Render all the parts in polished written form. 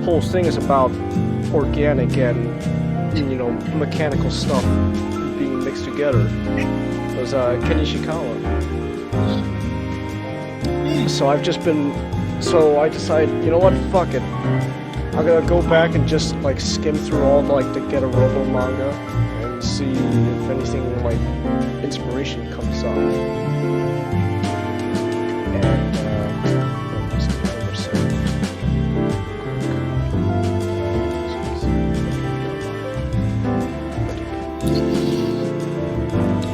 whole thing is about organic and mechanical stuff being mixed together. It was Ken Ishikawa. So I decided, you know what, fuck it. I'm gonna go back and just like skim through all the Get a Robo manga and see if anything like inspiration comes up. And just give it a second.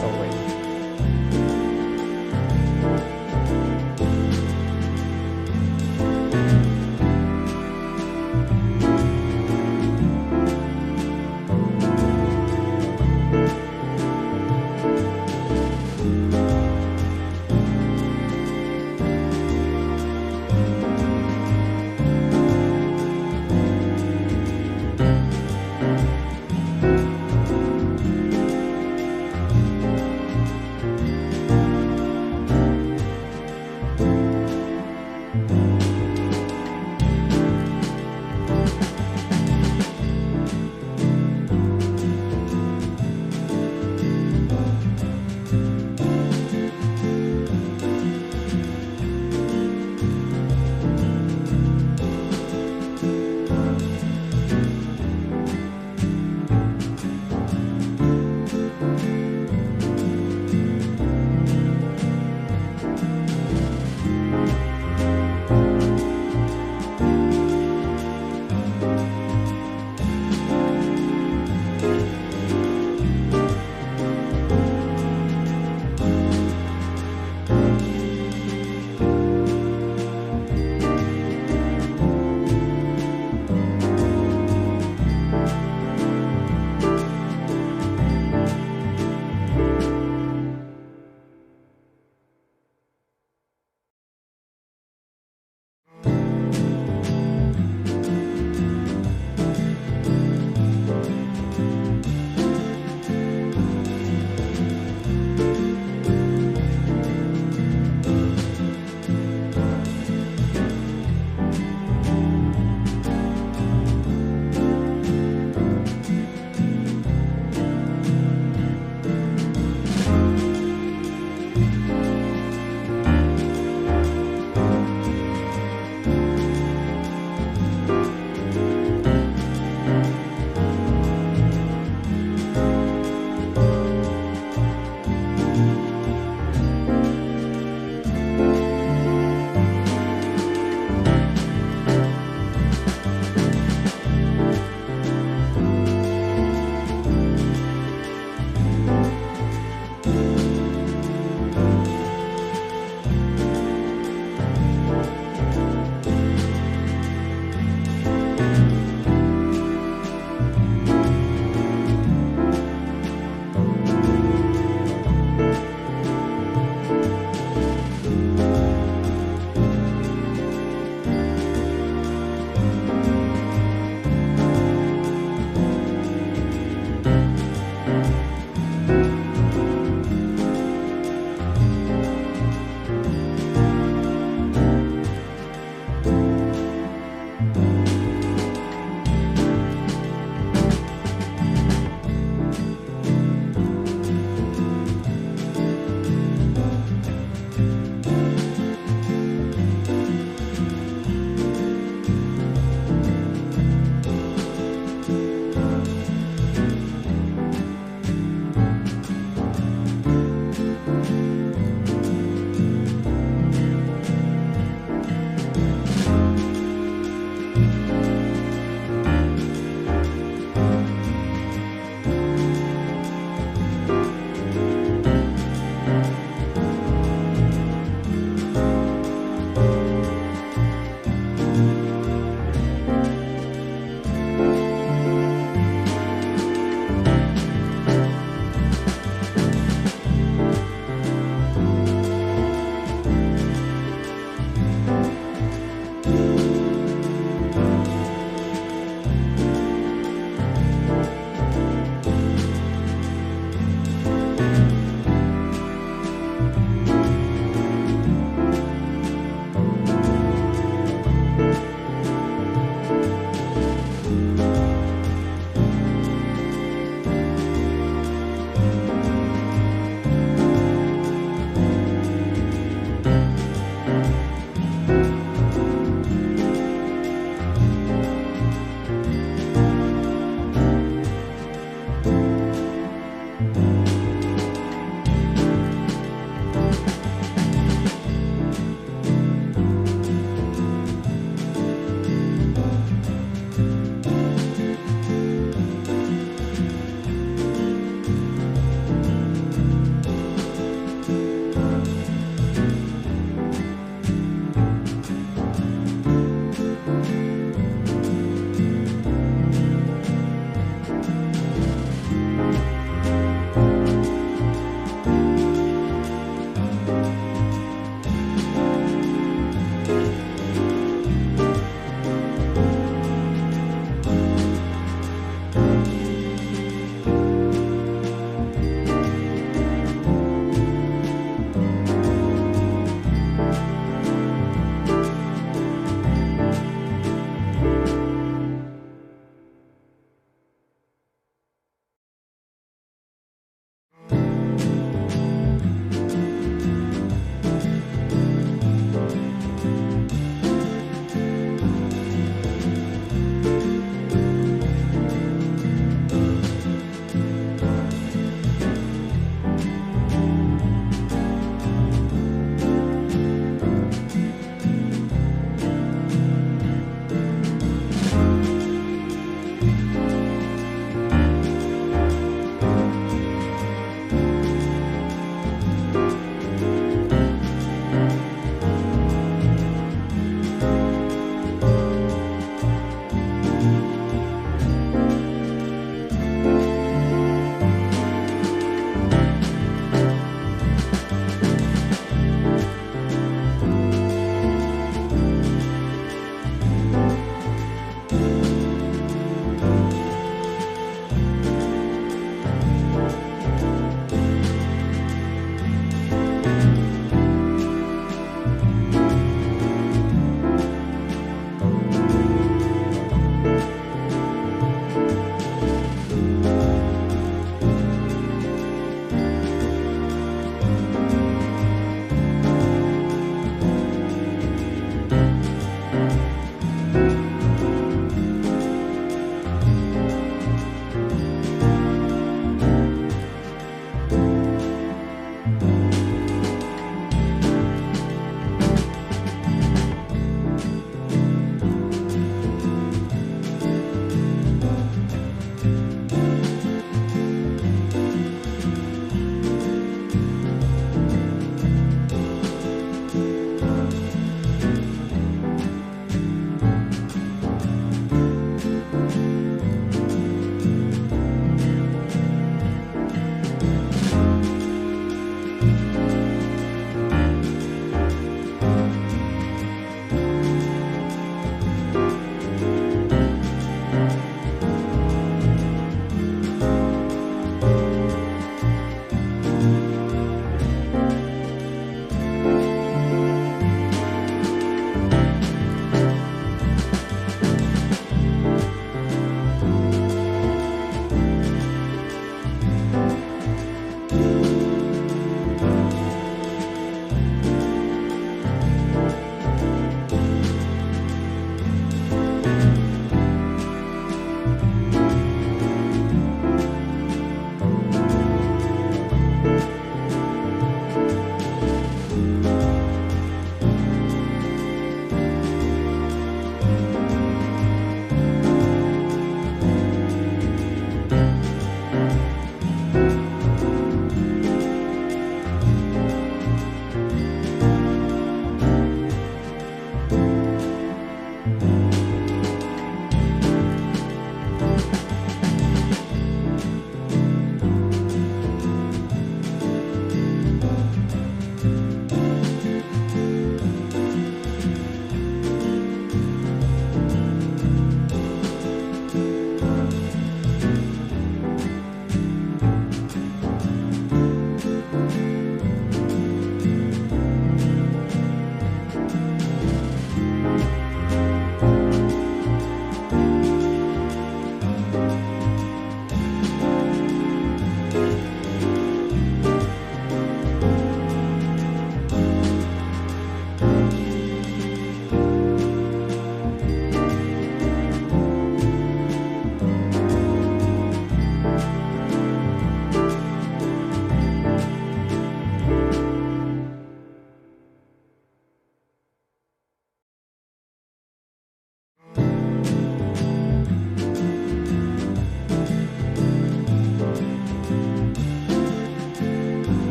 Oh wait.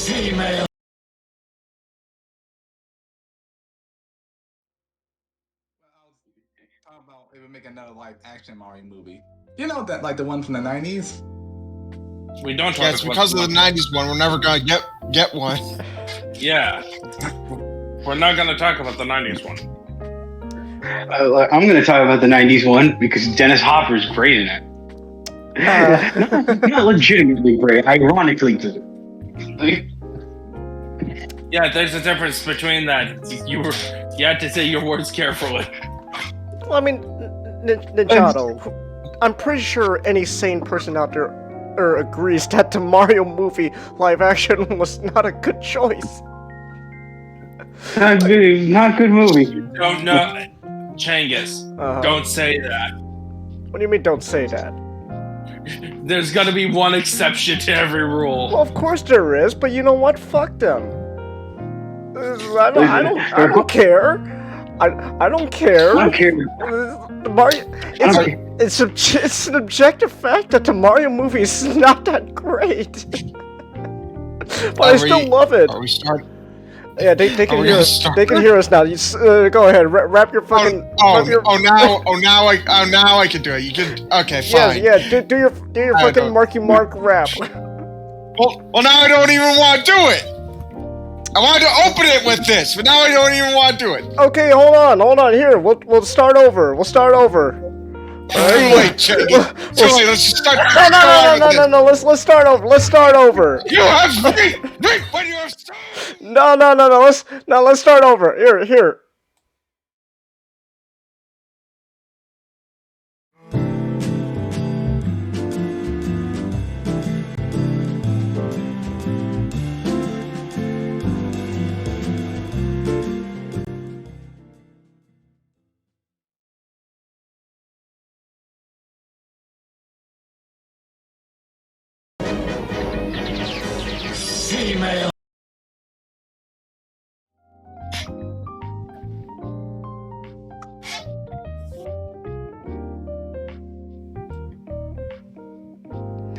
Talk about if we make another live action Mario movie. You know that, like the one from the 90s? We don't talk Yeah, it's because of the 90s one. We're never gonna get one. Yeah. We're not going to talk about the 90s one. I'm going to talk about the 90s one because Dennis Hopper is great in it. Not legitimately great, ironically good. Yeah, there's a difference between that. You had to say your words carefully. Well, I mean, Ninjato, I'm pretty sure any sane person out there agrees that the Mario movie live action was not a good choice. Not good movie. Don't know, Changus. Don't say that. What do you mean? Don't say that? There's gonna be one exception to every rule. Well, of course there is, but you know what? Fuck them. I don't care. I don't care. I don't care. It's an objective fact that the Mario movie is not that great. But I still love it. Are we starting? Yeah, they can hear us. They can hear us now. You, go ahead, wrap your fucking. Now I can do it. You can. Okay, fine. Yeah. Do your fucking Marky Mark rap. Well, now I don't even want to do it. I wanted to open it with this, but now I don't even want to do it. Okay, hold on. Here, we'll start over. Wait, Too late. Let's just start. No. Let's start over. You have wait when you have started. No. Let's start over. Here. Female.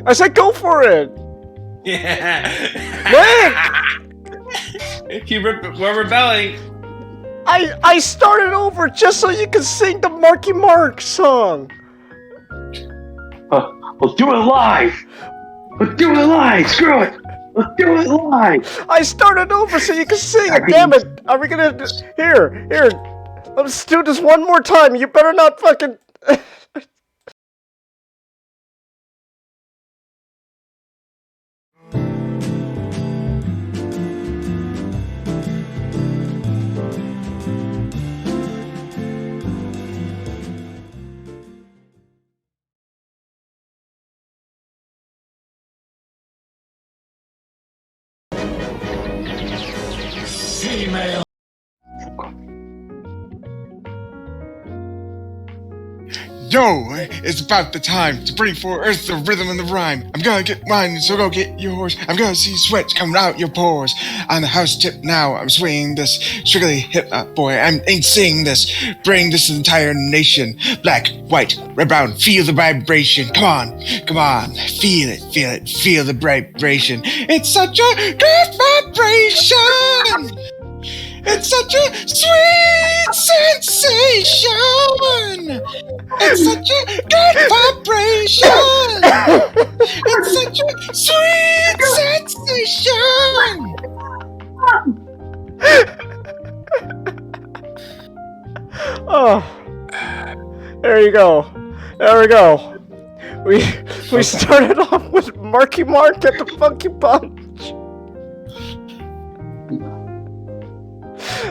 I said go for it. Yeah. Wait. We're rebelling. I started over just so you could sing the Marky Mark song. We'll do it live. Screw it. Let's do it live. I started over so you can sing it. Damn it. Are we gonna here? Let's do this one more time. You better not fucking. Female. Yo, it's about the time to bring forth the rhythm and the rhyme. I'm gonna get mine, so go get yours. I'm gonna see sweat coming out your pores. On the house tip now, I'm swinging this strictly hip-hop boy. I ain't singing this, bring this entire nation. Black, white, red, brown, feel the vibration. Come on, feel it, feel the vibration. It's such a good vibration. It's such a sweet sensation. It's such a good vibration. It's such a sweet sensation. Oh, there you go. There we go. We started off with Marky Mark at the Funky Punch.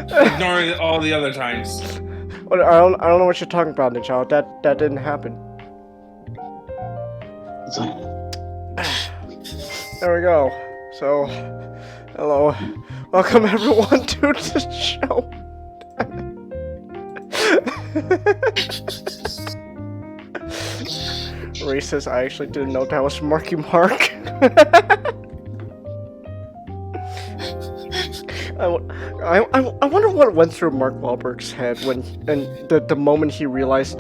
Ignoring all the other times. I don't know what you're talking about, Ninja. That didn't happen. There we go. So, hello, welcome everyone to the show. Racist. I actually didn't know that was Marky Mark. I wonder what went through Mark Wahlberg's head when the moment he realized,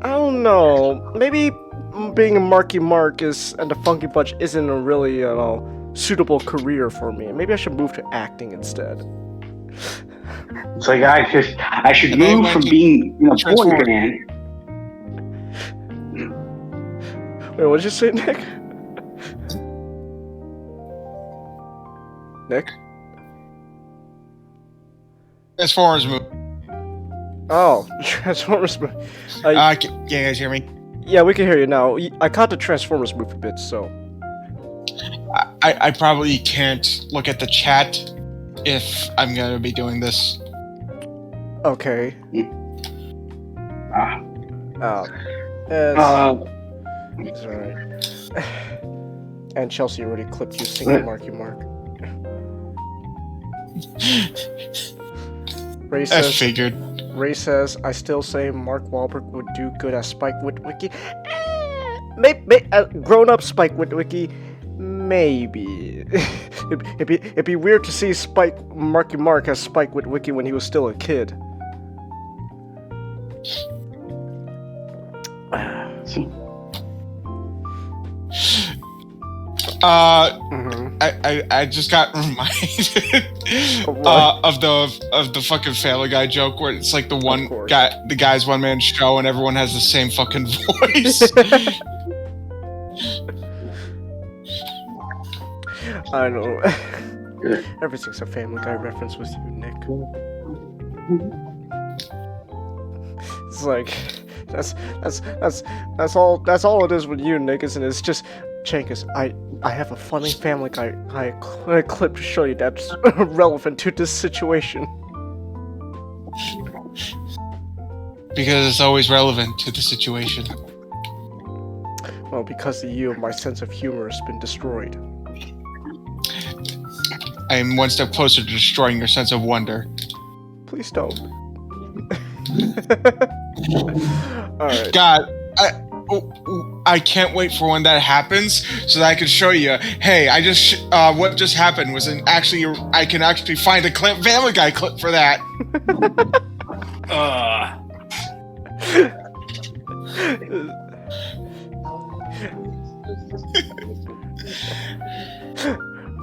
I don't know, maybe being a Marky Mark and the Funky Bunch isn't a really suitable career for me. Maybe I should move to acting instead. It's like I should And then move when from you being a boy transform- band. Wait, what did you say, Nick? Nick? Transformers movie. Oh, Transformers movie. Can you guys hear me? Yeah, we can hear you now. I caught the Transformers movie bit, so... I probably can't look at the chat if I'm gonna be doing this. Okay. Ah. It's alright. And Chelsea already clipped you singing Marky Mark. I figured. Ray says, I still say Mark Wahlberg would do good as Spike Witwicky. Maybe grown-up Spike Witwicky, maybe. it'd be weird to see Marky Mark as Spike Witwicky when he was still a kid. I just got reminded of the fucking Family Guy joke where it's like the guy's one man show and everyone has the same fucking voice. I know. Everything's a Family Guy reference with you, Nick. It's like that's all it is with you, Nick, isn't it? It's just Chankus, I have a funny Family Guy clip to show you that's relevant to this situation. Because it's always relevant to the situation. Well, because of you, my sense of humor has been destroyed. I am one step closer to destroying your sense of wonder. Please don't. Alright. God, I can't wait for when that happens so that I can show you. Hey, what just happened was I can actually find a Family Guy clip for that.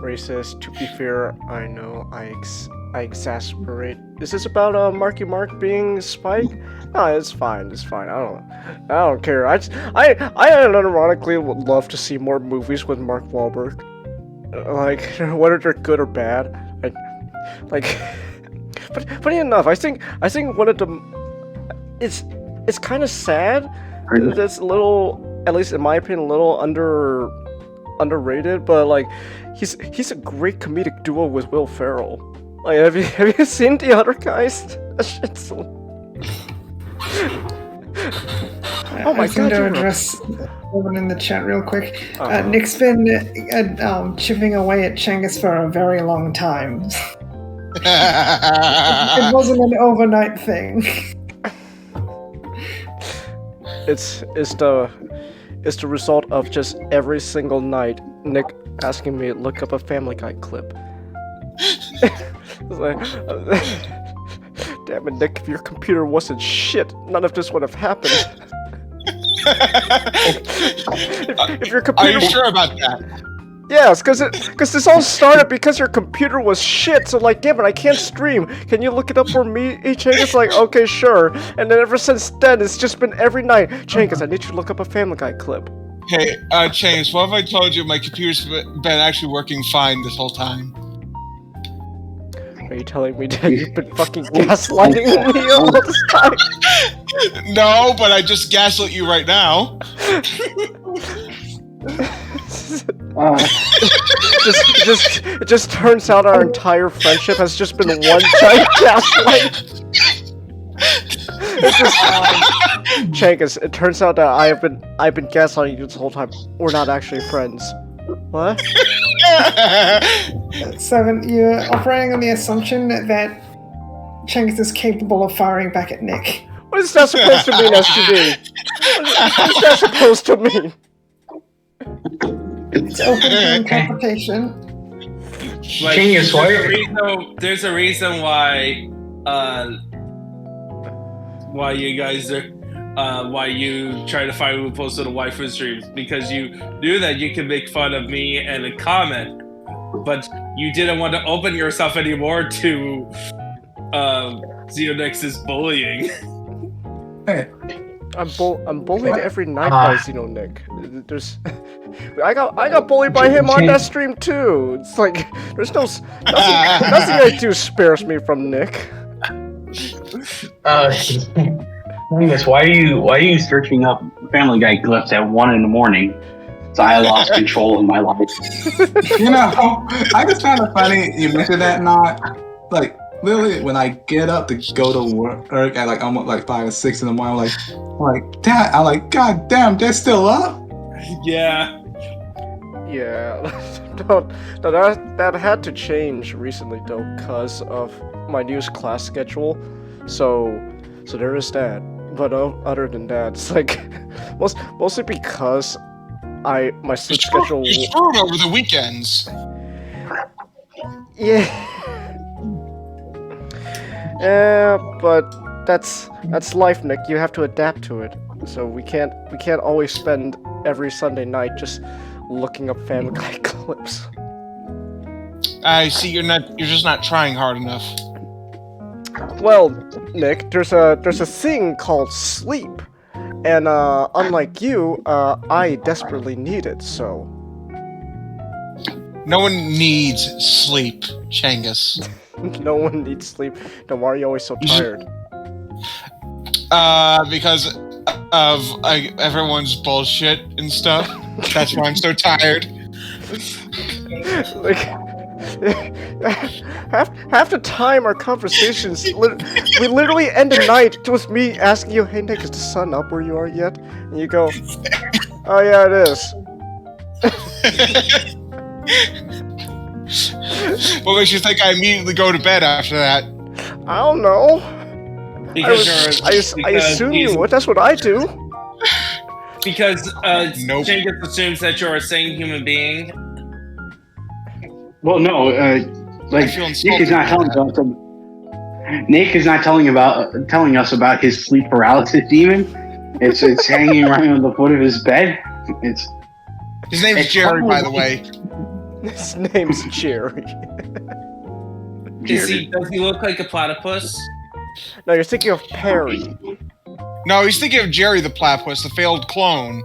Racist. To be fair, I know I exasperate. Is this about Marky Mark being Spike? No, it's fine. It's fine. I don't care. I unironically would love to see more movies with Mark Wahlberg. Like whether they're good or bad. But funny enough, I think one of the it's kind of sad. That's a little, at least in my opinion, a little underrated. But like, he's a great comedic duo with Will Ferrell. Like, have you seen the other guys? That shit's so... Oh my god! To address someone in the chat real quick. Nick's been chipping away at Changus for a very long time. It wasn't an overnight thing. It's the result of just every single night Nick asking me to look up a Family Guy clip. It's like, damn it, Nick! If your computer wasn't shit, none of this would have happened. if your computer, are you sure about that? Yes, because this all started because your computer was shit. So like, damn it, I can't stream. Can you look it up for me, Changus? Like, okay, sure. And then ever since then, it's just been every night. Changus, I need you to look up a Family Guy clip. Hey, Changus, what if I told you my computer's been actually working fine this whole time? Are you telling me that you've been fucking gaslighting me all this time? No, but I just gaslit you right now. It just turns out our entire friendship has just been one giant gaslight. It's just, Changus, it turns out that I've been gaslighting you this whole time. We're not actually friends. What? Seven, you're operating on the assumption that Changus is capable of firing back at Nick. What is that supposed to mean, STD? What is that supposed to mean? It's open to interpretation. Like, Genius, why? There's a reason why you guys are why you try to find loopholes to the waifu streams, because you knew that you could make fun of me and a comment, but you didn't want to open yourself anymore to Xenonix's bullying. Hey, I'm bullied every night by Xenonic. There's, I got bullied by him on that stream too. It's like there's nothing I do spares me from Nick. Angus, why are you searching up Family Guy clips at 1 a.m? So I lost control of my life. you know, I just found it funny you mentioned that. Not like literally when I get up to go to work at like almost like 5 or 6 in the morning, I'm like, Dad, I'm like, God damn, they're still up. Yeah. Yeah, no, that had to change recently though, because of my new class schedule. So there is that. But other than that, it's like mostly because my sleep schedule. You screwed over the weekends. Yeah. Yeah, but that's life, Nick. You have to adapt to it. So we can't always spend every Sunday night just looking up Family Guy clips. I see you're just not trying hard enough. Well, Nick, there's a thing called sleep, and unlike you, I desperately need it. So No one needs sleep, Changus. no one needs sleep. Then why are you always so tired? Because of everyone's bullshit and stuff. That's why I'm so tired. Like half the time our conversations, we literally end the night with me asking you, "Hey Nick, is the sun up where you are yet?" And you go, "Oh yeah, it is." What makes you think I immediately go to bed after that? I don't know. Because I assume you would. That's what I do. Because Nope. Jenkins assumes that you're a sane human being. Well, no, like feel Nick is not telling us. Nick is not telling us about his sleep paralysis demon. It's hanging right on the foot of his bed. His name is Jerry, by the way. His name's Jerry. Does he look like a platypus? No, you're thinking of Perry. No, he's thinking of Jerry the Platypus, the failed clone.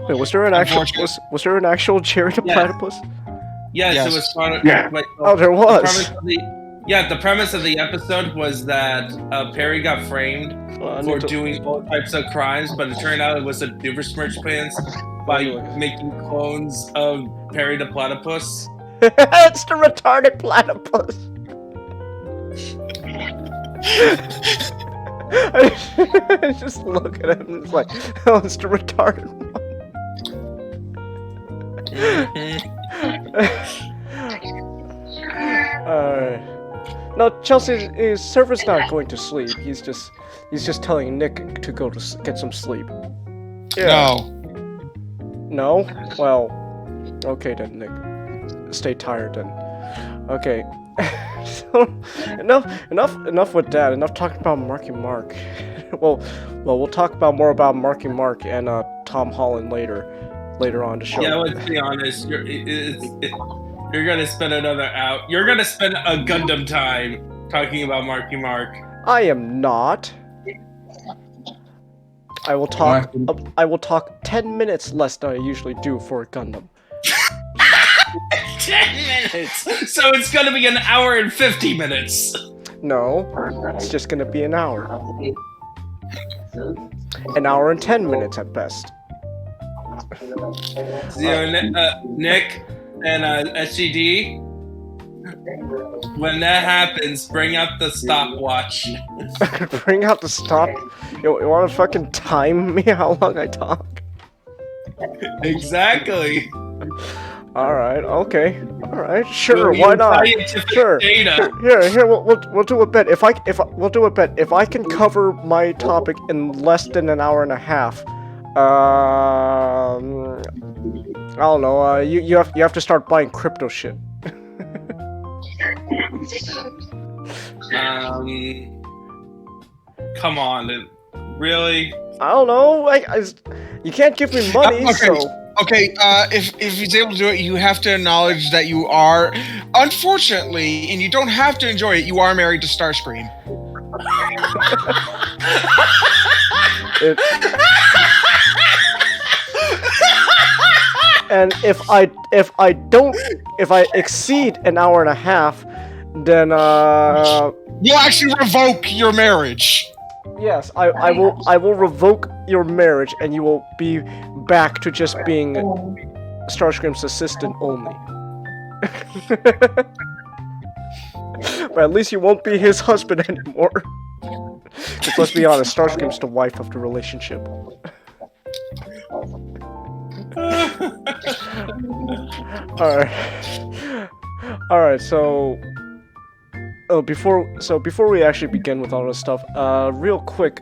Wait, was there an actual Jerry the Yeah. Platypus? Yes, Yes. it was part of. Yeah. Like, Oh, there was. The premise of the episode was that Perry got framed for doing all types of crimes, but it turned out it was a Doofenshmirtz plans by making clones of Perry the Platypus. It's the retarded platypus. I just look at him and it's like, oh, it's the retarded one. No, Chelsea, his server's not going to sleep. He's just telling Nick to go to get some sleep. Yeah. No? Well, okay then, Nick. Stay tired then. Okay. So, enough with that. Enough talking about Marky Mark. well, we'll talk more about Marky Mark and Tom Holland later on the show. Yeah, let's be honest. You're gonna spend another hour. You're gonna spend a Gundam time talking about Marky Mark. I am not. I will talk 10 minutes less than I usually do for a Gundam. 10 minutes! So it's gonna be an hour and 50 minutes! No, it's just gonna be an hour. An hour and 10 minutes at best. Nick and SGD, when that happens, bring out the stopwatch. Bring out the stop. You wanna fucking time me how long I talk? Exactly. Alright, okay. Alright, sure, why not? Sure. Data. Here, we'll do a bet. We'll do a bet. If I can cover my topic in less than an hour and a half, I don't know, you have to start buying crypto shit. Come on, really? I don't know, you can't give me money, Okay. so... Okay, if he's able to do it, you have to acknowledge that you are, unfortunately, and you don't have to enjoy it, you are married to Starscream. And if I exceed an hour and a half, then You'll actually revoke your marriage. yes, I will revoke your marriage, and you will be back to just being Starscream's assistant only. But at least you won't be his husband anymore. Because let's be honest, Starscream's the wife of the relationship. Alright, so before we actually begin with all this stuff, real quick,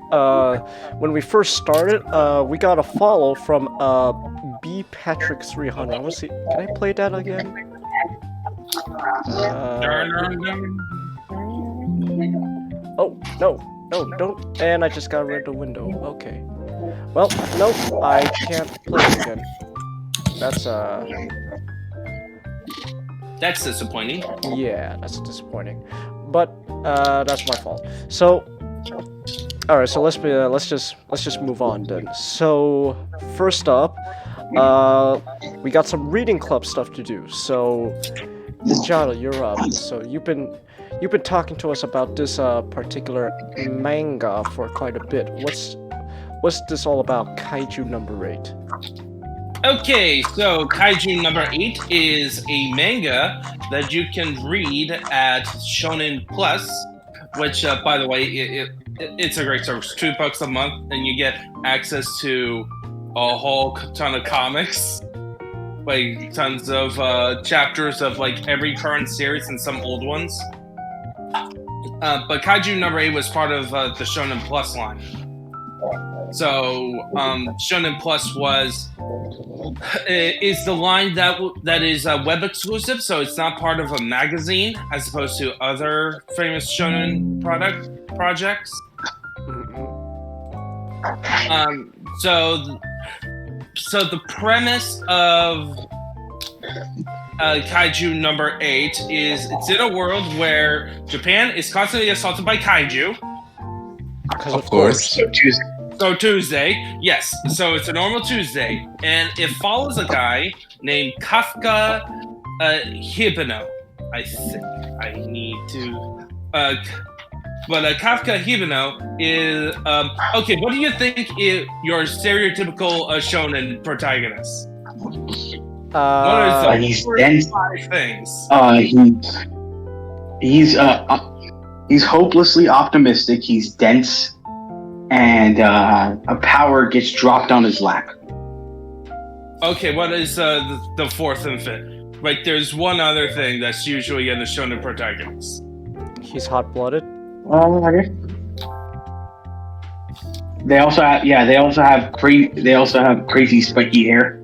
when we first started, we got a follow from B Patrick 300. I want to see. Can I play that again? Oh no, don't! And I just got rid of the window. Okay. Well, nope, I can't play it again. That's disappointing. Yeah, that's disappointing. But that's my fault. So, all right. So let's just move on then. So first up, we got some reading club stuff to do. So, Ninjato, you're up. So you've been talking to us about this particular manga for quite a bit. What's this all about? Kaiju number 8. Okay, so Kaiju number 8 is a manga that you can read at Shonen Plus, which, by the way, it's a great service. $2 a month, and you get access to a whole ton of comics, like tons of chapters of like every current series and some old ones. But Kaiju number 8 was part of the Shonen Plus line. So Shonen Plus is the line that is web exclusive, so it's not part of a magazine as opposed to other famous shonen projects. So the premise of Kaiju number 8 is it's in a world where Japan is constantly assaulted by kaiju. Of course. So Tuesday, yes. So it's a normal Tuesday, and it follows a guy named Kafka Hibino. I think I need to. But Kafka Hibino is okay. What do you think is your stereotypical shonen protagonist? What are he's dense. 5 things? He's hopelessly optimistic. He's dense. And a power gets dropped on his lap. Okay, what is the 4th and 5th? Like, there's one other thing that's usually in the shonen protagonist. He's hot-blooded. They also have crazy spiky hair.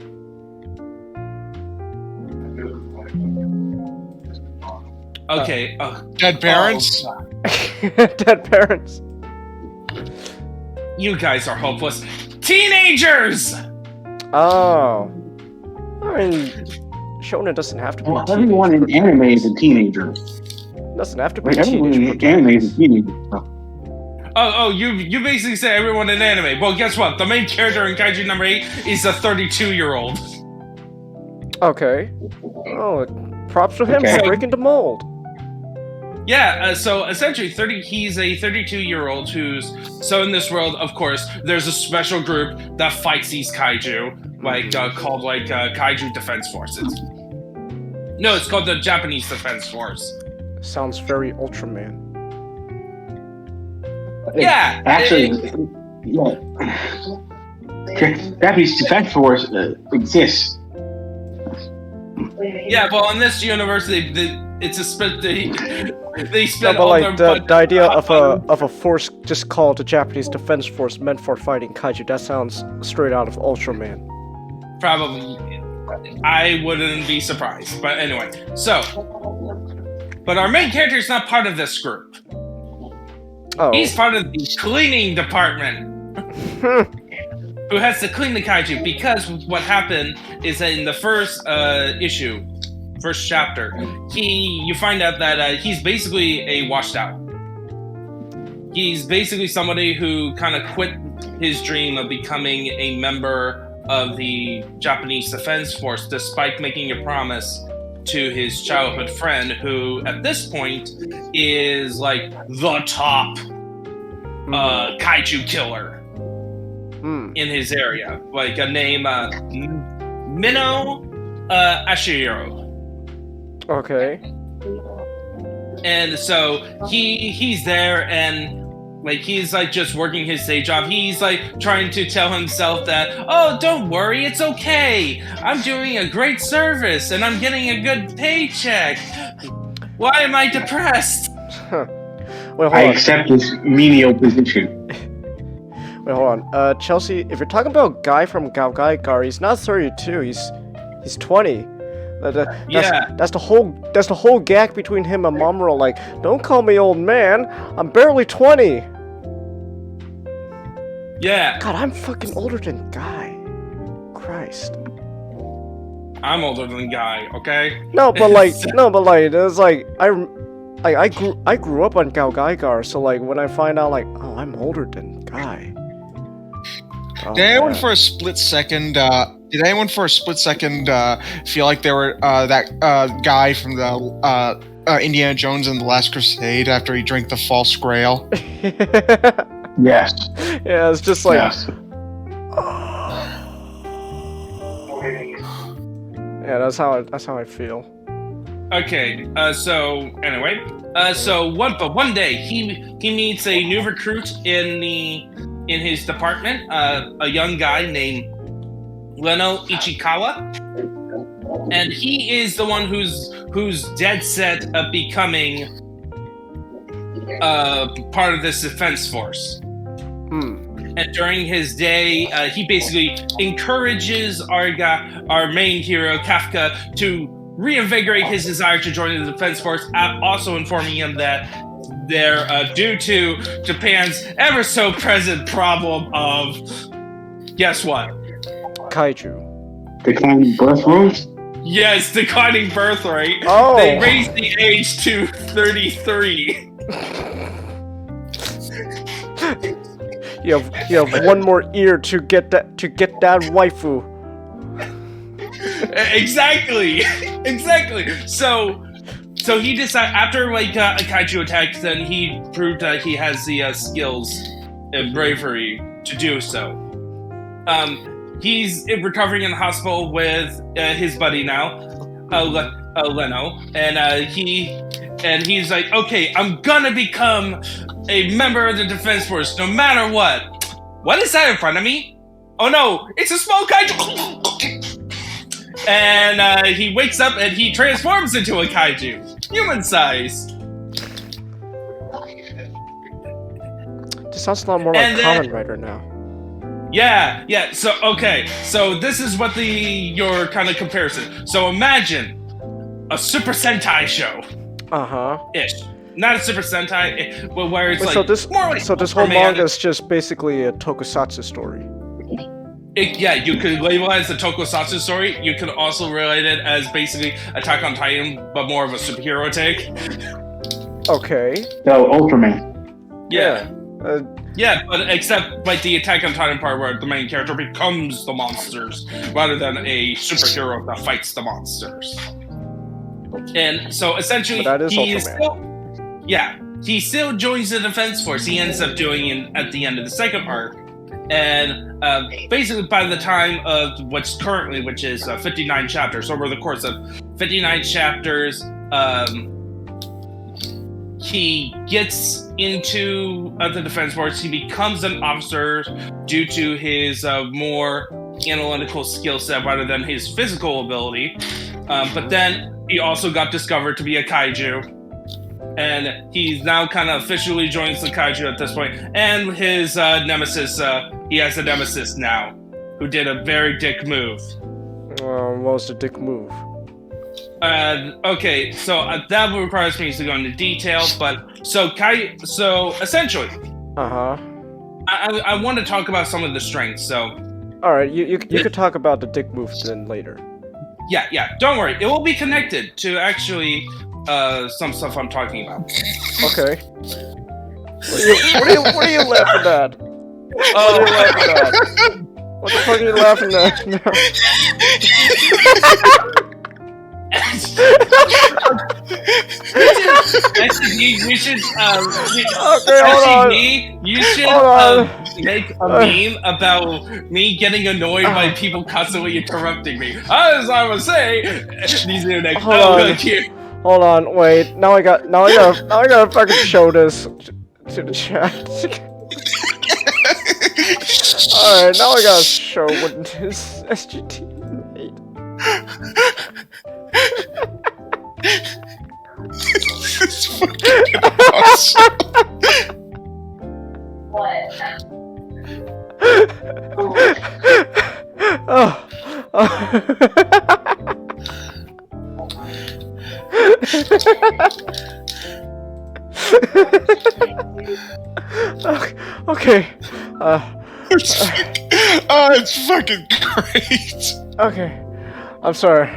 Okay. Dead parents. Dead parents. You guys are hopeless. Teenagers! Oh. I mean, shonen doesn't have to be. Well, everyone in anime is a teenager. Doesn't have to be. Everyone in anime is a teenager. Oh, you basically say everyone in anime. Well, guess what? The main character in Kaiju number 8 is a 32-year-old. Okay. Oh, props to him for breaking the mold. Yeah, so essentially, he's a 32-year-old who's... So in this world, of course, there's a special group that fights these kaiju, called Kaiju Defense Forces. No, it's called the Japanese Defense Force. Sounds very Ultraman. Yeah! Actually, Japanese Defense Force exists. Yeah, well, in this universe, it's a split... They spent no, but all like their the idea of a force just called the Japanese Defense Force meant for fighting kaiju, that sounds straight out of Ultraman. Probably. I wouldn't be surprised. But anyway, so... But our main character is not part of this group. Oh. He's part of the cleaning department. who has to clean the kaiju, because what happened is that in the first first chapter, you find out that he's basically a washed out. He's basically somebody who kind of quit his dream of becoming a member of the Japanese Defense Force, despite making a promise to his childhood friend, who at this point is like the top kaiju killer in his area, like a name Minno Ashiro. Okay. And so he's there, and like he's like just working his day job. He's like trying to tell himself that, oh, don't worry, it's okay. I'm doing a great service and I'm getting a good paycheck. Why am I depressed? Wait, I accept this menial position. Wait, hold on. Chelsea, if you're talking about Guy from Galgaigar, he's not 32. He's 20. That's the whole gag between him and Mamoru. Like, don't call me old man. I'm barely 20. Yeah. God, I'm fucking older than Guy. Christ. I'm older than Guy. Okay. No, but like, it's like I grew up on Galgaigar, so like when I find out like, oh, I'm older than Guy. Oh, Did anyone for a split second feel like they were that guy from the Indiana Jones and the Last Crusade after he drank the false grail? Yes. Yeah, it's just like. Yes. Yeah, that's how I feel. Okay. So anyway, one day he meets a new recruit in his department, a young guy named Leno Ichikawa, and he is the one who's dead set of becoming part of this defense force. And during his day, he basically encourages our main hero Kafka to reinvigorate his desire to join the defense force, also informing him that they're due to Japan's ever so present problem of, guess what? Kaiju. Declining birth rates? Yes, declining birth rate. Oh. They raised the age to 33. You have one more ear to get that waifu. Exactly. So he decided, after like a kaiju attack, then he proved that he has the skills and bravery to do so. He's recovering in the hospital with his buddy now, Leno, and he's like, okay, I'm gonna become a member of the defense force no matter what. What is that in front of me? Oh no, it's a small kaiju. And he wakes up and he transforms into a kaiju, human size. This sounds a lot more like Kamen Rider now. Yeah. So this is what your kind of comparison. So imagine a Super Sentai show. Ish. Not a Super Sentai, but where it's more like. So this whole manga is just basically a tokusatsu story. You could label it as a tokusatsu story. You could also relate it as basically Attack on Titan, but more of a superhero take. Okay. No, Ultraman. Yeah. Yeah, but except like the Attack on Titan part where the main character becomes the monsters rather than a superhero that fights the monsters. And so essentially, he still joins the defense force. He ends up doing it at the end of the second arc. And basically by the time of which is 59 chapters, over the course of 59 chapters, he gets into the defense force. He becomes an officer due to his more analytical skill set rather than his physical ability. But then he also got discovered to be a kaiju. And he's now kind of officially joins the kaiju at this point. And his nemesis, he has a nemesis now, who did a very dick move. What was the dick move? Okay, so that requires me to go into detail, but so essentially, I want to talk about some of the strengths. So All right, you could talk about the dick move then later. Yeah. Don't worry. It will be connected to actually some stuff I'm talking about. Okay. What are you laughing at? What are you laughing at? What the fuck are you laughing at? Actually, you should. Okay, hold on. You should make a meme about me getting annoyed by people constantly interrupting me. As I was saying, these are like, Hold on, wait. Now I gotta fucking show this to the chat. Alright, now I gotta show what this SGT made. This is fucking awesome. What? Okay. It's fucking great. Okay. I'm sorry,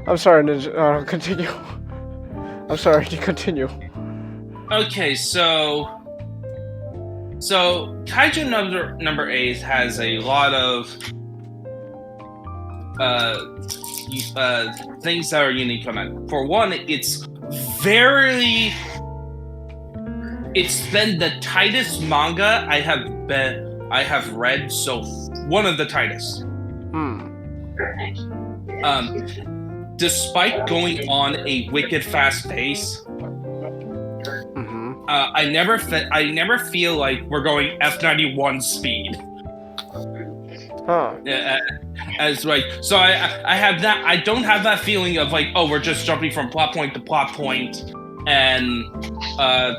Ninja. Continue. I'm sorry, continue. Okay, so Kaiju number 8 has a lot of things that are unique from it. For one, it's been the tightest manga I have read, so one of the tightest. Despite going on a wicked fast pace, I never feel like we're going F91 speed. As like, so I have that. I don't have that feeling of like, oh, we're just jumping from plot point to plot point, and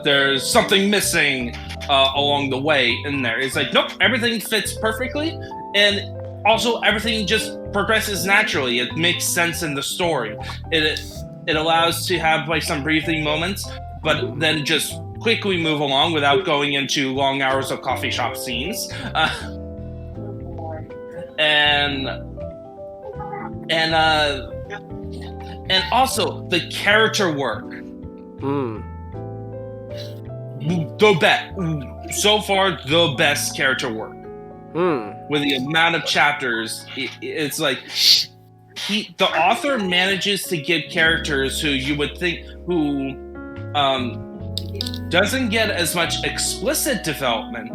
there's something missing along the way in there. It's like, nope, everything fits perfectly, and also everything just progresses naturally. It makes sense in the story. It allows to have like some breathing moments, but then just quickly move along without going into long hours of coffee shop scenes. And also the character work. So far, the best character work. With the amount of chapters, it's like the author manages to give characters who you would think doesn't get as much explicit development,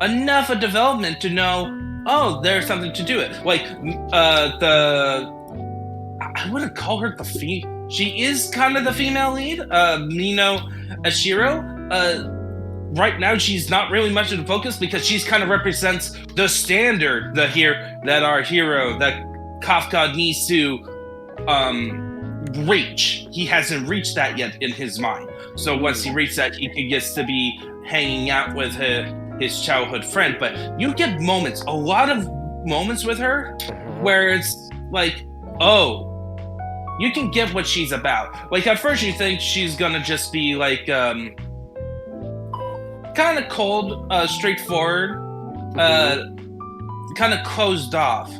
enough of development to know, oh, there's something to do it. Like I wouldn't call her she is kind of the female lead, Nino Ashiro. Right now, she's not really much of the focus because she's kind of represents the standard that our hero, that Kafka needs to reach. He hasn't reached that yet in his mind. So once he reaches that, he gets to be hanging out with his childhood friend. But you get a lot of moments with her, where it's like, oh, you can get what she's about. Like at first, you think she's gonna just be like, kind of cold, straightforward, kind of closed off,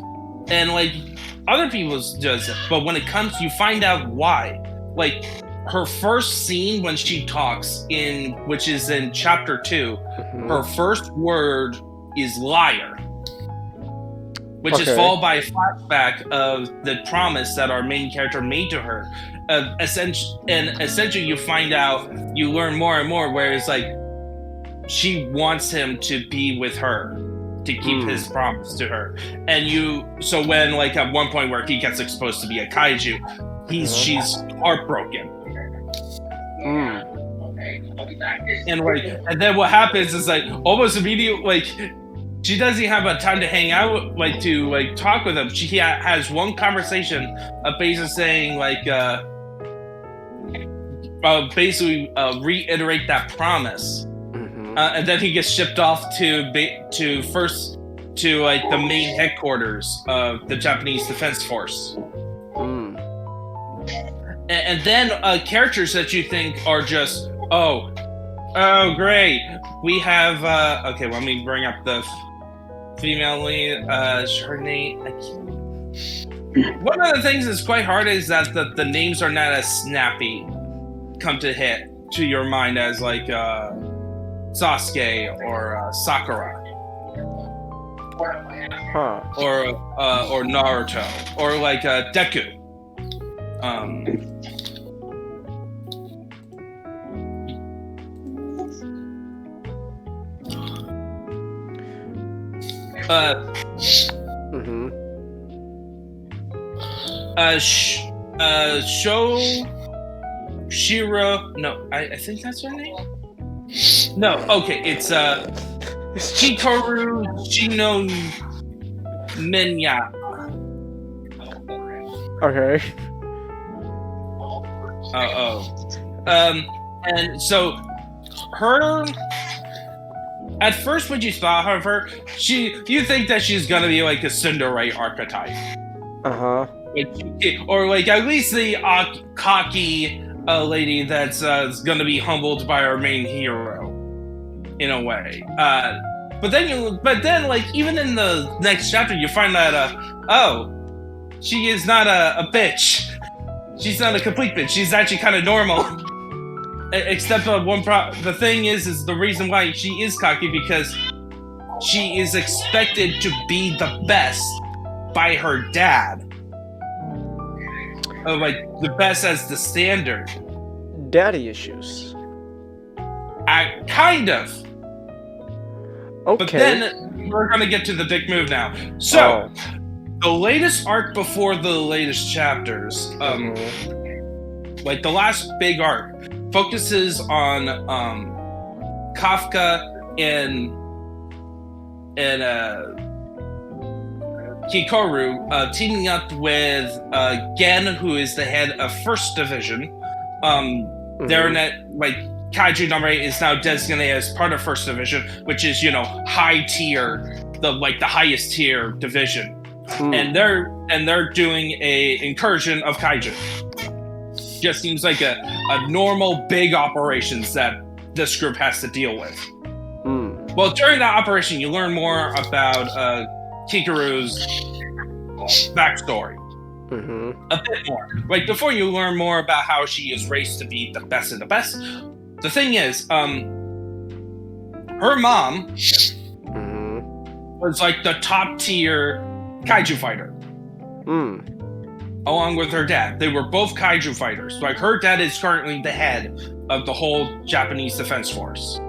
and like other people's does it. But when it comes, you find out why. Like her first scene when she talks which is in chapter 2, her first word is liar, which is followed by a flashback of the promise that our main character made to her. Essentially, you find out, you learn more and more, where it's like, she wants him to be with her, to keep his promise to her. And so when like at one point where he gets exposed to be a kaiju, she's heartbroken. And then what happens is like almost immediately, like she doesn't have a time to hang out, like to like talk with him. She has one conversation, basically saying like, reiterate that promise. And then he gets shipped off to like the main headquarters of the Japanese Defense Force. And then characters that you think are just, oh great, we have okay, let me bring up female lead. Her name. One of the things that's quite hard is that the names are not as snappy. Come to hit to your mind as like Sasuke or Sakura. Huh. Or Naruto, or like Deku. Shiro. No, I think that's her name. No, okay, it's Hikaru Shino Minya. Okay. And so her. At first, when you thought of her, you think that she's gonna be like a Cinderella archetype. Or like at least the cocky lady that's gonna be humbled by our main hero, in a way. But then, like even in the next chapter, you find that she is not a bitch. She's not a complete bitch. She's actually kind of normal. Except the thing is the reason why she is cocky because she is expected to be the best by her dad. Like the best as the standard. Daddy issues. Kind of. Okay. But then we're gonna get to the big move now. So the latest arc before the latest chapters, like the last big arc, focuses on Kafka and Hikaru teaming up with Gen, who is the head of First Division. They're in it, like Kaiju No is now designated as part of First Division, which is high tier, the highest tier division, and they're doing a incursion of Kaiju. Just seems like a normal big operations that this group has to deal with. Well, during that operation, you learn more about Hikaru's backstory. A bit more. Like, before you learn more about how she is raised to be the best of the best, the thing is, her mom was like the top tier kaiju fighter. Along with her dad. They were both kaiju fighters. Like, her dad is currently the head of the whole Japanese Defense Force.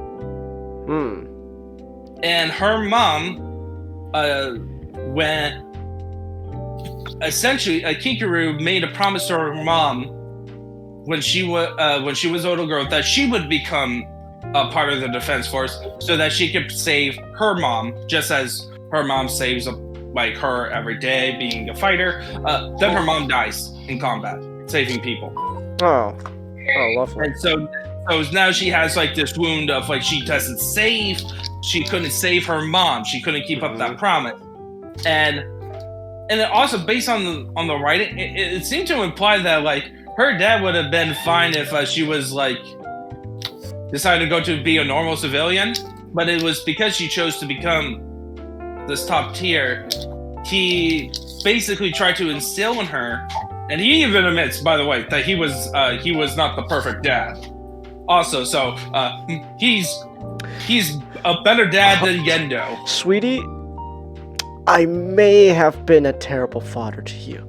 And her mom, when essentially Hikaru made a promise to her mom when she was a little girl that she would become a part of the Defense Force so that she could save her mom, just as her mom saves her every day being a fighter. Then her mom dies in combat, saving people. Oh, lovely. And so now she has like this wound of like she couldn't save her mom. She couldn't keep up that promise. And it also, based on the writing, it seemed to imply that like her dad would have been fine if she was like decided to go to be a normal civilian, but it was because she chose to become this top tier. He basically tried to instill in her, and he even admits, by the way, that he was not the perfect dad. Also, so he's a better dad than Yendo. Sweetie, I may have been a terrible father to you.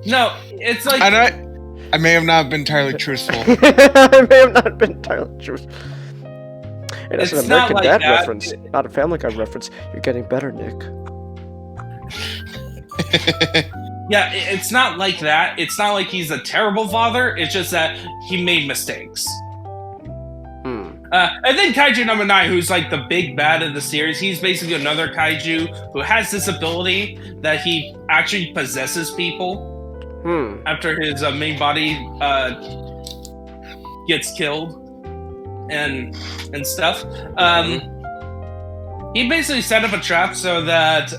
No, it's like I may have not been entirely truthful. I may have not been entirely truthful. And as an It's American not like Dad that. reference, not a Family Guy reference, you're getting better, Nick. Yeah, it's not like that. It's not like he's a terrible father. It's just that he made mistakes. And then Kaiju number 9, who's like the big bad of the series, he's basically another kaiju who has this ability that he actually possesses people after his main body gets killed and stuff. He basically set up a trap so that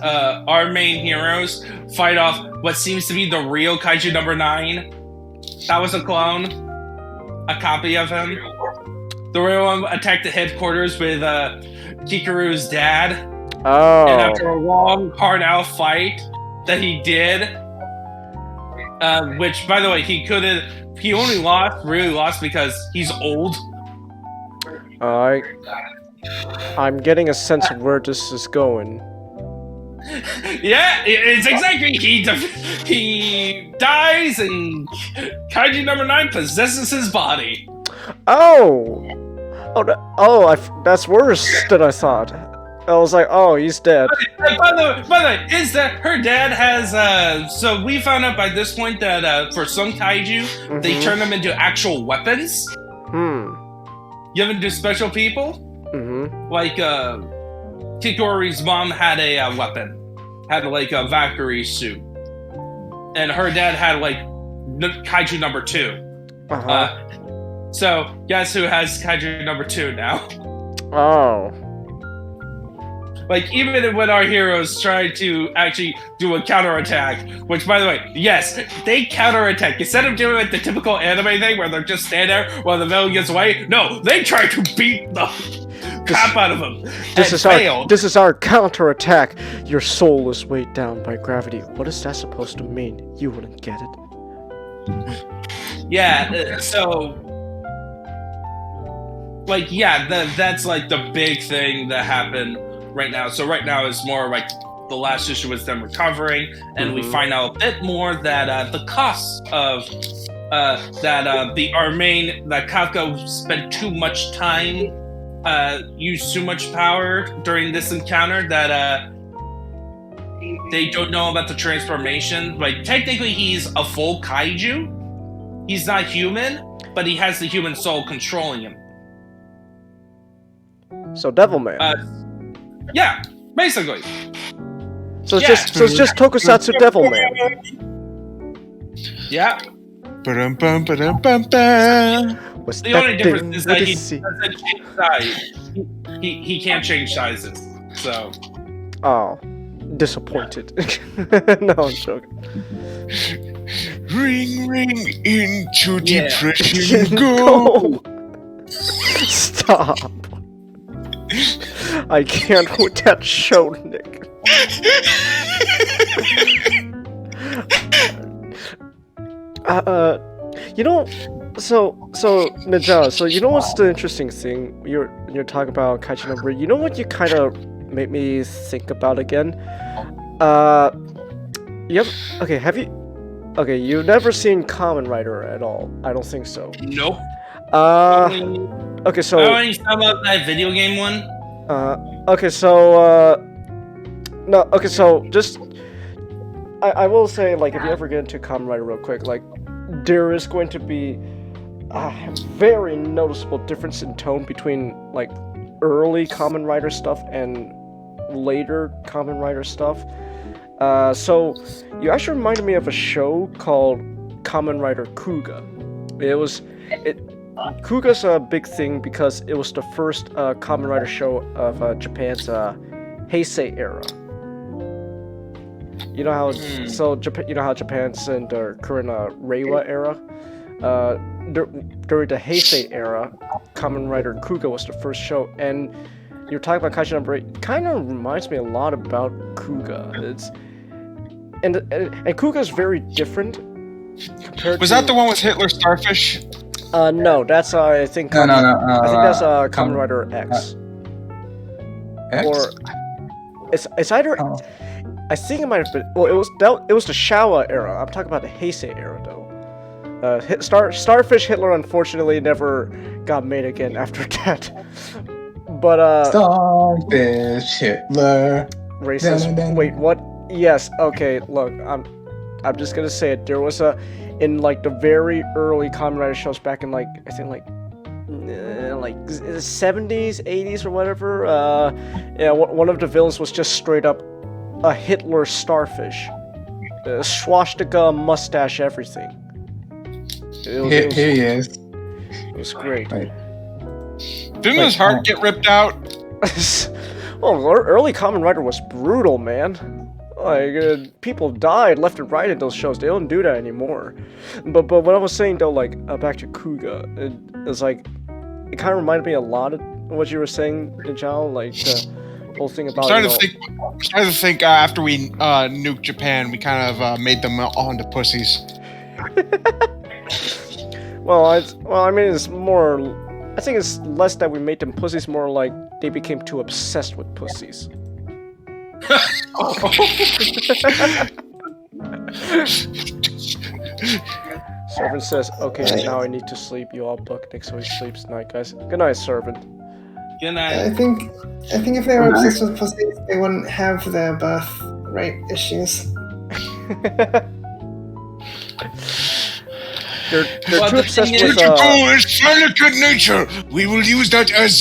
our main heroes fight off what seems to be the real Kaiju number 9. That was a clone, a copy of him. The real one attacked the headquarters with Hikaru's dad, Oh. And after a long, hard-out fight that he did, which, by the way, he only really lost because he's old. I'm getting a sense of where this is going. Yeah, it's exactly. He dies, and Kaiju number 9 possesses his body. That's worse than I thought. I was like, oh, he's dead. By the way, is that her dad has? So we found out by this point that for some kaiju, they turn them into actual weapons. You ever do special people? Like Kikori's mom had a weapon, had like a Valkyrie suit, and her dad had like Kaiju number 2. So guess who has Kaiju number 2 now? Oh. Like, even when our heroes try to actually do a counterattack, which, by the way, yes, they counterattack. Instead of doing like the typical anime thing where they're just stand there while the villain gets away, no, they try to beat the crap out of them. This is our counterattack. Your soul is weighed down by gravity. What is that supposed to mean? You wouldn't get it. Yeah, so... Like, yeah, that's like the big thing that happened right now. So right now is more like the last issue was them recovering, and we find out a bit more that the cost of that Kafka spent too much time, used too much power during this encounter, that they don't know about the transformation. Like, technically he's a full kaiju. He's not human, but he has the human soul controlling him. So Devilman. Yeah, basically. So it's just Tokusatsu Devilman. Yeah. What's The that only difference thing? is What that he is he? doesn't change size. He can't change sizes. So. Oh, disappointed. No, I'm joking. Ring, ring, into depression, go! Stop. I can't with that show, Nick. You know, so Ninja, so you know what's the interesting thing? You're talking about Kaiju number. You know what you kind of made me think about again? You've never seen Kamen Rider at all? I don't think so. Nope. Okay, so. I only saw about that video game one. Just. I will say, like, if you ever get into Kamen Rider real quick, like, there is going to be a very noticeable difference in tone between, like, early Kamen Rider stuff and later Kamen Rider stuff. So, you actually reminded me of a show called Kamen Rider Kuga. Kuga's a big thing because it was the first Kamen Rider show of Japan's Heisei era. You know how Japan's in the current Reiwa era. During the Heisei era, Kamen Rider Kuga was the first show, and you're talking about Kaiju number 8. It kind of reminds me a lot about Kuga. And Kuga's very different compared. Was that the one with Hitler Starfish? No, that's I think. No. I think that's Kamen Rider X. X? Or it's either. Oh. I think it might have been. Well, it was the Showa era. I'm talking about the Heisei era, though. Starfish Hitler unfortunately never got made again after that. But Starfish Hitler. Racist. Wait, what? Yes. Okay. Look, I'm just gonna say it. There was in like the very early Kamen Rider shows back in like I think like the 70s, 80s or whatever. One of the villains was just straight up a Hitler starfish, swastika, mustache, everything. Here he is. It was great. Right. Didn't his heart get ripped out? Well, early Kamen Rider was brutal, man. Like, people died left and right in those shows. They don't do that anymore. But what I was saying though, like back to Kuga, it was like it kind of reminded me a lot of what you were saying, Jao. Like whole thing about I'm starting to think after we nuked Japan, we kind of made them all into pussies. Well, I mean, it's more. I think it's less that we made them pussies, more like they became too obsessed with pussies. Servant says, "Okay, now I need to sleep. You all book Nick so he sleeps. Night, guys. Good night, servant." Good night. I think if they were obsessed with pussies, they wouldn't have their birth rate issues. They're Well, too the obsessed thing with. is- Oh, it's delicate nature. We will use that as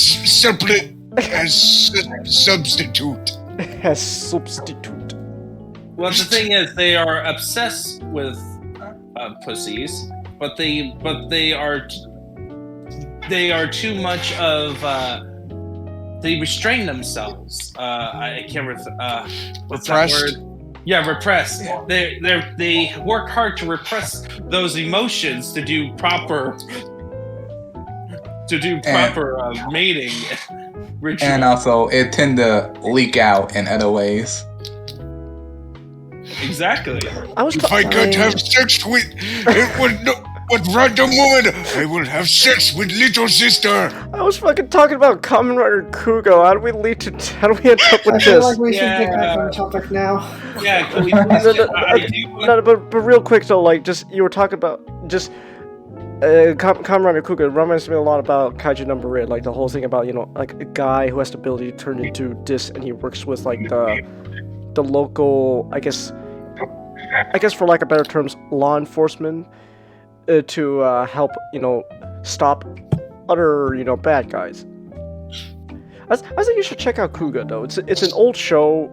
substitute. As substitute. Well, the thing is, they are obsessed with pussies, but they are too much of. They restrain themselves. I can't. What's that Repressed? word? Yeah, repressed. They work hard to repress those emotions to do proper mating ritual. And also, it tend to leak out in other ways. Exactly. If I could have sex with what random woman, I will have sex with little sister. I was fucking talking about Kamen Rider Kugo. How do we end up with I feel this? like we should get back on topic now. Yeah, can we please? No, but real quick though, like just you were talking about just Kamen Rider Kuga reminds me a lot about Kaiju No. 8, like the whole thing about like a guy who has the ability to turn into this, and he works with like the local, I guess for lack of better terms, law enforcement to help stop other bad guys. I think you should check out Kuga though. It's an old show,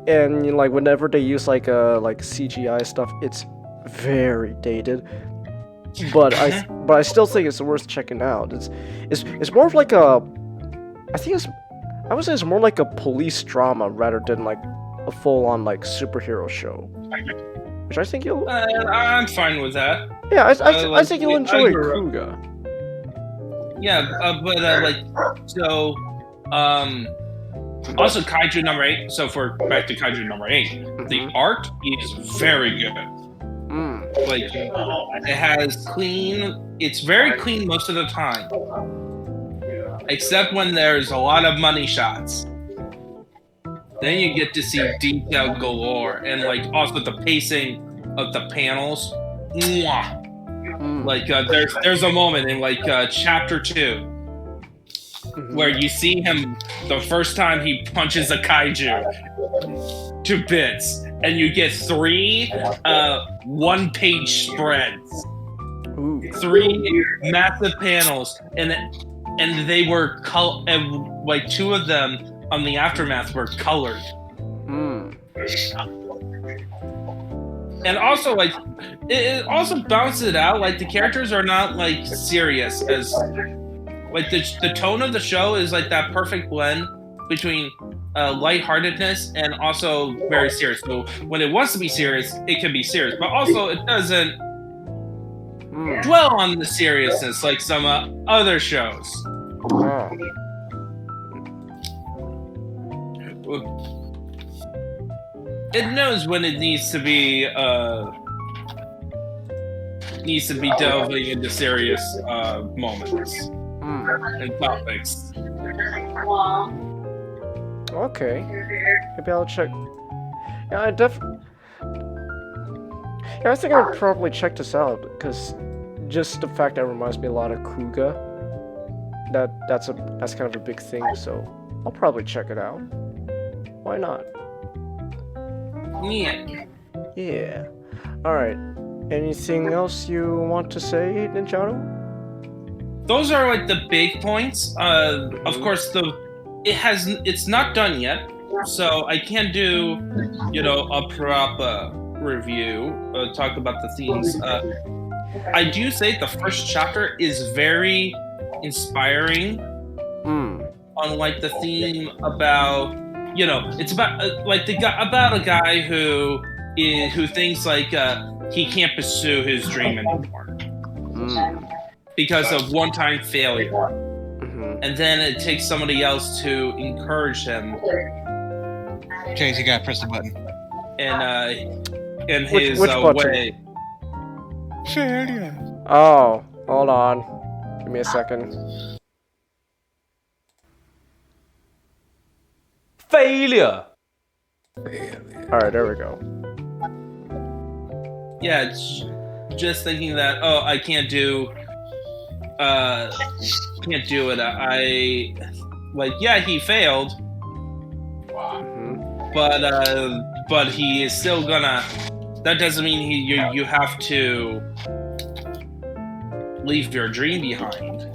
and like whenever they use like CGI stuff, it's very dated. But I still think it's worth checking out. It's more of like I would say it's more like a police drama rather than like a full-on like superhero show. Which I think you'll. I'm fine with that. Yeah, I think you'll enjoy Kuga. Yeah, also Kaiju No. 8. So back to Kaiju No. 8, the art is very good. Like it has clean. It's very clean most of the time, except when there's a lot of money shots. Then you get to see detail galore, and like also the pacing of the panels. Mwah. Like there's a moment in like chapter 2 where you see him the first time he punches a kaiju to bits, and you get 3 one-page spreads. Ooh. 3 massive panels, and they were and like 2 of them on the aftermath were colored. And also like it also balances it out. Like the characters are not like serious as like the tone of the show is like that perfect blend between lightheartedness and also very serious. So when it wants to be serious, it can be serious, but also it doesn't dwell on the seriousness like some other shows. It knows when it needs to be delving into serious moments and topics. Okay, maybe I'll check. Yeah, I think I'll probably check this out because just the fact that it reminds me a lot of Kuga. That's kind of a big thing, so I'll probably check it out. Why not? Yeah. Alright. Anything else you want to say, Ninjato? Those are like the big points. Of course, it's not done yet, so I can't do a proper review. Talk about the themes. I do say the first chapter is very inspiring. On like the theme about. It's about about a guy who thinks like he can't pursue his dream anymore because of one-time failure. and then it takes somebody else to encourage him. Okay, so you gotta press the button. In his which button? way. Failure. Oh, hold on. Give me a second. Failure. Alright, there we go. Yeah, it's just thinking that I can't do it. He failed, but he is still gonna. That doesn't mean you have to leave your dream behind.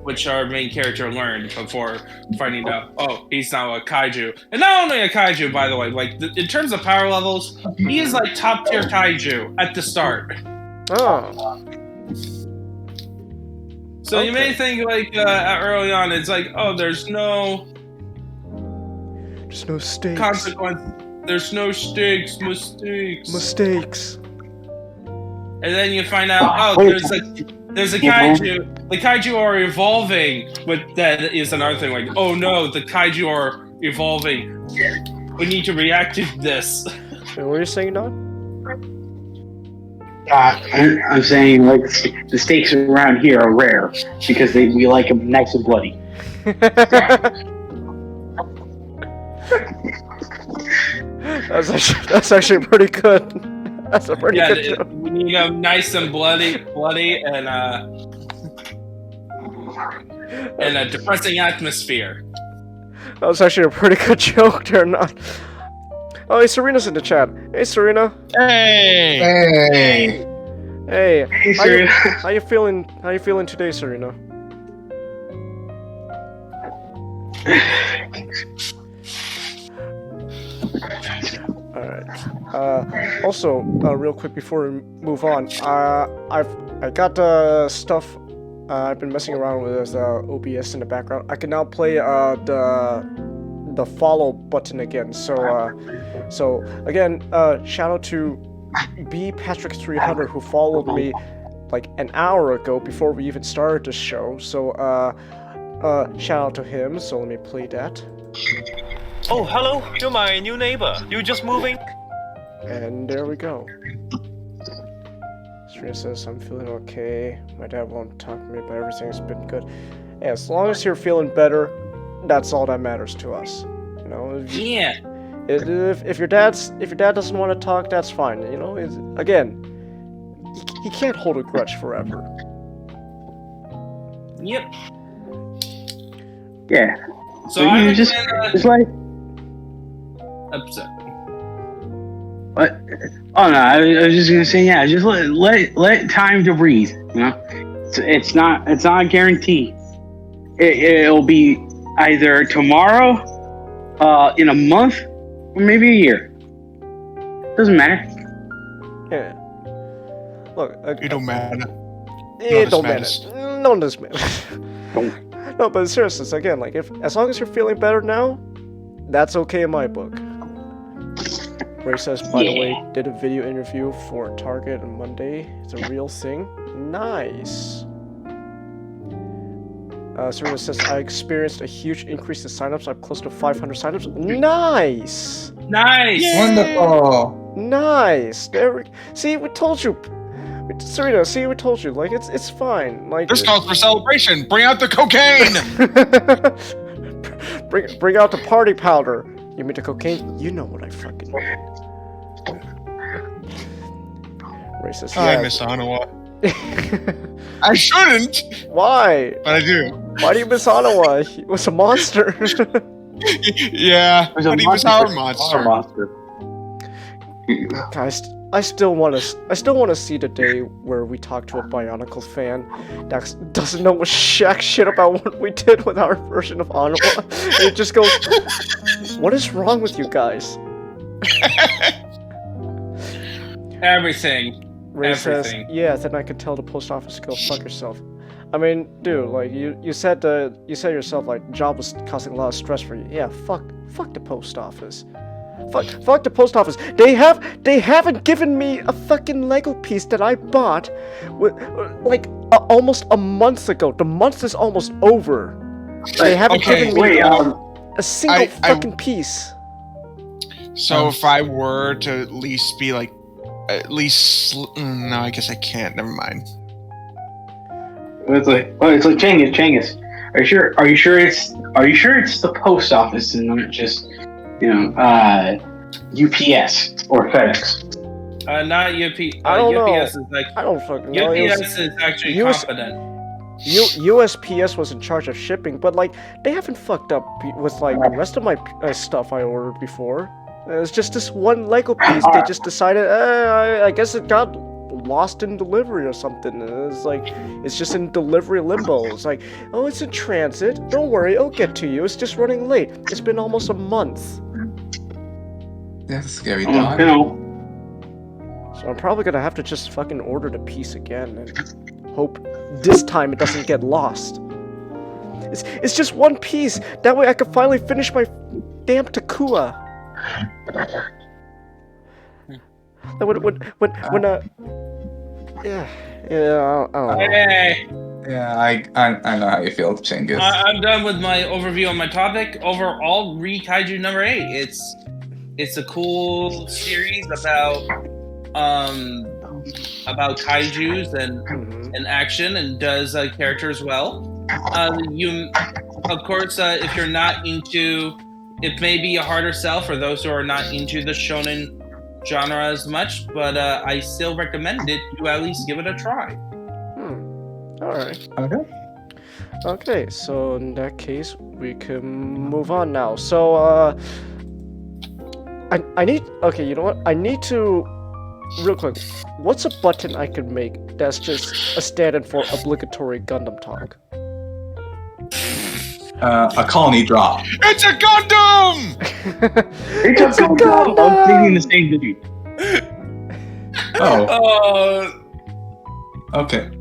Which our main character learned before finding out, he's now a kaiju. And not only a kaiju, by the way, like, in terms of power levels, he is like top tier kaiju at the start. Oh. So you may think, like, early on, it's like, there's no stakes. consequence. There's no mistakes. Mistakes. And then you find out, there's a kaiju. The kaiju are evolving, but that is another thing. Like, oh no, the kaiju are evolving. We need to react to this. What are you saying, Don? I'm saying, like, the stakes around here are rare because we like them nice and bloody. That's actually pretty good. That's a pretty good joke. We need them nice and bloody, and a depressing atmosphere. That was actually a pretty good joke there, not. Oh, hey, Serena's in the chat. Hey, Serena. Hey! Hey. Hey, Serena. How you feeling? How you feeling today, Serena? Alright. Also, real quick before we move on, I got stuff. I've been messing around with OBS in the background. I can now play the follow button again. So again, shout out to bpatrick300 who followed me like an hour ago before we even started the show. So shout out to him. So let me play that. Oh, hello. You're my new neighbor. You just moving? And there we go. Serena says, I'm feeling okay. My dad won't talk to me, but everything's been good. Yeah, as long as you're feeling better, that's all that matters to us. You know? If your dad doesn't want to talk, that's fine. You know, again, he can't hold a grudge forever. Yep. Yeah. So I just like. Upset. What? Oh no, I was just gonna say, yeah, just let time to breathe. You know, it's not a guarantee. It'll be either tomorrow, in a month, or maybe a year. Doesn't matter. Yeah. Look, It don't matter. It don't matter. None does matter. No, but seriously, again, like as long as you're feeling better now, that's okay in my book. Ray says, by the way, did a video interview for Target on Monday. It's a real thing. Nice. Serena says, I experienced a huge increase in signups. I'm close to 500 signups. Nice! Nice! Wonderful! Nice! See, we told you. Serena, we told you. Like, it's fine. Like, This calls for celebration. Bring out the cocaine! bring out the party powder. You mean the cocaine? You know what I fucking mean. Racist. I miss Onawa. I shouldn't! Why? But I do. Why do you miss Onawa? He was a monster. Yeah, but he was our monster. Guys, I still want to see the day where we talk to a Bionicle fan that doesn't know jack shit about what we did with our version of Onawa. And it just goes, what is wrong with you guys? Everything. Ray says, yeah, then I could tell the post office to go fuck yourself. I mean, dude, like you said yourself, like job was causing a lot of stress for you. Yeah, fuck the post office. Fuck the post office. They haven't given me a fucking Lego piece that I bought, almost a month ago. The month is almost over. They haven't given me a single fucking piece. So if I were to at least be like, no, I guess I can't. Never mind. It's like Changus. Are you sure it's the post office and not just UPS or FedEx? Not UP. I don't know. UPS is like. I don't fucking know. UPS is actually competent. USPS was in charge of shipping, but like they haven't fucked up with like the rest of my stuff I ordered before. It's just this one Lego piece. They just decided, I guess it got lost in delivery or something. It's just in delivery limbo. It's like, oh, it's in transit. Don't worry, it'll get to you. It's just running late. It's been almost a month. That's a scary time. So I'm probably gonna have to just fucking order the piece again and hope this time it doesn't get lost. It's just one piece. That way I can finally finish my damn Takua. Yeah, I know how you feel, Chinggis. I'm done with my overview on my topic. Overall, read Kaiju number 8. It's a cool series about kaijus and action, and does characters well. Of course, if you're not into, it may be a harder sell for those who are not into the shonen genre as much, but I still recommend it. You at least give it a try. Alright. Okay, so in that case, we can move on now. So, I need... Okay, you know what? I need to... Real quick, what's a button I can make that's just a stand-in for obligatory Gundam talk? a colony drop. It's a Gundam! It's a Gundam! I'm thinking the same thing. Oh. Okay.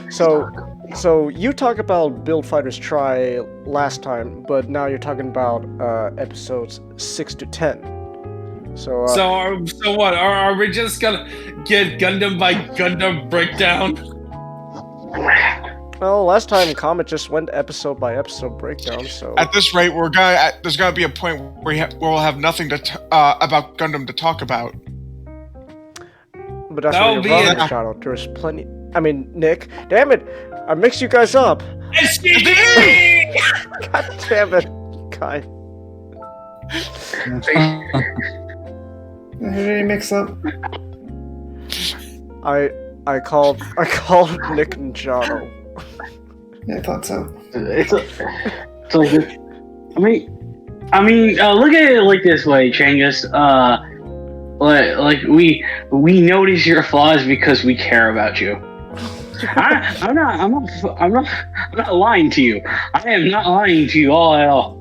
So you talked about Build Fighters Try last time, but now you're talking about episodes 6 to 10. So what? Are we just gonna get Gundam by Gundam breakdown? Well, last time Comet just went episode by episode breakdown. So at this rate, there's gonna be a point where we'll have nothing to about Gundam to talk about. But that's what you're wrong, Shadow. There's plenty. I mean, Nick, damn it! I mixed you guys up. God damn it, Kai. Who did he mix up? I called Nick and Jono. Yeah, I thought so. I mean, look at it like this way, Changus. Like we notice your flaws because we care about you. I'm not lying to you. I am not lying to you at all.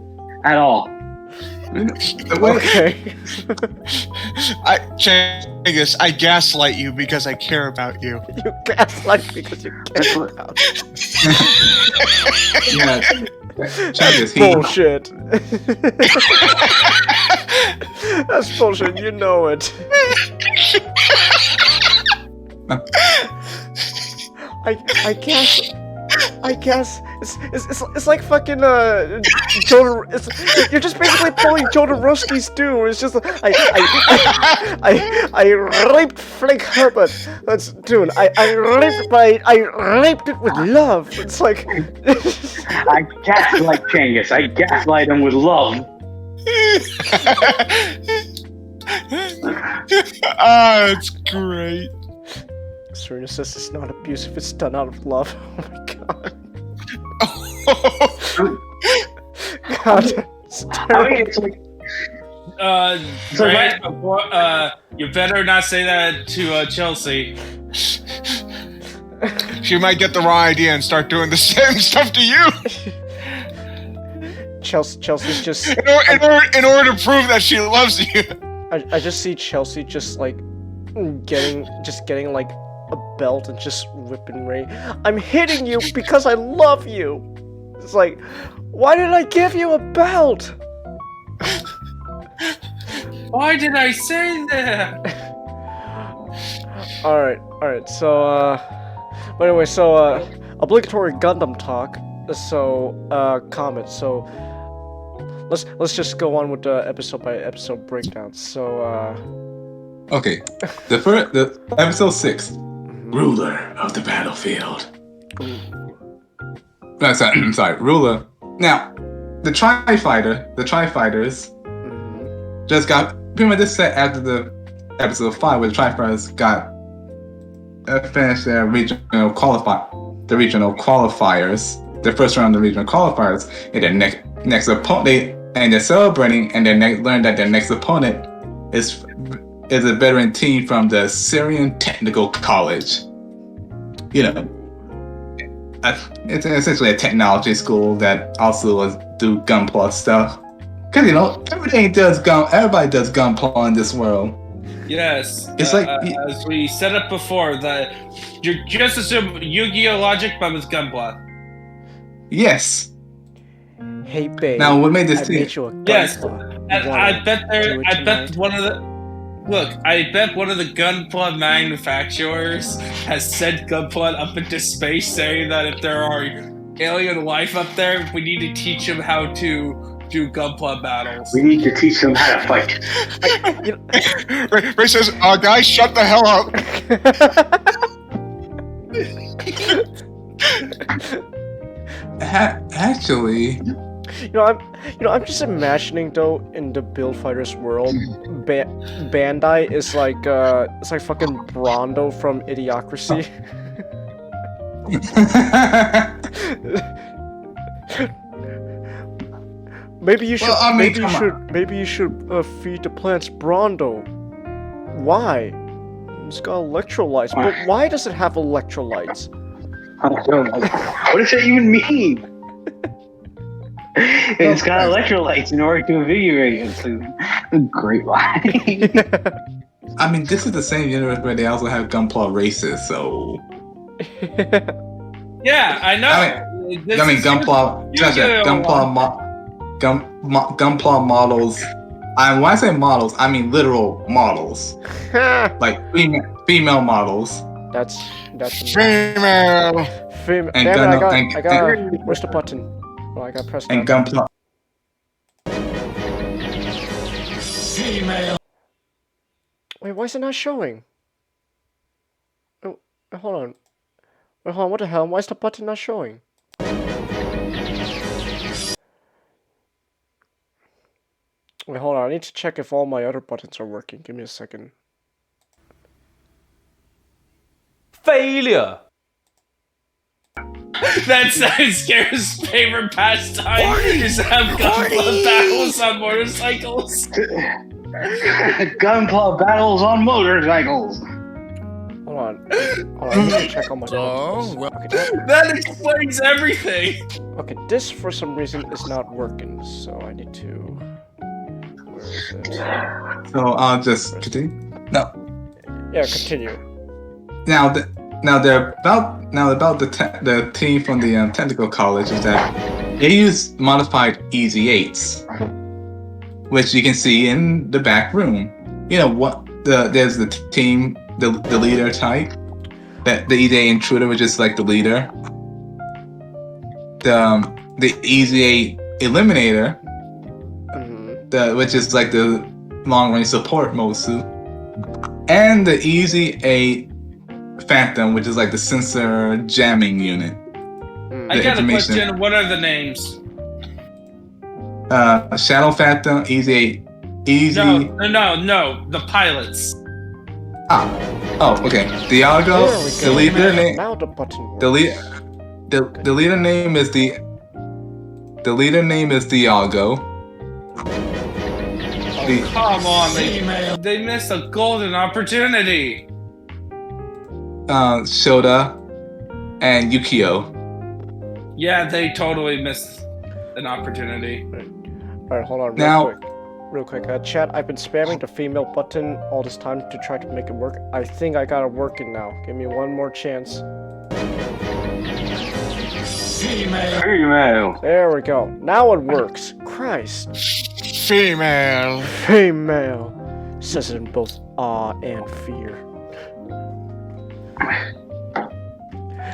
Okay. Changus, I gaslight you because I care about you. You gaslight because you care about me. Yeah. Changus, bullshit. That's bullshit. You know it. I guess it's like fucking you're just basically pulling Jodorowsky's due. It's just I raped Frank Herbert. That's dude. I raped it with love. It's like I gaslight Changus. I gaslight him with love. It's great. Serena says it's not abuse if it's done out of love. Oh my god. God, it's terrible. You better not say that to Chelsea. She might get the wrong idea and start doing the same stuff to you. Chelsea's just in order to prove that she loves you. I just see Chelsea just like getting like a belt and just whipping Ray. I'm hitting you because I love you. It's like, why did I give you a belt? Why did I say that? Alright, so, but anyway, so, obligatory Gundam talk, so, comment, so, let's just go on with the episode by episode breakdown, so, Okay, the episode 6, ruler of the battlefield. No, sorry, ruler. Now, the Tri-Fighters, just got pretty much this set after the episode 5, where the Tri-Fighters got finished their regional qualifiers, the first round of the regional qualifiers, and their next opponent, and they're celebrating, and then learned that their next opponent is a veteran team from the Syrian Technical College. You know, it's essentially a technology school that also do Gunpla stuff. Cause you know, everybody does Gunpla in this world. Yes, it's like as we said it before, that you're just assume Yu-Gi-Oh logic, but with Gunpla. Yes. Hey babe. Now what made this team? Yes, I bet one of the Gunpla manufacturers has sent Gunpla up into space, saying that if there are alien life up there, we need to teach them how to do Gunpla battles. We need to teach them how to fight. Ray says, guys, shut the hell up. Actually, I'm just imagining though, in the Build Fighters world, Bandai is like it's like fucking Brondo from Idiocracy. Maybe you should. Well, maybe you should feed the plants Brondo. Why? It's got electrolytes, but why does it have electrolytes? What does that even mean? It's got electrolytes in order to invigorate it. It's a great line. I mean, this is the same universe where they also have Gunpla races, so. Yeah, I know. Gunpla models. When I say models, I mean literal models, like female models. That's female. And damn it, I got. Where's the button? Oh, I got pressed. And Gunpla. Female. Wait, why is it not showing? Oh, hold on. Wait, hold on. What the hell? Why is the button not showing? Wait, hold on. I need to check if all my other buttons are working. Give me a second. Failure. That's Scare's favorite pastime is to have Gunpla battles on motorcycles. Gunpla battles on motorcycles. Hold on. I need to check on my buttons. Okay, that explains everything. Okay, this for some reason is not working, so I need to. Where is it? So I'll just continue. No. Yeah, continue. Now about the team from the technical college is that they use modified Easy 8s, which you can see in the back room. You know what? There's the team, the leader type, the Easy 8 intruder, which is like the leader. The Easy 8 eliminator, which is like the long range support Mosu, and the Easy 8 Phantom, which is like the sensor jamming unit. I got a question. What are the names? Shadow Phantom, Easy 8, No. The pilots. Oh, okay. Dialgo. The leader name. Now the button works. The leader name is Dialgo. Come on, they missed a golden opportunity. Shoda and Yukio. Yeah, they totally missed an opportunity. Alright, hold on real quick. Chat, I've been spamming the female button all this time to try to make it work. I think I got it working now. Give me one more chance. Female. There we go. Now it works. Christ. Female. says it in both awe and fear.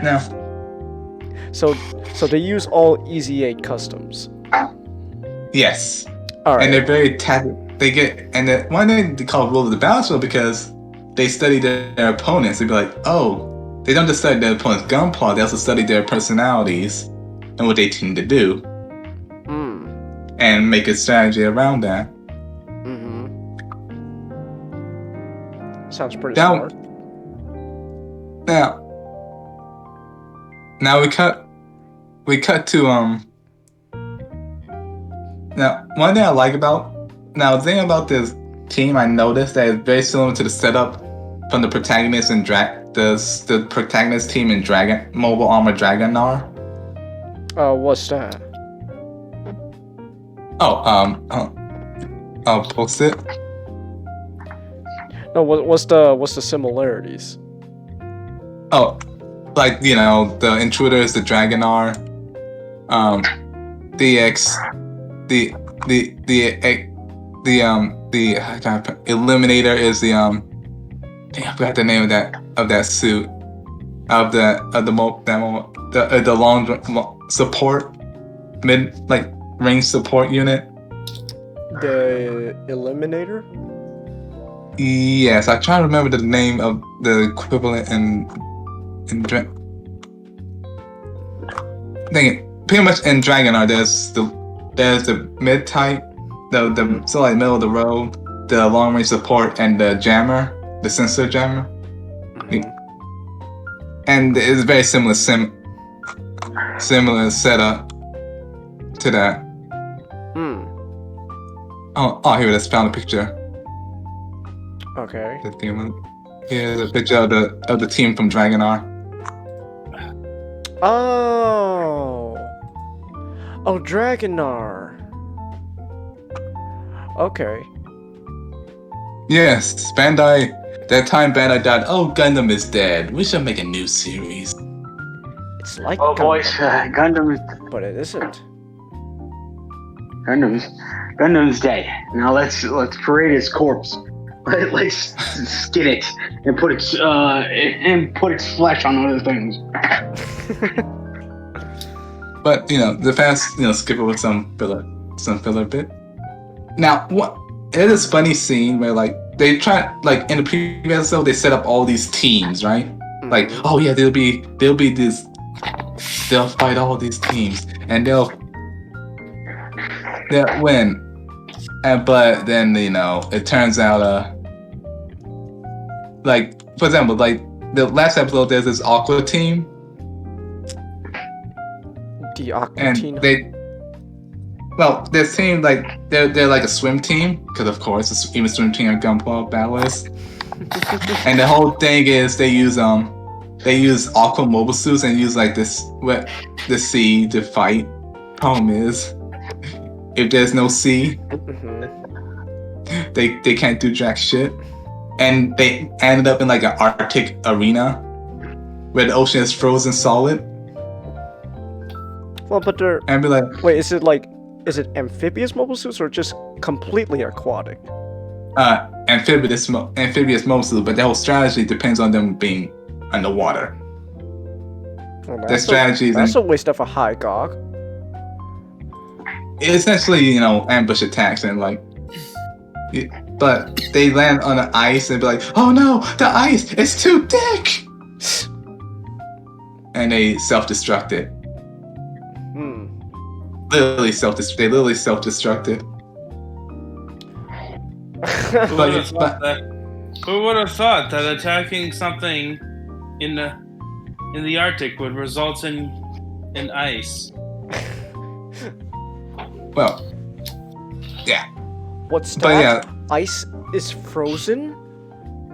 Now, So they use all Easy 8 customs. yes. All right. And they're very one thing they call rule of the battlefield because they study their opponents. They'd be like, oh, they don't just study their opponent's gunpowder, they also study their personalities and what they tend to do. And make a strategy around that. Sounds pretty smart. Now we cut to Now, one thing I like the thing about this team I noticed that is very similar to the setup from the protagonist in the protagonist team in Mobile Armor Dragonar. What's that? I'll post it. No, what's the similarities? Oh, like, the intruder is the Dragonar. The Eliminator is the I forgot the name of that suit the long support range support unit. The Eliminator? Yes, I try to remember the name of the equivalent in pretty much in Dragonar there's the mid type, the middle of the road, the long range support, and the jammer, the sensor jammer. And it's very similar setup to that. Oh, here it is. Found a picture. Okay. Here's a picture of the team from Dragonar. Oh, Dragonar. Okay. Yes, Bandai. That time Bandai died. Oh, Gundam is dead. We should make a new series. It's like Oh, Gundam, boys, Gundam, but it isn't. Gundam's dead. Now let's parade his corpse. Let's skin it and put its flesh on other things. But the fans skip over some filler bit. Now what? It is a funny scene where they try in the previous episode they set up all these teams, right? Like, oh yeah, there'll be this. They'll fight all these teams and they'll win. But then it turns out for example, the last episode there's this Aqua team. The Aqua and team. This team they're like a swim team because of course even swim team are Gunpla battlers. And the whole thing is they use aqua mobile suits and use the sea to fight. Problem is, if there's no sea, they can't do jack shit. And they ended up in an Arctic arena where the ocean is frozen solid. Well, but they're... And be like... Wait, is it amphibious mobile suits or just completely aquatic? Amphibious mobile suits, but the whole strategy depends on them being underwater. Well, that's a waste of a high gog. Essentially, ambush attacks and but they land on the ice and be like, oh no, the ice is too thick! And they self-destructed. They literally self-destructed. Who would have thought that attacking something in the Arctic would result in ice? Well, yeah. What's that? But yeah. Ice is frozen?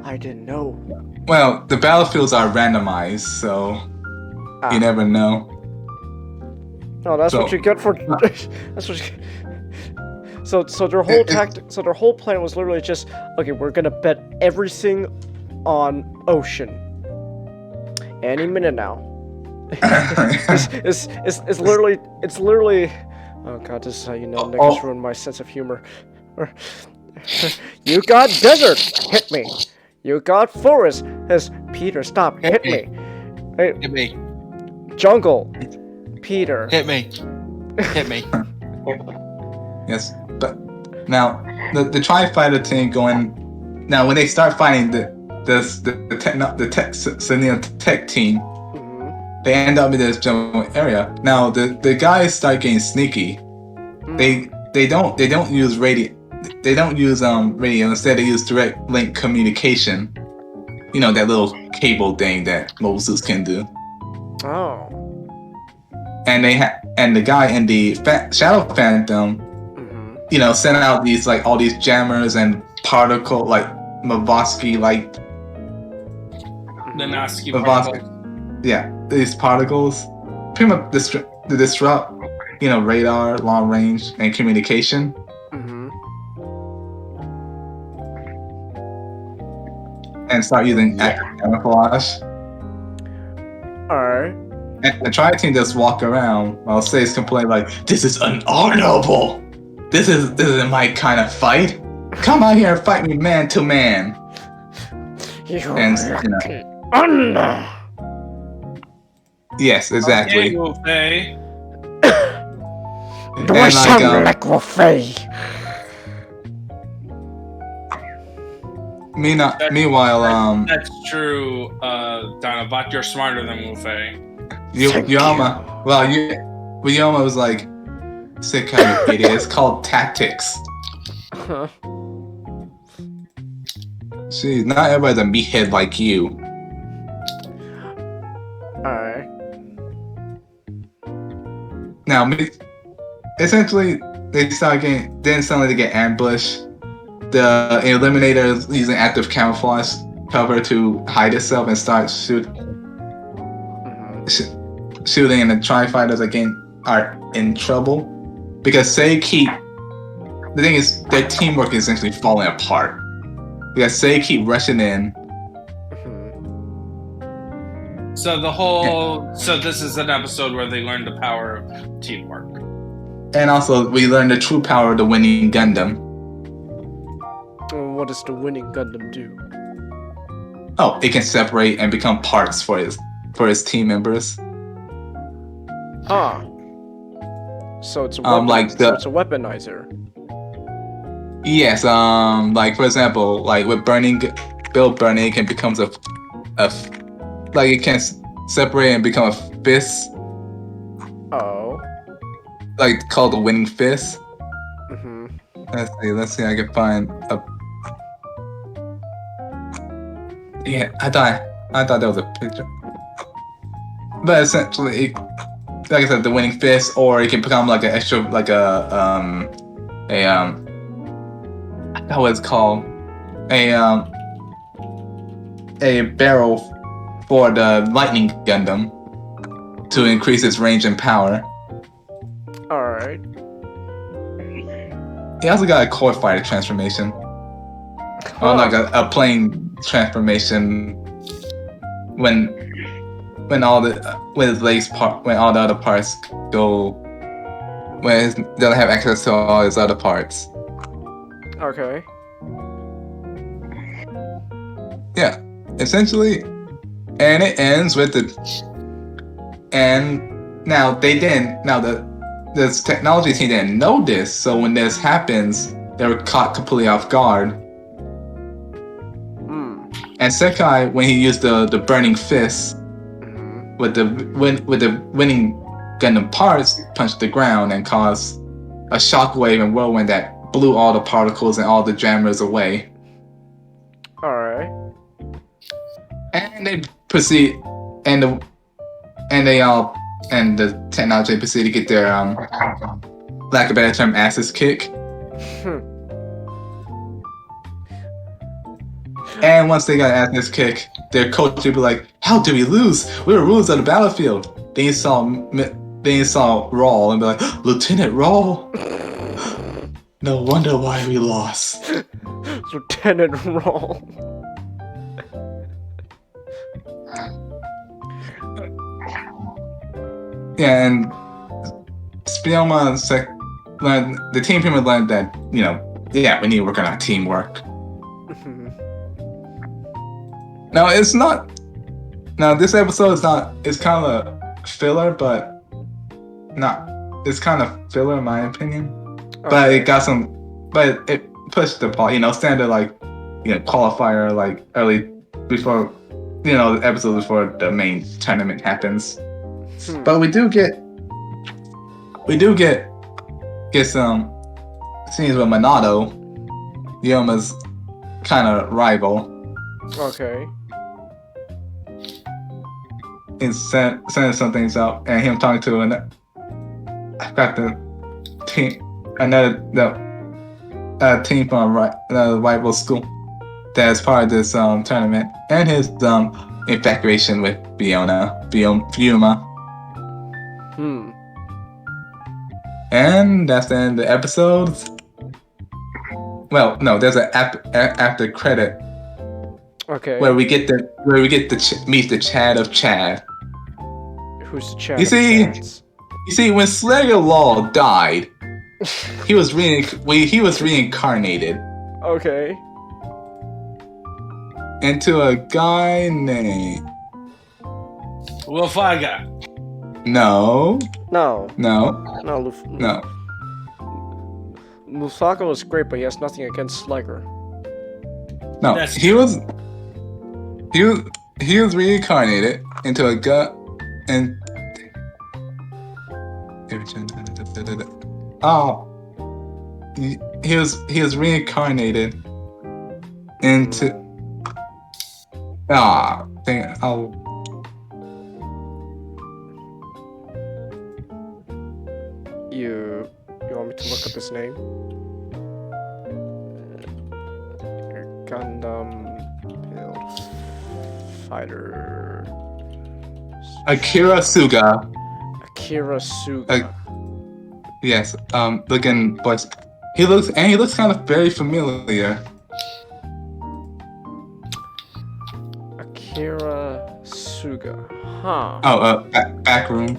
I didn't know. Well, the battlefields are randomized, so you never know. No, that's what you get for. That's what. So their whole So their whole plan was literally just, okay, we're gonna bet everything on ocean. Any minute now. It's literally. Oh god, this is how you know niggas ruin my sense of humor. You got desert. Hit me. You got forest. Peter, stop. Hit me. Hey, Hit me. jungle. Peter. Hit me. Hit me. Yes, but now the Tri-Fighter team going. Now when they start fighting the tech team, they end up in this general area. Now the guys start getting sneaky. They don't use radio. They don't use radio. Instead, they use direct link communication. You know, that little cable thing that Moses can do. Oh. And and the guy in the Shadow Phantom, you know, sent out these like all these jammers and particle like Mavosky like The Nasky particles. Yeah, these particles pretty much disrupt, you know, radar, long range, and communication. And start using active camouflage. Alright. And the Tri-Team just walk around while Say's complain like, "This is unhonorable. This isn't my kind of fight. Come out here and fight me man to man." And you know. Yes, exactly. Okay, Do I sound like Wolfie? Meanwhile, that's true, Dinobot. You're smarter than Wu-Fei. Yama. Well, Yama was like, "Sick kind of idiot. It's called tactics." Huh. See, not everybody's a meathead like you. Alright. Now, essentially, they suddenly get ambushed. The Eliminator is using active camouflage cover to hide itself and start shooting, and the Tri-Fighters again are in trouble because the thing is, their teamwork is essentially falling apart because they keep rushing in. So so this is an episode where they learn the power of teamwork. And also, we learn the true power of the winning Gundam. What does the winning Gundam do? Oh, it can separate and become parts for his team members. Ah. So it's a weapon, it's a weaponizer. Yes, like for example, like with Burning, it can become like it can separate and become a fist. Oh. Like called the winning fist. Mm-hmm. Let's see, I can find a. Yeah, I thought that was a picture. But essentially, like I said, the winning fist, or it can become like an extra, like I forgot what it's called, a barrel for the Lightning Gundam to increase its range and power. Alright. He also got a core fighter transformation. Or like a plane transformation when all the other parts go, when he doesn't have access to all his other parts. Okay. Yeah, essentially, and it ends with this technology team didn't know this, so when this happens, they were caught completely off guard. And Sekai, when he used the burning fist with the winning Gundam parts, punched the ground and caused a shockwave and whirlwind that blew all the particles and all the jammers away. Alright. And they proceed, and the technology proceed to get their lack of a better term, asses kicked. And once they got asses kicked, their coach would be like, "How did we lose? We were rules on the battlefield." Then you saw Rawl and be like, "Lieutenant Rawl? No wonder why we lost." Lieutenant Rawl. Yeah, and Spielman the team pretty much learned that, you know, yeah, we need to work on our teamwork. Now it's not. Now this episode is not. It's kind of filler, but not. It's kind of filler in my opinion. Okay. But it got some. But it pushed the ball. Standard qualifier early before. The episode before the main tournament happens. But we do get some scenes with Minato, Yoma's kind of rival. Okay. He's sending some things out, and him talking to another team from another rival school that's part of this tournament, and his infatuation with Fiuma. And that's the end of the episode. Well, no, there's an after credit. Okay. Where we get to meet the Chad of Chad. Who's the Chad? You see, when Slayer Law died, he was reincarnated. Okay. Into a guy named Wolfaga. No. Musaka was great, but he has nothing against Slayer. No, he was reincarnated into a guy and he was reincarnated into You want me to look up his name? Gundam Build Fighter. Akira Suga. Yes. Looking voice. He looks kind of very familiar. Akira Suga. Huh. Oh, back room.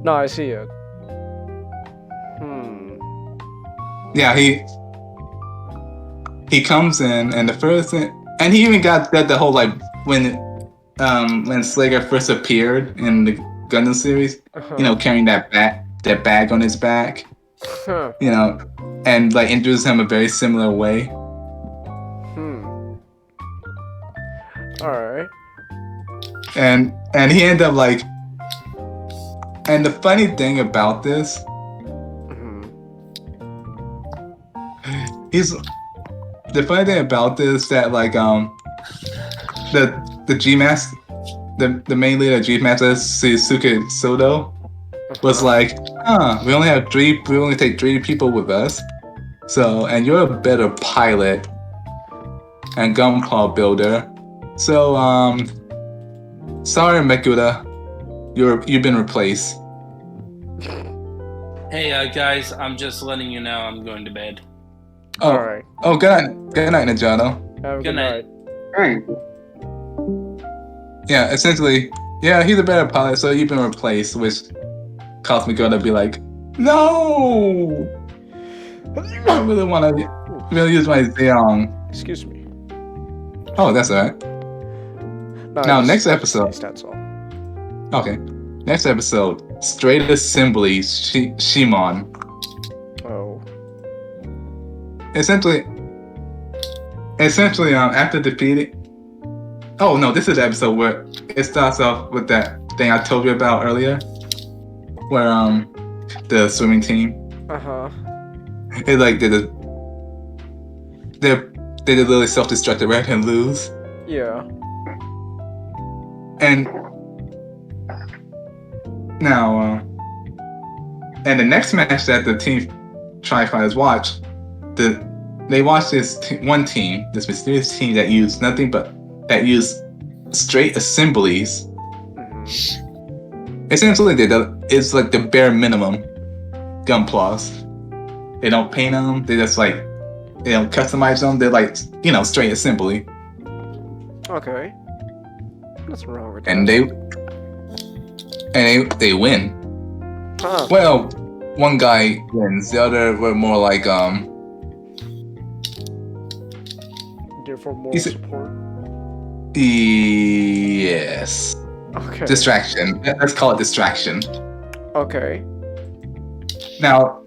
No, I see it. Yeah, he comes in, and the first thing, and he even got the whole when Slayer first appeared in the Gundam series, carrying that bag on his back, and introduced him a very similar way. All right. And he ended up and the funny thing about this. The funny thing about this that the G-Master, the main leader of G-Master, Suzuki Soto, was we only take 3 people with us. So, and you're a better pilot and gunpowder builder. So, sorry Mekuta, you've been replaced. Hey guys, I'm just letting you know I'm going to bed. Oh, all right. Oh, good night, Najano. Good night. All right. Yeah, essentially, he's a better pilot, so you've been replaced, which caused me to be no! I really want to use my Zeong. Excuse me. Oh, that's all right. Now, next episode. That's all. Okay. Next episode, Straight Assembly Shimon. Oh. Essentially, after defeating. Oh no, this is the episode where it starts off with that thing I told you about earlier, where the swimming team. It they did literally self-destructed rather than lose. Yeah. And now, and the next match that the team Tri-Fighters watch. They watched this this mysterious team that used nothing but straight assemblies. Essentially, it's the bare minimum gunplas. They don't paint them. They just they don't customize them. They're straight assembly. Okay. What's wrong with that? And they win. Huh. Well, one guy wins. The other were more here for moral support. Yes. Okay. Distraction. Let's call it distraction. Okay. Now,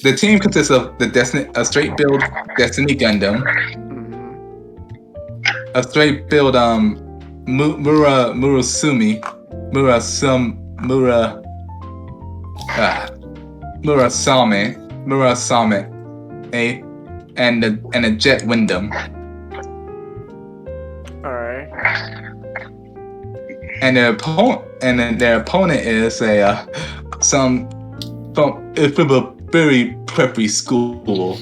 the team consists of a straight build Destiny Gundam, a straight build Murasame, and a Jet Wyndham. All right. And their opponent is from a very preppy school.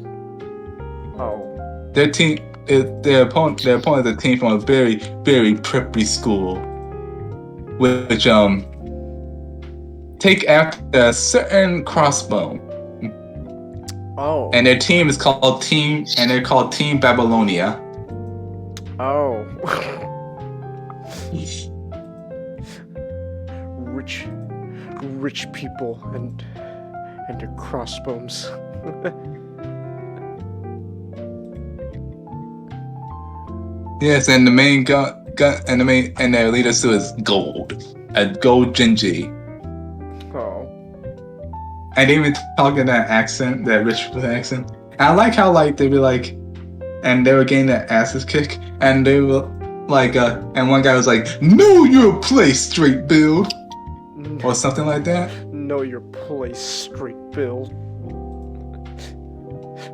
Oh. Their opponent is a team from a very, very preppy school, which take after a certain crossbow. Oh. And their team is called Team Babylonia. Oh. Rich people and their crossbones. Yes, and the main and their leader too is Gold, a Gold Genji. Oh. And they even talk in that accent, that rich people accent. And I like how they'd be like, and they were getting their asses kicked, and they were like, and one guy was like, "Know your place, straight build," or something like that. Know your place, straight build.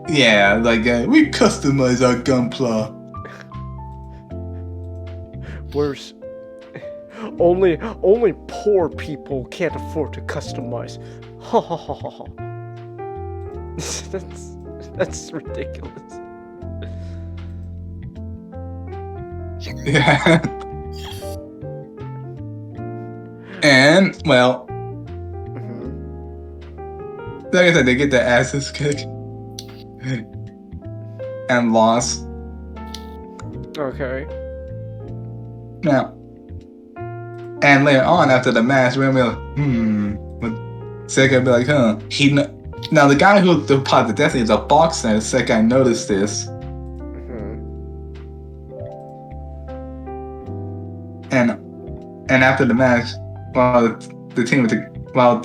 Yeah, like we customize our gunpla. Where's only poor people can't afford to customize. Ha ha ha ha ha. That's ridiculous. Yeah. And well, like I said, they get their asses kicked and lost. Okay. Now, and later on after the match, we're gonna be like, Sega be like, now the guy who deposited Destiny is a boxer. Sega noticed this, and after the match, while the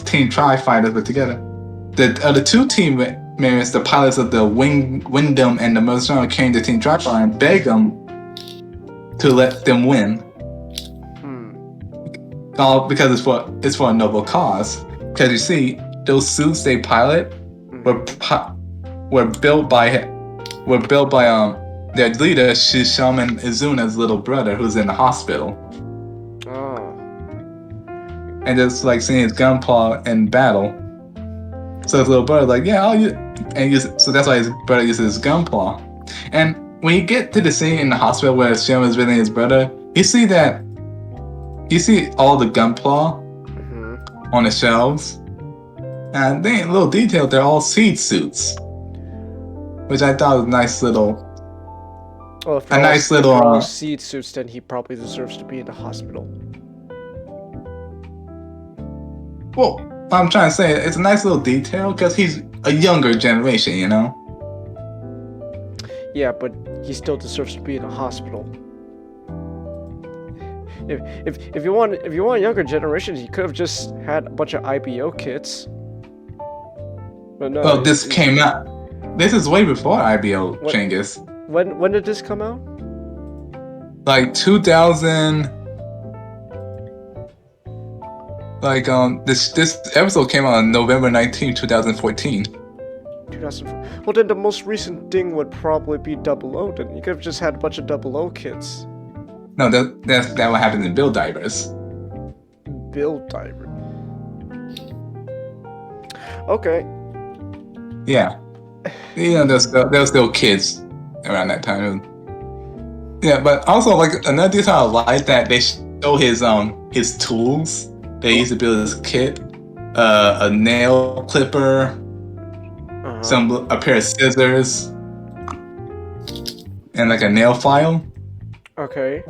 team Tri-Fighters were together, the other two team members, the pilots of the Wyndham and the Mercenary, came to Team Tri-Fighter and begged them to let them win. All because it's for a noble cause. Because you see, those suits they pilot were built by their leader Shishaman Izuna's little brother, who's in the hospital. Oh. And just like seeing his gunpla in battle. So his little brother like, yeah, so that's why his brother uses his gunpla. And when you get to the scene in the hospital where Shishaman is visiting his brother, you see all the gunpla on the shelves, and they a little detailed. They're all seed suits, which I thought was a nice little. Well, if they're all seed suits, then he probably deserves to be in the hospital. Well, I'm trying to say it's a nice little detail because he's a younger generation, you know. Yeah, but he still deserves to be in a hospital. If you want younger generations, you could have just had a bunch of IBO kits. But no. Well, this came out. This is way before IBO, Chinggis. When did this come out? Like 2000. Like this episode came out on November 19, 2014. 2004. Well, then the most recent thing would probably be 00. Then you could have just had a bunch of 00 kits. No, that's what happens in Build Divers. Build Diver. Okay. Yeah. You know, there was still kids around that time. Yeah, but also like another detail I like that they show his tools they used to build his kit. A nail clipper, a pair of scissors, and like a nail file. Okay.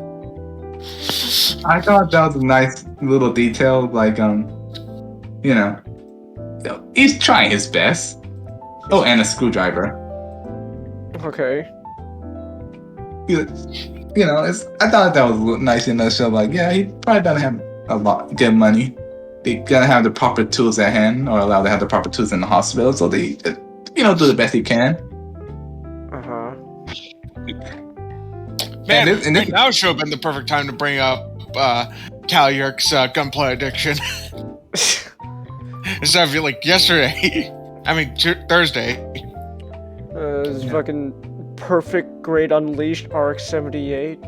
I thought that was a nice little detail, like you know, he's trying his best. Oh, and a screwdriver. Okay. you know, I thought that was nice in the show. Like, yeah, he probably doesn't have a lot good money. They gotta have the proper tools at hand, or allowed to have the proper tools in the hospital, so they, you know, do the best he can. Man, and now should have been the perfect time to bring up Calyarch's gunplay addiction. Instead of like yesterday. I mean, Thursday. His fucking perfect grade unleashed RX-78.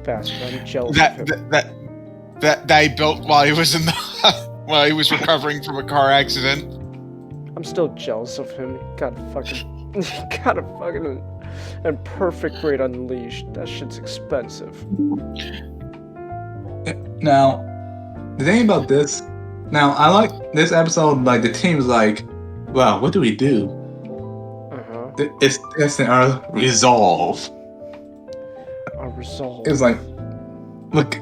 Bastard, I'm jealous of him. That he built while he was in the while he was recovering from a car accident. I'm still jealous of him. He got a fucking and perfect grade unleashed. That shit's expensive. Now, the thing about this, now I like this episode. Like the team's like, well, what do we do? It's our resolve. Our resolve. It's like, look,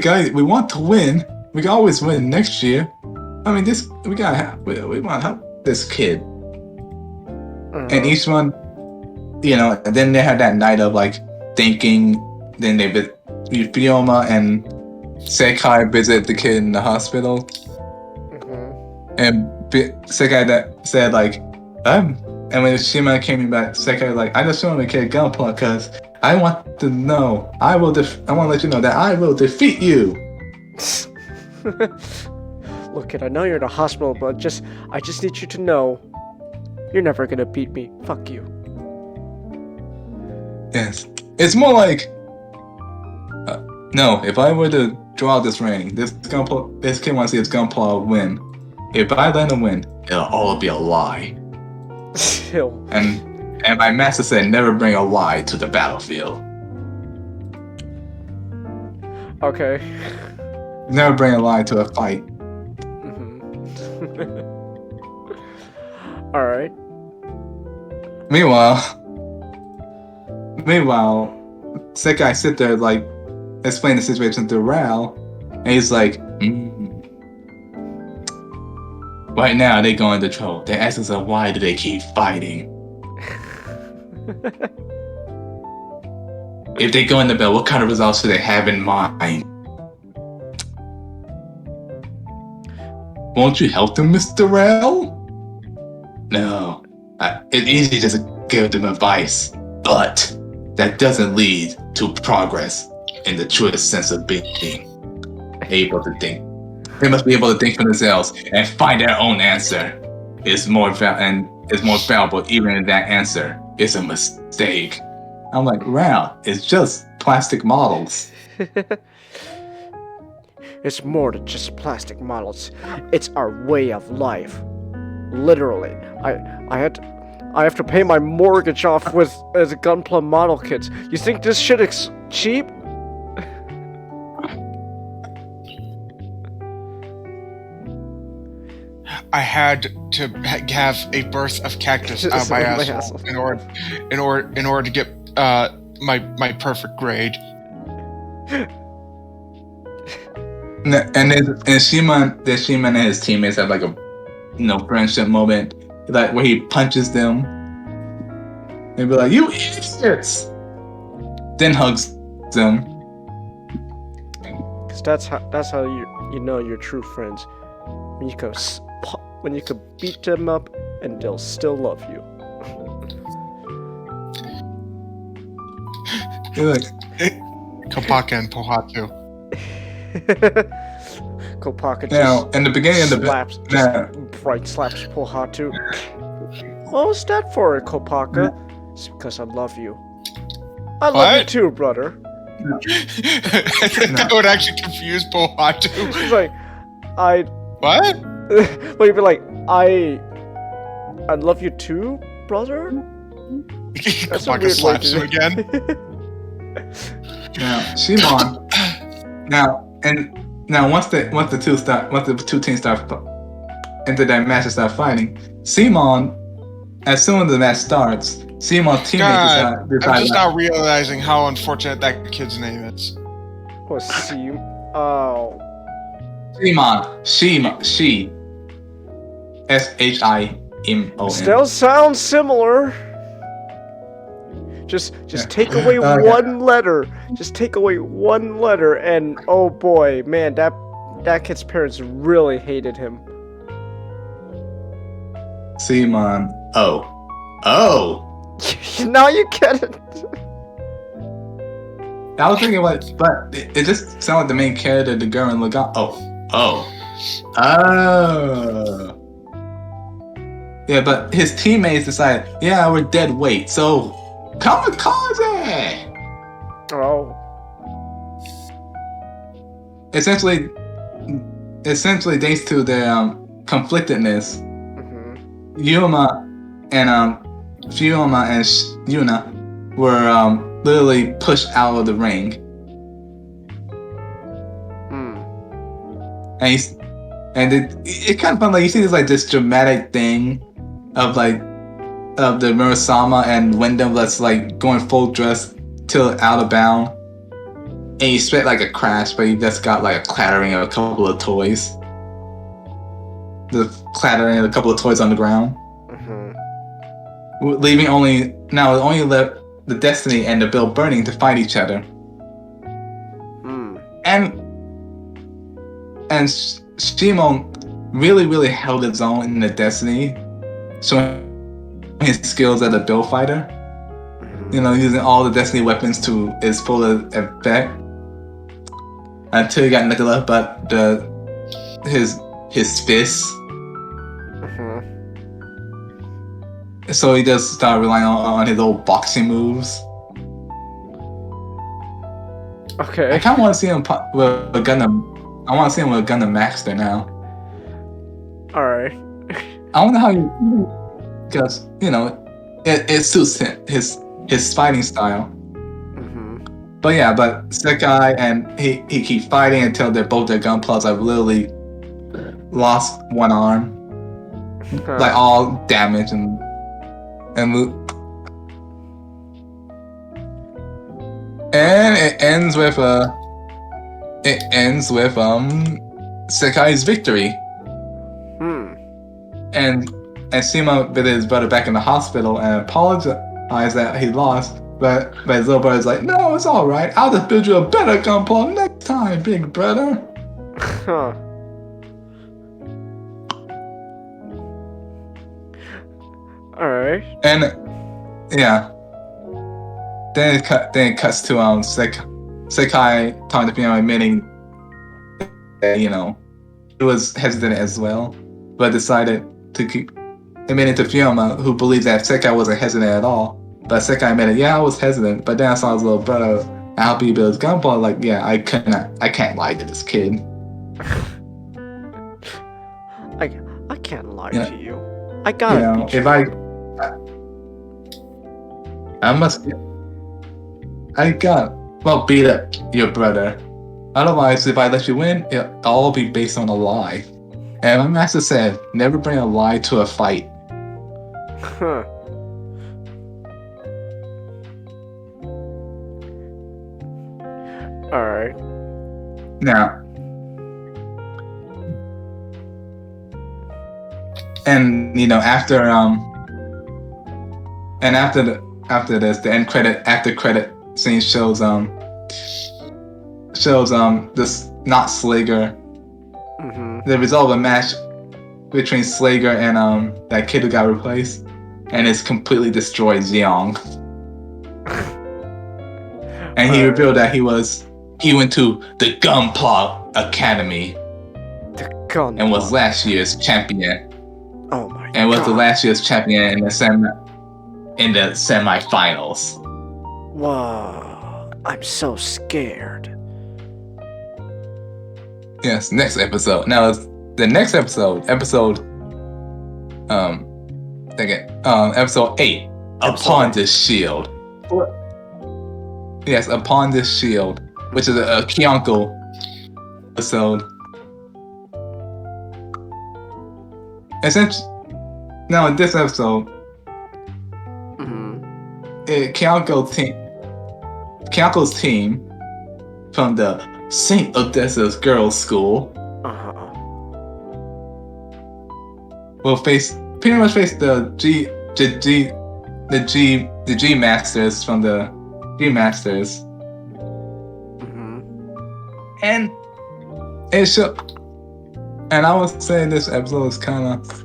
guys, we want to win. We can always win next year. I mean, we want to help this kid. And each one, you know, and then they have that night of like thinking. Then Fioma and Sekai visit the kid in the hospital. And Sekai that said like, and when Shima came back, Sekai was like, I just want the kid gunplay because I want to know. I want to let you know that I will defeat you. Look, kid, I know you're in a hospital, but I just need you to know, you're never gonna beat me. Fuck you. Yes, it's more like, no. If I were to draw this ring, this kid wants to see his gunpla win. If I let him win, it'll all be a lie. And my master said, never bring a lie to the battlefield. Okay. Never bring a lie to a fight. Alright. Meanwhile, Sekai sit there like explain the situation to Ral, and he's like, right now they go into trouble. They ask us why do they keep fighting? If they go in the battle, what kind of results do they have in mind? Won't you help them, Mr. Ral? No. It's easy just to give them advice, but that doesn't lead to progress in the truest sense of being able to think. They must be able to think for themselves and find their own answer. It's more valuable even if that answer is a mistake. I'm like, Ral, it's just plastic models. It's more than just plastic models. It's our way of life. Literally. I have to pay my mortgage off with as a gunpla model kits. You think this shit is cheap? I had to have a birth of cactus out of my asshole in order to get my perfect grade. And Shima and his teammates have like a friendship moment, like where he punches them and be like, "You idiots!" Then hugs them. Cause that's how you know you're true friends. When you could beat them up and they'll still love you. You're like Kopaka and Pohatu. Kopaka now in the beginning of the bright slaps Pohatu. What was that for, Kopaka? It's because I love you. I love you too, brother. I think that would actually confuse Pohatu. He's like, What? Well, you'd be like, I love you too, brother? That's Kopaka slaps him again. Now, Shimon. Now, once the two teams start into that match and start fighting, Simon, as soon as the match starts, Simon's teammate I'm just now realizing how unfortunate that kid's name is. Oh, Shimon, she, SHIMON. Still sounds similar. Just take away one letter. Just take away one letter, and oh boy, man, that kid's parents really hated him. Simon. Oh. Now you get it. I was thinking but it just sounded like the main character, the girl in Lagan. Oh. Yeah, but his teammates decided, yeah, we're dead weight, so kamikaze! Oh. Essentially, thanks to their conflictedness, Fiona and Yuna were literally pushed out of the ring. And it's kind of fun. Like you see this dramatic thing of the Murasama and Wyndham that's like going full dress till out of bound, and you expect like a crash, but you just got like a clattering of a couple of toys. The clattering of a couple of toys on the ground. Leaving only left the Destiny and the Bill Burning to fight each other. And Shimon really held his own in the Destiny, showing his skills as a Bill fighter. Using all the Destiny weapons to its full effect. Until he got nothing left but his fists. So he just started relying on his old boxing moves. Okay. I kind of want to see him with a Gundam. I want to see him with a Gundam Master now. All right. I wonder how because it suits his fighting style. But Sekai and he keep fighting until both their Gunplas have literally lost one arm, like all damaged and it ends with Sekai's victory. And Sima with his brother back in the hospital and apologized that he lost, but his little brother's like, no, it's all right. I'll just build you a better Gunpla next time, big brother. All right. And then it cuts to Sekai talking to Fiona, admitting that he was hesitant as well, but decided to keep admitting to Fiona, who believes that Sekai wasn't hesitant at all. But Sekai admitted, yeah, I was hesitant, but then I saw his little brother and how he built his Gunpla. Like, yeah, I can't lie to this kid. I can't lie to you. I gotta beat you. I got beat up your brother. Otherwise, if I let you win, it'll all be based on a lie. And my master said, never bring a lie to a fight. Alright. Now, and after this, the end after credit scene shows this not Slager. The result of a match between Slager and that kid who got replaced, and it's completely destroyed Zeong. And he revealed that he went to the Gunpla Academy. And was last year's champion. Oh my god. And was the last year's champion in the semifinals. Whoa. I'm so scared. Yes, next episode. Now the next episode 8. Upon this shield. Yes, Upon this shield, which is a Kyonko episode. Essentially, now in this episode, Kyonko's team from the St. Odessa's Girls' School will pretty much face the the G Masters from the G Masters, and it should. And I was saying this episode is kind of.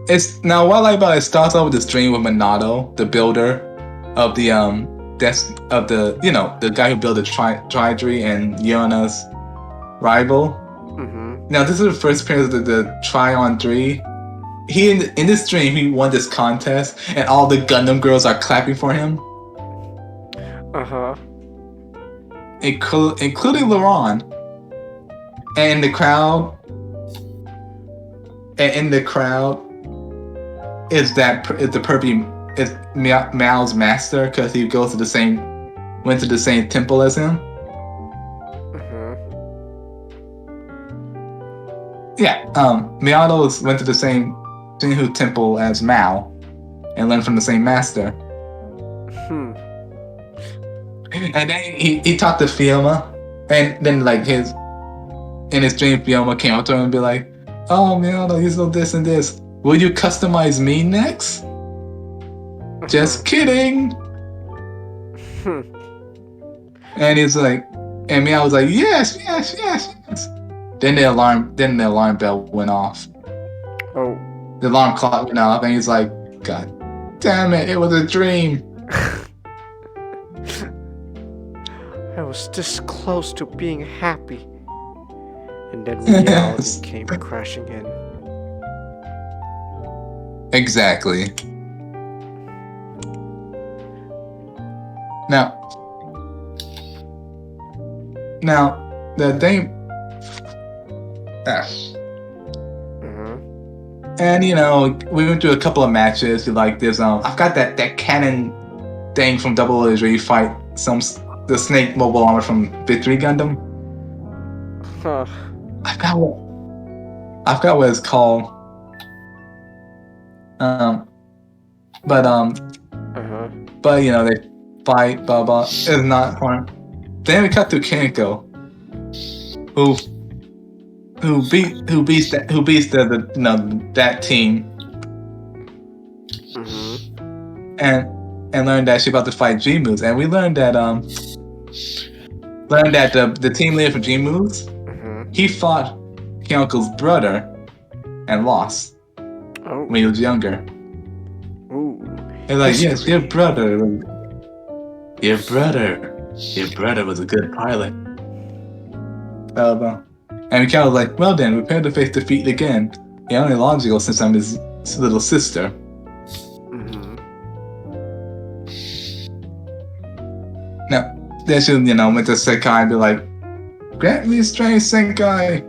It's now what I like about it starts off with this dream with Minato, the builder of the the guy who built the Tri-Tree and Yona's rival. Now this is the first appearance of the Tryon 3. He in this dream he won this contest and all the Gundam girls are clapping for him. Including Laurent. And in the crowd is the pervy is Mao's master because he went to the same temple as him. Yeah, Miyato went to the same Jinhu temple as Mao and learned from the same master. And then he talked to Fioma, and then in his dream Fioma came up to him and be like, "Oh Miyato, you know this and this. Will you customize me next?" Just kidding. And he's like, and Miyato was like, yes. Then the alarm bell went off. Oh. The alarm clock went off, and he's like, God damn it, it was a dream. I was this close to being happy. And then reality came crashing in. Exactly. Now, the thing. And we went through a couple of matches. Like there's I've got that cannon thing from Double Edge where you fight the Snake mobile armor from Victory Gundam. I forgot what it's called. But they fight, blah blah. It's not fun. Then we cut to Kenko, who beats that team, and learned that she's about to fight G-Moves, and we learned that the team leader for G-Moves, he fought Kenko's brother and lost when he was younger. And like, yes, your brother was a good pilot. And Mikhail was like, well then, prepare to face defeat again. Yeah, only logical since I'm his little sister. Now, then she, went to Sekai and be like, grant me strength, Senkai.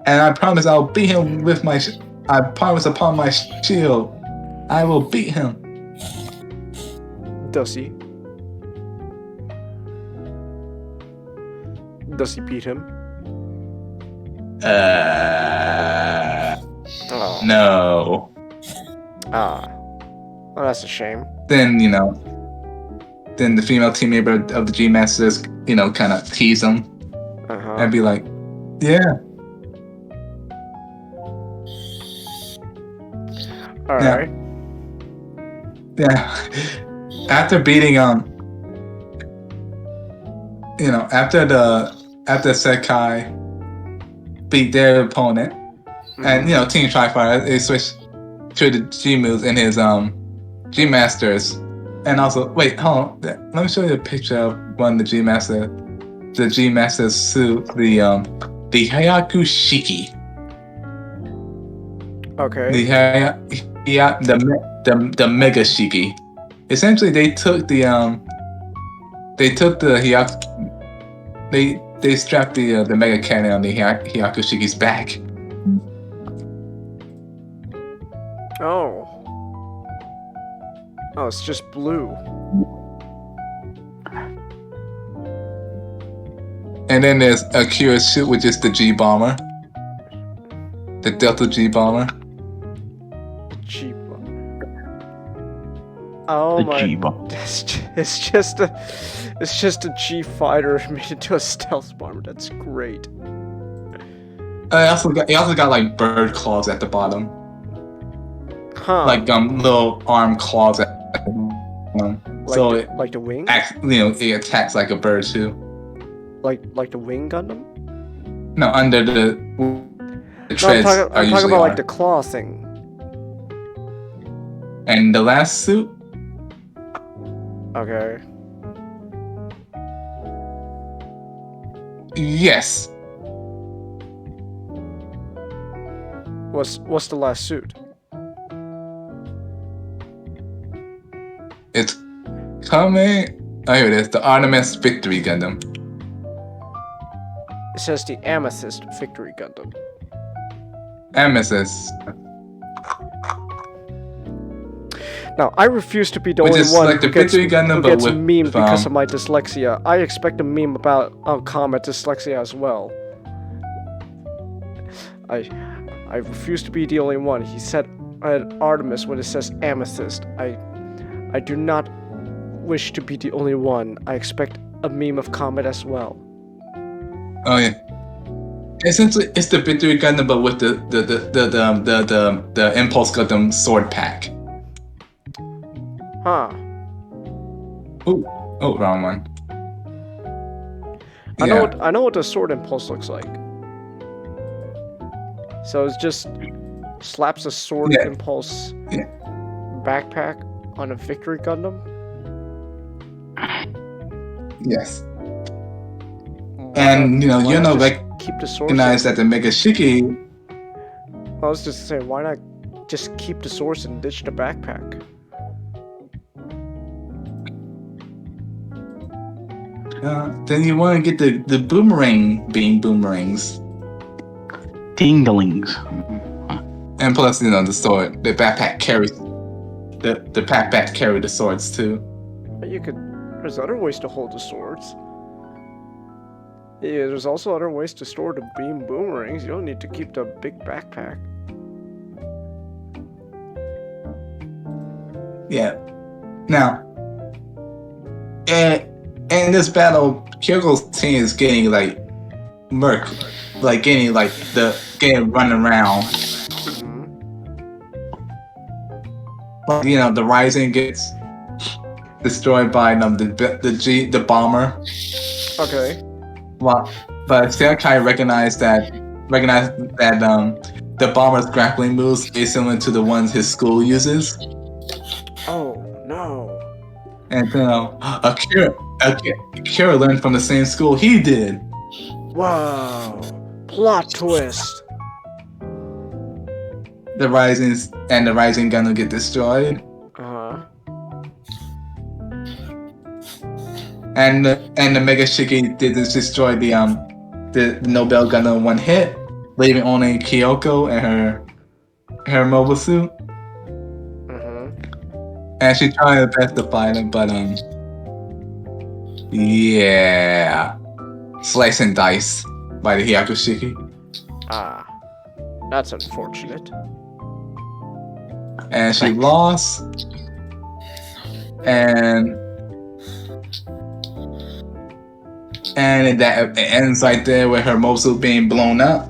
And I promise I'll beat him with I promise upon my shield, I will beat him. Does he? Does he beat him? No. Well, that's a shame. Then, then the female team member of the G-Masters, kind of tease him. And be like, yeah. Alright. Yeah. After beating, after Sekai beat their opponent, and Team Tri-Fighter, they switched to the G-Moves in his G-Masters, and also hold on, let me show you a picture of one of the G-Masters suit, the Hayaku Shiki. Okay. The Mega Shiki. Essentially, they took the Hyaku. They strapped the Mega Cannon on the Hyaku Shiki's back. Oh, it's just blue. And then there's Akira's suit, which is the G-Bomber. The Delta G-Bomber. Oh my! It's just a G fighter made into a stealth bomber. That's great. He also got like bird claws at the bottom. Huh. like little arm claws. So it like the wing? it attacks like a bird too. Like the wing Gundam? No, under the treads I'm talking usually about are. like the claw thing. And the last suit, Okay. yes, What's the last suit? it's coming. Oh, here it is. The Artemis Victory Gundam. It says the Amethyst Victory Gundam. Amethyst. Now, I refuse to be the Which only is one like who the gets, Victory Gundam, who but gets with, memed because of my dyslexia. I expect a meme about Comet dyslexia as well. I refuse to be the only one. He said Artemis when it says Amethyst. I do not wish to be the only one. I expect a meme of Comet as well. Oh yeah. Essentially, it's the Victory Gundam, but with the Impulse Gundam sword pack. Huh. Oh, wrong one. I know what the sword impulse looks like. So it's just slaps a sword impulse backpack on a Victory Gundam. Yes. And keep the source. Recognize that the Mega Shiki. I was just saying, why not just keep the source and ditch the backpack? Then you want to get the boomerang beam boomerangs. Dinglings. And plus, the sword, the backpack carries the backpack carry the swords too. There's other ways to hold the swords. Yeah, there's also other ways to store the beam boomerangs. You don't need to keep the big backpack. Yeah. Now, in this battle, Kyoko's team is getting like murked, like getting run around. The Rising gets destroyed by the bomber. Okay. Well, but Sekai recognized that the bomber's grappling moves is similar to the ones his school uses. Oh no! And Akira learned from the same school he did. Wow! Plot twist. The Rising gonna get destroyed. And the Mega Shiki did destroy the Nobel Gundam in one hit, leaving only Kyoko and her mobile suit. And she tried her best to fight him, but slice and dice by the Hyakushiki. Ah, that's unfortunate. And she lost. And it ends right there with her mobile suit being blown up.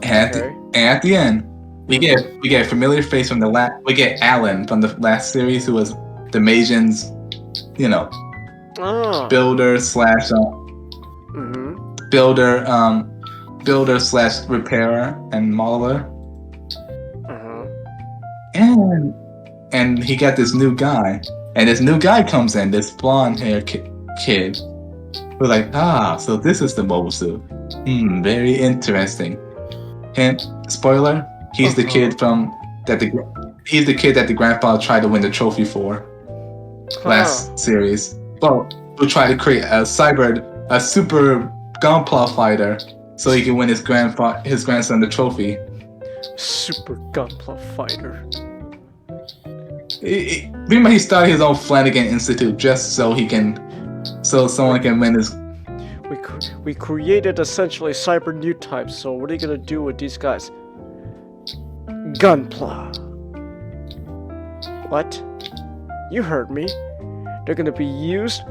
And at the end, we get a familiar face from we get Alan from the last series, who was the Majin's, builder slash repairer and modeler. And he got this new guy, and this new guy comes in, this blonde hair kid. We're like, so this is the mobile suit. Very interesting. Hint, spoiler, he's the kid he's the kid that the grandfather tried to win the trophy for last series. Well, who tried to create a super Gunpla fighter so he can win his grandson the trophy. Super Gunpla fighter. Pretty much he started his own Flanagan Institute just so someone can win his. We created essentially cyber new types, so what are you gonna do with these guys? Gunpla. What? You heard me. They're gonna be used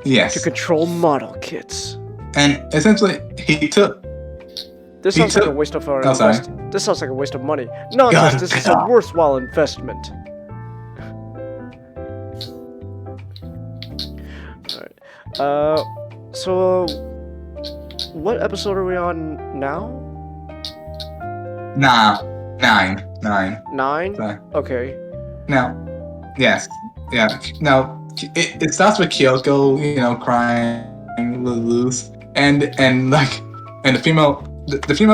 to control model kits. And essentially he took This sounds like a waste of our This sounds like a waste of money. No, this is a worthwhile investment. Alright. So what episode are we on now? Nah, 9. 9? Sorry. Okay. Now, yes, yeah. Now it starts with Kyoko, crying loose, and the female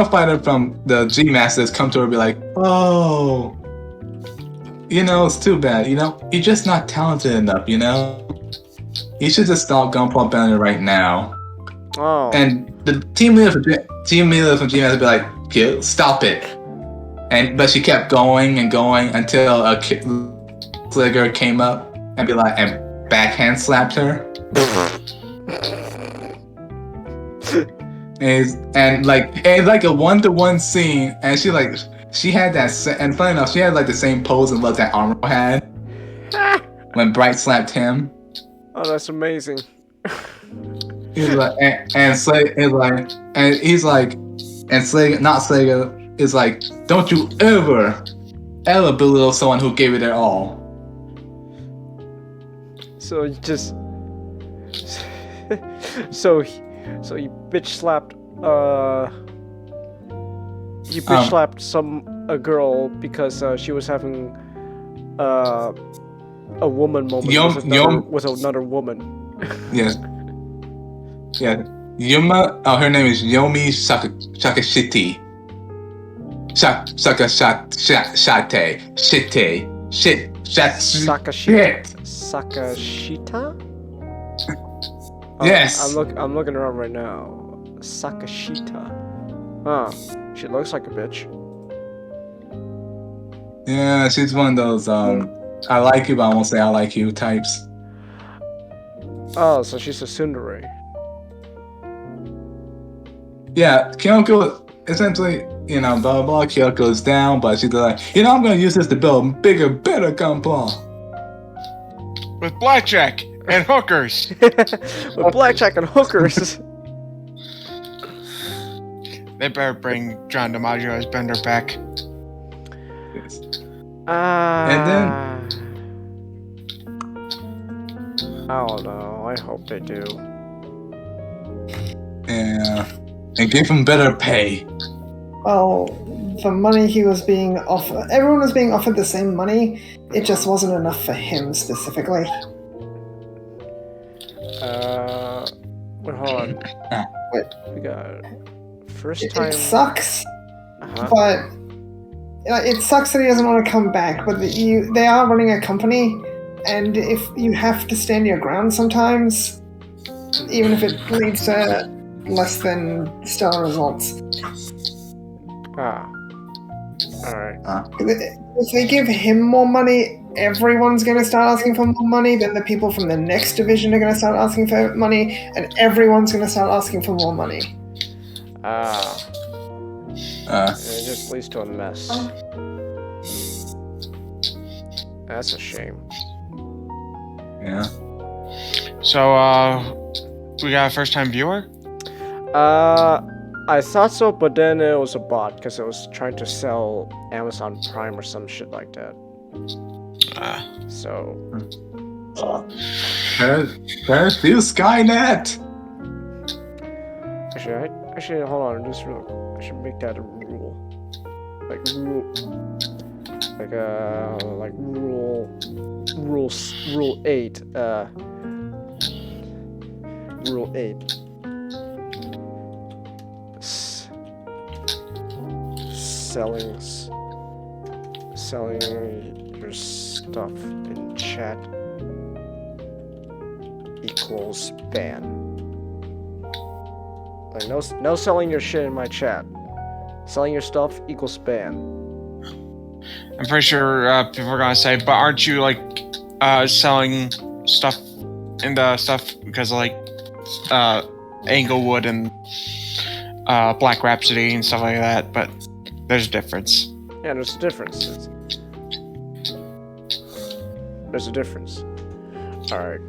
fighter from the G Masters come to her and be like, oh, it's too bad, you're just not talented enough, you should just stop Gunpla Bender right now. Oh. And the team leader from G Masters be like, stop it. But she kept going and going until a Gunslinger came up and backhand slapped her. and like a 1-to-1 scene, and she had that, and funny enough, she had like the same pose and look that Armor had when Bright slapped him. Oh, that's amazing. He's like, and Slade is like, and he's like, and Slade, not Slade, is like, don't you ever belittle someone who gave it their all. So you just, so you bitch slapped, a girl because she was having a woman moment with another woman. Yes. Yeah. Yuma. Oh, her name is Yomi Sakashite. Sakashita? Yes. I'm looking her up right now. Sakashita. Huh. She looks like a bitch. Yeah, she's one of those I like you, but I won't say I like you types. Oh, so she's a tsundere. Yeah, Kyoko essentially, blah blah blah. Kyoko is down, but she's like, I'm gonna use this to build bigger, better Gunpla. With blackjack and hookers. With blackjack and hookers. They better bring John DiMaggio as Bender back. Yes. And then I don't know. I hope they do. Yeah, and give him better pay. Well, the money he was being offered, everyone was being offered the same money. It just wasn't enough for him specifically. Wait, hold on. Wait. We got first time. It sucks, but it sucks that he doesn't want to come back. But they are running a company, and if you have to stand your ground sometimes, even if it leads to less than stellar results. Alright. If they give him more money, everyone's going to start asking for more money, then the people from the next division are going to start asking for money, and everyone's going to start asking for more money. It just leads to a mess. That's a shame. Yeah. So, we got a first-time viewer? I thought so, but then it was a bot because it was trying to sell Amazon Prime or some shit like that. So. There's Skynet! Actually, hold on, just real quick. I should make that a rule. Rule 8. Rule 8. Selling your stuff in chat equals ban. Like no selling your shit in my chat. Selling your stuff equals ban. I'm pretty sure people are gonna say, but aren't you selling stuff in the stuff because of Englewood and Black Rhapsody and stuff like that? But there's a difference. Yeah, there's a difference. There's a difference. Alright.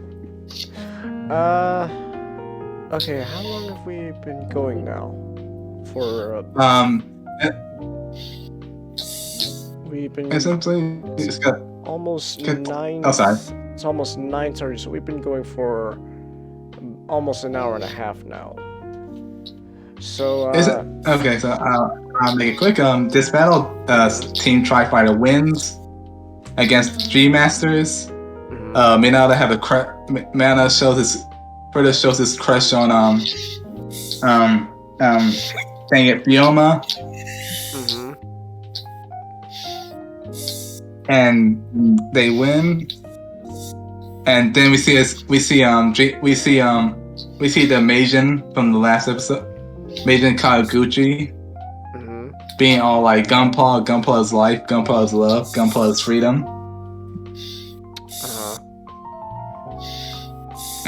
Okay, how long have we been going now? For we've been essentially it's got almost good. 9. Oh, sorry. It's almost 9:30, so we've been going for almost an hour and a half now. So Is it okay? So I'll make it quick. This battle, Team Tri-Fighter wins against G Masters. Minata have a Mana further shows his crush on dang it, Fioma. And they win. And then we see the Meijin from the last episode, Meijin Kawaguchi, being all like Gunpla is life, Gunpla is love, Gunpla is freedom.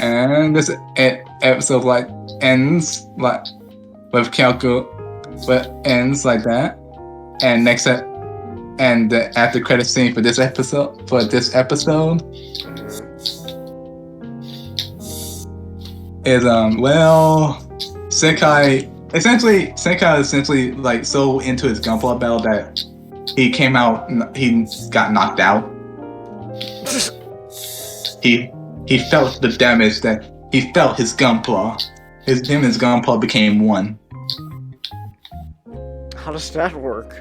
And this episode ends with Kyoko, but ends like that. And and the after credit scene for this episode is Senkai essentially like so into his Gunpla battle that he got knocked out. He felt the damage that he felt his Gunpla. His Gunpla became one. how does that work?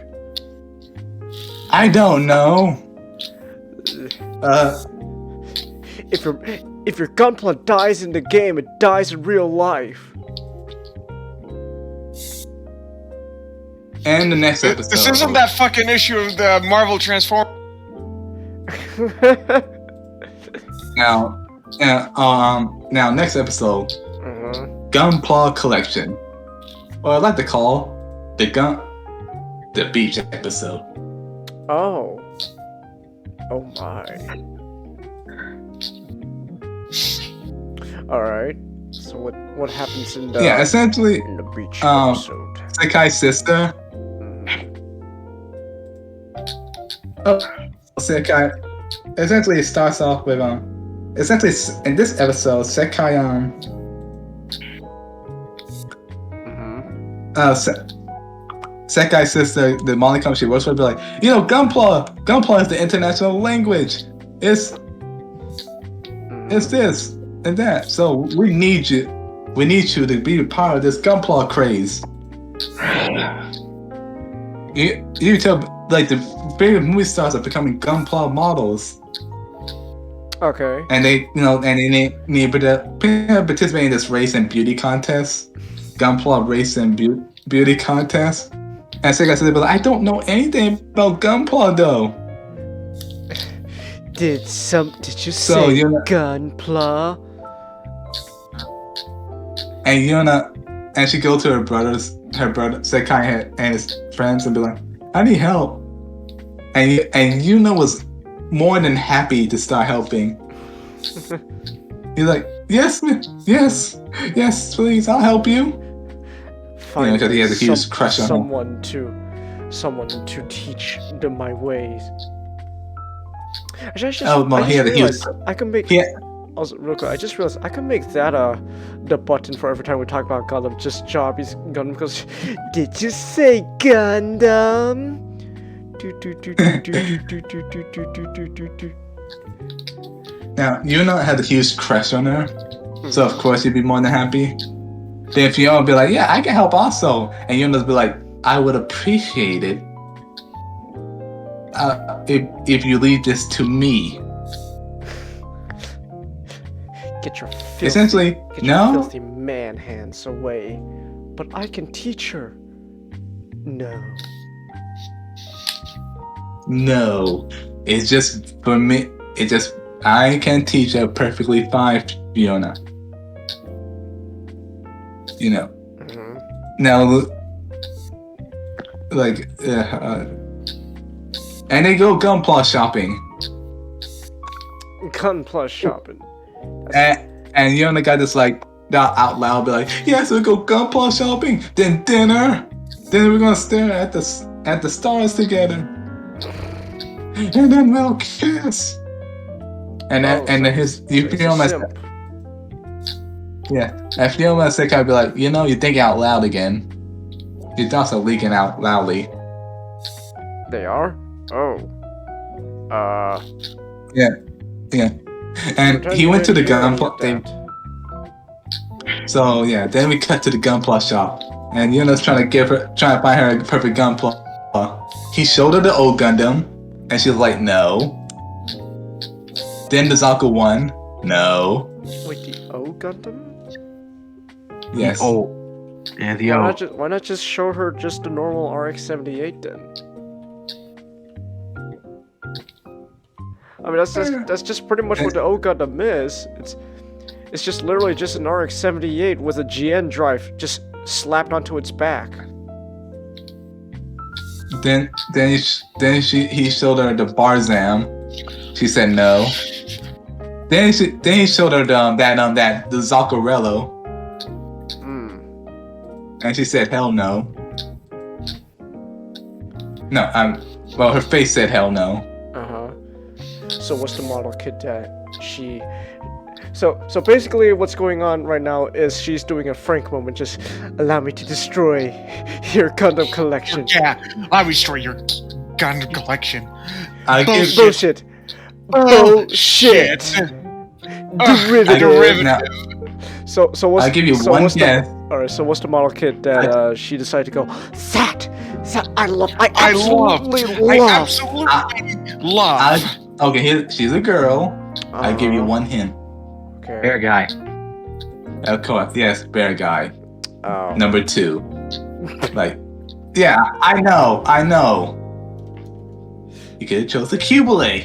I don't know. If your Gunpla dies in the game, it dies in real life. And the next episode. This isn't that fucking issue of the Marvel Transform. Now, next episode, Gunpla Collection, or I like to call the beach episode. Oh my. All right. So what happens in the essentially in the beach episode? Sekai's sister. Sekai. Essentially, it starts off with essentially in this episode, Sekai Sekai's sister, the Molly company she works for, be like, Gunpla is the international language. It's this and that. So we need you. We need you to be a part of this Gunpla craze. You tell like the bigger movie stars are becoming Gunpla models. Okay. And they need to participate in this race and beauty contest, Gunpla race and beauty contest. And Sekai said, "I don't know anything about Gunpla though." Did you say Gunpla? And she go to her brother Sekai and his friends and be like, "I need help." And was more than happy to start helping. He's like, "Yes, please, I'll help you." Because he has a huge crush on someone to teach them my ways. I can make. Also, real quick, I just realized I can make that the button for every time we talk about Gundam. Just Jarby's Gundam because did you say Gundam? Now had a huge crush on her, so of course you'd be more than happy. Then if Fiona be like, "Yeah, I can help also," and Yuna's be like, "I would appreciate it if you leave this to me." Get your filthy man hands away. But I can teach her. No, it's just for me. I can teach her perfectly fine, Fiona. Now, and they go Gunpla shopping. Gunpla shopping. And Yona got this like out loud, be like, "Yes, we'll go Gunpla shopping, then dinner, then we're gonna stare at the stars together, and then we'll kiss." And then Fiona and Sekai be like, "You thinking out loud again. His dogs are leaking out loudly. They are? Oh. Yeah. And he went to the gunpla. So yeah, then we cut to the gunpla shop, and Yuna's trying to find her a perfect gunpla. He showed her the old Gundam, and she was like, no. Then the Zaku one, no. Wait, the O Gundam? Yes. Yeah, the O. Why not just show her just the normal RX-78 then? I mean, that's just pretty much what the O Gundam is. It's just literally just an RX-78 with a GN drive just slapped onto its back. Then he showed her the Barzam. She said no. Then he showed her the Zaccarello. And she said hell no. No, well, her face said hell no. So what's the model kit that she... So basically what's going on right now is she's doing a Frank moment, just allow me to destroy your Gundam collection. Yeah, I'll destroy your Gundam collection. Bullshit. Bullshit. Derivative. Now, So what's... I'll give you one guess. Alright, so what's the model kit that she decided to go, that I absolutely love. Okay, she's a girl. I'll give you one hint. Okay. Bear guy. Of course, yes, bear guy. Oh. Number 2. Like, yeah, I know. You could have chose the Cubile.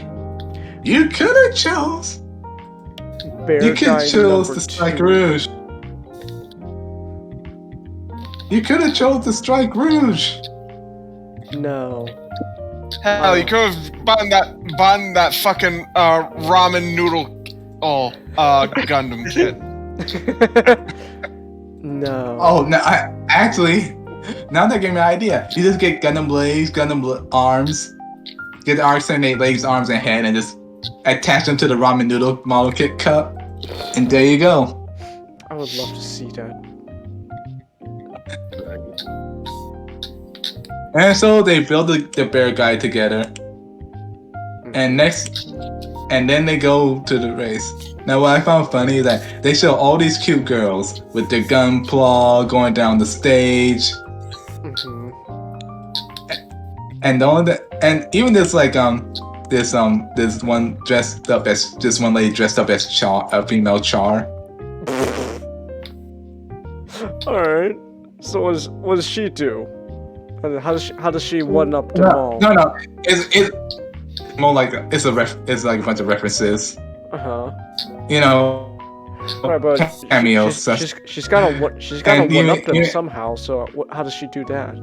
You could have chose. Bear You could guy have chose number the Strike 2. Rouge. You could have chose the Strike Rouge. No. Hell, you could have bought that fucking ramen noodle Gundam kit. No. Oh, no, now that gave me an idea. You just get Gundam blades, arms, get the RX-78 legs, arms, and head, and just attach them to the ramen noodle model kit cup, and there you go. I would love to see that. And so they build the bear guy together, and then they go to the race. Now, what I found funny is that they show all these cute girls with their gunpla going down the stage, and even this this one dressed up as this one lady dressed up as a female Char. All right. So what does she do? How does she one up them all? No. It's more like it's like a bunch of references. You know, right, but cameos. She's gotta one up them somehow. So how does she do that?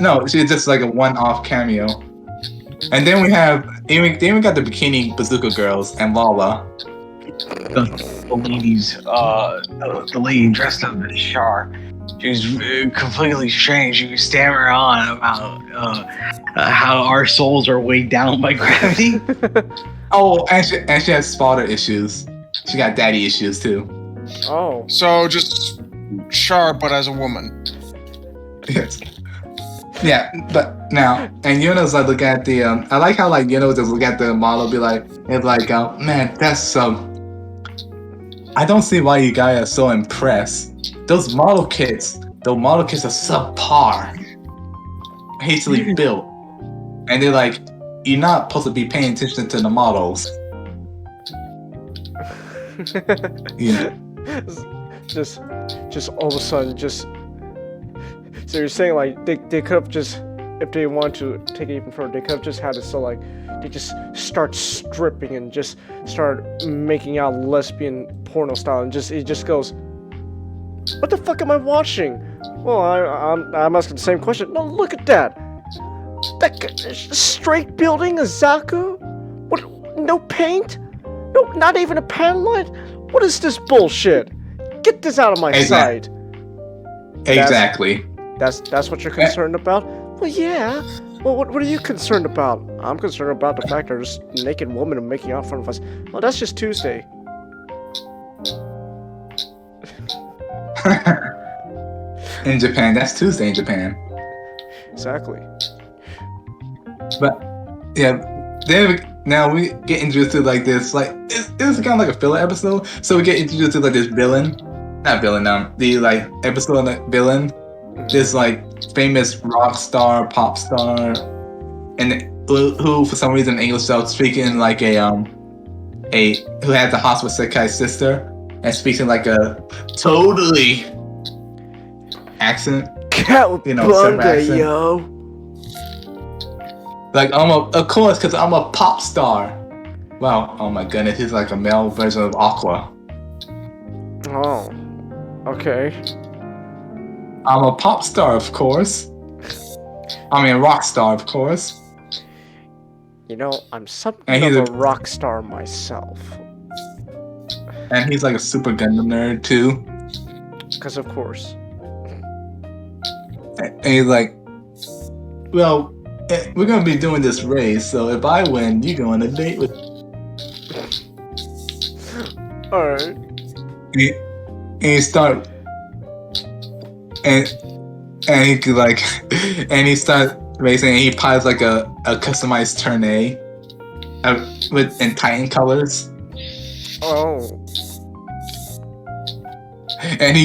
No, she's just like a one-off cameo. And then we even got the bikini bazooka girls and Lala. The lady dressed up as Char. She was completely strange. She was stammering on about how our souls are weighed down by gravity. Oh, and she has spotter issues. She got daddy issues too. Oh. So just Char, but as a woman. Yes. Yeah, but now, and Yuna's like look at the I like how like Yuna just look at the model, be like, it's like man, that's I don't see why you guys are so impressed. Those model kits are subpar, hastily built, and they're like, you're not supposed to be paying attention to the models. Yeah. Just all of a sudden, so you're saying like they could have just, if they want to take it even further, they could have just had it so like they just start stripping and just start making out lesbian porno style, and it just goes, what the fuck am I watching? Well, I'm asking the same question. No, look at that. That straight building, a Zaku? What? No paint? No, not even a pan light? What is this bullshit? Get this out of my sight. Exactly. That's what you're concerned about? Well, yeah. Well, what are you concerned about? I'm concerned about the fact there's a naked woman making out in front of us. Well, that's just Tuesday. in Japan. That's Tuesday in Japan. Exactly. But yeah, now we get introduced to like this, like it was kind of like a filler episode. So we get introduced to like this villain, not villain, the like episode of the villain, this like famous rock star, pop star, and who for some reason English starts speaking like who had the hospital Sekai sister and speaks in like a totally accent, surf accent. Yo. Like of course, because I'm a pop star. Wow, oh my goodness, he's like a male version of Aqua. Oh. Okay. I'm a pop star, of course. I mean, a rock star, of course. You know, I'm something And he's of a rock star myself. And he's like a super Gundam nerd too. Because of course. And he's like, well, we're gonna be doing this race, so if I win, you go on a date with. Alright. And he start, and he could like, and he start racing, and he pilots like a customized tournay, in Titan colors. Oh. And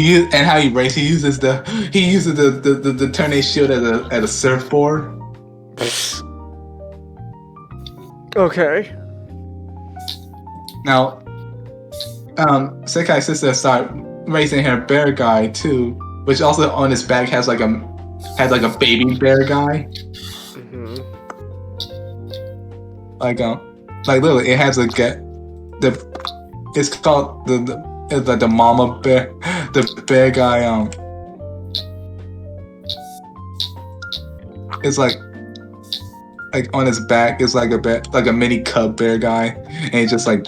how he races, he uses the tournay shield as a surfboard. Okay. Now, Sekai's sister started racing her bear guy too, which also on his back has like a baby bear guy. Mm-hmm. Like literally, it has it's called it's like the mama bear, the bear guy. It's like on his back is like a mini cub bear guy, and he just like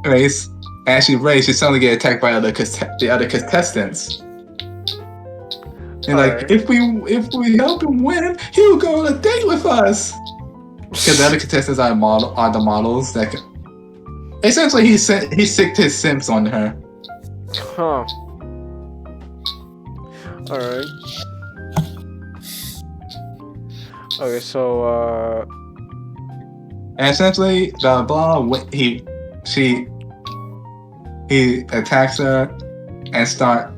race. As she race, she suddenly get attacked by the other contestants. And like, if we help him win, he'll go on a date with us. Because the other contestants are the models that can. Essentially, he sicked his simps on her. Huh. Alright. Okay, so And essentially, he attacks her and start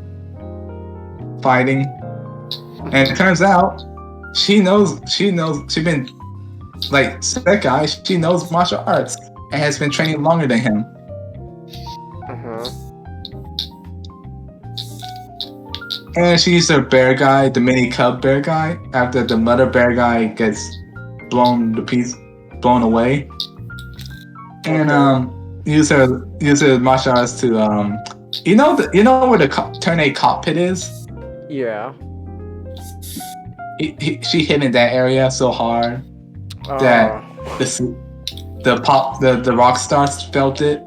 fighting. And it turns out she knows she's been like Sekai, she knows martial arts and has been training longer than him. And she used her bear guy, the mini cub bear guy, after the mother bear guy gets blown away. And use her martial arts to you know where the tournay cockpit is? yeah. She hit in that area so hard that the rock stars felt it,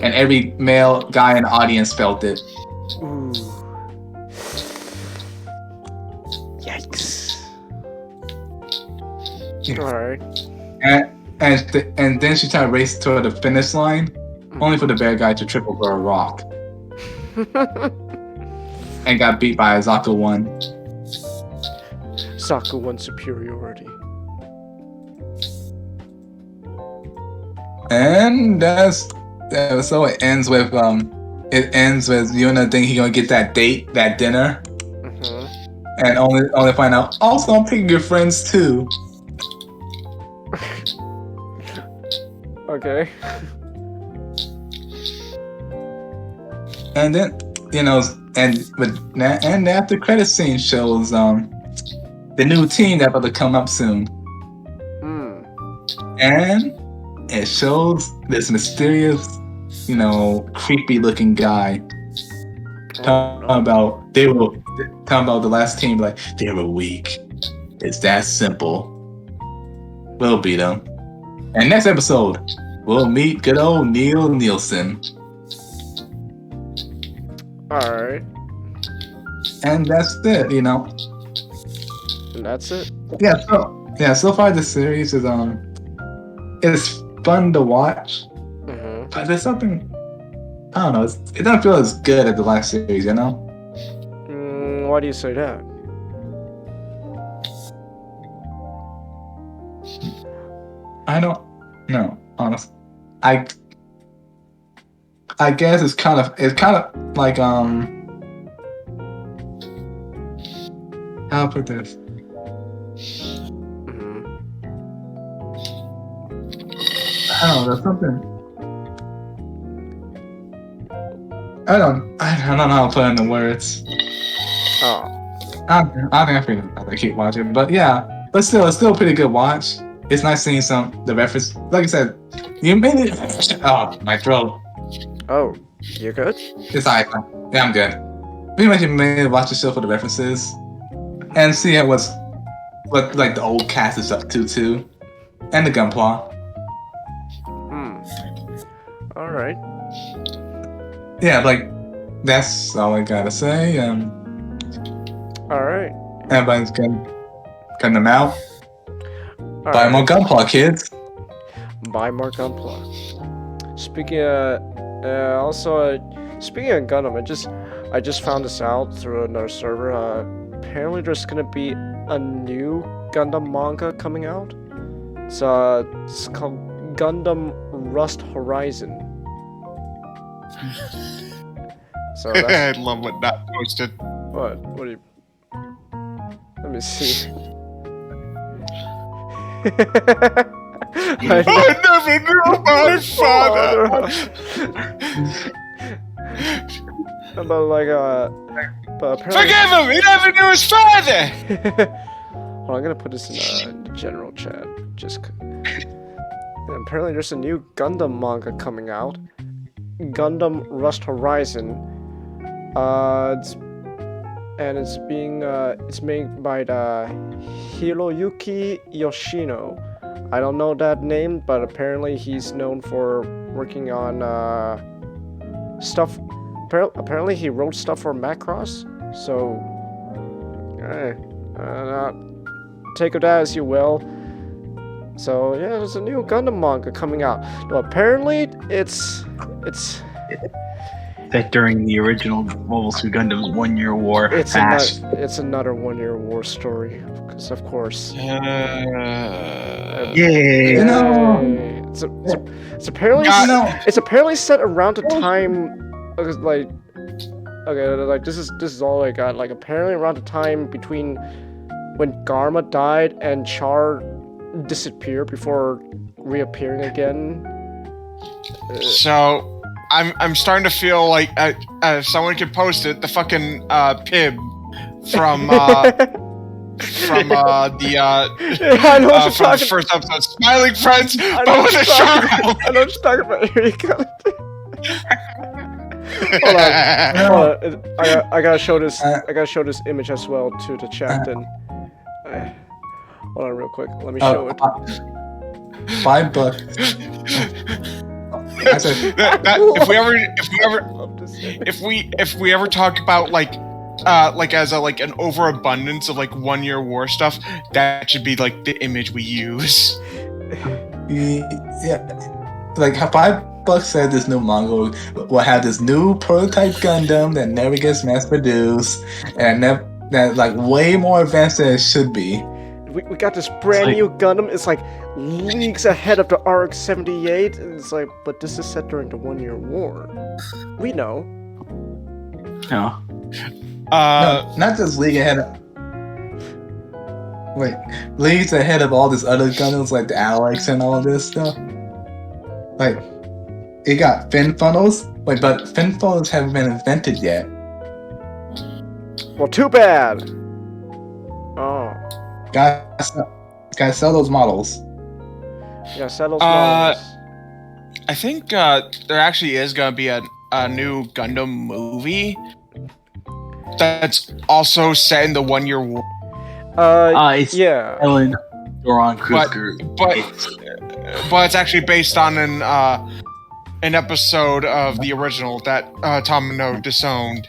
and every male guy in the audience felt it. Ooh. Yikes. Alright. And then she tried to race toward the finish line, only for the bear guy to trip over a rock. And got beat by Zaku 1. Zaku 1 superiority. And so it ends with Yuna thinking he's gonna get that dinner. And only find out, also I'm picking your friends too. Okay. And then, and after credit scene shows the new team that's about to come up soon. And it shows this mysterious, creepy looking guy. Talking about the last team, like they were weak. It's that simple. We'll beat them. And next episode, we'll meet good old Neil Nielsen. Alright. And that's it, And that's it? So far the series is it's fun to watch. But there's something I don't know. It doesn't feel as good as the last series, you know? Why do you say that? I don't know, honestly. I guess it's kind of like how to put this? I don't know, there's something. I don't know how to put it into words. Oh. I think I have to keep watching, but yeah. But still, it's still a pretty good watch. It's nice seeing the reference. Like I said, you made it. Oh, my throat. Oh, you good? It's alright. Yeah, I'm good. Pretty much, you made it watch the show for the references and see what like the old cast is up to too, and the gunpla. All right. Yeah, like that's all I gotta say. All right. Everybody's cutting them out. All Buy right. more gunpla, kids. Buy more gunpla. Speaking of Gundam, I just found this out through another server. Apparently there's gonna be a new Gundam manga coming out. It's called Gundam Rust Horizon. So I that's, love what not posted. what do you? Let me see. I never knew my father. But like but apparently. Forgive him. He never knew his father. Hold on, I'm gonna put this in the general chat. And apparently there's a new Gundam manga coming out. Gundam Rust Horizon. It's made by the Hiroyuki Yoshino. I don't know that name, but apparently he's known for working on stuff. Apparently he wrote stuff for Macross. So, take of that as you will. So yeah, there's a new Gundam manga coming out. No, apparently it's that during the original Mobile Suit Gundam's 1 year war. It's another 1 year war story, because of course. Yeah. You know. It's apparently it's apparently set around the time, like, okay, like this is all I got. Like apparently around the time between when Garma died and Char disappeared before reappearing again. So I'm starting to feel like if someone could post it, the fucking Pib from the first episode, Smiling Friends, but with a shark. I know what you're talking about. Here you go. Hold on. I gotta show this. I gotta show this image as well to the chat. And hold on, real quick. Let me show it. $5. I said, if we ever talk about like as an overabundance of like 1 year war stuff, that should be like the image we use. Yeah, like $5 said this new manga will have this new prototype Gundam that never gets mass produced and that like way more advanced than it should be. We got this brand new Gundam. It's like leagues ahead of the RX-78. It's like, but this is set during the 1 year war. We know. No. No, not just league ahead of. Wait, leagues ahead of all this other Gundams like the Alex and all this stuff. Like, it got fin funnels. Wait, but fin funnels haven't been invented yet. Well, too bad. Oh. Gotta sell those models. Yeah, sell those models. I think there actually is gonna be a new Gundam movie that's also set in the 1 year war. It's yeah. Ellen Doron Kruger. But it's actually based on an episode of the original that Tomino disowned.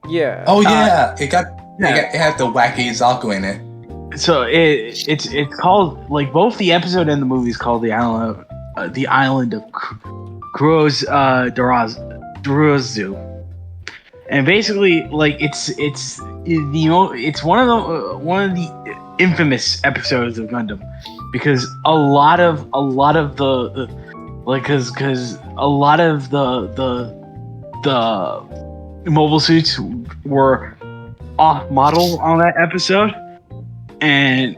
Yeah. Oh yeah, it had the wacky Zaku in it. So it's called, like, both the episode and the movie is called the Island of Kuros Druzu. And basically, like it's one of the infamous episodes of Gundam, because a lot of the mobile suits were off model on that episode, and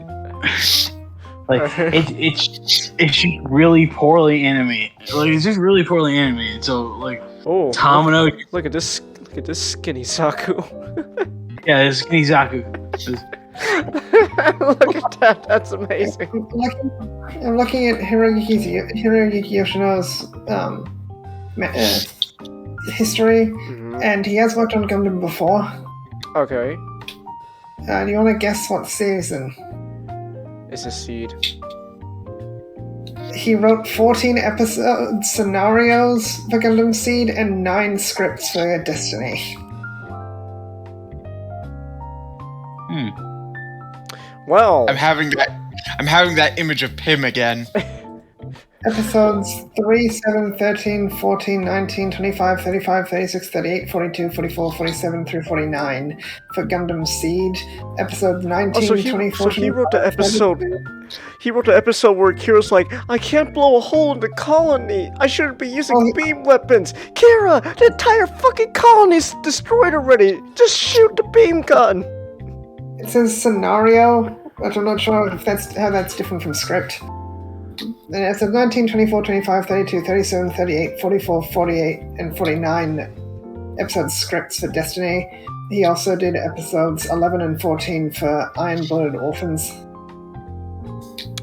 like it's just really poorly animated. Like it's just really poorly animated. So like Tamino, look at this skinny Saku. Yeah, this skinny Saku. Look at that. That's amazing. I'm looking at Hiroyuki Yoshino's history, and he has worked on Gundam before. Okay. Do you want to guess what season? It's a seed. He wrote 14 episode scenarios for Gundam Seed and 9 scripts for Destiny. Well, I'm having that image of Pym again. Episodes 3, 7, 13, 14, 19, 25, 35, 36, 38, 42, 44, 47 through 49 for Gundam Seed. Episodes 19, 20, 14... So he wrote the episode... He wrote the episode where Kira's like, I can't blow a hole in the colony. I shouldn't be using beam weapons. Kira, the entire fucking colony's destroyed already. Just shoot the beam gun. It says scenario, but I'm not sure if how that's different from script. And it says 19, 24, 25, 32, 37, 38, 44, 48, and 49 episode scripts for Destiny. He also did episodes 11 and 14 for Iron-Blooded Orphans.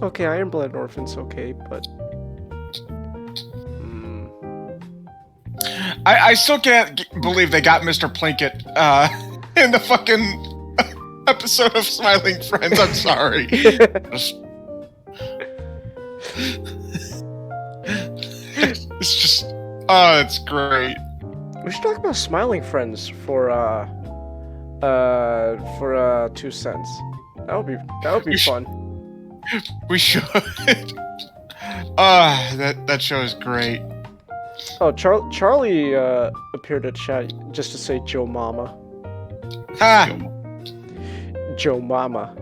Okay, Iron-Blooded Orphans, okay, but... I still can't believe they got Mr. Plinkett in the fucking episode of Smiling Friends. I'm sorry. It's just... Oh, it's great. We should talk about Smiling Friends for 2 cents. That would be fun. We should. That show is great. Oh, Charlie appeared at chat just to say Joe Mama. Ha! Joe Mama.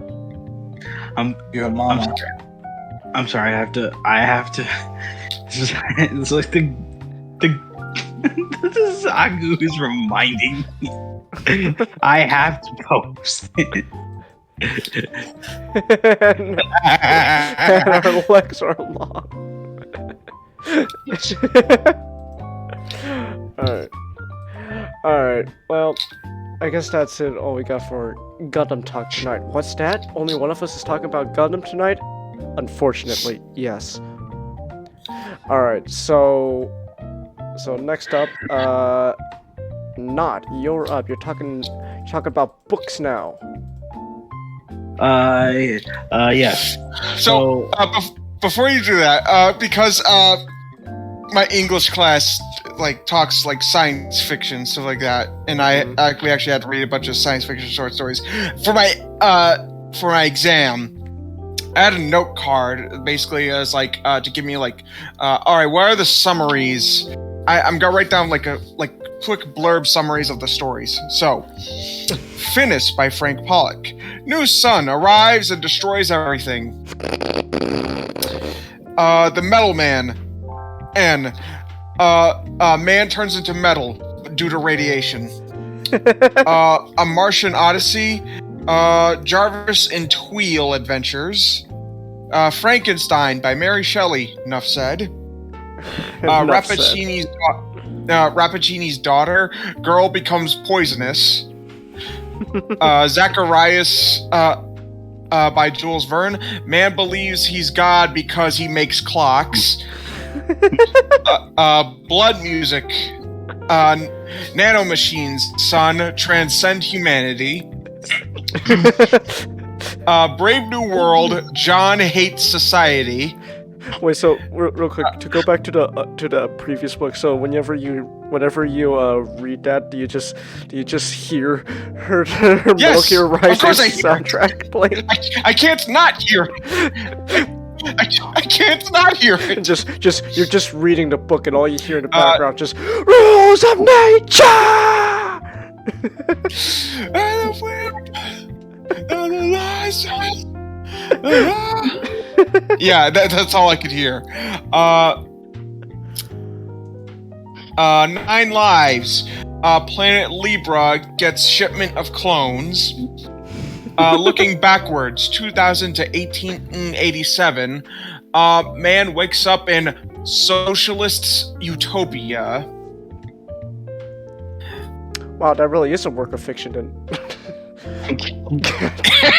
Your mama. I'm sorry. I have to. It's like the Sagu is reminding me. I have to post it. And our legs are long. Alright. Well, I guess that's it. All we got for Gundam Talk tonight. What's that? Only one of us is talking about Gundam tonight? Unfortunately, yes. Alright, so next up, Not, you're up. You're talking about books now. Yes. So, before you do that, because my English class talks science fiction, stuff like that, and we actually had to read a bunch of science fiction short stories for my exam. I had a note card, basically as to give me all right, what are the summaries? I'm gonna write down quick blurb summaries of the stories. So, Finis by Frank Pollock. New sun arrives and destroys everything. The Metal Man. N. Man turns into metal due to radiation. A Martian Odyssey. Jarvis and Tweel Adventures. Frankenstein by Mary Shelley. Enough said. Rappaccini's daughter. Girl becomes poisonous. Zacharias by Jules Verne. Man believes he's God because he makes clocks. Blood music. Nanomachines, son, transcend humanity. Brave New World, John hates society. Wait, so real quick, to go back to the previous book. So whenever you read that, do you just hear her Yes, Metal Gear Rising of course I hear soundtrack playing? I can't not hear. I can't not hear it. You're just reading the book, and all you hear in the background just rules of nature. Yeah, that's all I could hear. 9 lives. Planet Libra gets shipment of clones. Looking backwards, 2000 to 1887. Man wakes up in socialist utopia. Wow, that really is a work of fiction, then. It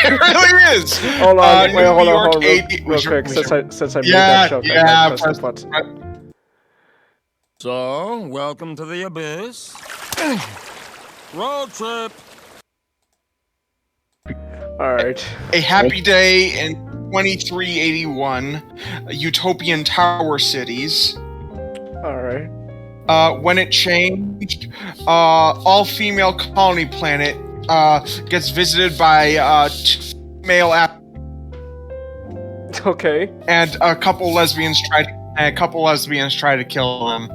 really is. Hold on, hold on, real was quick. Since I made Yeah, that joke, yeah, I pressed the button. So, welcome to the abyss. Road trip. Alright. A happy day in 2381, utopian tower cities. Alright. When it changed, all-female colony planet gets visited by 2 male Okay. and a couple lesbians try to kill them.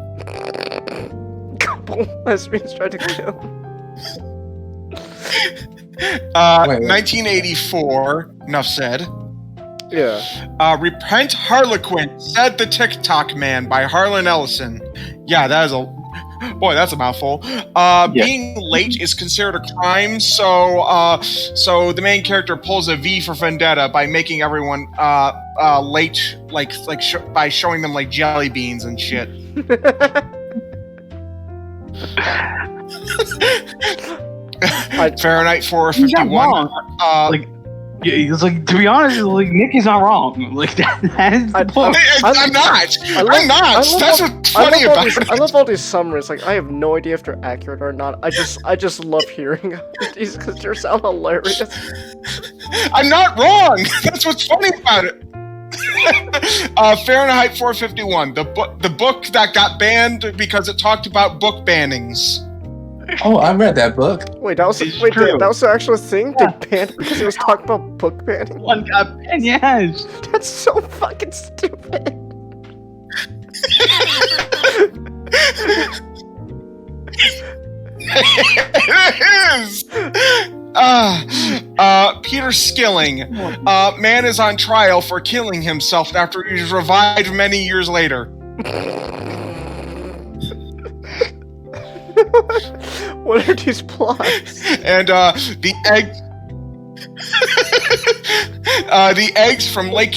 Couple lesbians tried to kill. 1984. Enough said. Yeah. Repent Harlequin, said the TikTok man by Harlan Ellison. Yeah, that's a mouthful. Being late is considered a crime, so the main character pulls a V for Vendetta by making everyone late, by showing them like jelly beans and shit. Fahrenheit 451. It's like, to be honest, like, Nicky's not wrong. Like that is the point. I'm not. That's what's funny about it. I love all these summaries. Like, I have no idea if they're accurate or not. I just love hearing these because they sound hilarious. I'm not wrong. That's what's funny about it. Fahrenheit 451, the book that got banned because it talked about book bannings. Oh, I read that book. Wait, that was the actual thing? Yeah. They banned it because it was talking about book banning? One got banned, yes. That's so fucking stupid. It is. Peter Skilling. Man is on trial for killing himself after he was revived many years later. What are these plots? And the eggs from Lake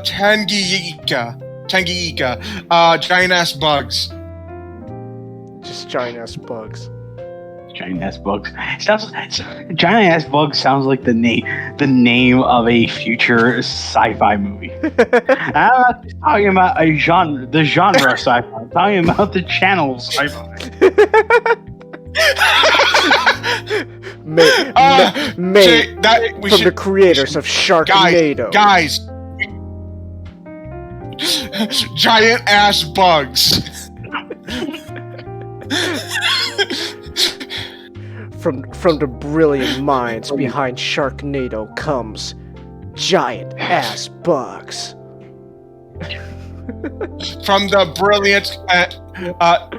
Tanganyika, giant ass bugs. Just giant ass bugs. Giant ass bugs. Giant ass bugs sounds like the name of a future sci-fi movie. I'm not just talking about the genre of sci-fi. I'm talking about the channel of sci-fi. Made from the creators of Sharknado. Guys, giant ass bugs. From the brilliant minds behind Sharknado comes giant ass bugs. From the brilliant,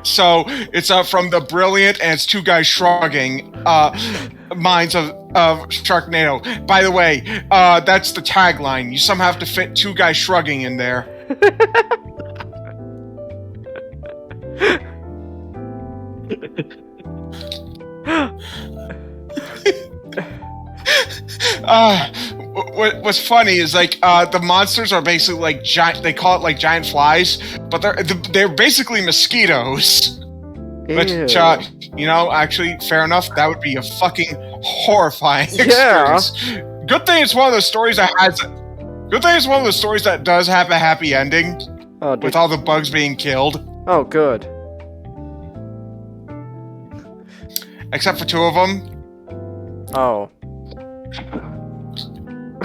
so it's from the brilliant and it's 2 guys shrugging minds of Sharknado. By the way, that's the tagline. You somehow have to fit 2 guys shrugging in there. What's funny is like the monsters are basically like giant. They call it like giant flies, but they're basically mosquitoes. Which actually, fair enough. That would be a fucking horrifying experience. Good thing it's one of those stories that has. Good thing it's one of those stories that does have a happy ending, with all the bugs being killed. Oh, good. Except for 2 of them. Oh.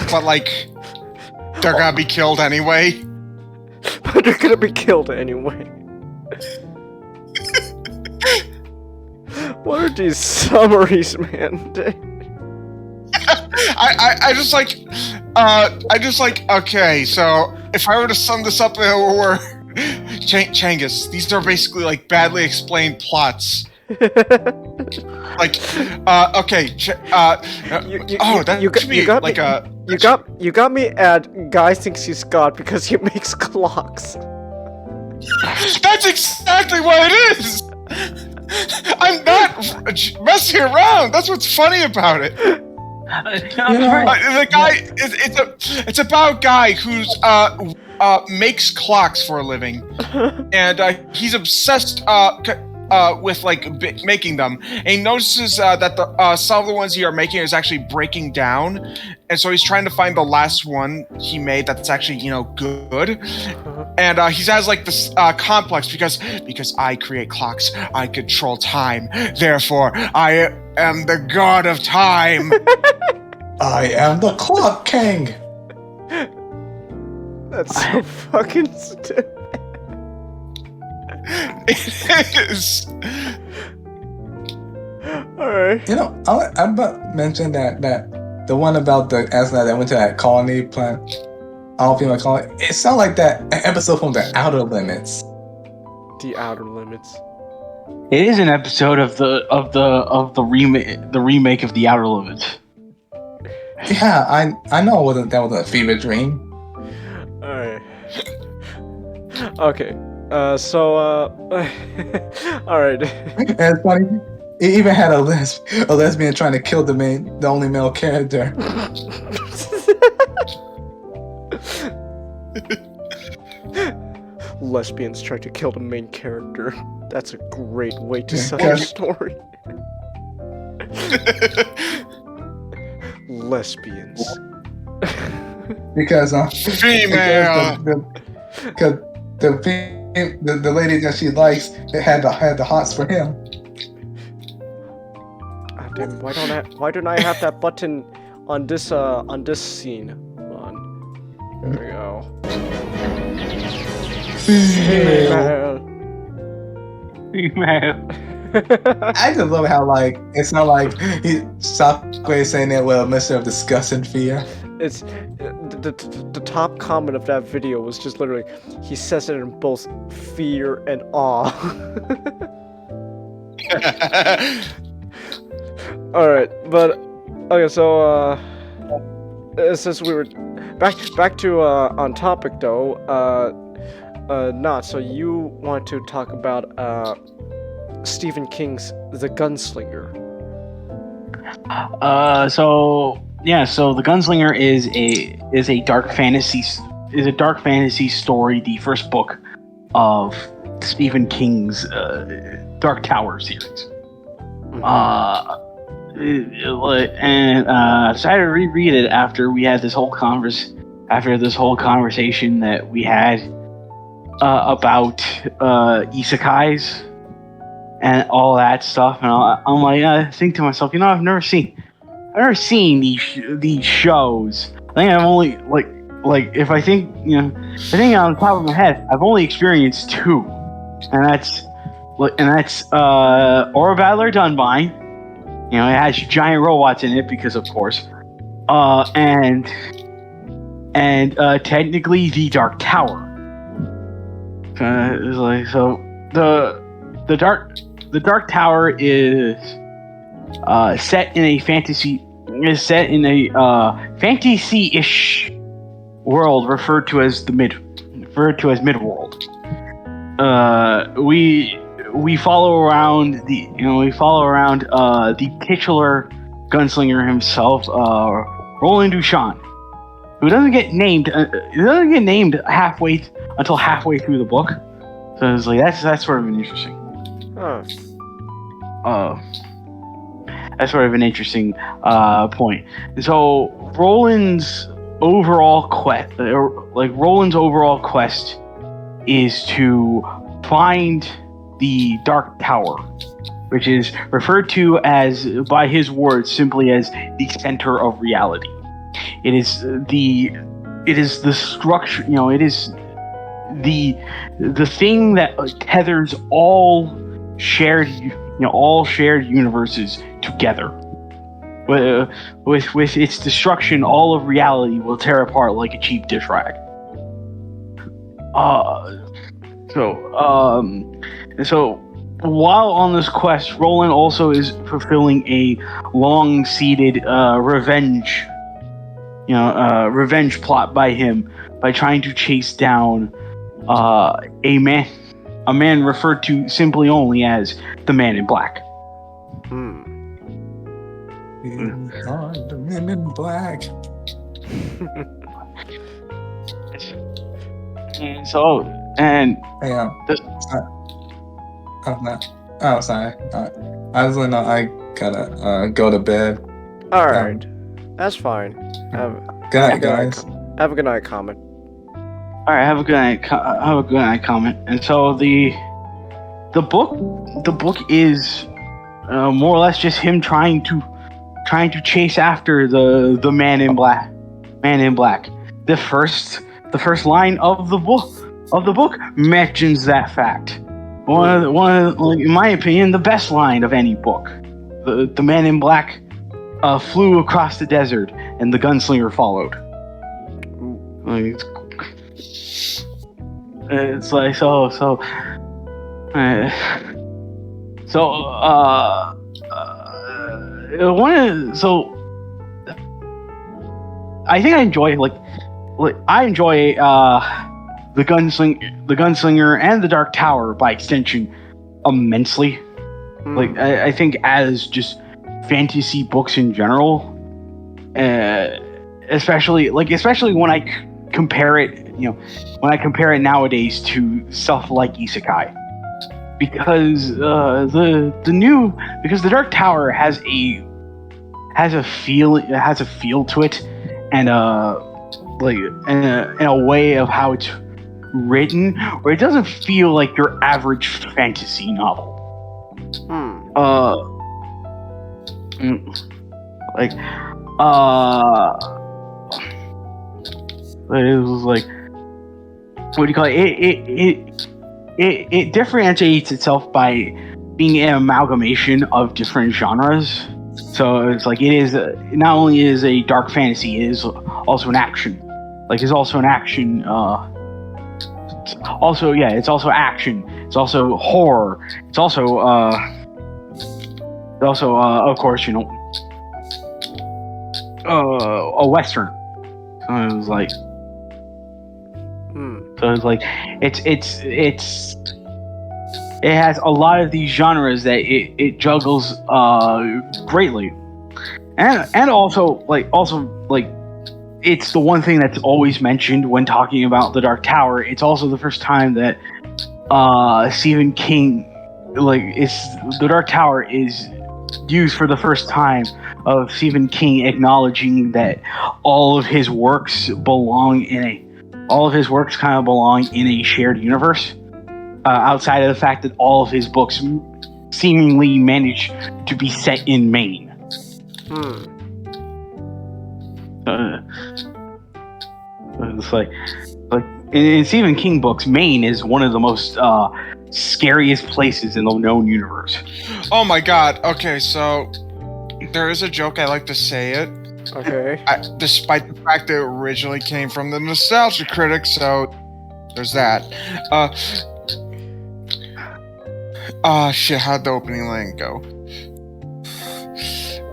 But like, they're gonna be killed anyway. But they're gonna be killed anyway. What are these summaries, man? I just like, okay, so if I were to sum this up in a word, Changus, these are basically like badly explained plots. Like, okay. You got me at guy thinks he's God because he makes clocks. That's exactly what it is. I'm not messing around. That's what's funny about it. The guy, it's about a guy who's makes clocks for a living, and he's obsessed with like making them. And he notices that some of the ones he are making is actually breaking down, and so he's trying to find the last one he made that's actually good. And he has like this complex because I create clocks, I control time. Therefore, I am the god of time. I am the Clock King. That's so fucking stupid. It is. Alright. You know, I'm about to mention that the one about the astronaut that went to that colony planet, all-female colony. It sounded like that episode from The Outer Limits. The Outer Limits. It is an episode of the remake of The Outer Limits. Yeah, I know that wasn't a fever dream. Alright. Okay. Alright. And it's funny. It even had a lesbian trying to kill the only male character. Lesbians try to kill the main character. That's a great way to sell a story. Lesbians. Because female. Because the lady that she likes had the hots for him. Damn, why don't I have that button on this scene? Come on. There we go. Female. I just love how it's not like he Sakura saying it with a mixture of disgust and fear. It's the top comment of that video was just literally he says it in both fear and awe. Alright, but okay, so since we were back to on topic though, not so you want to talk about Stephen King's The Gunslinger. So The Gunslinger is a dark fantasy story, the first book of Stephen King's Dark Tower series. And decided to reread it after we had this whole conversation that we had about isekais and all that stuff, and I'm like, I think to myself, I've never seen these shows. I think I've only if I think on the top of my head, I've only experienced two, and that's Aura Battler Dunbine. It has giant robots in it because, of course, and technically the Dark Tower. The Dark Tower is set in a fantasy-ish world referred to as Midworld. We follow around the titular gunslinger himself, Roland Duchamp, who doesn't get named until halfway through the book. So it's like that's sort of an interesting. That's sort of an interesting point. And so Roland's overall quest is to find the Dark Tower, which is referred to as, by his words, simply as the center of reality. It is the structure. It is the thing that tethers all shared universes together. With its destruction, all of reality will tear apart like a cheap dish rag. So while on this quest, Roland also is fulfilling a long-seated revenge plot by him by trying to chase down a man referred to simply only as the Man in Black. The Men in Black. And so, and Hey, I'm not. Oh, sorry. I was like, no, I gotta go to bed. All right, that's fine. Good night, guys. Have a good night, Comet. All right, have a good night. Have a good night, Comet. And so the book is more or less just him trying to chase after the Man in Black. The first line of the book mentions that fact. One of like, in my opinion, the best line of any book. The Man in Black flew across the desert, and the gunslinger followed. Like, it's like I think I enjoy the Gunslinger and the Dark Tower by extension immensely. Like I think as just fantasy books in general, especially when I compare it nowadays to stuff like isekai, because the Dark Tower has a feel to it, and in a way of how it's written, where it doesn't feel like your average fantasy novel. It was like, what do you call it? It differentiates itself by being an amalgamation of different genres. So it's like it is not only is a dark fantasy, it is also an action. Like it's also an action. It's also action. It's also horror. It's also of course, a western. So it was like. So it's like it has a lot of these genres that it juggles greatly, and also it's the one thing that's always mentioned when talking about the Dark Tower. It's also the first time that Stephen King, the Dark Tower is used for the first time of Stephen King acknowledging that all of his works kind of belong in a shared universe, outside of the fact that all of his books seemingly manage to be set in Maine. It's like in Stephen King books, Maine is one of the most scariest places in the known universe. Oh my god. Okay, so there is a joke, I like to say it. Okay. Despite the fact that it originally came from the Nostalgia Critic, so there's that. Shit, how'd the opening line go?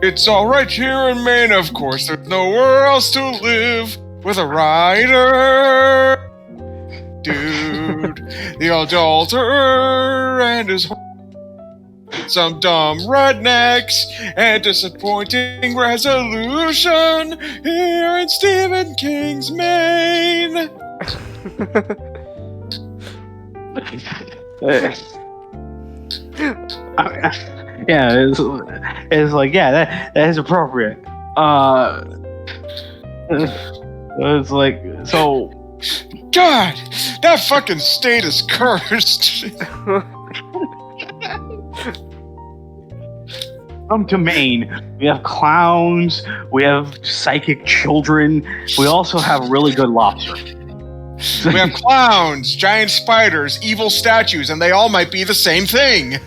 It's all right here in Maine, of course. There's nowhere else to live with a rider. Dude, the adulterer and his some dumb rednecks and disappointing resolution here in Stephen King's Maine. Yeah, it's like, yeah, that is appropriate. It's like, so God, that fucking state is cursed. Come to Maine. We have clowns. We have psychic children. We also have really good lobster. We have clowns, giant spiders, evil statues, and they all might be the same thing.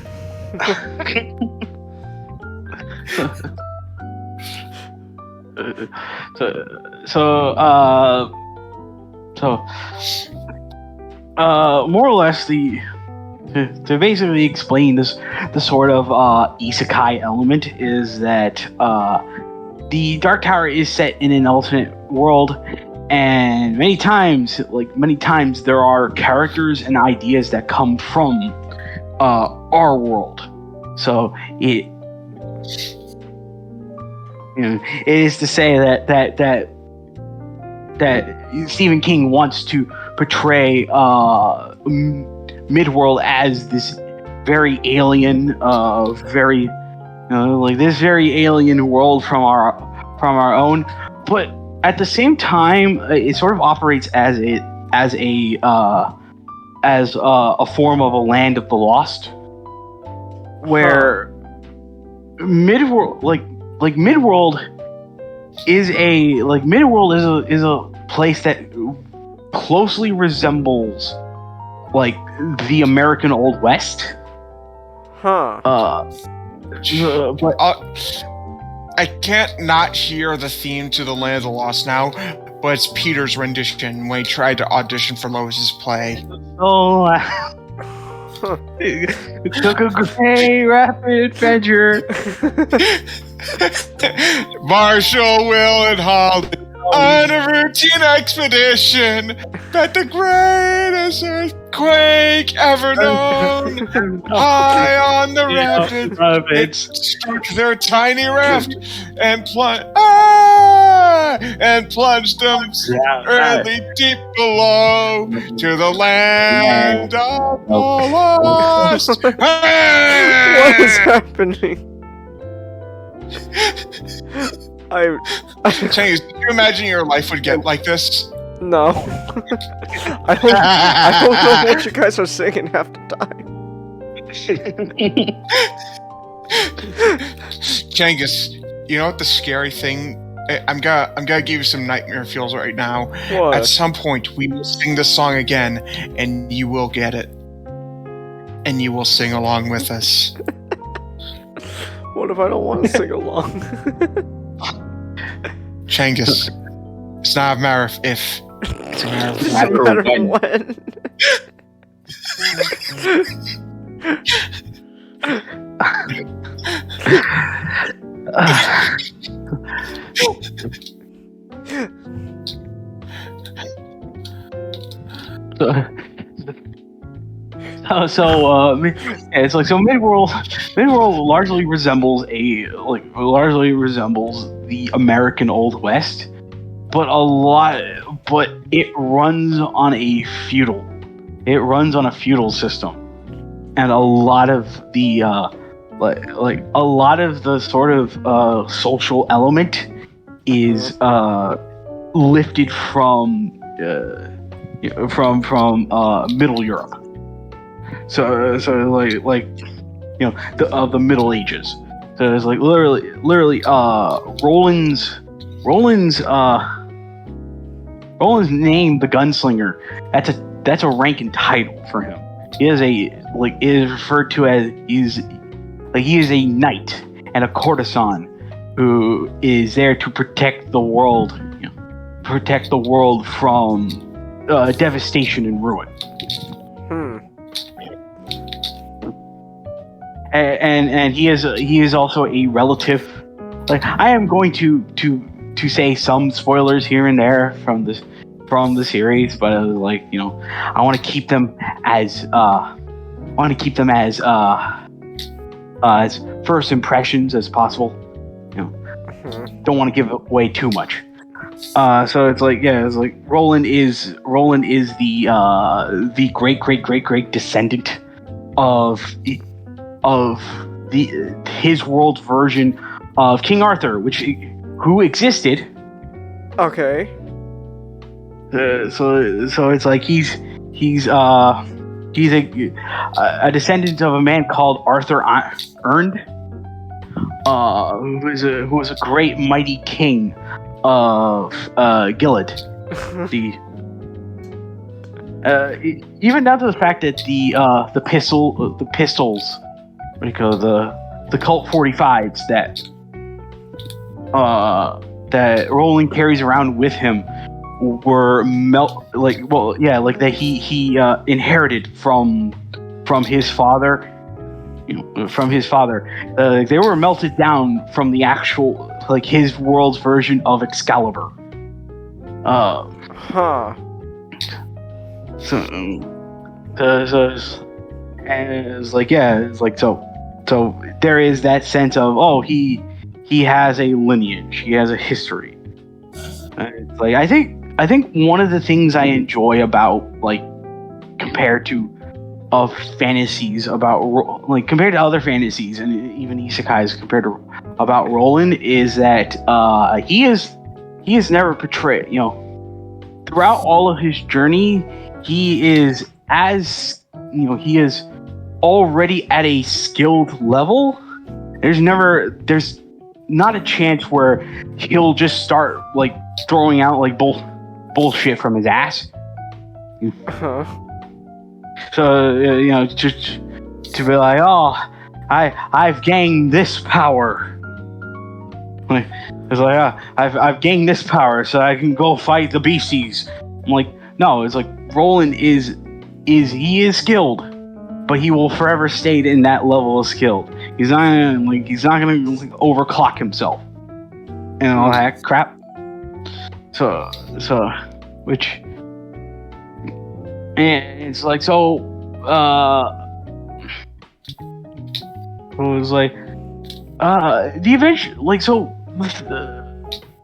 more or less to basically explain this, the sort of isekai element is that the Dark Tower is set in an alternate world, and many times there are characters and ideas that come from our world. So it is to say that Stephen King wants to portray Midworld as this very alien, this very alien world from our own, but at the same time, it sort of operates as a form of a land of the lost, where Midworld, Midworld is a place that closely resembles the American Old West. Huh. But I can't not hear the theme to The Land of the Lost now, but it's Peter's rendition when he tried to audition for Lois's play. Oh, it took a great rapid adventure. Marshall, Will, and Holly on a routine expedition met the greatest earthquake ever known. High on the rapids, struck their tiny raft and plunged them early deep below to the land of the lost. What is happening? Chang, did you imagine your life would get like this? No. I don't know what you guys are singing half the time. Changus, you know what the scary thing? I'm gonna give you some nightmare feels right now. What? At some point, we will sing this song again, and you will get it, and you will sing along with us. What if I don't want to sing along? Changus, it's not a matter of if, it's a matter of It's a matter of when. So Midworld largely resembles the American Old West, but it runs on a feudal system, and a lot of the sort of social element is lifted from Middle Europe. So the Middle Ages. So it's literally Roland's name, the Gunslinger. That's a rank and title for him. He is referred to as he is a knight and a courtesan who is there to protect the world, from devastation and ruin. And he is also a relative. I am going to say some spoilers here and there from the series, but I want to keep them as first impressions as possible. Don't want to give away too much. So it's Roland is the great descendant of his world version of King Arthur, who existed. Okay. So it's he's a descendant of a man called Arthur Earned, who was a great mighty king of Gilead. Even down to the fact that the pistols, the Colt 45s that Roland carries around with him were that he inherited from his father. They were melted down from the actual his world's version of Excalibur. So there is that sense of he has a lineage, he has a history. I think one of the things I enjoy about compared to fantasies compared to other fantasies and even isekais compared to about Roland is that he is never portrayed, throughout all of his journey, he is already at a skilled level. There's not a chance where he'll just start throwing out bullshit from his ass. So just to be like, oh, I've gained this power. It's I've gained this power so I can go fight the beasties. I'm like, no, it's Roland is skilled, but he will forever stay in that level of skilled. He's not gonna overclock himself and all that crap. And it's it was the eventual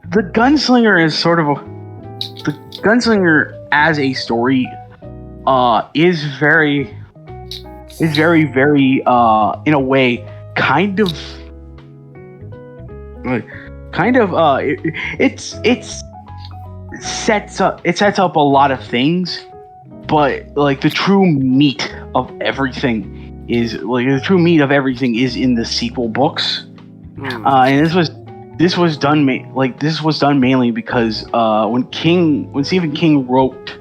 the Gunslinger is sort of the Gunslinger as a story is very in a way it sets up a lot of things, but the true meat of everything is in the sequel books. And this was done mainly because when Stephen King wrote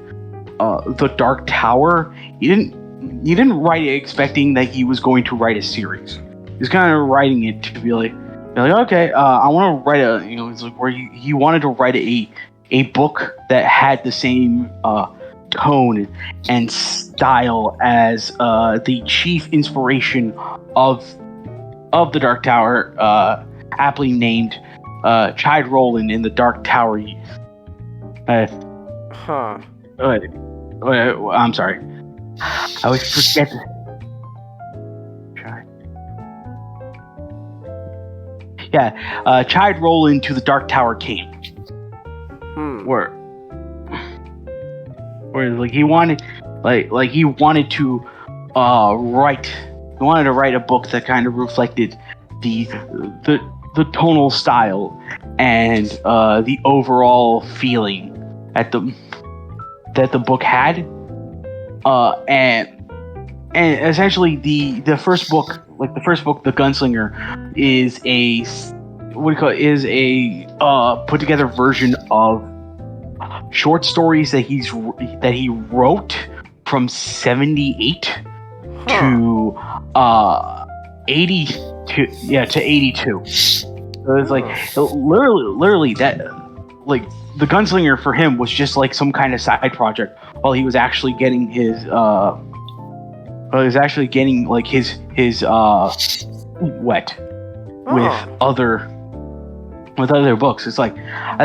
The Dark Tower, he didn't write it expecting that he was going to write a series. He was kind of writing it to be okay, I want to write where he wanted to write a book that had the same tone and style as the chief inspiration of The Dark Tower, aptly named Chide Roland in The Dark Tower. I'm sorry. I always forget. Chide Roland to The Dark Tower came. Where he wanted to write a book that kind of reflected the tonal style and the overall feeling that the book had, and essentially the first book, The Gunslinger, is a put together version of short stories that he wrote from 78 to 80 to 82. So it's literally that The Gunslinger for him was just some kind of side project while he was actually getting his his wet with other books. It's I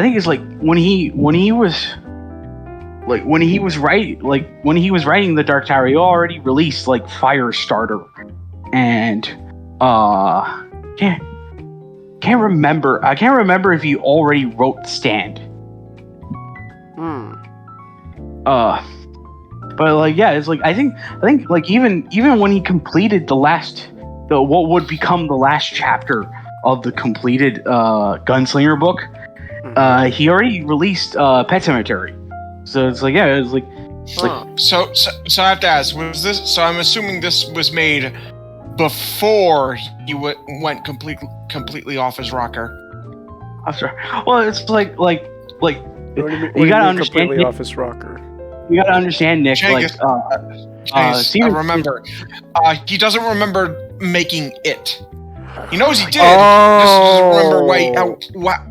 think it's when he was writing The Dark Tower, he already released Firestarter, and I can't remember if he already wrote Stand. But I think even when he completed what would become the last chapter of the completed Gunslinger book, he already released Pet Sematary. So it's So I have to ask, was this? So I'm assuming this was made before he went completely off his rocker. I'm sorry. Well, it's you gotta understand. Completely off his rocker. You gotta understand, Nick. Jenkins, I remember. He doesn't remember making it. He knows he did. Oh. Just doesn't remember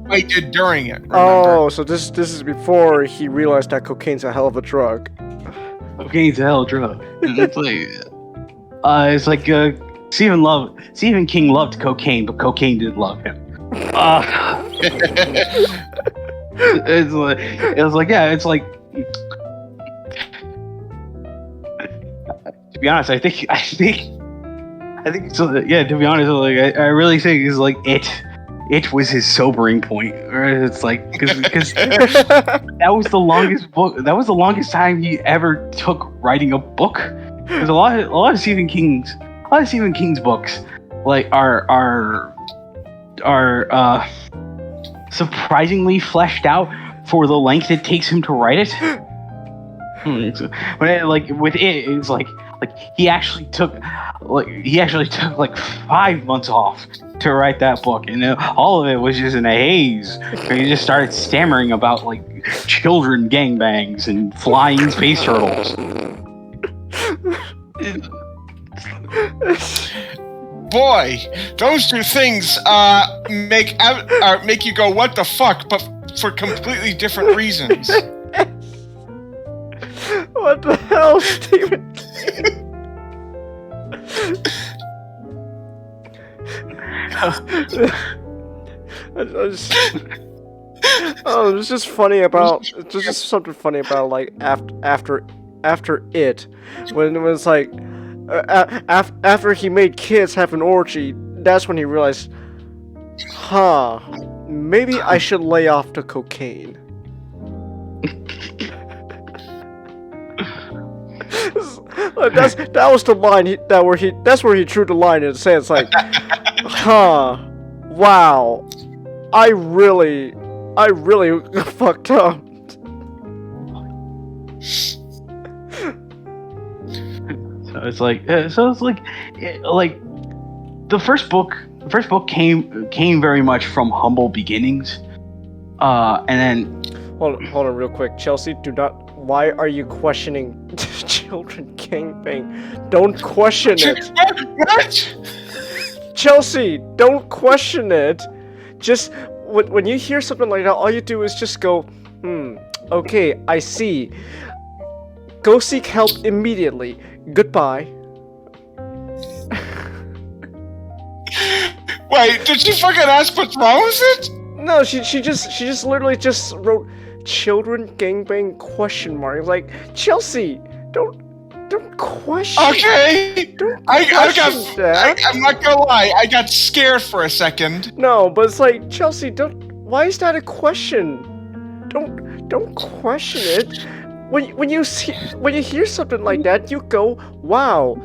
what he did during it. Remember? Oh, so this is before he realized that cocaine's a hell of a drug. Cocaine's a hell of a drug. It's like Stephen King loved cocaine, but cocaine didn't love him. It's like to be honest, I think so, yeah, to be honest, like I really think it's like it was his sobering point. Right? It's like because that was the longest book. That was the longest time he ever took writing a book. There's a lot of Stephen King's books like are surprisingly fleshed out for the length it takes him to write it. But with it, it's like he actually took 5 months off to write that book, and all of it was just in a haze. He just started stammering about like children gangbangs and flying space turtles. Boy, those two things make you go, what the fuck, but for completely different reasons. What the hell, Stephen? It's just funny about. It's just something funny about like after it, when it was like after he made kids have an orgy. That's when he realized, maybe I should lay off the cocaine. That was the line that's where he drew the line in a sense, like, wow, I really fucked up. So it's like the first book came very much from humble beginnings, and then hold on real quick, Chelsea, why are you questioning children gangbang? Don't question it. What? Chelsea, don't question it. Just when you hear something like that, all you do is just go, okay, I see. Go seek help immediately. Goodbye. Wait, did she fucking ask what's wrong with it? No, she just literally just wrote children gangbang ? Like, Chelsea, don't question. Okay. Don't question that. I'm not gonna lie, I got scared for a second. No, but it's like, Chelsea, why is that a question? Don't question it. When you hear something like that, you go, wow,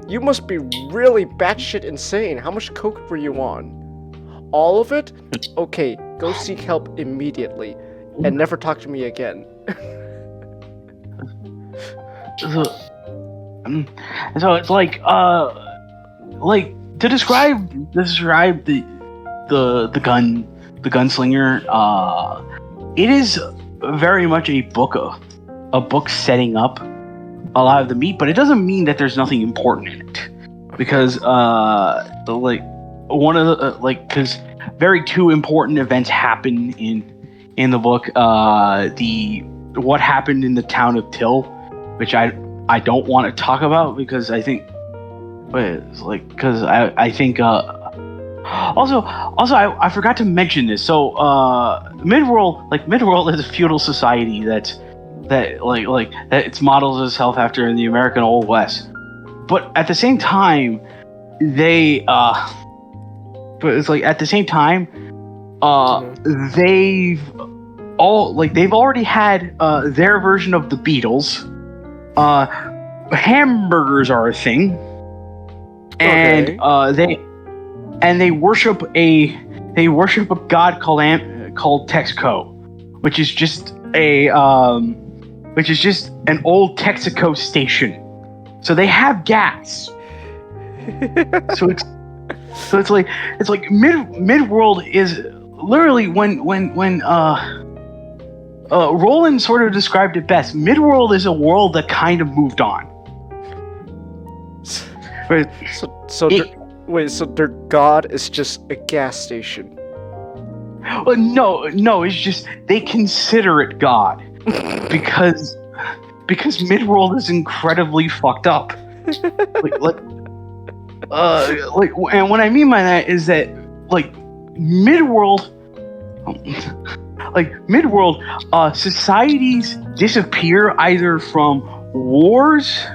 you must be really batshit insane. How much coke were you on? All of it? Okay, go seek help immediately, and never talk to me again. So it's like to describe the Gunslinger. It is very much a book setting up a lot of the meat, but it doesn't mean that there's nothing important in it, because because very two important events happen in the book. What happened in the town of Till, which I don't want to talk about because I think also I forgot to mention this. So Midworld is a feudal society that it models itself after in the American Old West, but at the same time they've already had their version of the Beatles. Hamburgers are a thing, and they worship a god called Texaco, which is just an old Texaco station. So they have gas. so it's like Midworld is literally when Roland sort of described it best. Midworld is a world that kind of moved on. Wait, so their god is just a gas station? Well, no, it's just they consider it God because Midworld is incredibly fucked up. And what I mean by that is that Midworld, societies disappear either from wars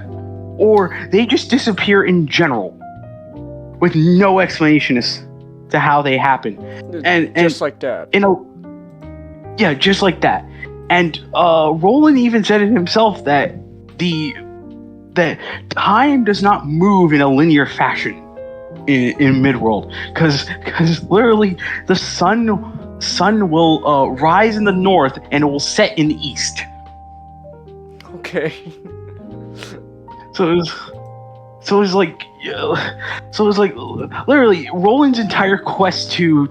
or they just disappear in general with no explanation as to how they happen. And just like that. Just like that. And Roland even said it himself that time does not move in a linear fashion in Midworld, because literally the sun will rise in the north and it will set in the east. Okay. So it was like literally Roland's entire quest to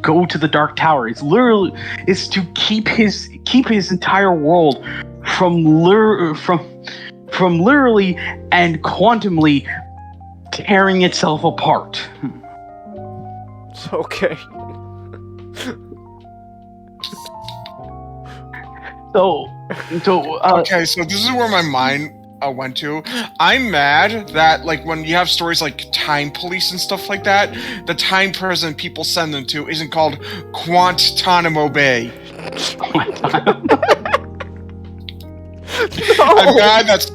go to the Dark Tower is to keep his entire world from literally and quantumly tearing itself apart. Okay. Okay, so this is where my mind went to. I'm mad that when you have stories like Time Police and stuff like that, the time prison people send them to isn't called Guantanamo Bay. No. I'm mad that's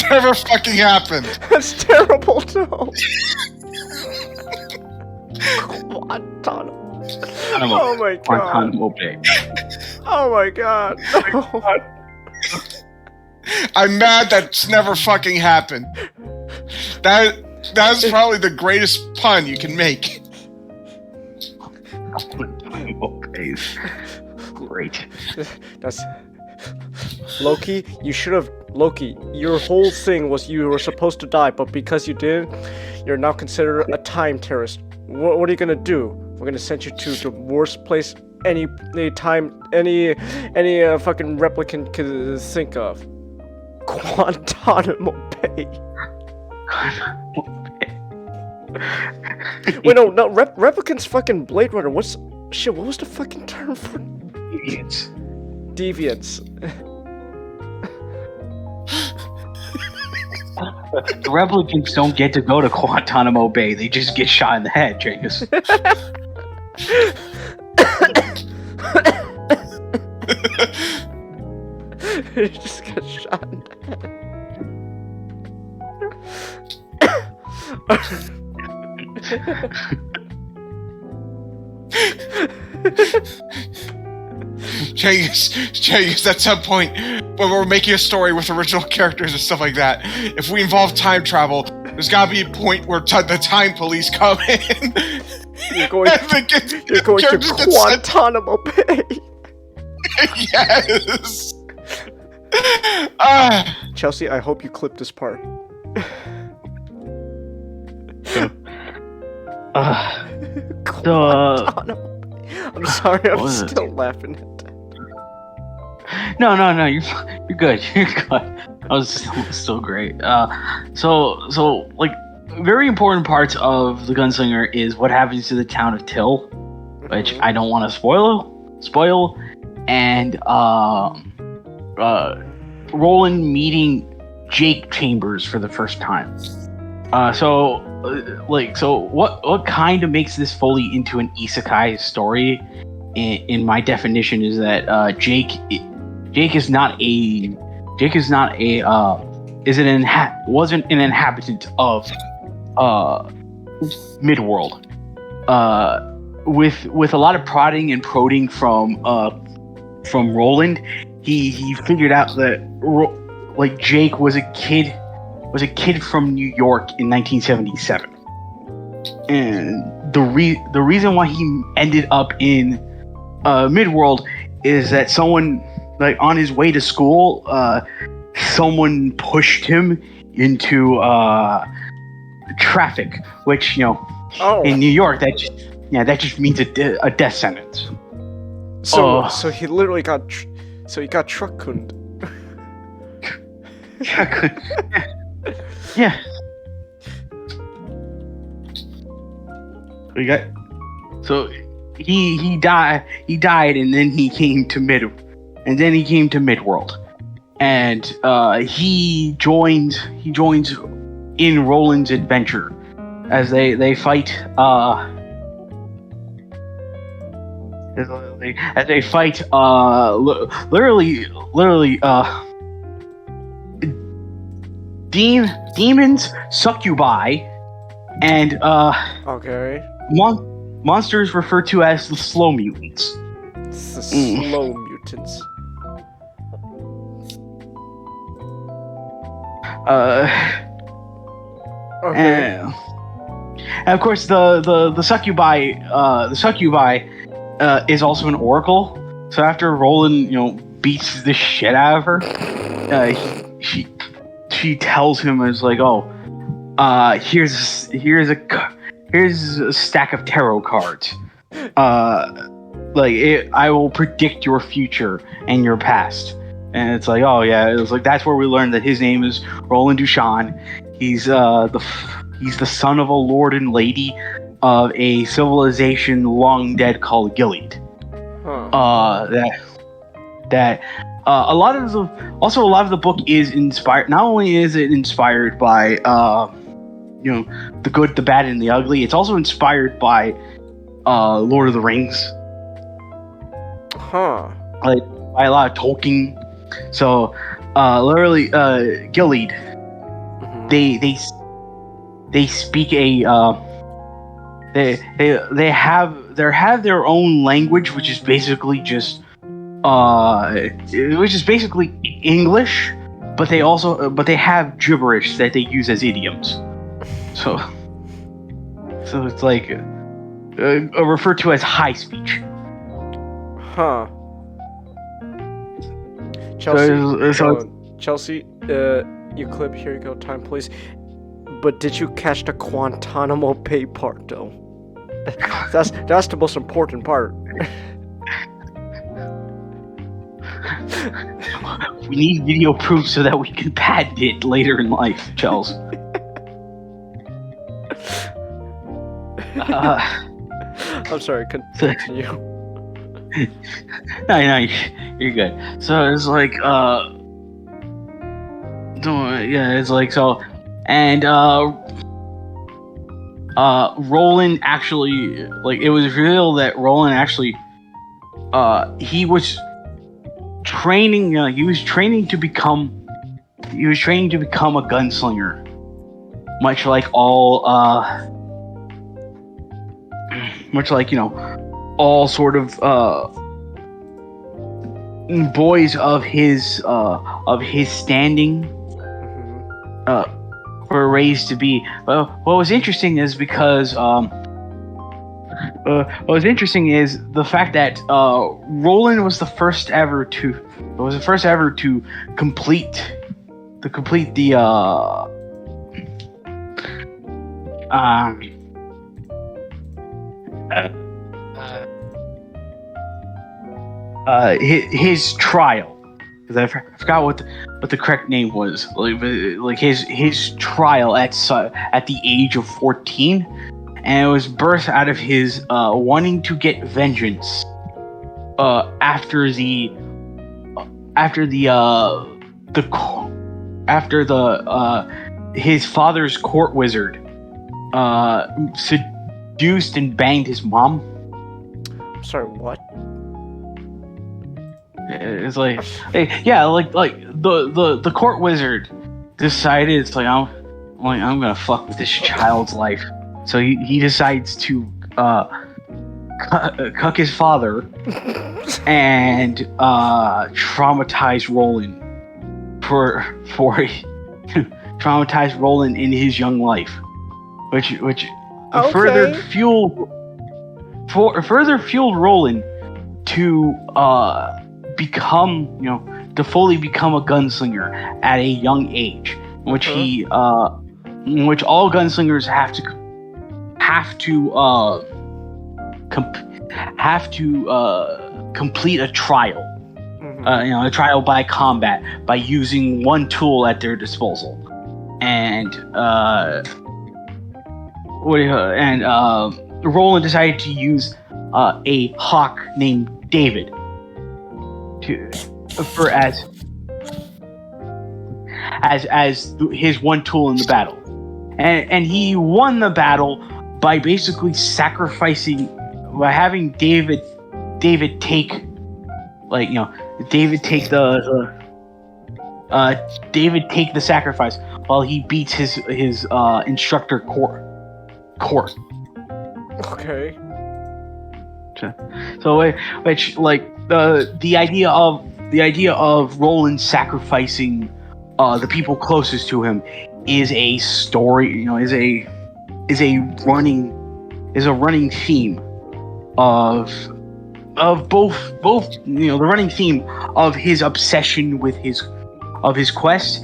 never fucking happened. That's terrible, no. Guantanamo. Oh my god. Guantanamo Bay. Oh my god. No. I'm mad that's never fucking happened. That's probably the greatest pun you can make. Great. That's Loki. Your whole thing was you were supposed to die, but because you didn't, you're now considered a time terrorist. What are you gonna do? We're gonna send you to the worst place any fucking replicant could think of. Guantanamo Bay. Wait, no, replicants fucking Blade Runner. What was the fucking term for Deviants. The replicants don't get to go to Guantanamo Bay. They just get shot in the head, Jangus. He just got shot in the Jangus, at some point when we're making a story with original characters and stuff like that, if we involve time travel, there's gotta be a point where the time police come in. You're going to Guantanamo Bay. Yes. Chelsea, I hope you clip this part. I'm sorry, I'm still laughing at that. No, you're good. You're good. That was still great. So very important parts of the Gunslinger is what happens to the town of Till, which I don't want to spoil, and Roland meeting Jake Chambers for the first time. So what kind of makes this fully into an isekai story in my definition is that Jake wasn't an inhabitant of Midworld. With a lot of prodding and prodding from Roland, he figured out that Jake was a kid from New York in 1977, and the reason why he ended up in Midworld is that someone on his way to school, someone pushed him into traffic, which in New York that just means a death sentence. So he literally got truck cunned. Yeah. We got so he died, and then he came to Midworld, and he joins in Roland's adventure as they fight literally demons, succubi, and Okay. monsters referred to as the slow mutants. It's the slow mutants. Okay. And of course, the succubi is also an oracle. So after Roland, beats the shit out of her, she tells him as like, here's a stack of tarot cards. I will predict your future and your past. And it's like, oh yeah, it was like that's where we learned that his name is Roland Duchan. He's the son of a lord and lady of a civilization long dead called Gilead. Huh. A lot of the book is inspired. Not only is it inspired by the good, the bad, and the ugly, it's also inspired by Lord of the Rings. Huh. Like by a lot of Tolkien. So literally Gilead. Mm-hmm. They speak a they have their own language, which is basically just English, but they have gibberish that they use as idioms. So it's like referred to as high speech. Huh. Chelsea, Chelsea, you clip, here you go, time please. But did you catch the Guantanamo Bay part though? That's the most important part. We need video proof so that we can patent it later in life, Chels. I'm sorry, continue. No, you're good. So it's like, it's like so, and Roland actually, like, it was revealed that Roland actually, he was training to become a gunslinger, much like all all sort of boys of his standing were raised to be. Well, what was interesting is because the fact that Roland was the first ever to complete the his trial, because I forgot what the correct name was. Like his trial at the age of 14, and it was birthed out of his wanting to get vengeance after his father's court wizard seduced and banged his mom. I'm sorry, what? It's like, the court wizard decided it's like I'm gonna fuck with this child's life. So he decides to cuck his father and traumatize Roland traumatize Roland in his young life, which Okay. further fueled Roland to fully become a gunslinger at a young age, in which in which all gunslingers have to complete a trial. A trial by combat by using one tool at their disposal, and Roland decided to use a hawk named David as his one tool in the battle, and he won the battle by basically by having David take the sacrifice while he beats his instructor Court. Okay. So which the idea of Roland sacrificing the people closest to him is a story, is a running theme of both the running theme of his obsession with his quest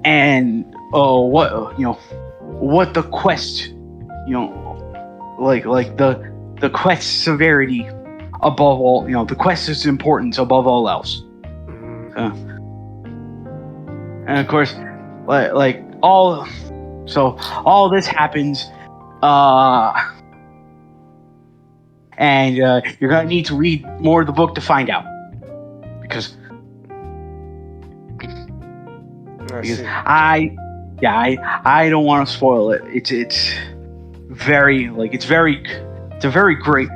and what the quest the quest's severity above all, the quest's importance above all else. And of course, all this happens, and you're gonna need to read more of the book to find out, because I don't want to spoil it. It's very great.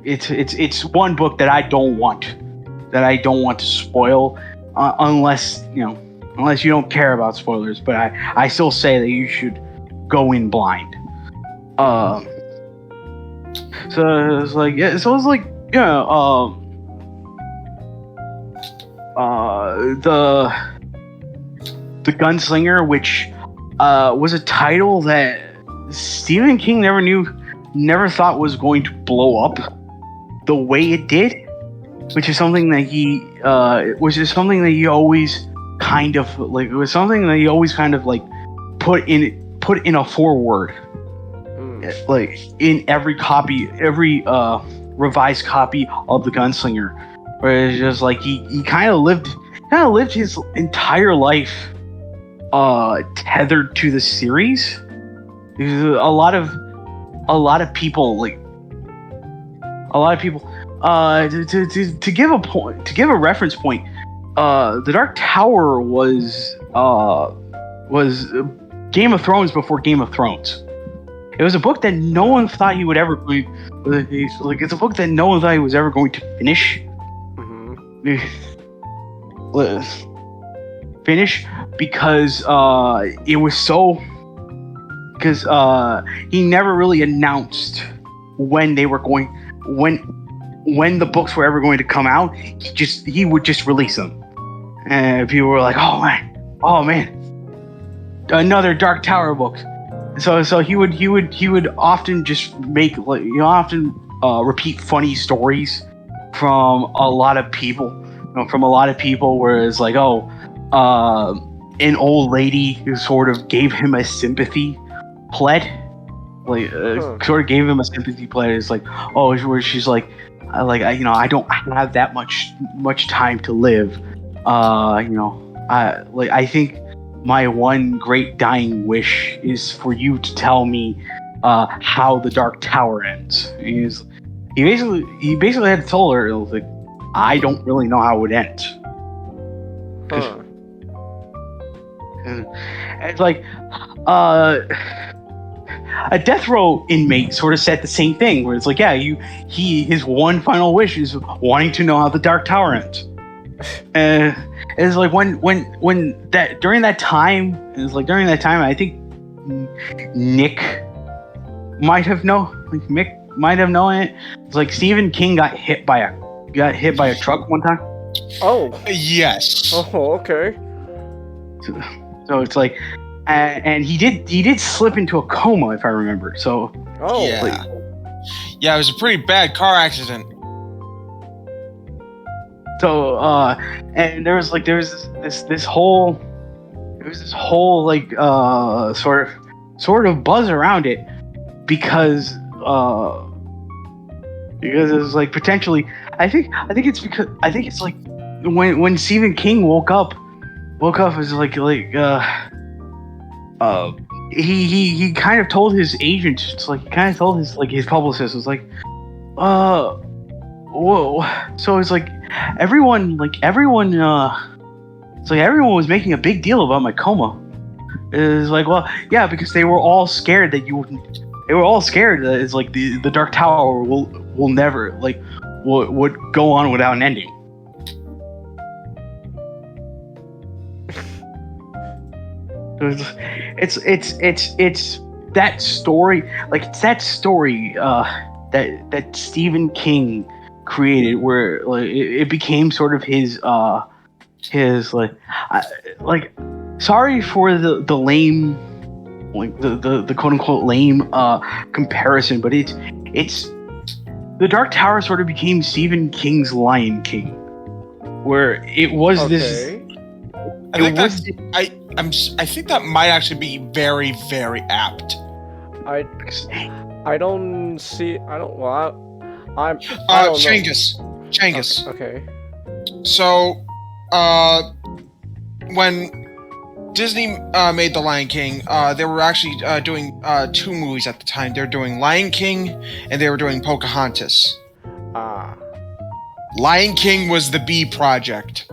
It's one book that I don't want to spoil, unless you don't care about spoilers. But I still say that you should go in blind. The Gunslinger, which was a title that Stephen King never thought was going to blow up the way it did, which is something that he always kind of put in a foreword, like in every revised copy of the Gunslinger, where it's just like he kind of lived his entire life tethered to the series. A lot of people to give a reference point, the Dark Tower was Game of Thrones before Game of Thrones. It was a book that no one thought he would ever it's a book that no one thought he was ever going to finish. Because it was so. Because he never really announced when the books were ever going to come out. He would just release them, and people were like, "Oh man, another Dark Tower book." So he would often just make repeat funny stories from a lot of people. Where it's like, an old lady who sort of gave him a sympathy pled, sort of gave him a sympathy pled. It's like, where she's like, I don't have that much time to live. I think my one great dying wish is for you to tell me how the Dark Tower ends. He basically had told her, like, I don't really know how it ends. And it's like a death row inmate sort of said the same thing, where it's like, his one final wish is wanting to know how the Dark Tower ends. And it's like during that time, I think Nick might have known. Like Mick might have known it. It's like Stephen King got hit by a truck one time. Oh. Yes. Oh, okay. So it's like, and he did slip into a coma, if I remember. So. Oh. Yeah. Yeah, it was a pretty bad car accident. So, and there was this whole sort of buzz around it, because it was like potentially, I think it's like when Stephen King woke up, it was like he kind of told his agent, it's like, he kind of told his publicist, was like, whoa. So it's like everyone was making a big deal about my coma. It's like, well, yeah, because they were all scared that it's like the Dark Tower will never, like, would go on without an ending. It's that story, like, it's that story that Stephen King created, where, like, it became sort of his sorry for the lame, like, the quote unquote lame comparison, but it's the Dark Tower sort of became Stephen King's Lion King, where it was this. I think that might actually be very, very apt. I don't see. I don't. Well, I don't Changus. Okay. So, when Disney made The Lion King, they were actually doing 2 movies at the time. They were doing Lion King and they were doing Pocahontas. Lion King was the B project.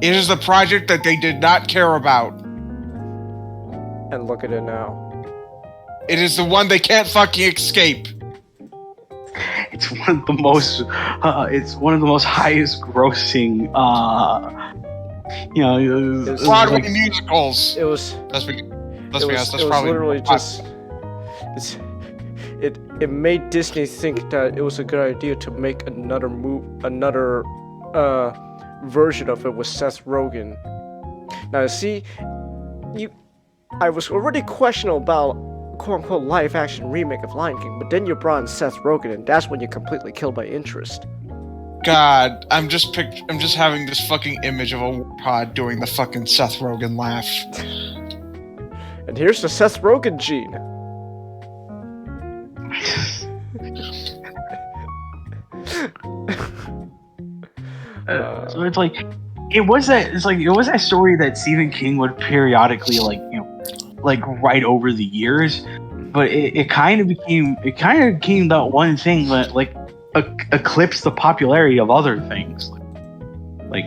It is the project that they did not care about. And look at it now. It is the one they can't fucking escape. It's one of the most. It's one of the most highest grossing. Broadway musicals. It was. Let's be honest. That's it was probably literally just. It made Disney think that it was a good idea to make another version of it with Seth Rogen. Now, see, I was already questioning about quote-unquote live-action remake of Lion King, but then you brought in Seth Rogen, and that's when you completely killed my interest. God, I'm just having this fucking image of a warthog doing the fucking Seth Rogen laugh. And here's the Seth Rogen gene. So it's like, it was that story that Stephen King would periodically, like, write over the years, but it kind of became that one thing that, like, eclipsed the popularity of other things, like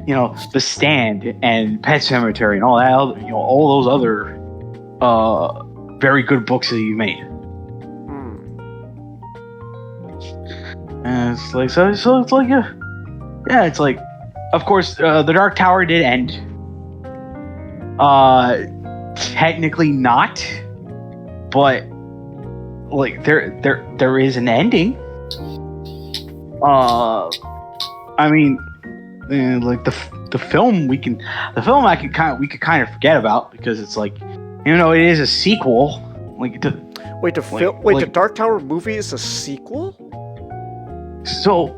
The Stand and Pet Sematary and all that other, all those other very good books that he made. And it's like, so it's like, yeah, it's like, of course, the Dark Tower did end. Technically not, but, like, there is an ending. I mean, like, the film we could kind of forget about, because it's like, it is a sequel. Like, the Dark Tower movie is a sequel? So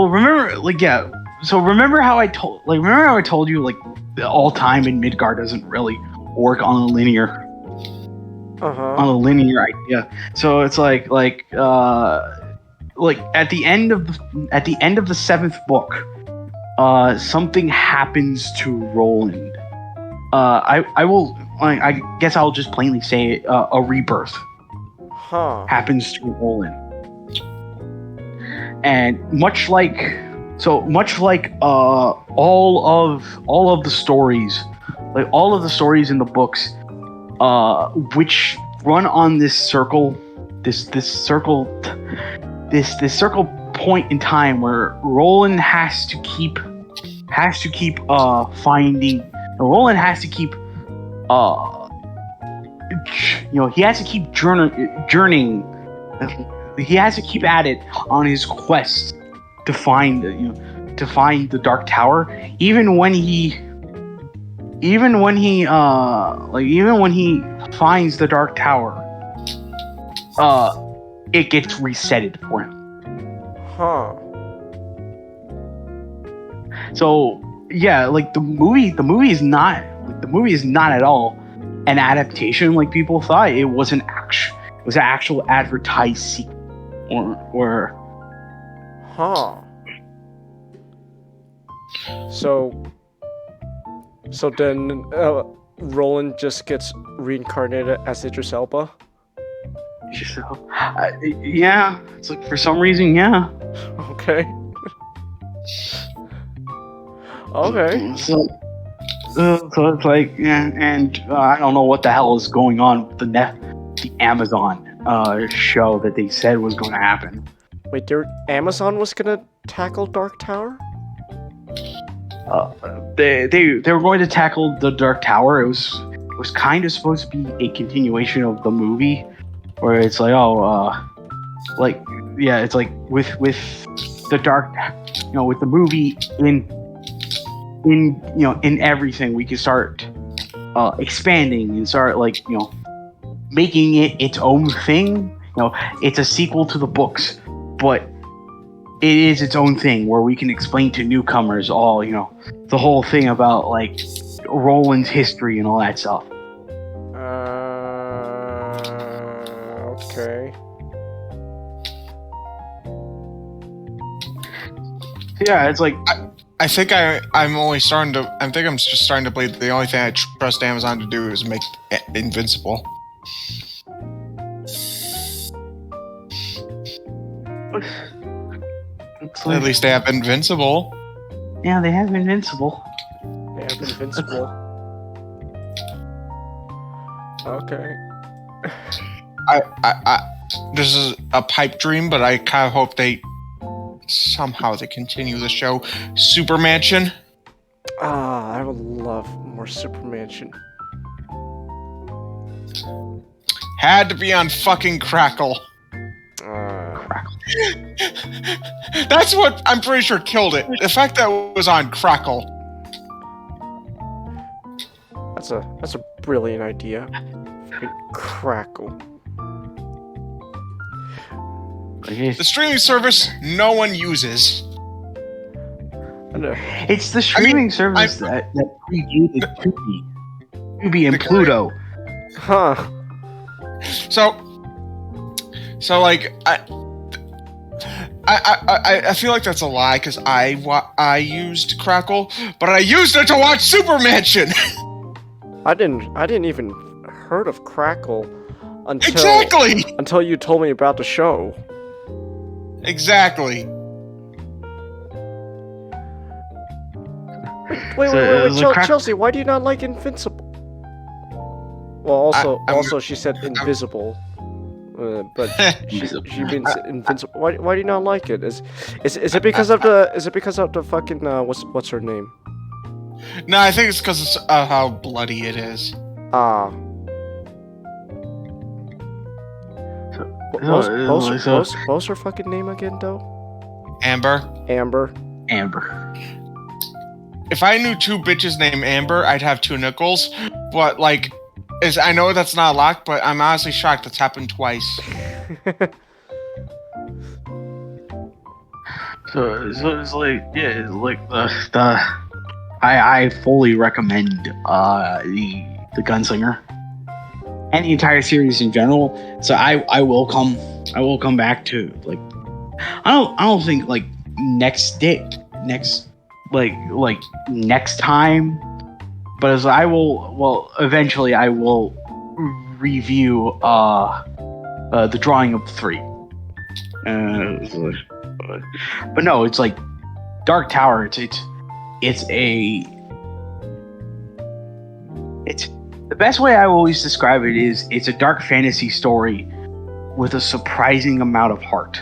remember, like, yeah. So remember how I told you, like, all time in Midgard doesn't really work on a linear idea. So it's like at the end of the 7th book, something happens to Roland. I guess I'll just plainly say it, a rebirth happens to Roland. And much like all of the stories, like all of the stories in the books, which run on this circle point in time where Roland has to keep finding. Roland has to keep he has to keep journeying. He has to keep at it on his quest to find the Dark Tower. Even when he finds the Dark Tower, it gets resetted for him. So yeah, like the movie is not at all an adaptation like people thought. It was an actual advertised sequel. So then, Roland just gets reincarnated as Idris Elba? So, yeah, it's like for some reason, yeah. Okay. Okay. So it's like, yeah, and I don't know what the hell is going on with the Amazon show that they said was going to happen. Wait, Amazon was gonna tackle Dark Tower? They were going to tackle the Dark Tower. It was kind of supposed to be a continuation of the movie, where it's like, it's like with the Dark, with the movie in everything, we can start expanding and start making it its own thing. It's a sequel to the books, but it is its own thing where we can explain to newcomers all, the whole thing about Roland's history and all that stuff. Okay. Yeah, it's like I think I'm just starting to believe the only thing I trust Amazon to do is make Invincible. At least they have Invincible. Yeah, they have Invincible. Okay. This is a pipe dream, but I kind of hope they continue the show. Super Mansion. I would love more Super Mansion. Had to be on fucking Crackle. That's what I'm pretty sure killed it. The fact that it was on Crackle. That's a brilliant idea. Crackle. The streaming service no one uses. It's the streaming service that previewed Tubi and Pluto. Huh. So like I feel like that's a lie because I used Crackle, but I used it to watch Super Mansion. I didn't even heard of Crackle until you told me about the show. Exactly. Wait, Chelsea, why do you not like Invincible? Well, also she said Invisible, but she means Invincible. Why do you not like it? Is it because of the fucking what's her name? No, I think it's because of how bloody it is. What's her fucking name again, though? Amber. If I knew two bitches named Amber, I'd have two nickels. But I know that's not a lock, but I'm honestly shocked that's happened twice. I fully recommend the Gunslinger and the entire series in general. So I will come back to I don't think next time, but as eventually I will review the drawing of 3. But no, it's Dark Tower. It's the best way I always describe it is it's a dark fantasy story with a surprising amount of heart.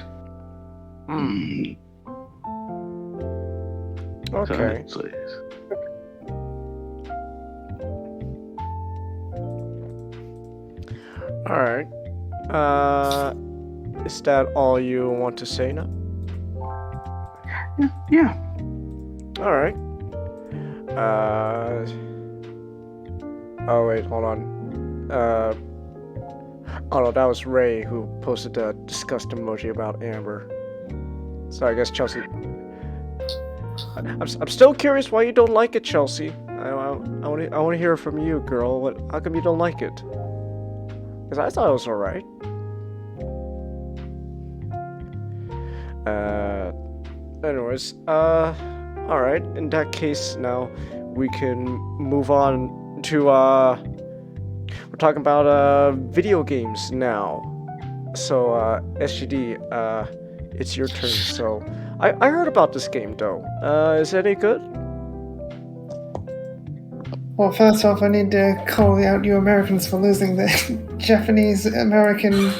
Okay. All right. Is that all you want to say now? Yeah. All right. Oh wait, hold on. Oh no, that was Ray who posted a disgust emoji about Amber. So I guess Chelsea. I'm still curious why you don't like it, Chelsea. I want to hear from you, girl. How come you don't like it? Because I thought it was alright. Anyways, alright. In that case, now we can move on to talking about video games now. So SGD, it's your turn. So I heard about this game though. Is it any good? Well, first off, I need to call out you Americans for losing the Japanese-American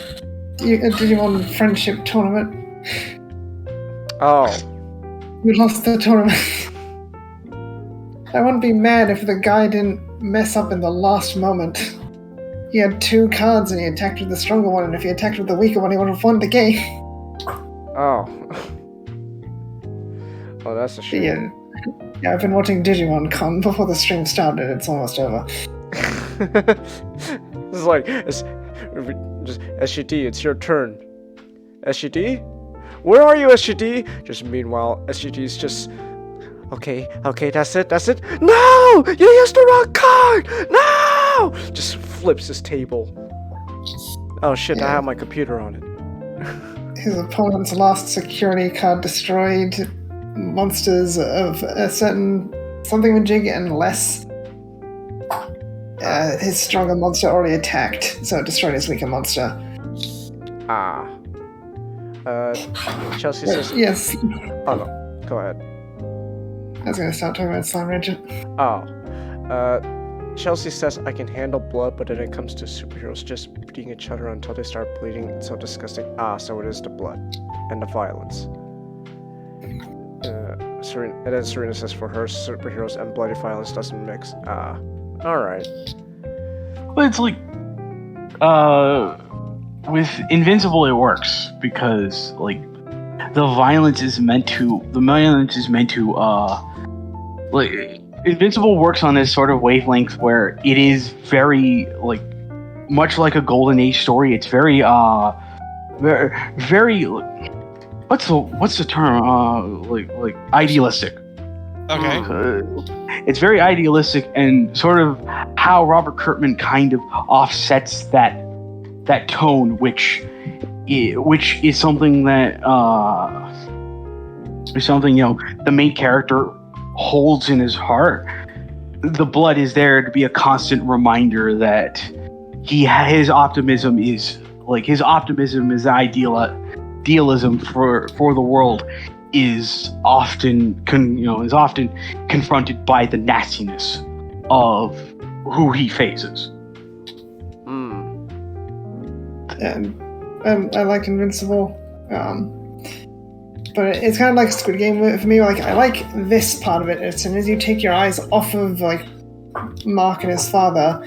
Digimon Friendship Tournament. Oh. We lost the tournament. I wouldn't be mad if the guy didn't mess up in the last moment. He had 2 cards and he attacked with the stronger one, and if he attacked with the weaker one, he would have won the game. Oh. Oh, that's a shame. Yeah, I've been watching Digimon Con before the stream started. It's almost over. This is like, just SGD, it's your turn. SGD? Where are you, SGD? Just meanwhile, SGD's just... Okay, that's it. No! You used the wrong card! No! Just flips his table. Oh shit, I have my computer on it. His opponent's last security card destroyed. Monsters of a certain something-majig and less. His stronger monster already attacked, so it destroyed his weaker monster. Chelsea says... Yes. Oh no, go ahead. I was gonna start talking about Slime Rancher. Chelsea says I can handle blood, but then it comes to superheroes just beating each other until they start bleeding. It's so disgusting. So it is the blood and the violence. And then Serena says for her, superheroes and bloody violence doesn't mix. Alright. But it's like, with Invincible it works, because, like, the violence is meant to, like, Invincible works on this sort of wavelength where it is very, like, much like a Golden Age story. It's very, very, what's the term? Like idealistic. Okay. It's very idealistic, and sort of how Robert Kirkman kind of offsets that tone, which is something that the main character holds in his heart. The blood is there to be a constant reminder that his optimism is idealism for the world is often confronted by the nastiness of who he faces. And I like Invincible, but it's kind of like Squid Game for me. Like, I like this part of it. As soon as you take your eyes off of like Mark and his father,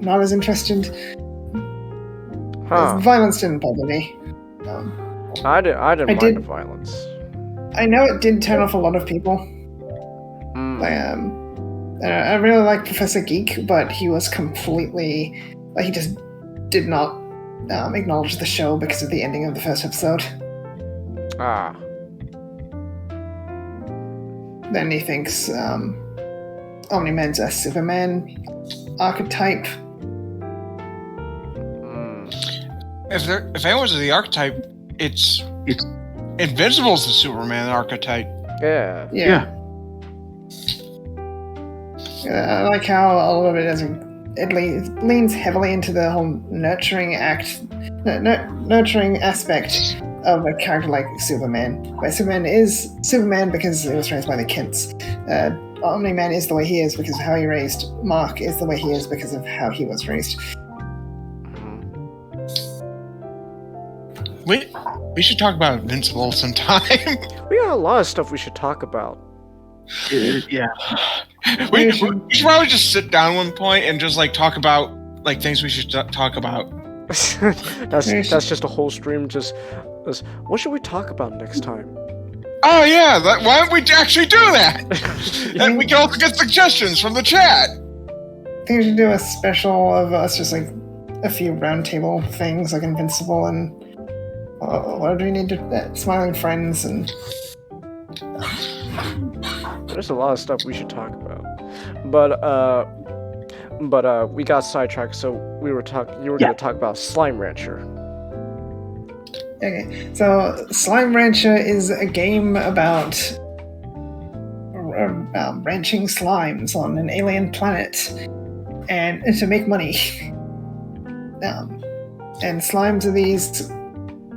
not as interested. Violence didn't bother me. I didn't mind the violence. I know it did turn off a lot of people. I really like Professor Geek, but he was completely, like, he just did not acknowledge the show because of the ending of the first episode. Then he thinks Omni-Man's a Superman archetype. If anyone's the archetype, it's Invincible's the Superman archetype. Yeah. I like how a lot of it leans heavily into the whole nurturing aspect of a character like Superman. Where Superman is Superman because he was raised by the Kents. Omni-Man is the way he is because of how he raised. Mark is the way he is because of how he was raised. We should talk about Invincible sometime. We got a lot of stuff we should talk about. Yeah. We should probably just sit down one point and just like talk about like things we should talk about. That's just a whole stream. Just what should we talk about next time? Oh yeah, why don't we actually do that? And we can also get suggestions from the chat. I think we should do a special of us, just like a few roundtable things like Invincible and what do we need to Smiling Friends and. There's a lot of stuff we should talk about, but we got sidetracked. So you were going to talk about Slime Rancher. Okay, so Slime Rancher is a game about ranching slimes on an alien planet, and to make money. And slimes are these,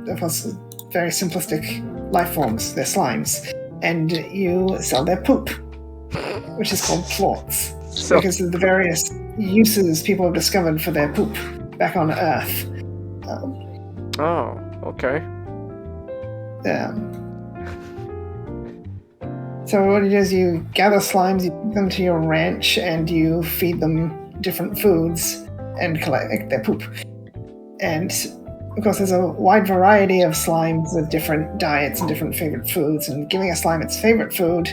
of course, very simplistic life forms. They're slimes, and you sell their poop, which is called plorts, because of the various uses people have discovered for their poop back on Earth. Oh, okay. So what you do is you gather slimes, you take them to your ranch, and you feed them different foods and collect their poop. And of course, there's a wide variety of slimes with different diets and different favorite foods, and giving a slime its favorite food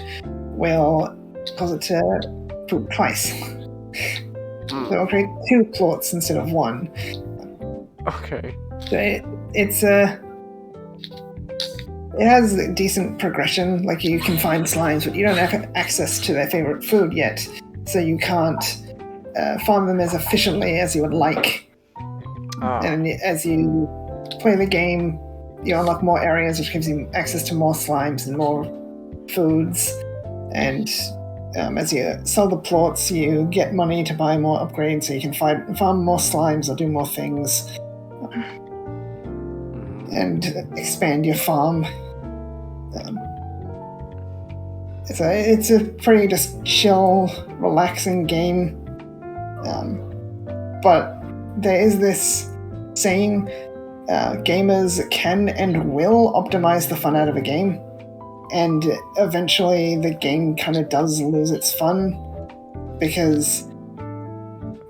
will cause it to poop twice. So it'll create 2 plorts instead of 1. Okay. So it has a decent progression. Like, you can find slimes, but you don't have access to their favorite food yet, so you can't farm them as efficiently as you would like. And as you play the game, you unlock more areas, which gives you access to more slimes and more foods. And as you sell the plorts, you get money to buy more upgrades, so you can farm more slimes or do more things. And expand your farm. It's a pretty just chill, relaxing game. But there is this saying, gamers can and will optimize the fun out of a game. And eventually the game kind of does lose its fun, because,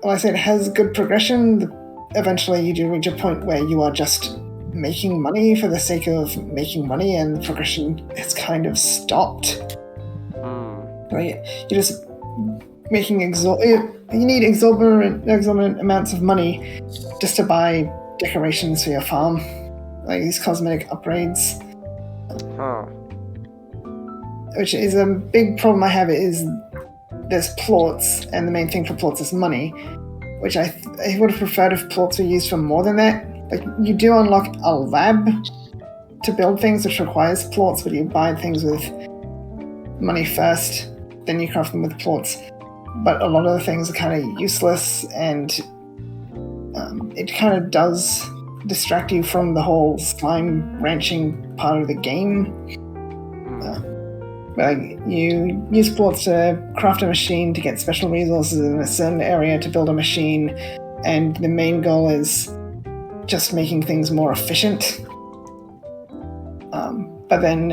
like I said, it has good progression. Eventually you do reach a point where you are just making money for the sake of making money, and progression has kind of stopped. Right? You're just making you need exorbitant amounts of money just to buy decorations for your farm, like these cosmetic upgrades. Which is a big problem I have. Is there's plorts, and the main thing for plorts is money, which I would have preferred if plorts were used for more than that. Like, you do unlock a lab to build things, which requires plorts, but you buy things with money first, then you craft them with plorts. But a lot of the things are kind of useless, and it kind of does distract you from the whole slime ranching part of the game. Like, you use plorts to craft a machine to get special resources in a certain area to build a machine, and the main goal is just making things more efficient. But then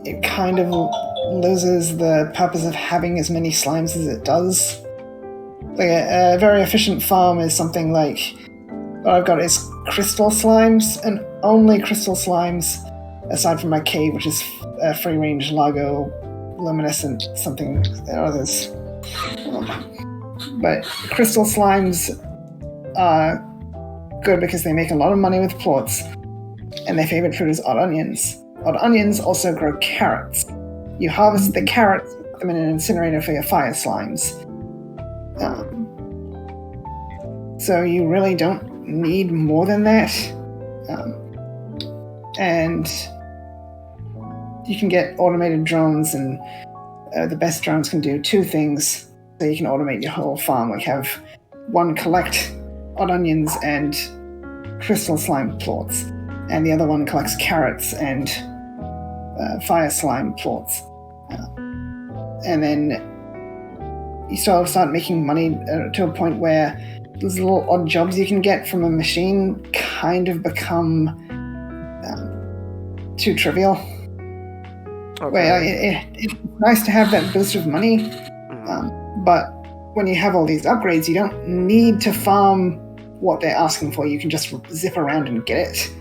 it kind of loses the purpose of having as many slimes as it does. Like, a very efficient farm is something like, what I've got is crystal slimes, and only crystal slimes, aside from my cave, which is free range Largo luminescent something others. But crystal slimes are good because they make a lot of money with plorts, and their favorite food is odd onions. Odd onions also grow carrots. You harvest the carrots, put them in an incinerator for your fire slimes. So you really don't need more than that. And you can get automated drones, and the best drones can do 2 things. So you can automate your whole farm. Like, have one collect odd onions and crystal slime plorts, and the other one collects carrots and fire slime plorts. And then you start making money to a point where those little odd jobs you can get from a machine kind of become too trivial. Okay. Where it's nice to have that boost of money, but when you have all these upgrades, you don't need to farm what they're asking for. You can just zip around and get it.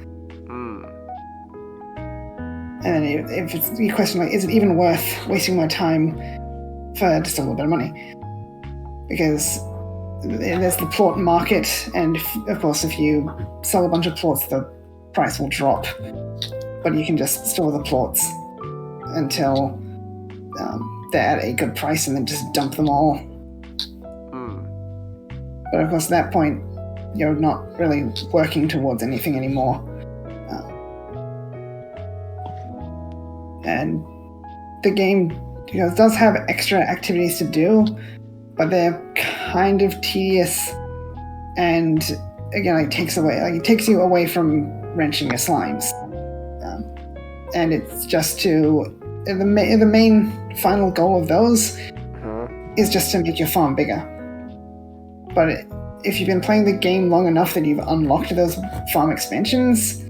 And then if it's you question, like, is it even worth wasting my time for just a little bit of money? Because there's the plort market, and of course if you sell a bunch of plorts, the price will drop. But you can just store the plorts until they're at a good price, and then just dump them all. But of course at that point, you're not really working towards anything anymore. And the game because it does have extra activities to do, but they're kind of tedious, and again, it takes you away from wrenching your slimes, and it's just the main final goal of those is just to make your farm bigger. But if you've been playing the game long enough that you've unlocked those farm expansions,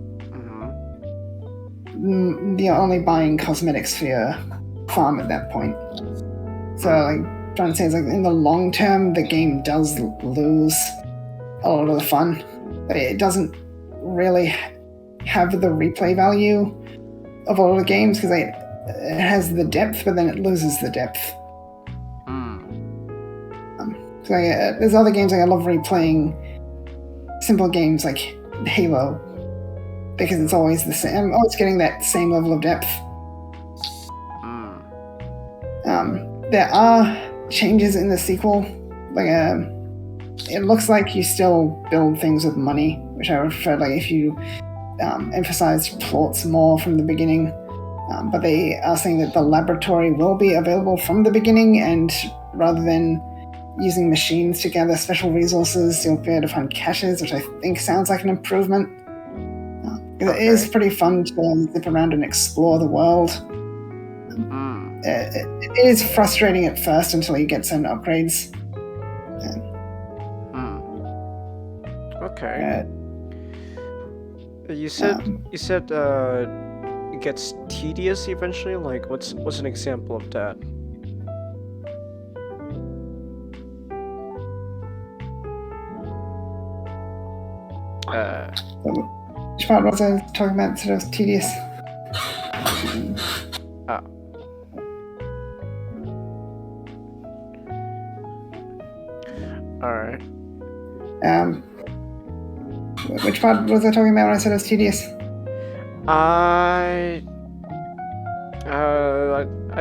you're only buying cosmetics for your farm at that point. So, like, trying to say is, like, in the long term, the game does lose a lot of the fun. But it doesn't really have the replay value of a lot of games, because it has the depth, but then it loses the depth. There's other games, like, I love replaying simple games like Halo, because it's always the same. I'm always getting that same level of depth. There are changes in the sequel. Like, it looks like you still build things with money, which I would prefer, like, if you emphasized plots more from the beginning. But they are saying that the laboratory will be available from the beginning, and rather than using machines to gather special resources, you'll be able to find caches, which I think sounds like an improvement. It is pretty fun to zip around and explore the world. It is frustrating at first until you get certain upgrades. Okay. You said it gets tedious eventually. Like, what's an example of that? Which part was I talking about sort of tedious? Alright. Which part was I talking about when I said it was tedious? I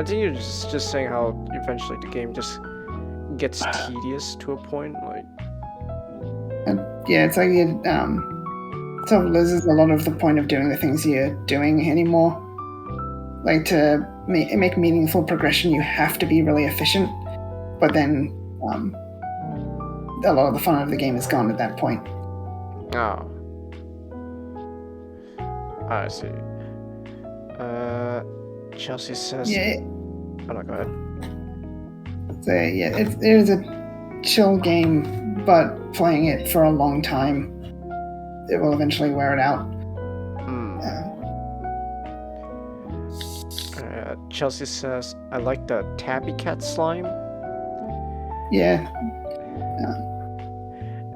think you're just saying how eventually the game just gets tedious to a point, like. Yeah, it's like it sort of loses a lot of the point of doing the things you're doing anymore. Like, to make meaningful progression, you have to be really efficient, but then a lot of the fun of the game is gone at that point. Oh. I see. Chelsea says... Yeah. Oh, no, go ahead. So, yeah, it is a chill game, but playing it for a long time, it will eventually wear it out. Chelsea says, I like the Tabby Cat slime. Yeah.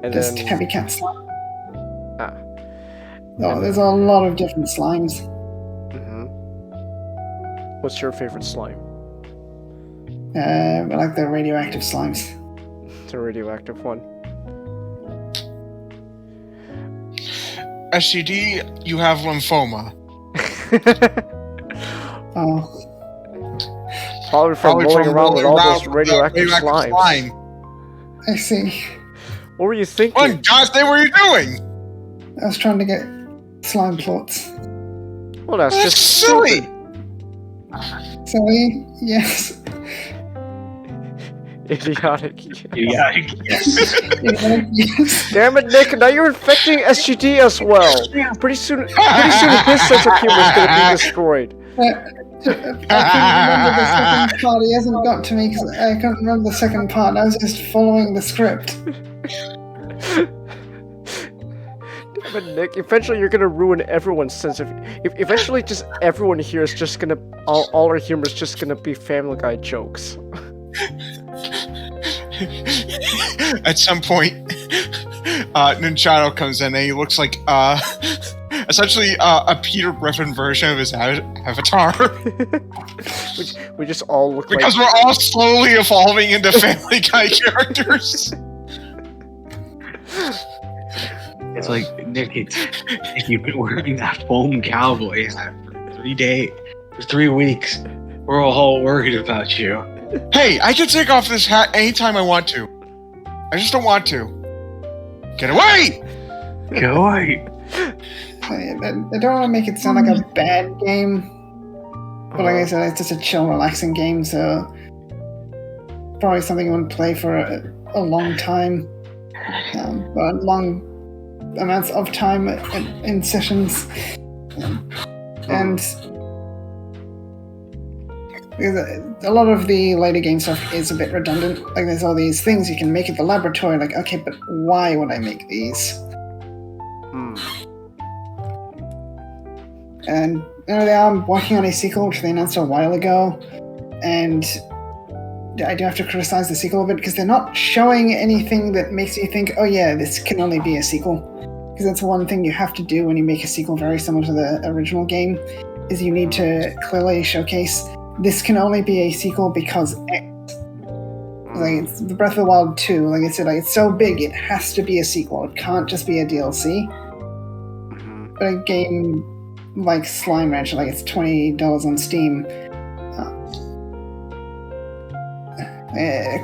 And Just then... Tabby Cat slime. Oh, there's a lot of different slimes. What's your favorite slime? I like the radioactive slimes. The radioactive one. SCD, you have lymphoma. Oh. Probably from rolling around with all those radioactive slime. I see. What were you thinking? What goddamn were you doing? I was trying to get slime plots. Well, that's just silly. Silly? Yes. Idiotic. Idiotic, yes. Idiotic, yes. Damn it, Nick! Now you're infecting SGD as well. Pretty soon his sense of humor is gonna be destroyed. I couldn't remember the second part. He hasn't got to me because I couldn't remember the second part. I was just following the script. Damn it, Nick! Eventually, you're gonna ruin everyone's sense of. Eventually, just everyone here is just gonna. All our humor is just gonna be Family Guy jokes. At some point, Ninjago comes in and he looks like essentially a Peter Griffin version of his avatar. we just all look because like... we're all slowly evolving into Family Guy characters. It's like, Nick, you've been wearing that foam cowboy hat for 3 days, for 3 weeks. We're all worried about you. Hey, I can take off this hat anytime I want to. I just don't want to. Get away! Go away. I don't want to make it sound like a bad game, But like I said, it's just a chill, relaxing game, so probably something you want to play for a long time, but long amounts of time in sessions, and a lot of the later game stuff is a bit redundant. Like there's all these things you can make at the laboratory, like, okay, but why would I make these? And they are working on a sequel, which they announced a while ago, and I do have to criticize the sequel a bit because they're not showing anything that makes you think, oh yeah, this can only be a sequel. Because that's one thing you have to do when you make a sequel very similar to the original game, is you need to clearly showcase this can only be a sequel because X. Like it's the Breath of the Wild 2, like I said, like it's so big it has to be a sequel. It can't just be a DLC. But a game like Slime Rancher, like it's $20 on Steam.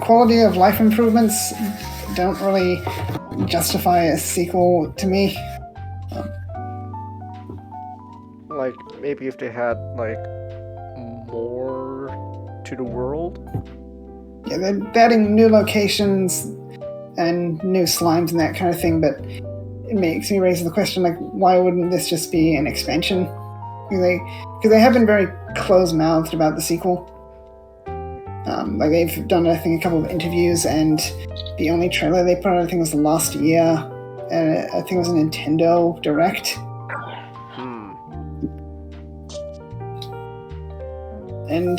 Quality of life improvements don't really justify a sequel to me. Like maybe if they had like more to the world. Yeah, they're adding new locations and new slimes and that kind of thing, but it makes me raise the question, like, why wouldn't this just be an expansion? Because they have been very close-mouthed about the sequel. Like they've done, I think, a couple of interviews, and the only trailer they put out, I think, was last year. I think it was a Nintendo Direct. And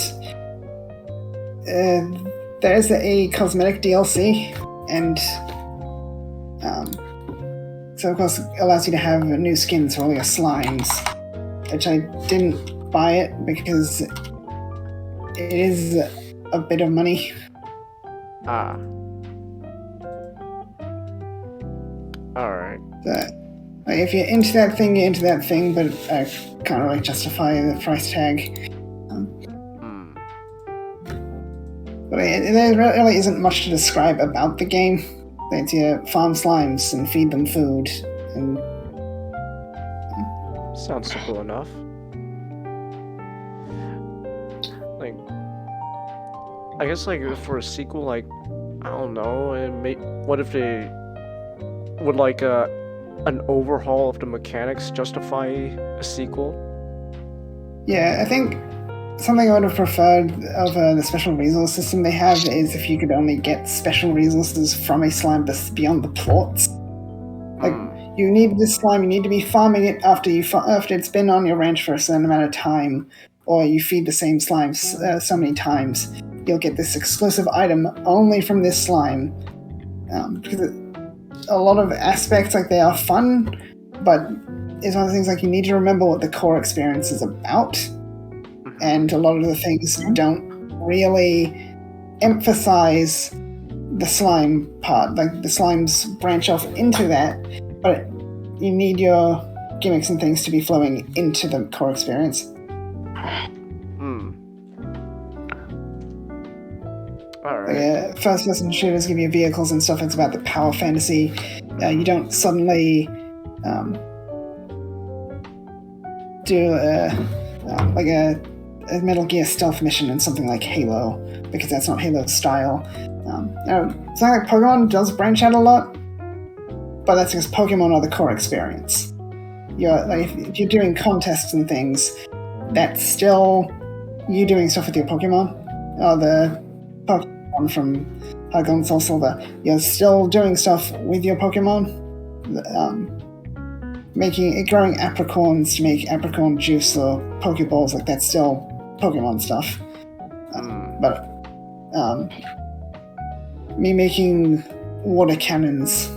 there's a cosmetic DLC, and so of course it allows you to have new skins for all your slimes, which I didn't buy it because it is a bit of money. Alright. Like if you're into that thing, you're into that thing, but I can't really justify the price tag. But there really isn't much to describe about the game. It's you farm slimes and feed them food, and sounds simple enough. Like, I guess like for a sequel, like I don't know, what if they would like an overhaul of the mechanics justify a sequel? Yeah, I think something I would have preferred over the special resource system they have is if you could only get special resources from a slime beyond the plots. Like, you need this slime, you need to be farming it after it's been on your ranch for a certain amount of time, or you feed the same slime so many times. You'll get this exclusive item only from this slime. Because a lot of aspects, like, they are fun, but it's one of the things, like, you need to remember what the core experience is about. And a lot of the things don't really emphasize the slime part. Like, the slimes branch off into that, but you need your gimmicks and things to be flowing into the core experience. Alright. First-person shooters give you vehicles and stuff. It's about the power fantasy. You don't suddenly do like a Metal Gear stealth mission in something like Halo, because that's not Halo's style. Something like Pokemon does branch out a lot, but that's because Pokemon are the core experience. If you're doing contests and things, that's still you doing stuff with your Pokemon, or the Pokemon from Heart Gold and Soul Silver. You're still doing stuff with your Pokemon, growing apricorns to make apricorn juice or Pokeballs. Like, that's still Pokemon stuff. But me making water cannons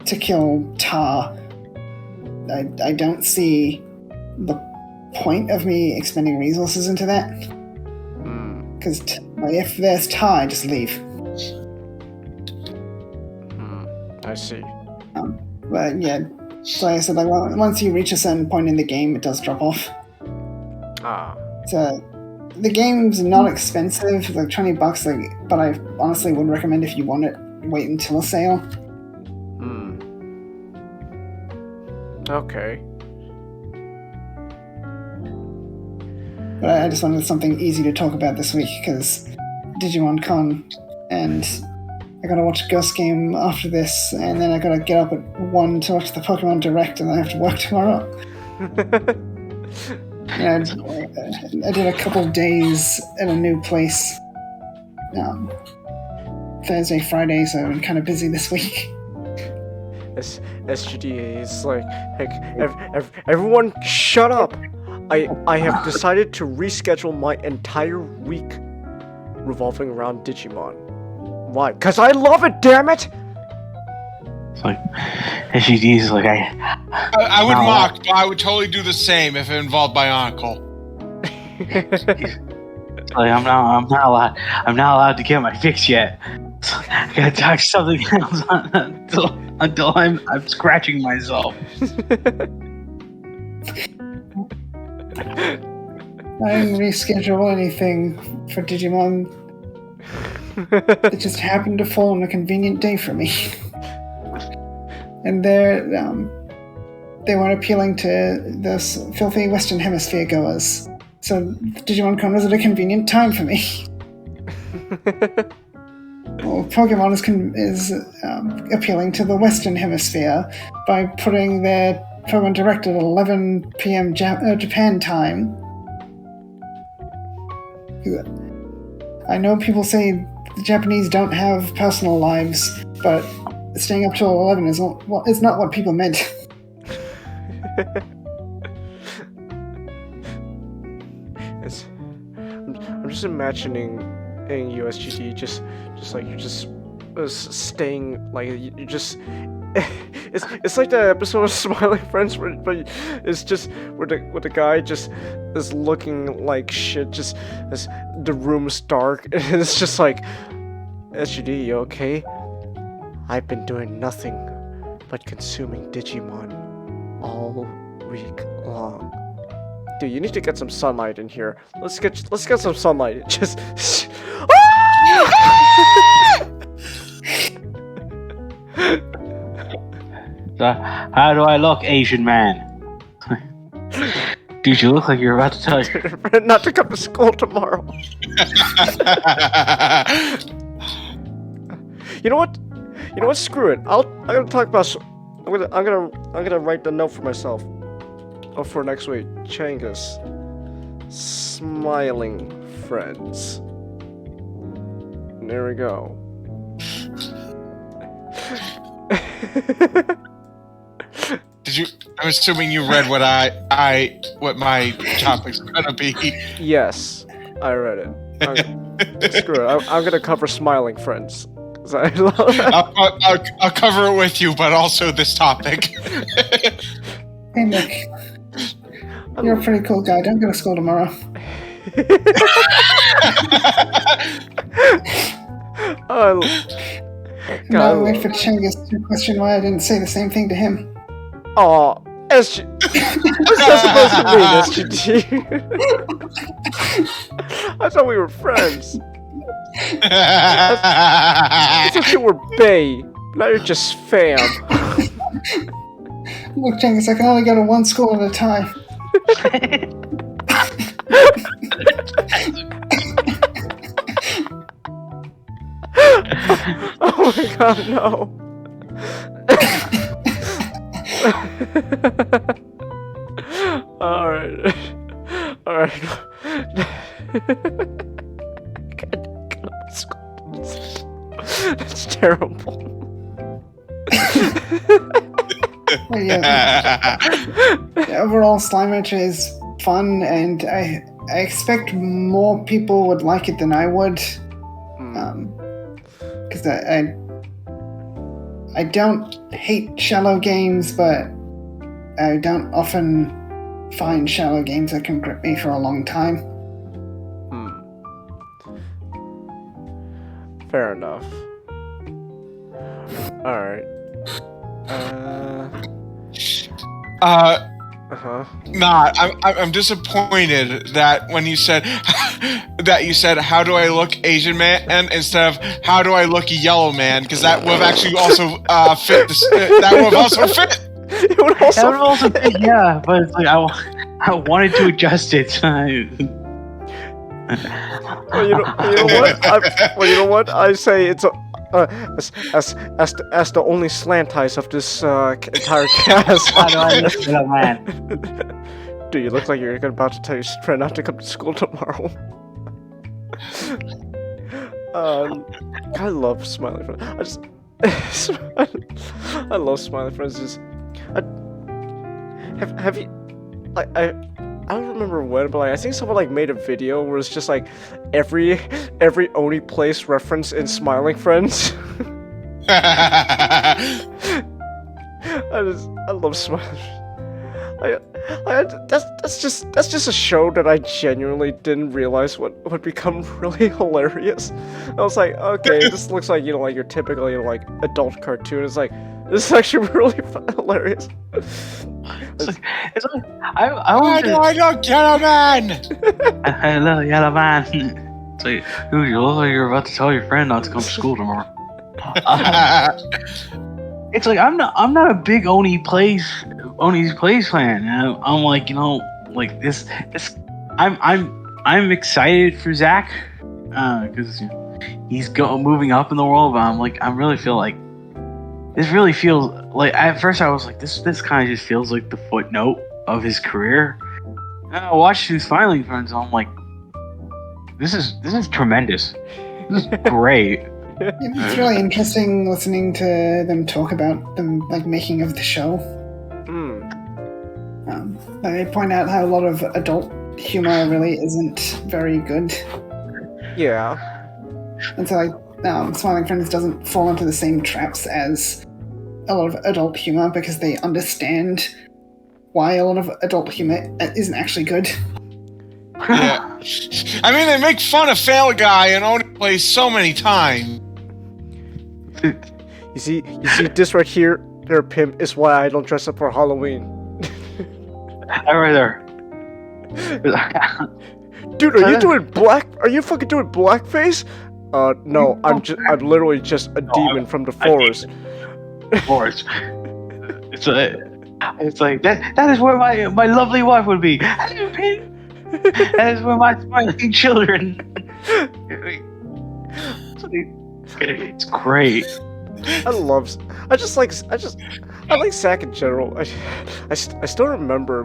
to kill tar, I don't see the point of me expending resources into that. Because if there's tar, I just leave. I see. But yeah, so like I said, like, once you reach a certain point in the game, it does drop off. So the game's not expensive, like $20. Like, but I honestly would recommend, if you want it, wait until a sale. Okay. But I just wanted something easy to talk about this week because Digimon Con, and I gotta watch Ghost Game after this, and then I gotta get up at 1 to watch the Pokemon Direct, and I have to work tomorrow. Yeah, I did a couple of days at a new place. Thursday, Friday, so I'm kind of busy this week. SGD is like, everyone shut up! I have decided to reschedule my entire week revolving around Digimon. Why? Because I love it, damn it! It's like, SGD is like, I would mock, but I would totally do the same if it involved my uncle. Like, I'm not allowed to get my fix yet. I gotta talk something else until I'm scratching myself. I didn't reschedule anything for Digimon. It just happened to fall on a convenient day for me. And they weren't appealing to those filthy Western Hemisphere goers. So Digimon Con was at a convenient time for me. Well, Pokemon is appealing to the Western Hemisphere by putting their Pokemon Direct at 11 p.m. Japan time. I know people say the Japanese don't have personal lives, but staying up till 11 is not what people meant. I'm just imagining in USGD just like you're just staying like you just it's like the episode of Smiling Friends but it's just where the guy just is looking like shit, just as the room's dark and it's just like, SGD, you okay? I've been doing nothing but consuming Digimon all week long. Dude, you need to get some sunlight in here. Let's get some sunlight. Just So, how do I look, Asian man? Dude, you look like you're about to tell you not to come to school tomorrow. You know what? Screw it. I'm gonna talk about. I'm gonna write the note for myself. Oh, for next week, Changus. Smiling Friends. There we go. I'm assuming you read what what my topic's gonna be. Yes, I read it. Screw it. I'm gonna cover Smiling Friends. I'll cover it with you, but also this topic. Hey Nick, you're a pretty cool guy. Don't go to school tomorrow. Oh, God, no, wait for Changus to question why I didn't say the same thing to him. Aw, SG. What's that supposed to mean, SGT? I thought we were friends. I thought you were bae. Now you're just fam. Look, Changus, I can only go to one school at a time. Oh my god, no. Alright. That's terrible. Well, yeah. The overall Slime Rancher is fun, and I expect more people would like it than I would. Because I don't hate shallow games, but I don't often find shallow games that can grip me for a long time. Fair enough. Alright. Nah, I'm disappointed that when you said how do I look Asian man instead of how do I look yellow man, because that would have actually also fit this, that would have also fit. It would also fit, yeah, but it's like I wanted to adjust it. Well, you know what? I say it's as the only slant eyes of this entire cast. How do I look at a man? Dude, you look like you're about to tell your friend not to come to school tomorrow. I love Smiley Friends. I love Smiley Friends. Have you? I don't remember when, but I think someone made a video where it's just every Oni Place reference in Smiling Friends. I love Smiling Friends. That's just a show that I genuinely didn't realize would become really hilarious. I was like, okay, this looks like your typical adult cartoon. It's like this is actually really hilarious. I don't yellow man. Hello, yellow man. It's like, ooh, you look like you're about to tell your friend not to come to school tomorrow. It's like I'm not a big Oni's Place fan. I'm like, this. I'm excited for Zach because he's moving up in the world. But I really feel like this really feels like. At first, I was like, this kind of just feels like the footnote of his career. And I watched his Smiling Friends, and I'm like, this is tremendous. This is great. It's really interesting listening to them talk about the making of the show. They point out how a lot of adult humor really isn't very good. Yeah. And so Smiling Friends doesn't fall into the same traps as a lot of adult humor because they understand why a lot of adult humor isn't actually good. Yeah. I mean, they make fun of Family Guy and Oni Place so many times. You see this right here, there, pimp, is why I don't dress up for Halloween. Right there. Dude, are you doing black? Are you fucking doing blackface? No, I'm literally just a demon from the forest. Forest. It's like that is where my lovely wife would be. That is where my smiling children. It's great. I like Zack in general. I still remember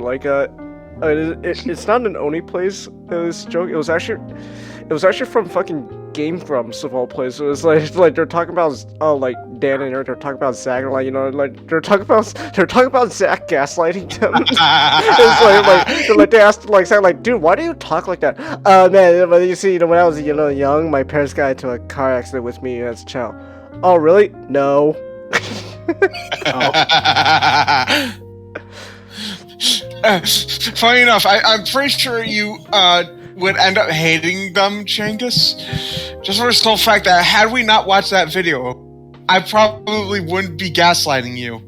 it's not an Oni Place. This joke. It was actually from fucking Game Grumps of all places. It was like they're talking about Dan and Eric. They're talking about Zack, and they're talking about Zack gaslighting them. It's they asked Zack, dude, why do you talk like that? Man, but you see, when I was young, my parents got into a car accident with me as a child. Oh, really? No. Funny enough, I'm pretty sure you would end up hating them, Changus. Just for the sole fact that had we not watched that video, I probably wouldn't be gaslighting you.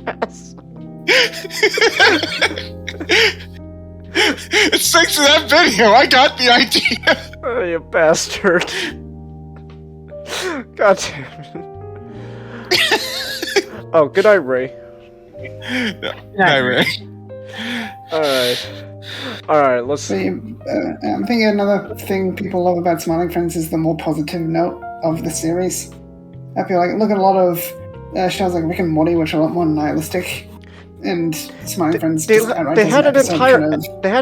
Yes. It's thanks to that video I got the idea. Oh, you bastard. God damn it. Oh, good night, Ray. Good night, Ray. Alright, let's see. I'm thinking another thing people love about Smiling Friends is the more positive note of the series. I feel like look at a lot of shows like Rick and Morty, which are a lot more nihilistic, and Smiling Friends. They had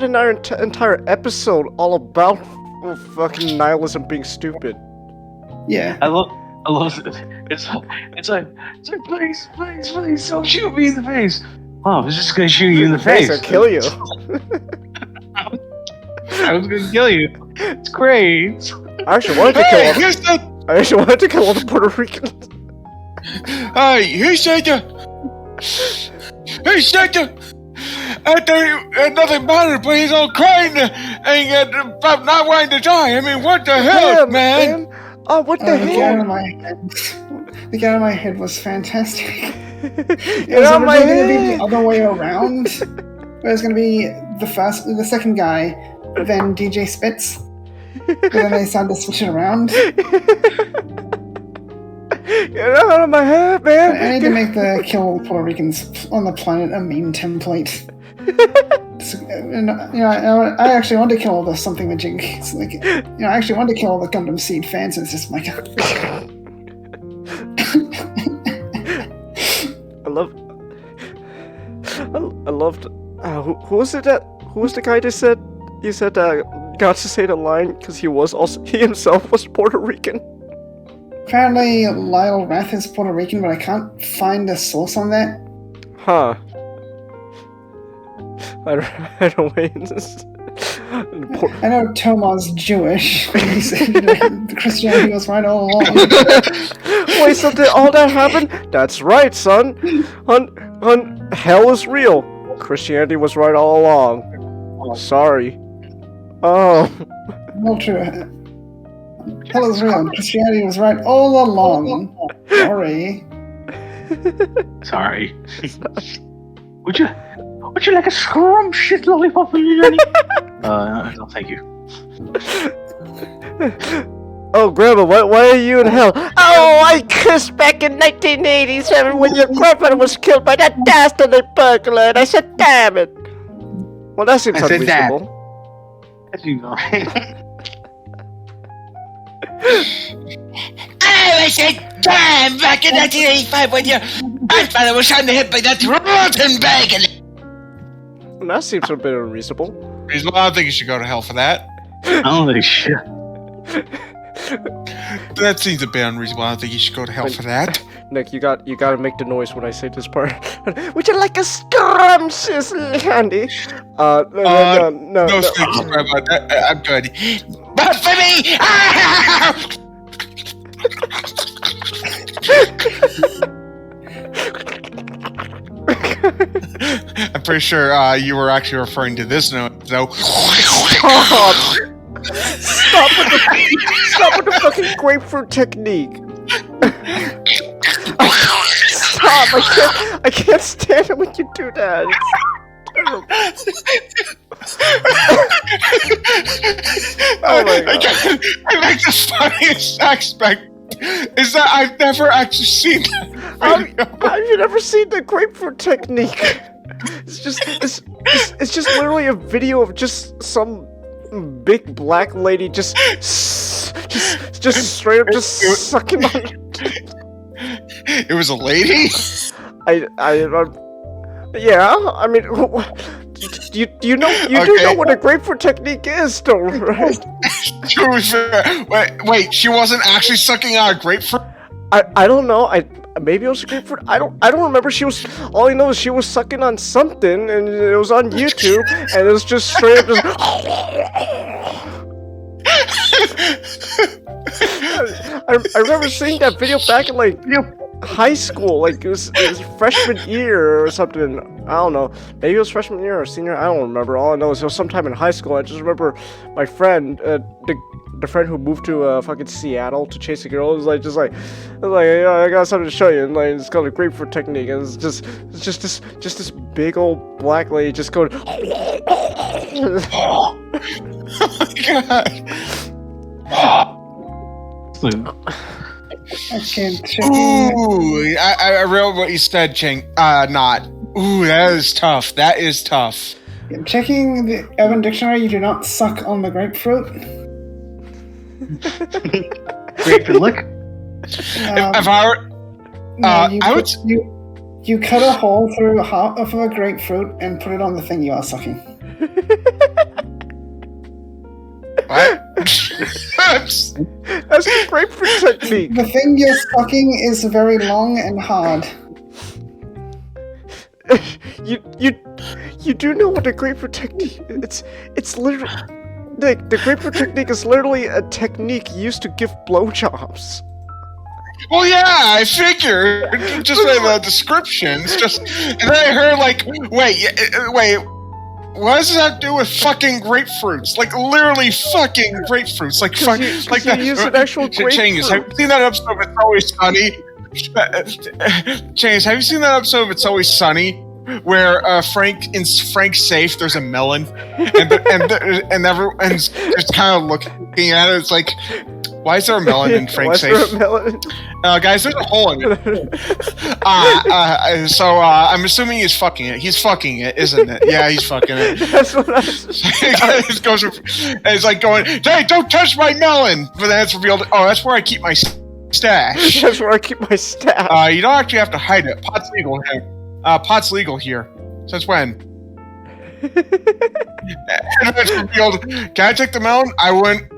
an entire episode all about fucking nihilism being stupid. Yeah, I love it. It's like please, don't shoot me in the face. Oh, I was just gonna shoot you in the face. I'll kill you. I was gonna kill you. It's great. I actually wanted to kill all the Puerto Ricans. Hey, he said that nothing mattered, but he's all crying and about not wanting to die. I mean, what the hell, man? Oh, what the hell? The guy in my head was fantastic. It Get was out of my originally going to be head! the other way around. It was going to be the second guy, then DJ Spitz. But then they decided to switch it around. Get out of my head, man! I need to make the kill Puerto Ricans on the planet a meme template. And I actually want to kill all the something magic. It's like, I actually want to kill all the Gundam Seed fans. And it's just like, I loved. Who was it? Who was the guy that said? You said got to say the line because he himself was Puerto Rican. Apparently, Lyle Rath is Puerto Rican, but I can't find a source on that. Huh. I don't wait. I know Toma's Jewish. He said that Christianity was right all along. Wait, so did all that happen? That's right, son. Hell is real. Christianity was right all along. Sorry. Oh. Not true. Hell is real. Christianity was right all along. Sorry. Sorry. Would you like a scrumptious lollipop for you, Johnny? No, thank you. Oh, Grandma, why are you in hell? Oh, I cursed back in 1987 when your grandfather was killed by that dastardly burglar, and I said, damn it. Well, that seems unreasonable. As you know. I said, damn, back in 1985 when your grandfather was shot in the head by that rotten bacon. Well, that seems a bit unreasonable. I don't think you should go to hell for that. I don't think you should. That seems a bit unreasonable. I don't think you should go to hell for that. Nick, you gotta make the noise when I say this part. Would you like a scrumptious candy? No. No, sorry about that. I'm good. But for me! I'm pretty sure you were actually referring to this note, though. Stop with the fucking grapefruit technique. Stop! I can't stand it when you do that. It's terrible. Oh my god! I think the funniest aspect is that I've never actually seen that. Have you never seen the grapefruit technique? It's just literally a video of just some big black lady just straight up just sucking on it. It was a lady? Yeah, I mean, you know what a grapefruit technique is, though, right? Wait, she wasn't actually sucking on a grapefruit? I don't know. Maybe it was a grapefruit. I don't remember. All I know is she was sucking on something, and it was on YouTube, and it was just straight up just. I remember seeing that video back in like high school, like it was freshman year or something. I don't know. Maybe it was freshman year or senior. I don't remember. All I know is it was sometime in high school. I just remember my friend, the friend who moved to fucking Seattle to chase a girl, was like, yeah, I got something to show you, and like it's called a grapefruit technique, and it's just this big old black lady just going. Oh my god. Ooh, I read what you said, Ching. Not. Ooh, that is tough. That is tough. Checking the Urban Dictionary, you do not suck on the grapefruit. Grapefruit lick? If I were... I would... You cut a hole through half of a grapefruit and put it on the thing you are sucking. What? That's the grapefruit technique. The thing you're sucking is very long and hard. You do know what the grapefruit technique is? It's literally the grapefruit technique is literally a technique used to give blowjobs. Well, yeah, I figured just by the descriptions. And then I heard like, wait. What does that do with fucking grapefruits? Like literally fucking grapefruits. Like that. You use an actual grapefruit. Changes. Have you seen that episode of It's Always Sunny? Changes. Have you seen that episode of It's Always Sunny where Frank's safe? There's a melon, and everyone's just kind of looking at it. It's like, Why is there a melon in Frank's safe? Why is there a melon? Guys, there's a hole in it. So I'm assuming he's fucking it. He's fucking it, isn't it? Yeah, he's fucking it. That's what I It's like going, hey, don't touch my melon! But then it's revealed, oh, that's where I keep my stash. That's where I keep my stash. You don't actually have to hide it. Pot's legal here. Pot's legal here. Since when? And it's revealed, can I take the melon? I wouldn't.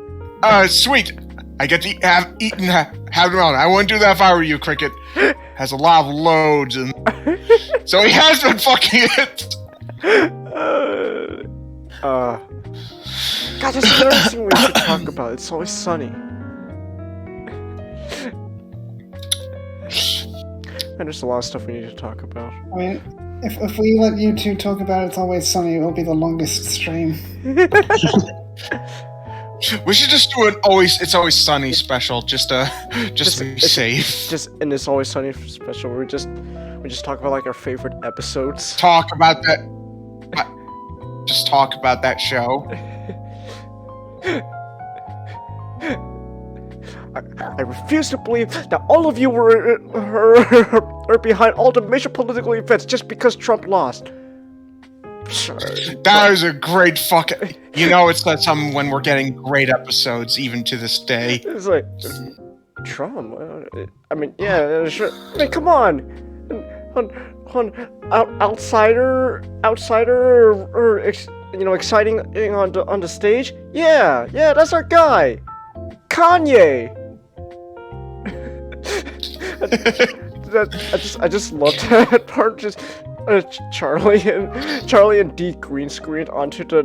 Sweet. I get to have the melon. I wouldn't do that if I were you, Cricket. Has a lot of loads, and so he has been fucking it. God, that's another thing we should talk about. It's Always Sunny. And there's a lot of stuff we need to talk about. I mean, if we let you two talk about It's Always Sunny, it will be the longest stream. We should just do an It's Always Sunny special, just to be safe. Just in It's Always Sunny special, where we just talk about like our favorite episodes. Talk about that. Just talk about that show. I refuse to believe that all of you were behind all the major political events just because Trump lost. That was a great fucking. You know, it's not something when we're getting great episodes, even to this day. It's like Trump. I mean, yeah, sure. I mean, come on, outsider, or exciting on the stage. Yeah, that's our guy, Kanye. I just loved that part. Just Charlie and Dee green screened onto the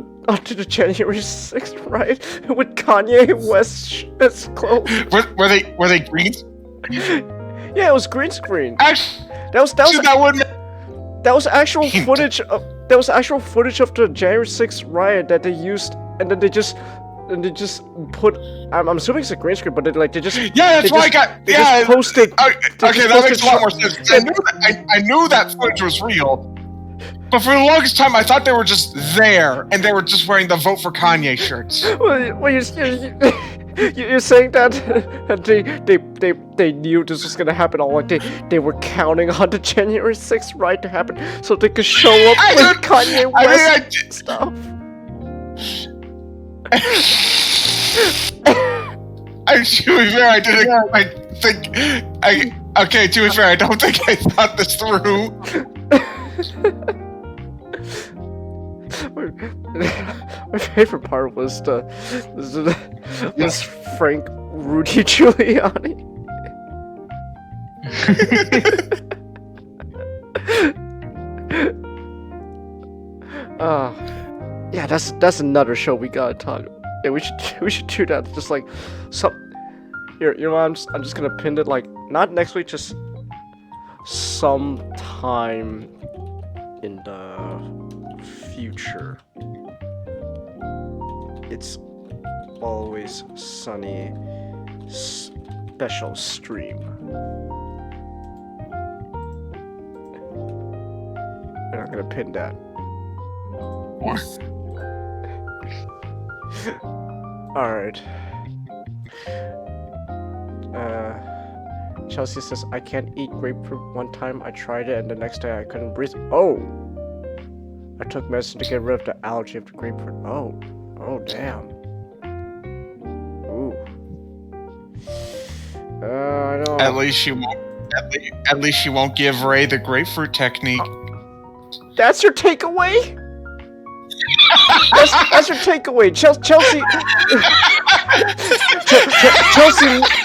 January 6th riot with Kanye West as clothes. Were they green? Yeah, it was green screen. Actually, that was actual footage of the January 6th riot that they used, and then they just put. I'm assuming it's a green screen, but they just posted. Okay, that makes a lot more sense. I knew that footage was real, but for the longest time I thought they were just there and they were just wearing the Vote for Kanye shirts. Well, you're saying that they knew this was gonna happen all like they were counting on the January 6th riot to happen so they could show up with Kanye West stuff. To be fair, I didn't. I think. Okay, to be fair, I don't think I thought this through. My favorite part was this Frank Rudy Giuliani. Yeah, that's another show we gotta talk about. Yeah, we should do that. Just like here, I'm just gonna pin it like not next week, just sometime in the future. It's Always Sunny special stream. We're not gonna pin that. Alright. Chelsea says, I can't eat grapefruit. One time I tried it and the next day I couldn't breathe. Oh! I took medicine to get rid of the allergy of the grapefruit. Oh. Oh, damn. Ooh. I don't... At least she won't give Ray the grapefruit technique. That's your takeaway? That's your takeaway.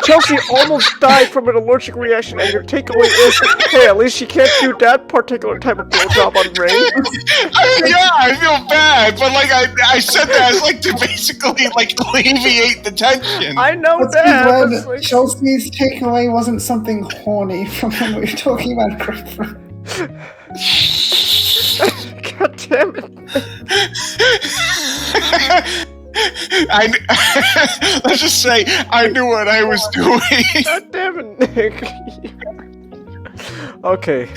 Chelsea almost died from an allergic reaction, and your takeaway is, hey, at least she can't do that particular type of blowjob on Ray. I feel bad, but like I said that as like to basically like alleviate the tension. I know that. Like... Chelsea's takeaway wasn't something horny from when we were talking about grapefruit. God damn it. Let's just say I knew what I was doing. God damn it, Nick. Okay,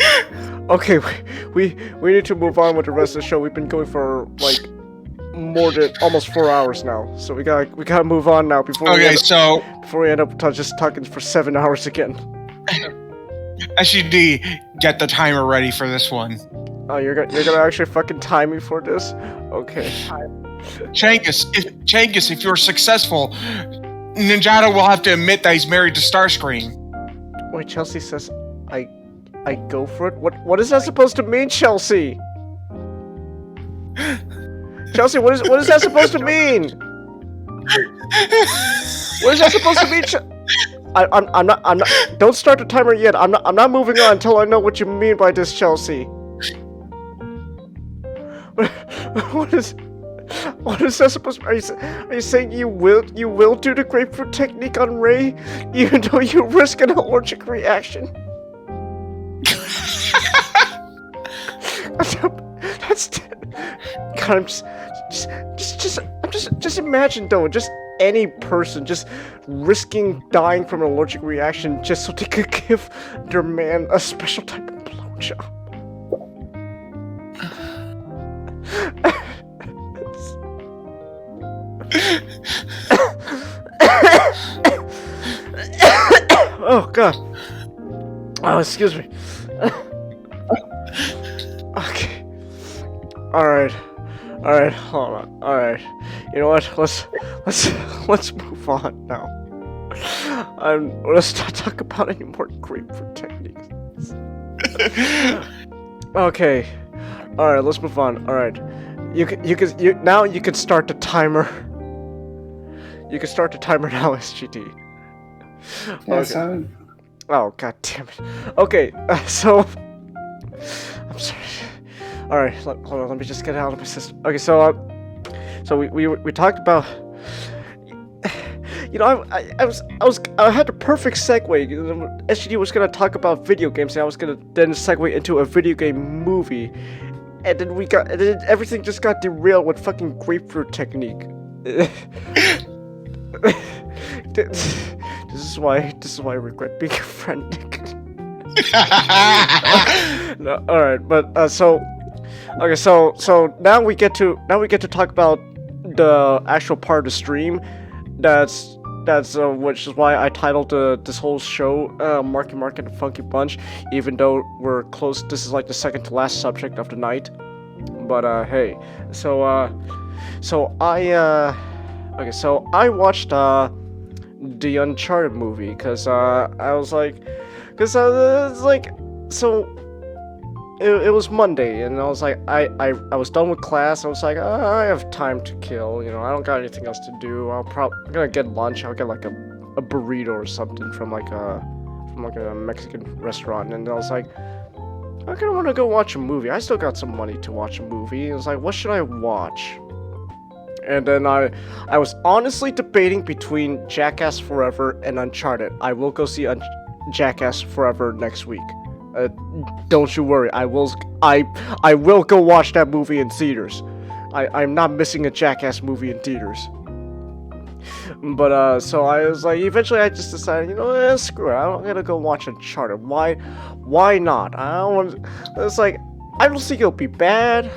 we need to move on with the rest of the show. We've been going for like more than almost 4 hours now, so we gotta move on now before we end up just talking for 7 hours again. SUD, get the timer ready for this one. Oh, you're gonna actually fucking time me for this? Okay. Changus, if you're successful, Ninjato will have to admit that he's married to Starscream. Wait, Chelsea says I go for it? What is that supposed to mean, Chelsea? Chelsea, what is that supposed to mean? What is that supposed to mean? I'm not. Don't start the timer yet. I'm not moving on until I know what you mean by this, Chelsea. What is that supposed to? Are you saying you will do the grapefruit technique on Ray, even though you risk an allergic reaction? That's God, I'm just imagine though, just any person just risking dying from an allergic reaction just so they could give their man a special type of blowjob. Oh God. Oh, excuse me. Okay. Alright, hold on. Alright. You know what? Let's move on now. Let's not talk about any more grapefruit techniques. Okay. Alright, let's move on. Alright. You can start the timer. You can start the timer now, SGD. Yes, okay. Oh, God damn it. Okay, so I'm sorry. All right, hold on. Let me just get it out of my system. Okay, so we talked about. You know, I had the perfect segue. SGD was gonna talk about video games, and I was gonna then segue into a video game movie, and then everything just got derailed with fucking grapefruit technique. This is why I regret being a friend, Nick. No, all right, but so now we get to talk about the actual part of the stream. That's which is why I titled this whole show Marky Mark and the Funky Bunch, even though we're close. This is like the second to last subject of the night. But hey, so I watched the Uncharted movie because I was like, it was Monday, and I was like, I was done with class. I was like, I have time to kill. You know, I don't got anything else to do. I'm gonna get lunch. I'll get like a burrito or something from a Mexican restaurant. And I was like, I kind of want to go watch a movie. I still got some money to watch a movie. I was like, what should I watch? And then I was honestly debating between Jackass Forever and Uncharted. I will go see Jackass Forever next week. Don't you worry. I will go watch that movie in theaters. I'm not missing a Jackass movie in theaters. But so I was like, eventually I just decided, you know, screw it. I'm gonna go watch Uncharted. Why not? I don't want. It's like, I don't think it'll be bad.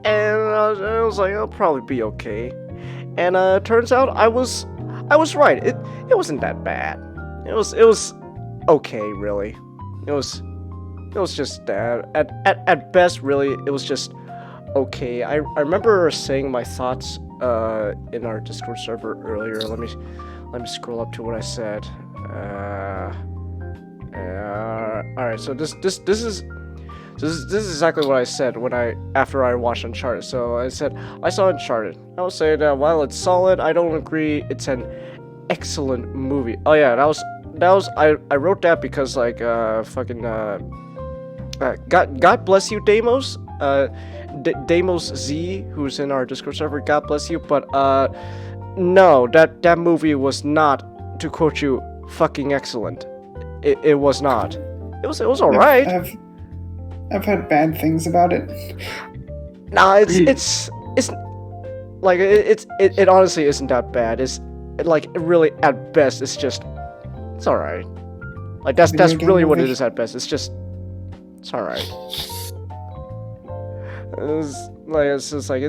And I was like, it'll probably be okay. And turns out I was right. It wasn't that bad. It was okay, really. It was just that. At best, really, it was just okay. I remember saying my thoughts in our Discord server earlier. Let me scroll up to what I said. All right. So this is exactly what I said after I watched Uncharted. So I said I saw Uncharted. I would say that while it's solid, I don't agree it's an excellent movie. Oh yeah, that was I wrote that because like fucking God bless you, Deimos. Deimos Z, who's in our Discord server. God bless you, but no, that movie was not, to quote you, fucking excellent. It was not. It was alright. I've heard bad things about it. Nah, it's like it honestly isn't that bad. It's like really at best it's alright. Like that's really what it is at best. It's alright. It's just like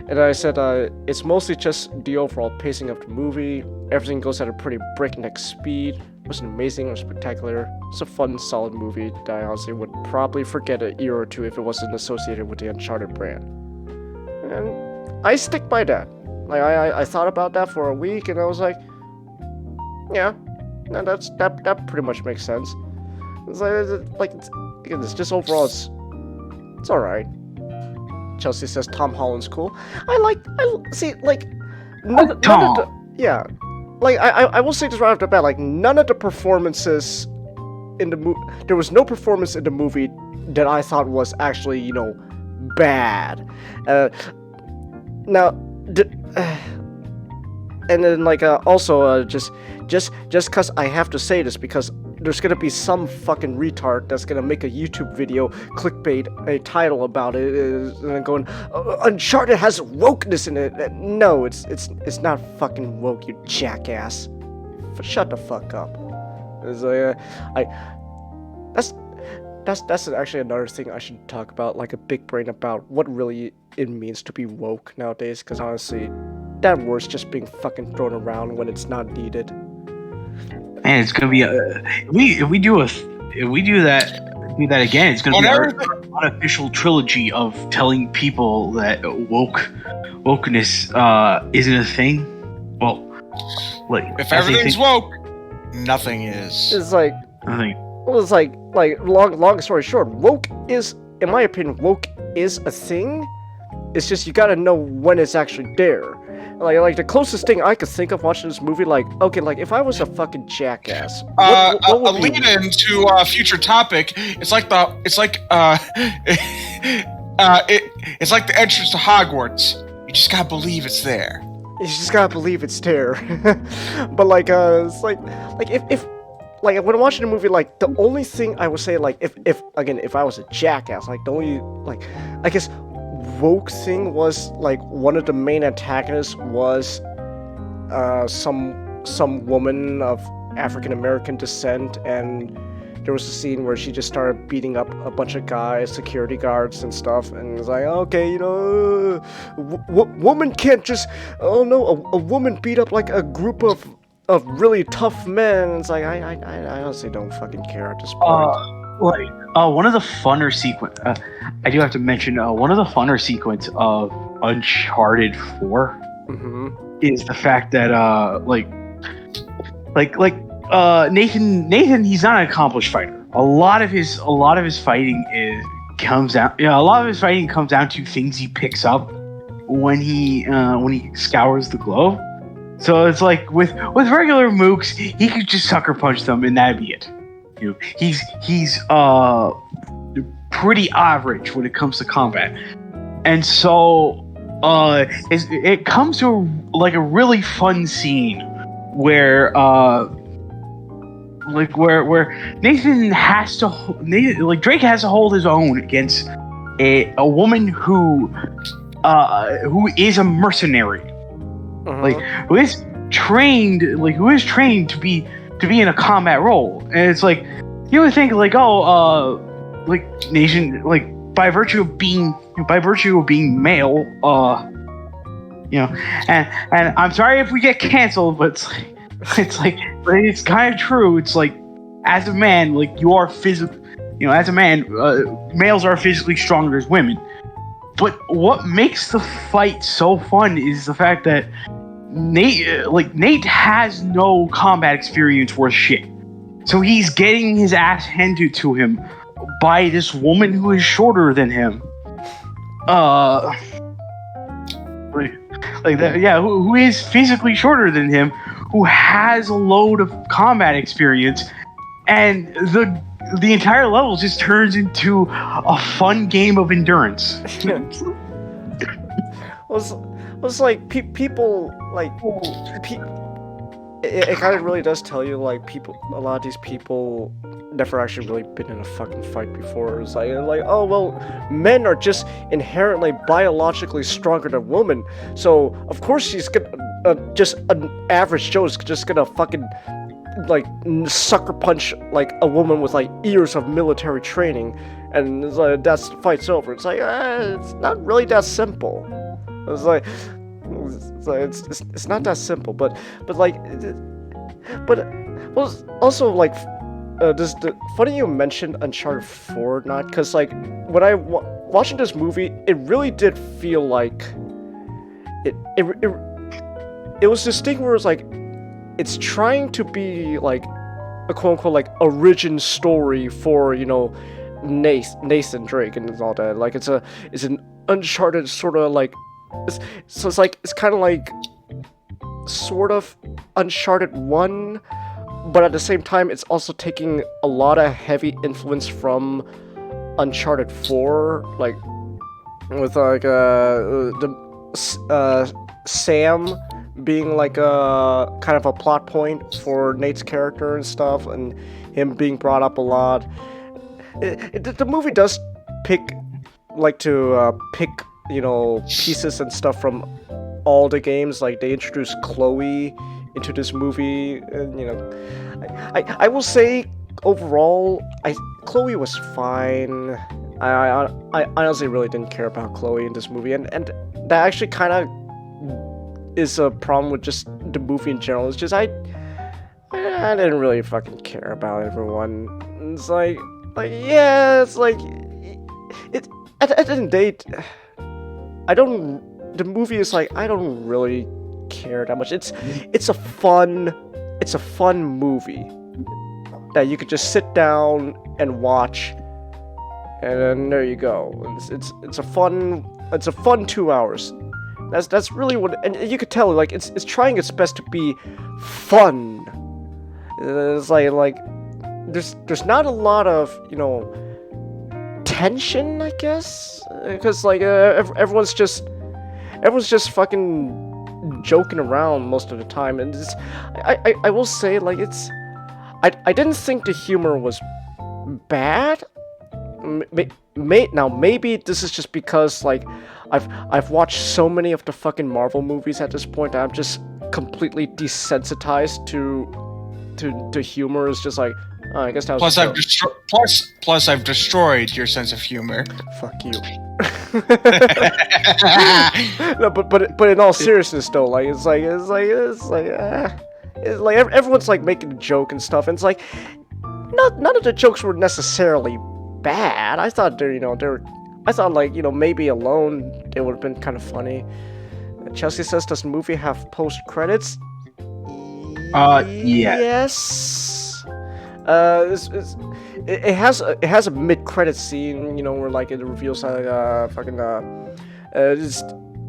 and I said it's mostly just the overall pacing of the movie. Everything goes at a pretty breakneck speed. It wasn't amazing or spectacular. It's a fun, solid movie that I honestly would probably forget a year or two if it wasn't associated with the Uncharted brand. And I stick by that. Like I thought about that for a week, and I was like, yeah, no, that pretty much makes sense. It's just overall, it's all right. Chelsea says Tom Holland's cool. None of the, yeah. Like I will say this right off the bat, like none of the performances in the movie, there was no performance in the movie that I thought was actually, bad. And then also just cause I have to say this, because there's gonna be some fucking retard that's gonna make a YouTube video, clickbait a title about it, and then going, Uncharted has wokeness in it. No, it's not fucking woke, you jackass. Shut the fuck up. That's actually another thing I should talk about, like a big brain about what really it means to be woke nowadays, because honestly, that word's just being fucking thrown around when it's not needed. Man, it's gonna be if we do that again, it's gonna be our unofficial trilogy of telling people that wokeness isn't a thing. Well, like if everything's woke, nothing is. It's like nothing. Well, it's like long story short, woke is, in my opinion, woke is a thing. It's just you gotta know when it's actually there. Like the closest thing I could think of watching this movie, if I was a fucking jackass, what would a lead-in to a future topic. It's like the entrance to Hogwarts. You just gotta believe it's there. You just gotta believe it's there. But it's if when watching a movie, the only thing I would say, if I was a jackass, the only I guess woke thing was one of the main antagonists was some woman of African American descent, and there was a scene where she just started beating up a bunch of guys, security guards and stuff, and it's like, okay, woman can't just, oh no, a woman beat up a group of really tough men. It's like I honestly don't fucking care at this point. One of the funner sequence, I do have to mention, one of the funner sequence of Uncharted 4 is the fact that Nathan, he's not an accomplished fighter. A lot of his fighting comes down to things he picks up when he scours the globe. So it's like with regular mooks, he could just sucker punch them and that'd be it. He's pretty average when it comes to combat, and so it comes to a really fun scene where Nathan has to Drake has to hold his own against a woman who is a mercenary, who is trained to be in a combat role. And it's like, you would think Nation, by virtue of being male, and I'm sorry if we get canceled, but it's kind of true. It's like, as a man, you are as a man, males are physically stronger as women. But what makes the fight so fun is the fact that Nate has no combat experience worth shit. So he's getting his ass handed to him by this woman who is shorter than him. Who is physically shorter than him, who has a load of combat experience, and the entire level just turns into a fun game of endurance. It's like people it kind of really does tell you a lot of these people never actually really been in a fucking fight before. It's like oh well, men are just inherently biologically stronger than women, so of course she's gonna just an average Joe is just gonna fucking sucker punch like a woman with like years of military training, and it's like that's the fight's over. It's like it's not really that simple. It's like it's not that simple, but also like funny you mentioned Uncharted 4 not, because like when I watching this movie, it really did feel like it was this thing where it's like it's trying to be like a quote unquote like origin story for, you know, Nathan Drake and all that. Like it's an Uncharted sort of like it's kind of like sort of Uncharted 1, but at the same time it's also taking a lot of heavy influence from Uncharted 4, like with like Sam being like a kind of a plot point for Nate's character and stuff, and him being brought up a lot. The movie does pick you know, pieces and stuff from all the games. Like they introduced Chloe into this movie, and you know, I will say overall, Chloe was fine. I honestly really didn't care about Chloe in this movie, and that actually kind of is a problem with just the movie in general. It's just I didn't really fucking care about everyone. It's like yeah, it's like it at the end of the day, the movie is like I don't really care that much. It's a fun movie that you could just sit down and watch, and then there you go. It's a fun 2 hours. That's really what, and you could tell like it's trying its best to be fun. It's like there's not a lot of, you know, tension, I guess, because like everyone's just fucking joking around most of the time, and I will say like I didn't think the humor was bad. Now maybe this is just because like I've watched so many of the fucking Marvel movies at this point that I'm just completely desensitized to humor. It's just like, oh, I guess that was plus I've destroyed your sense of humor. Fuck you. No, but in all seriousness though, like it's like everyone's like making a joke and stuff, and it's like none of the jokes were necessarily bad. I thought like, you know, maybe alone it would have been kind of funny. Chelsea says, does the movie have post credits? Yeah. Yes. It has a mid credit scene, you know, where like it reveals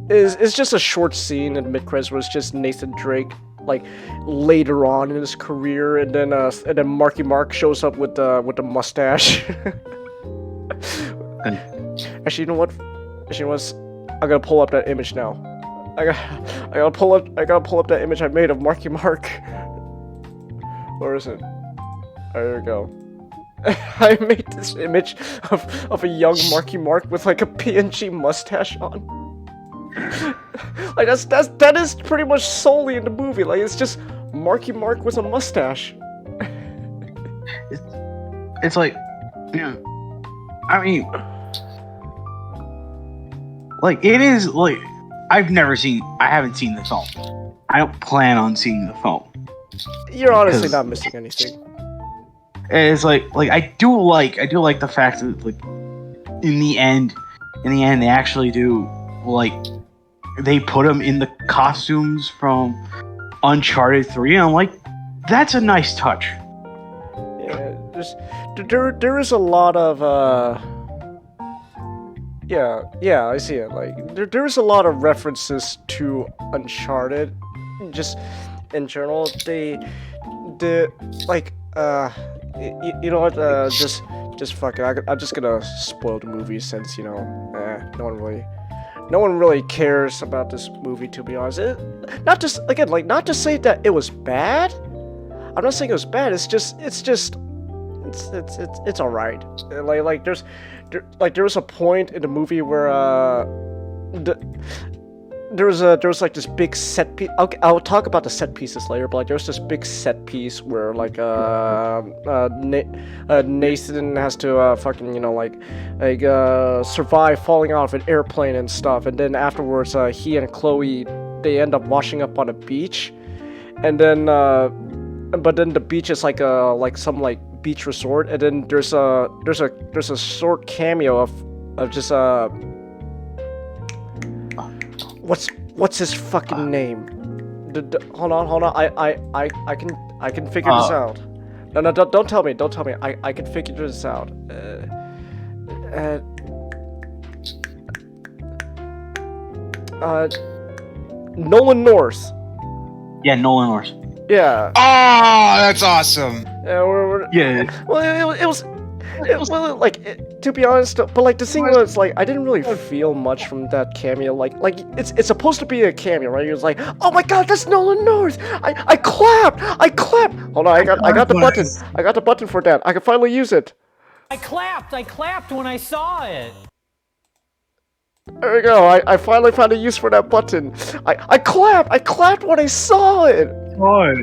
it's just a short scene in mid credits where it's just Nathan Drake like later on in his career, and then Marky Mark shows up with the mustache. Actually, you know what? I'm gonna pull up that image now. I gotta pull up that image I made of Marky Mark. Where is it? There we go. I made this image of a young Marky Mark with like a PNG mustache on. Like that is pretty much solely in the movie. Like it's just Marky Mark with a mustache. It's like, you know, I mean, like it is like I haven't seen the film. I don't plan on seeing the film. You're honestly not missing anything. It's like I do like the fact that like in the end they actually do like they put them in the costumes from Uncharted 3, and I'm like, that's a nice touch. Yeah, there is a lot of yeah, I see it. Like there's a lot of references to Uncharted, just in general. You know what? Just fuck it. I'm just gonna spoil the movie since, you know, no one really cares about this movie, to be honest. Not to say that it was bad. I'm not saying it was bad. It's alright. There was a point in the movie where there was like this big set piece. Okay, I'll talk about the set pieces later, but like there was this big set piece where like Nathan has to fucking survive falling out of an airplane and stuff, and then afterwards he and Chloe, they end up washing up on a beach, and then but then the beach is like some beach resort, and then there's a short cameo of just what's his fucking name? Hold on. I can figure this out. No, don't tell me. I can figure this out. Nolan North. Yeah, Nolan North. Yeah. Oh, that's awesome. Yeah. Well, it was to be honest, but like the thing was like I didn't really feel much from that cameo. Like it's supposed to be a cameo, right? It was like, oh my god, that's Nolan North. I clapped. Hold on, I got the button. I got the button for that. I can finally use it. I clapped when I saw it. There we go. I finally found a use for that button. I clapped when I saw it. What?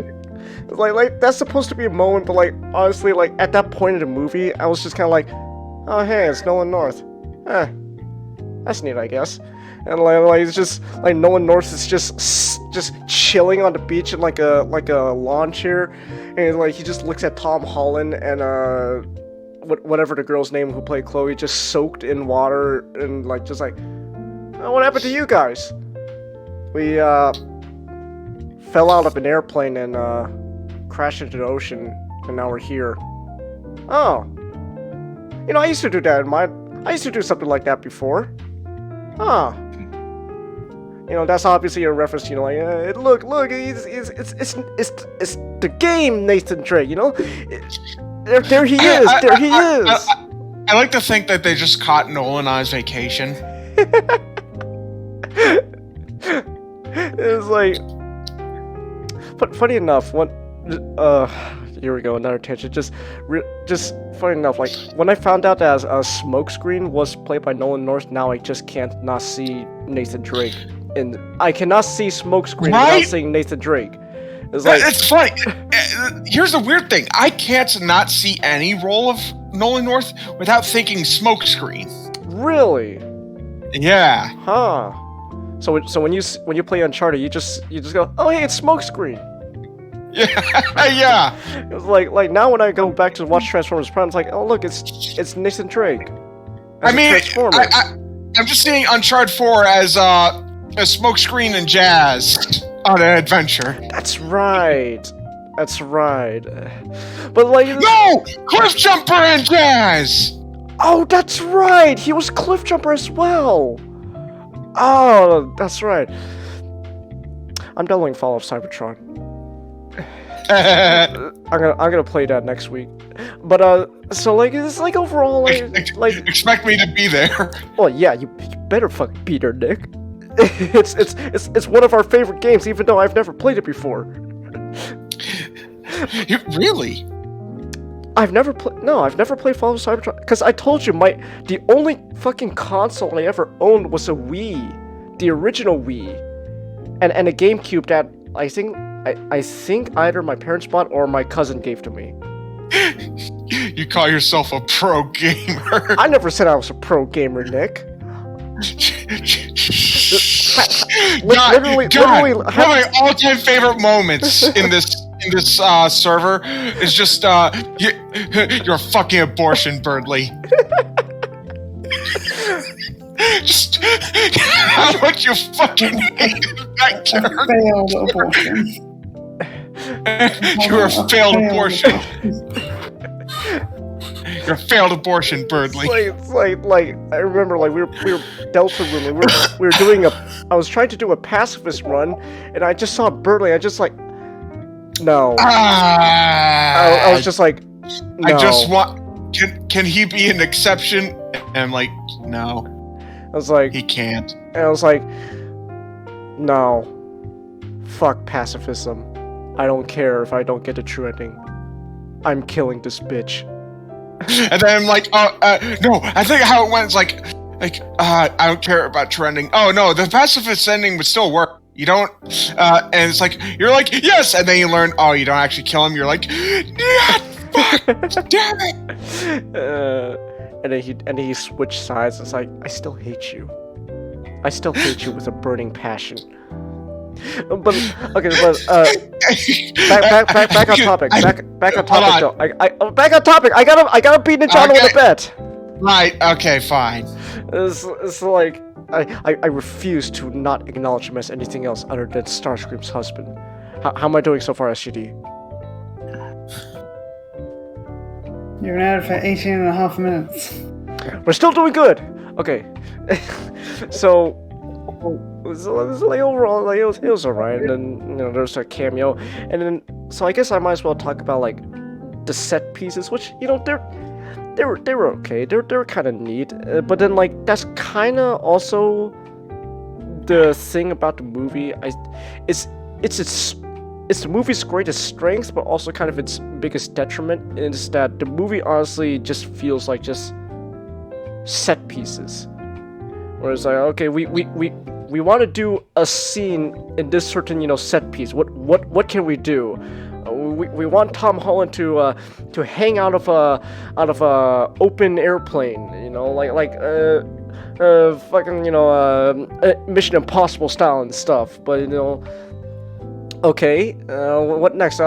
Like that's supposed to be a moment, but like honestly, like at that point in the movie, I was just kind of like, oh hey, it's Nolan North. That's neat, I guess. And like it's just like Nolan North is just chilling on the beach in like a lawn chair, and like he just looks at Tom Holland and whatever the girl's name who played Chloe, just soaked in water and like just like, oh, what happened to you guys? We fell out of an airplane and crashed into the ocean, and now we're here. Oh, I used to do that I used to do something like that before. Huh. That's obviously a reference. Look, it's the game, Nathan Drake. There he is. I like to think that they just caught Nolan on his vacation. It's like, but funny enough, here we go, another tangent. Just funny enough, like when I found out that a Smokescreen was played by Nolan North, now I just can't not see Nathan Drake. And I cannot see Smokescreen without seeing Nathan Drake. It's like it's funny. Here's the weird thing: I can't not see any role of Nolan North without thinking Smokescreen. Really? Yeah. Huh. So when you play Uncharted, you just go, oh hey, it's Smokescreen. Yeah. Yeah. It was like now when I go back to watch Transformers Prime, it's like, oh look, it's Nathan Drake. I mean, I'm just seeing Uncharted 4 as Smokescreen and Jazz on an adventure. That's right. But like, no, Cliff Jumper and Jazz. Oh, that's right. He was Cliff Jumper as well. Oh, that's right. I'm downloading Fall of Cybertron. I'm gonna play that next week. But so like it's like overall like expect me to be there. Well, yeah, you better fucking be there, Nick. It's one of our favorite games, even though I've never played it before. Really? I've never played Fall of Cybertron because I told you the only fucking console I ever owned was a Wii, the original Wii, and a GameCube that I think either my parents bought or my cousin gave to me. You call yourself a pro gamer? I never said I was a pro gamer, Nick. literally, one of my all-time favorite moments in this server is just you're a fucking abortion, Birdley. Just how much you fucking hate that character. Failed abortion. You're a failed abortion. You're a failed abortion, Birdley. It's like I remember like we were Delta rooming. We were doing I was trying to do a pacifist run, and I just saw Birdley. I just like no. I was just like no. I just want. Can he be an exception? And I'm like, no. I was like, he can't. And I was like, no. Fuck pacifism. I don't care if I don't get the true ending. I'm killing this bitch. And then I'm like, no. I think how it went is like, like, I don't care about trending. Oh no, the pacifist ending would still work. You don't, and it's like, you're like, yes, and then you learn, oh, you don't actually kill him. You're like, fuck, damn it. And then he switched sides. It's like, I still hate you. I still hate you with a burning passion. But okay, but back on topic. Back on topic though. Back on topic. I gotta beat Ninjago with a bet. Right. Okay. Fine. It's like I refuse to not acknowledge him as anything else other than Starscream's husband. How am I doing so far, SGD? You've been at it for 18 and a half minutes. We're still doing good. Okay. So it was like overall, like it was alright. And then there's a cameo, and then so I guess I might as well talk about like the set pieces, which they were okay. They're kind of neat, but then like that's kind of also the thing about the movie. It's the movie's greatest strength, but also kind of its biggest detriment is that the movie honestly just feels like just set pieces. Whereas like, okay, we want to do a scene in this certain set piece. What can we do? We want Tom Holland to hang out of a open airplane, like fucking Mission Impossible style and stuff. But okay, what next? We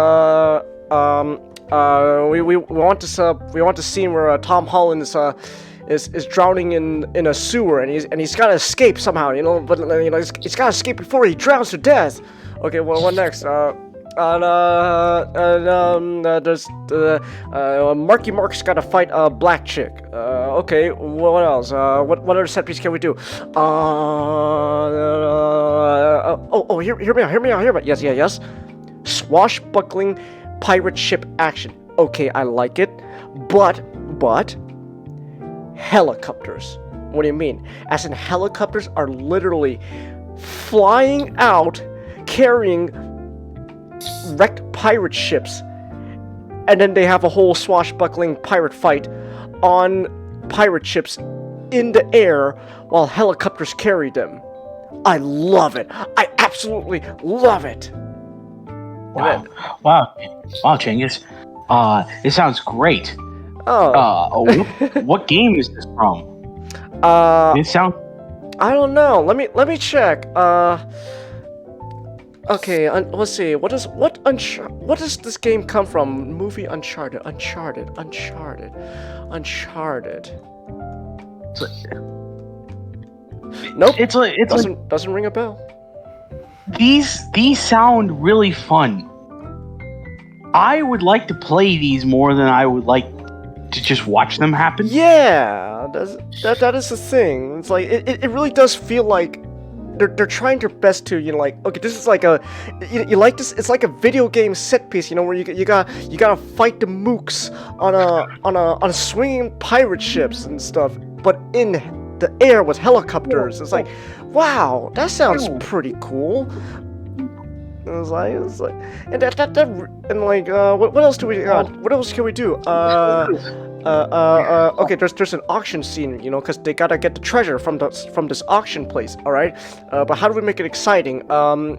want the scene where Tom Holland is drowning in a sewer and he's gotta escape somehow, but he's gotta escape before he drowns to death. Okay, well, what next? There's Marky Mark's gotta fight a black chick. Okay, what else? What other set piece can we do? Hear me out. Yes. Swashbuckling pirate ship action. Okay, I like it, but helicopters. What do you mean? As in, helicopters are literally flying out, carrying wrecked pirate ships, and then they have a whole swashbuckling pirate fight on pirate ships in the air while helicopters carry them. I love it. I absolutely love it. Wow, Chinggis. It sounds great. Oh. What game is this from? It sounds. I don't know. Let me check. Okay. Let's see. What does this game come from? Movie Uncharted. Nope. It doesn't ring a bell. These sound really fun. I would like to play these more than I would like to just watch them happen. Yeah, that is the thing. It's like it really does feel like they're trying their best to okay, this is like you like this. It's like a video game set piece, where you gotta fight the mooks on a swinging pirate ships and stuff, but in the air with helicopters. It's like, wow, that sounds pretty cool. It's like, and what else do we got? What else can we do? Okay, there's an auction scene, because they gotta get the treasure from this auction place. All right, but how do we make it exciting? Tom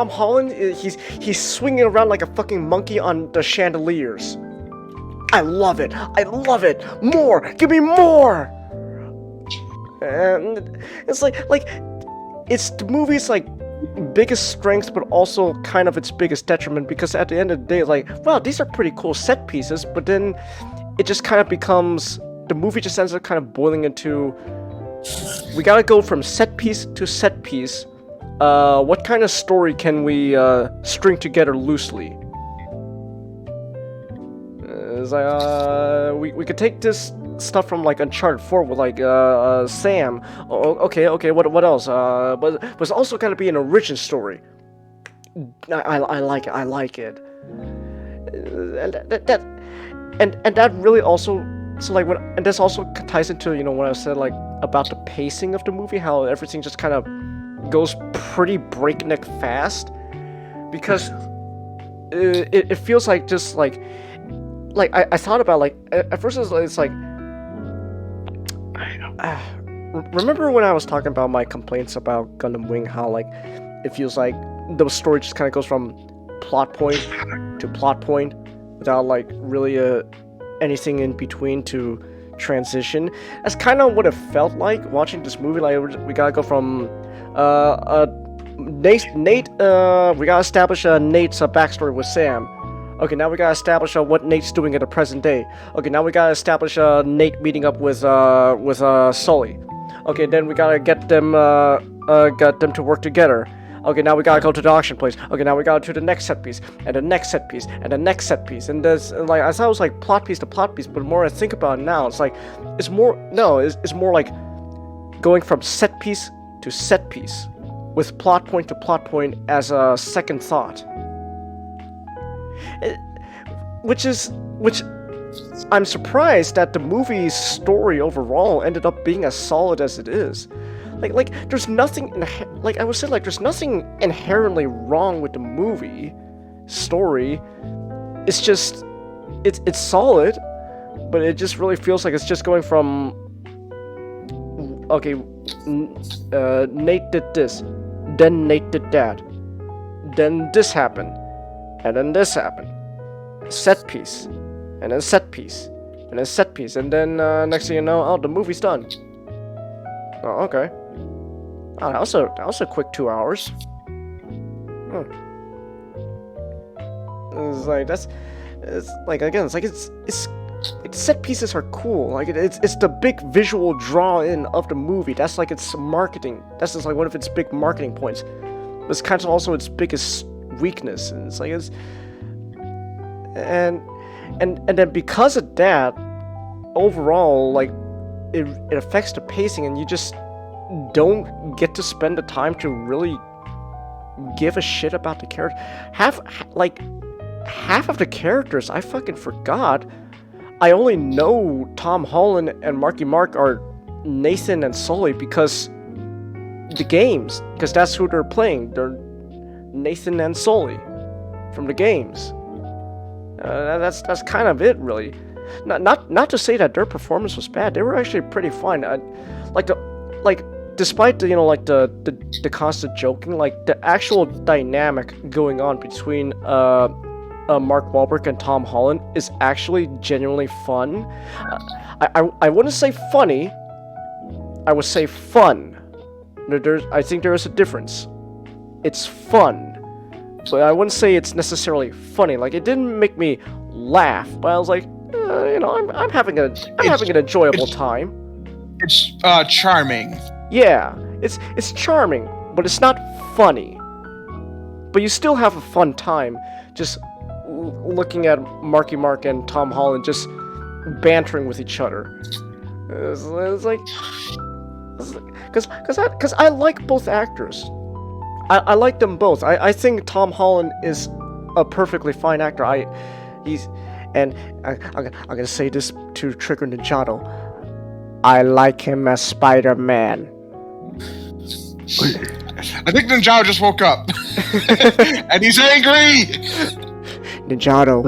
Holland, he's swinging around like a fucking monkey on the chandeliers. I love it. More, give me more. And it's like it's the movie's biggest strength, but also kind of its biggest detriment, because at the end of the day, wow, these are pretty cool set pieces, but then it just kind of becomes, the movie just ends up kind of boiling into, we gotta go from set piece to set piece. What kind of story can we string together loosely? It's like, we could take this stuff from Uncharted 4 with Sam. Okay, what else? But it's also gotta be an origin story. I like it. And that really also, so and this also ties into what I said about the pacing of the movie, how everything just kind of goes pretty breakneck fast, because it feels like just I thought about at first it's remember when I was talking about my complaints about Gundam Wing, how like it feels like the story just kind of goes from plot point to plot point without like really anything in between to transition. That's kind of what it felt like watching this movie. Like we gotta go from Nate. We gotta establish Nate's backstory with Sam. Okay, now we gotta establish what Nate's doing at the present day. Okay, now we gotta establish Nate meeting up with Sully. Okay, then we gotta get them to work together. Okay, now we gotta go to the auction place. Okay, now we gotta do the next set piece, and the next set piece, and the next set piece. And there's like I thought it was like plot piece to plot piece, but the more I think about it now, it's like it's more like going from set piece to set piece, with plot point to plot point as a second thought. Which I'm surprised that the movie's story overall ended up being as solid as it is. Like there's nothing I would say like there's nothing inherently wrong with the movie story. It's just it's solid, but it just really feels like it's just going from okay, Nate did this, then Nate did that, then this happened, and then this happened. Set piece, and then set piece, and then set piece, and then next thing you know, oh, the movie's done. Oh, okay. Oh, that was a quick 2 hours. It's like set pieces are cool. Like it's the big visual draw in of the movie. That's like its marketing. That's just like one of its big marketing points. It's kind of also its biggest weakness. And it's like and then because of that, overall, like it affects the pacing, and you just don't get to spend the time to really give a shit about the character. Half of the characters I fucking forgot. I only know Tom Holland and Marky Mark are Nathan and Sully because the games, because that's who they're playing. They're Nathan and Sully from the games. That's kind of it, really. Not to say that their performance was bad. They were actually pretty fine. Despite the constant joking, like the actual dynamic going on between Mark Wahlberg and Tom Holland is actually genuinely fun. I wouldn't say funny. I would say fun. I think there is a difference. It's fun. But I wouldn't say it's necessarily funny. Like, it didn't make me laugh, but I was like, I'm having an enjoyable time. It's charming. Yeah, it's charming, but it's not funny. But you still have a fun time just looking at Marky Mark and Tom Holland just bantering with each other. It's like, because I like both actors. I like them both. I think Tom Holland is a perfectly fine actor. I'm gonna say this to trigger Ninjato. I like him as Spider-Man. I think Ninjato just woke up. And he's angry! Ninjato,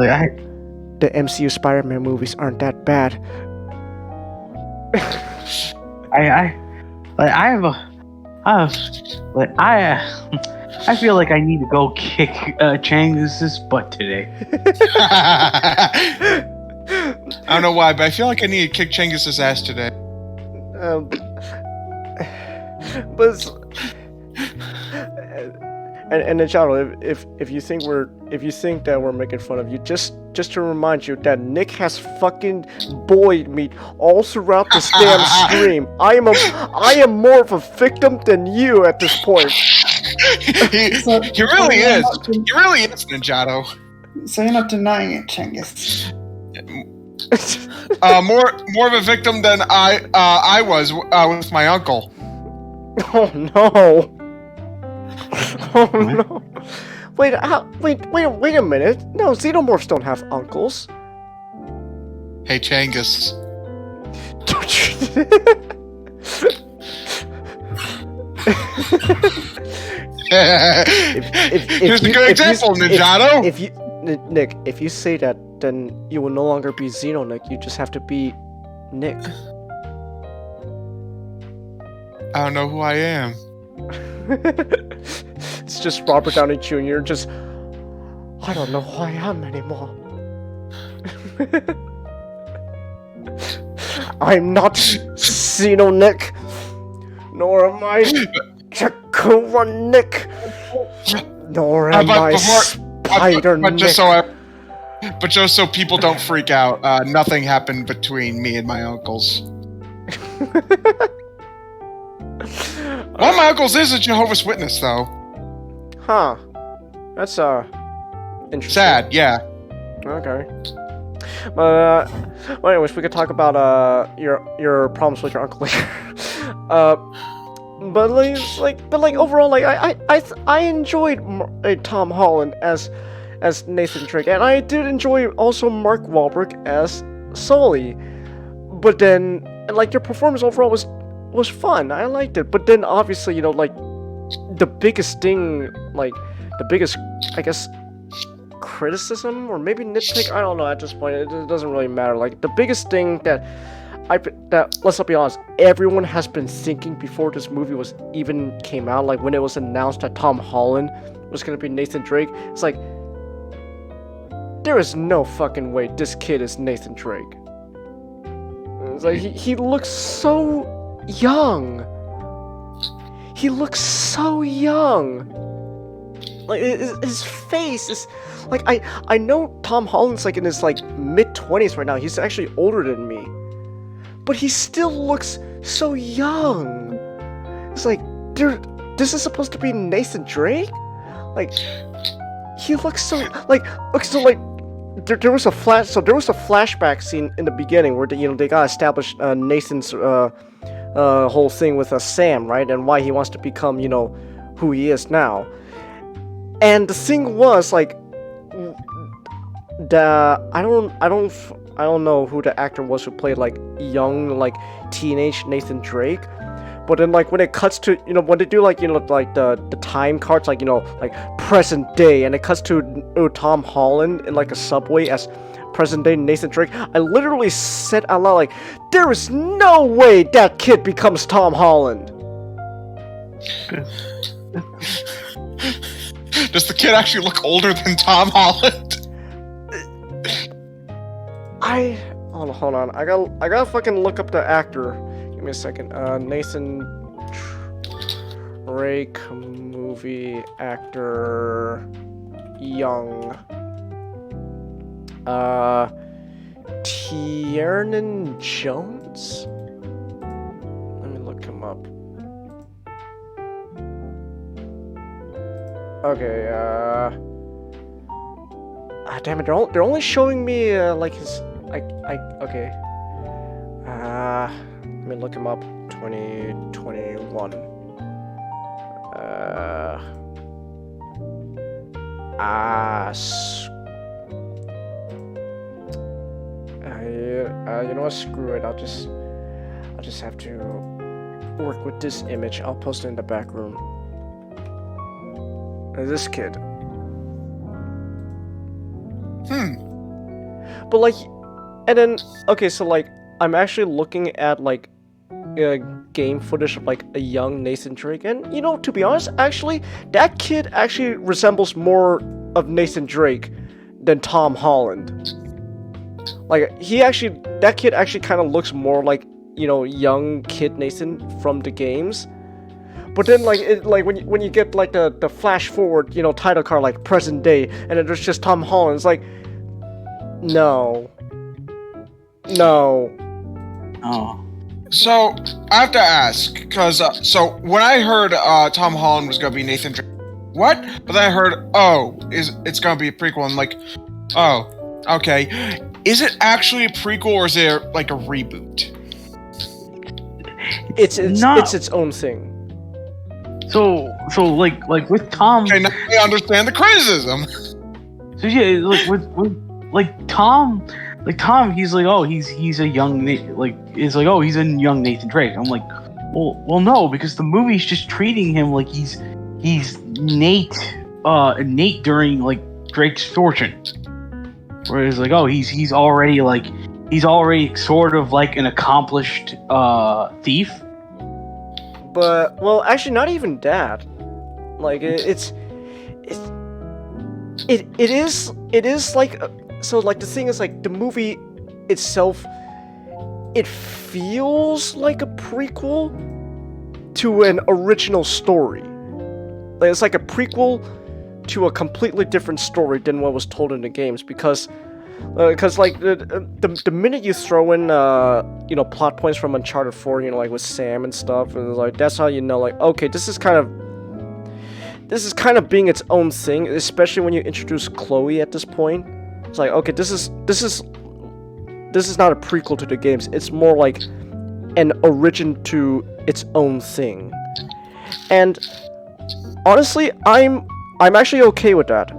the MCU Spider-Man movies aren't that bad. I feel like I need to go kick Chang's butt today. I don't know why, but I feel like I need to kick Chang's ass today. But and Ninjato, if you think that we're making fun of you, just to remind you that Nick has fucking bullied me all throughout this damn stream. I am more of a victim than you at this point. He really is. He really is, Ninjato. So you're not denying it, Cengiz? More of a victim than I was with my uncle. Oh no! Oh no! Wait a minute! No, xenomorphs don't have uncles. Hey, Changus. Here's a good example, Ninjato. Nick, if you say that, then you will no longer be Xeno Nick. You just have to be Nick. I don't know who I am. It's just Robert Downey Jr. Just, I don't know who I am anymore. I'm not Xeno Nick, nor am I Jakura Nick, nor am I Spider Nick. But just so people don't freak out, nothing happened between me and my uncles. One of my uncles is a Jehovah's Witness, though. Huh. That's, interesting. Sad, yeah. Okay. Well, anyways, we could talk about, your problems with your uncle later. But overall, like, I enjoyed Tom Holland as Nathan Drake, and I did enjoy also Mark Wahlberg as Sully. But then, like, their performance overall was fun. I liked it. But then, obviously, like, the biggest thing, like, the biggest, I guess, criticism or maybe nitpick, I don't know at this point. It doesn't really matter. Like, the biggest thing that let's be honest, everyone has been thinking before this movie was even came out, like when it was announced that Tom Holland was gonna be Nathan Drake, it's like, there is no fucking way this kid is Nathan Drake. It's like, he looks so young. He looks so young. Like, his face is, like, I know Tom Holland's like in his like mid-20s right now. He's actually older than me. But he still looks so young. It's like, dude, this is supposed to be Nathan Drake? Like, he looks so, like, okay, so like, there was a flashback scene in the beginning where they got established Nathan's whole thing with Sam, right, and why he wants to become who he is now. And the thing was, like, I don't know who the actor was who played like young, like teenage Nathan Drake, but then like when it cuts to when they do like like the time cards, like like present day, and it cuts to Tom Holland in like a subway as present day Nathan Drake, I literally said out loud, like, there is no way that kid becomes Tom Holland. Does the kid actually look older than Tom Holland? Hold on. I gotta fucking look up the actor. Give me a second. Nathan Drake movie actor, young. Tiernan Jones? Let me look him up. Okay, damn it, they're only showing me, like, his, okay. Let me look him up. 2021. You know what, screw it, I'll just have to work with this image. I'll post it in the back room. This kid. But like, and then, okay, so like, I'm actually looking at like game footage of like a young Nathan Drake, and to be honest, actually, that kid actually resembles more of Nathan Drake than Tom Holland. Like, that kid actually kind of looks more like, young kid Nathan from the games. But then, like, when you get like the flash forward, title card, like present day, and then there's just Tom Holland. It's like, no. Oh. So I have to ask, because so when I heard Tom Holland was gonna be Nathan Drake, what? But then I heard, it's gonna be a prequel. I'm like, oh, okay. Is it actually a prequel, or is it like a reboot? It's its own thing. So like with Tom. Okay, now I understand the criticism. So yeah, like with Tom, he's like, he's a young he's a young Nathan Drake. I'm like, well, no, because the movie's just treating him like he's Nate during like Drake's fortune. Whereas like, he's already sort of like an accomplished thief. But well, actually, not even that. Like it is like so. Like the thing is, like the movie itself, it feels like a prequel to an original story. Like it's like a prequel to a completely different story than what was told in the games, because like the minute you throw in plot points from Uncharted 4, like with Sam and stuff, and like that's how you know, like, okay, this is kind of being its own thing, especially when you introduce Chloe at this point. It's like, okay, this is not a prequel to the games. It's more like an origin to its own thing. And honestly, I'm actually okay with that.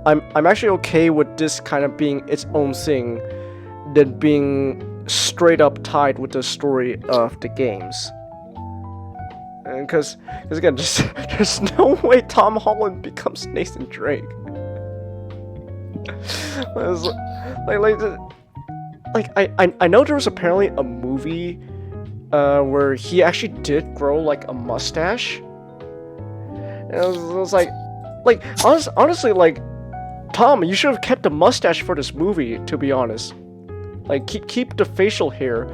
I'm actually okay with this kind of being its own thing than being straight up tied with the story of the games. Because again, there's no way Tom Holland becomes Nathan Drake. I know there was apparently a movie where he actually did grow like a mustache. And it was like honestly, like, Tom, you should have kept the mustache for this movie, to be honest. Like, keep the facial hair,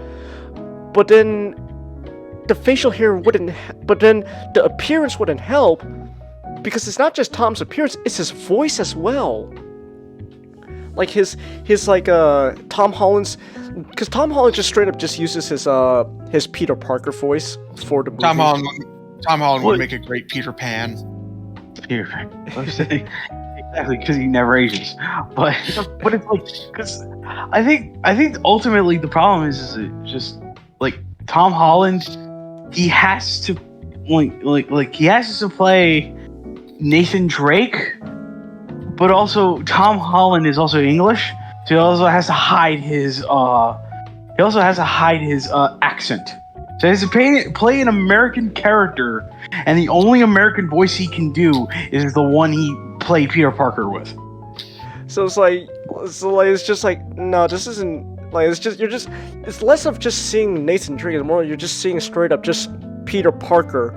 but then the facial hair wouldn't. But then the appearance wouldn't help, because it's not just Tom's appearance; it's his voice as well. Like his Tom Holland's, because Tom Holland just straight up just uses his Peter Parker voice for the movie. Tom Holland would make a great Peter Pan. Peter Pan. Exactly, because he never ages. But it's like, because I think ultimately the problem is just like Tom Holland, he has to he has to play Nathan Drake, but also Tom Holland is also English, so he also has to hide his accent. So he has to play an American character, and the only American voice he can do is the one he played Peter Parker with. So it's just like, no, this isn't, like, it's less of just seeing Nathan Drake, it's more you're just seeing straight up just Peter Parker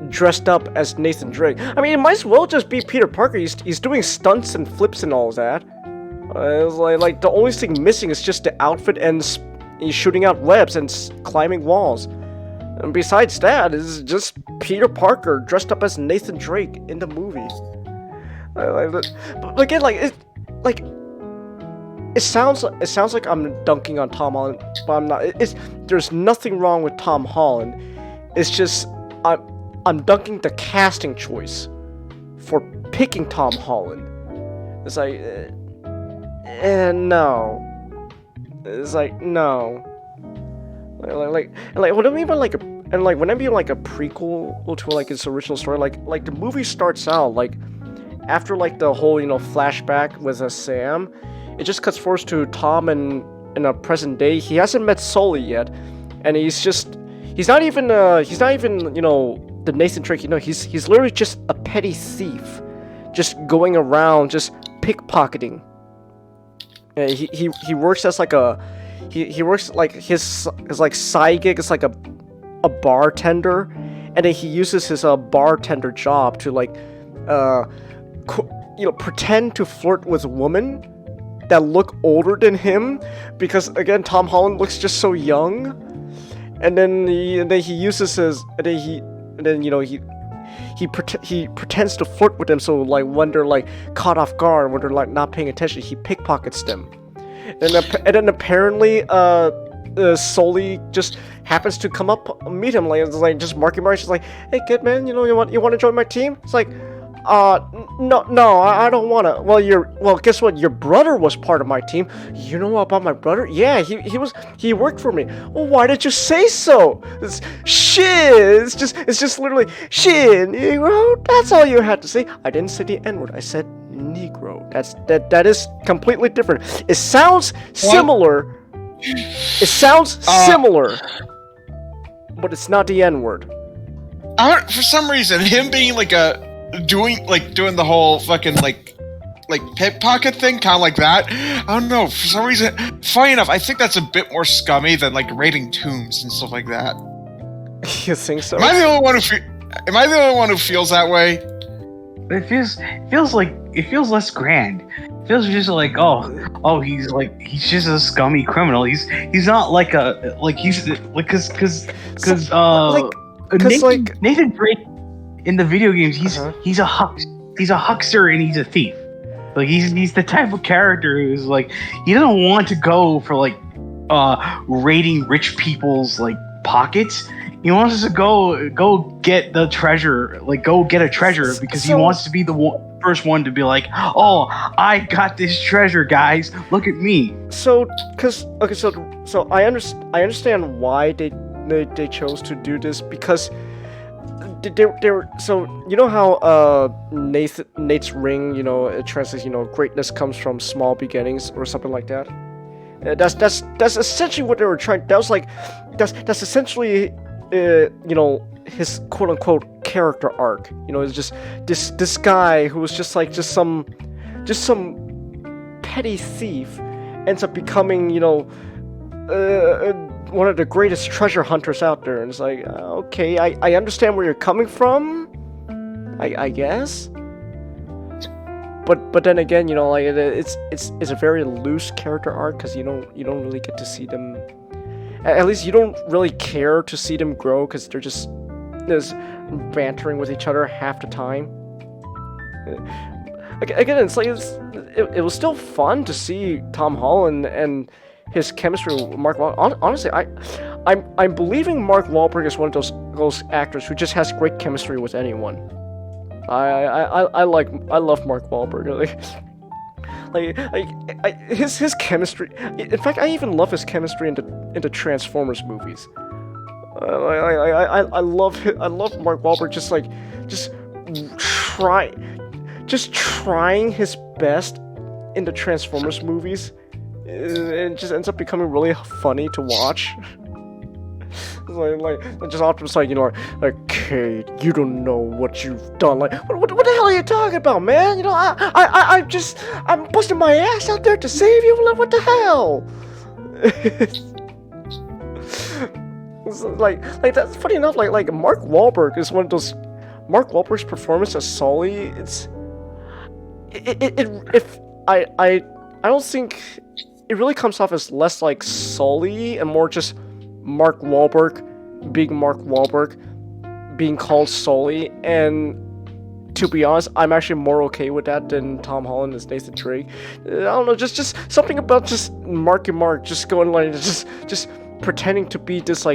dressed up as Nathan Drake. I mean, it might as well just be Peter Parker. He's doing stunts and flips and all that. It's like the only thing missing is just the outfit, and he's shooting out webs and climbing walls. And besides that, it's just Peter Parker dressed up as Nathan Drake in the movie. But again, it sounds like I'm dunking on Tom Holland, but I'm not. There's nothing wrong with Tom Holland. It's just I'm dunking the casting choice for picking Tom Holland. It's like, no. It's like, no. Like what I mean by like when I mean like a prequel to like its original story, like the movie starts out like after like the whole flashback with Sam, it just cuts forward to Tom in a present day. He hasn't met Sully yet, and he's not even the Nathan Drake. He's literally just a petty thief, just going around just pickpocketing. He works as like he works like his like side gig is like a bartender, and then he uses his bartender job to like pretend to flirt with women that look older than him, because again Tom Holland looks just so young, and then he uses his he pretends to flirt with them, so like when they're like caught off guard, when they're like not paying attention, he pickpockets them. And then apparently, Sully just happens to come up, meet him, like just Marky Mark's just like, hey kid, man, you want to join my team? It's like, no, I don't wanna. Well, guess what? Your brother was part of my team. You know about my brother? Yeah, he worked for me. Well, why did you say so? It's just literally shit, Negro. That's all you had to say. I didn't say the N-word. I said Negro. That is completely different. It sounds similar. It sounds similar, but it's not the N-word. For some reason, him being like doing the whole fucking like pickpocket thing, kind of like that. I don't know. For some reason, funny enough, I think that's a bit more scummy than like raiding tombs and stuff like that. You think so? Am I the only one who feels that way? It feels less grand. It feels just like he's just a scummy criminal. He's not like Nathan Drake in the video games. He's a huckster and he's a thief. Like he's the type of character who's like he doesn't want to go for like raiding rich people's like pockets. He wants to go get the treasure, like go get a treasure because he wants to be the first one to be like, oh, I got this treasure, guys. Look at me. So I understand why they chose to do this because they were so you know how Nate's ring, you know, it translates, you know, greatness comes from small beginnings or something like that. That's essentially what they were trying. That's essentially you know, his quote unquote character arc. You know, it's just this guy who was just some petty thief ends up becoming, you know, one of the greatest treasure hunters out there, and it's like, okay, I understand where you're coming from, I guess. But then again, you know, like it's a very loose character arc because you don't really get to see them. At least you don't really care to see them grow because they're just bantering with each other half the time. Again, it's like it was still fun to see Tom Holland and his chemistry with Mark Wahlberg. Honestly, I'm believing Mark Wahlberg is one of those actors who just has great chemistry with anyone. I love Mark Wahlberg. His chemistry. In fact, I even love his chemistry into Transformers movies. I love Mark Wahlberg just trying his best in the Transformers movies. It just ends up becoming really funny to watch. Just often it's like, you know, like, Cade, you don't know what you've done. Like, what the hell are you talking about, man? You know, I'm busting my ass out there to save you. Like, what the hell? like that's funny enough. Like Mark Wahlberg is one of those. Mark Wahlberg's performance as Sully, I don't think it really comes off as less like Sully and more just Mark Wahlberg being Mark Wahlberg, being called Sully, and to be honest, I'm actually more okay with that than Tom Holland as Nathan Drake. I don't know, just something about just Marky Mark just going like just pretending to be this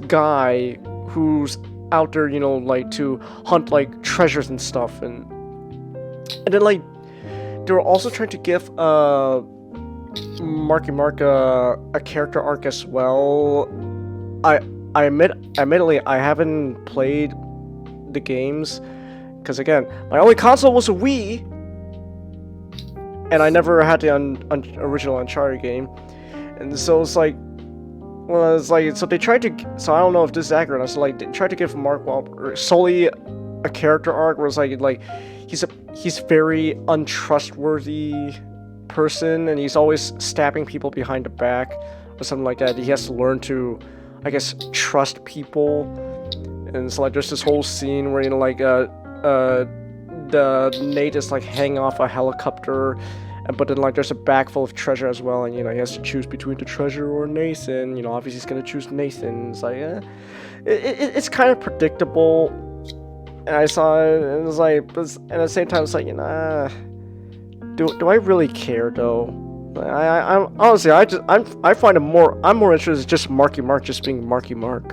guy who's out there, you know, like to hunt like treasures and stuff, and then like they were also trying to give Marky Mark a character arc as well. Admittedly, I haven't played the games because again, my only console was a Wii, and I never had the original Uncharted game, and so it's like, well, it's like so they tried to. So I don't know if this is accurate. So like they tried to give Mark Wahlberg Sully a character arc where it's like he's very untrustworthy person, and he's always stabbing people behind the back or something like that. He has to learn to, I guess, trust people. And so like there's this whole scene where, you know, like the Nate is like hanging off a helicopter, but then like there's a bag full of treasure as well, and you know he has to choose between the treasure or Nathan. You know, obviously he's gonna choose Nathan. It's like it's kind of predictable. And I saw it, and it was like, and at the same time it's like, you know, do I really care though? I'm honestly, I find I'm more interested in just Marky Mark just being Marky Mark.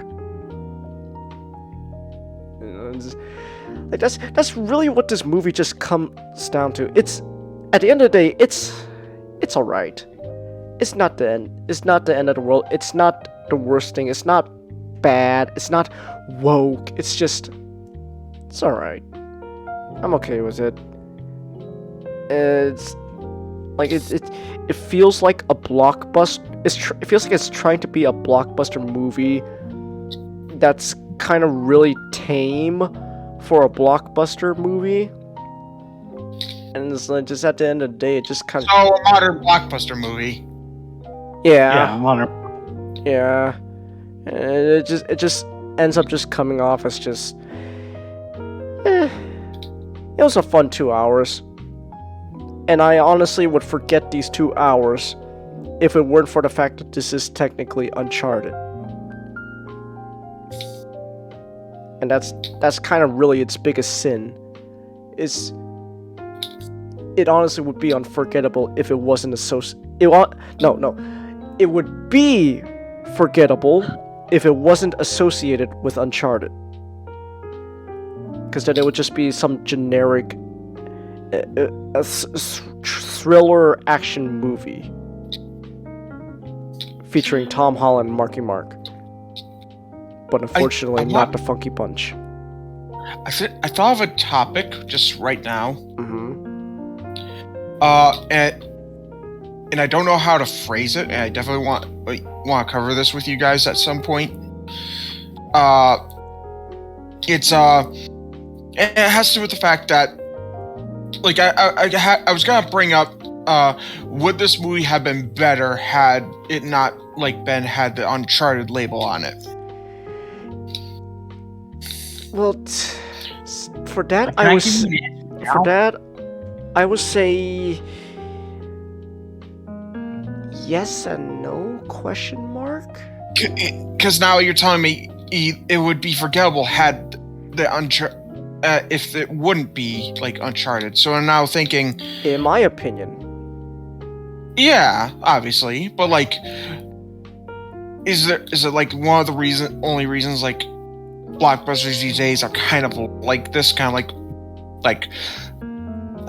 You know, like that's really what this movie just comes down to. It's at the end of the day, it's alright. It's not the end. It's not the end of the world. It's not the worst thing. It's not bad. It's not woke. It's alright. I'm okay with it. It's like it feels like a blockbuster. It feels like it's trying to be a blockbuster movie that's kind of really tame for a blockbuster movie. And it's like just at the end of the day, it just kind of a modern blockbuster movie. Yeah, modern. Yeah, and it just ends up just coming off as just it was a fun 2 hours, and I honestly would forget these 2 hours if it weren't for the fact that this is technically Uncharted. And that's kind of really its biggest sin. It honestly would be unforgettable if it wasn't it would be forgettable if it wasn't associated with Uncharted. Because then it would just be some generic thriller action movie featuring Tom Holland and Marky Mark. But unfortunately, not the Funky Bunch. I thought of a topic just right now. Mm-hmm. And I don't know how to phrase it, and I definitely want to cover this with you guys at some point. It has to do with the fact that, like, I was gonna bring up, would this movie have been better had it not had the Uncharted label on it? Well, for that, I would say yes and no, question mark? Because now you're telling me it would be forgettable had the if it wouldn't be Uncharted. So I'm now thinking, in my opinion, yeah, obviously, but is it one of the only reasons blockbusters these days are kind of this, kind of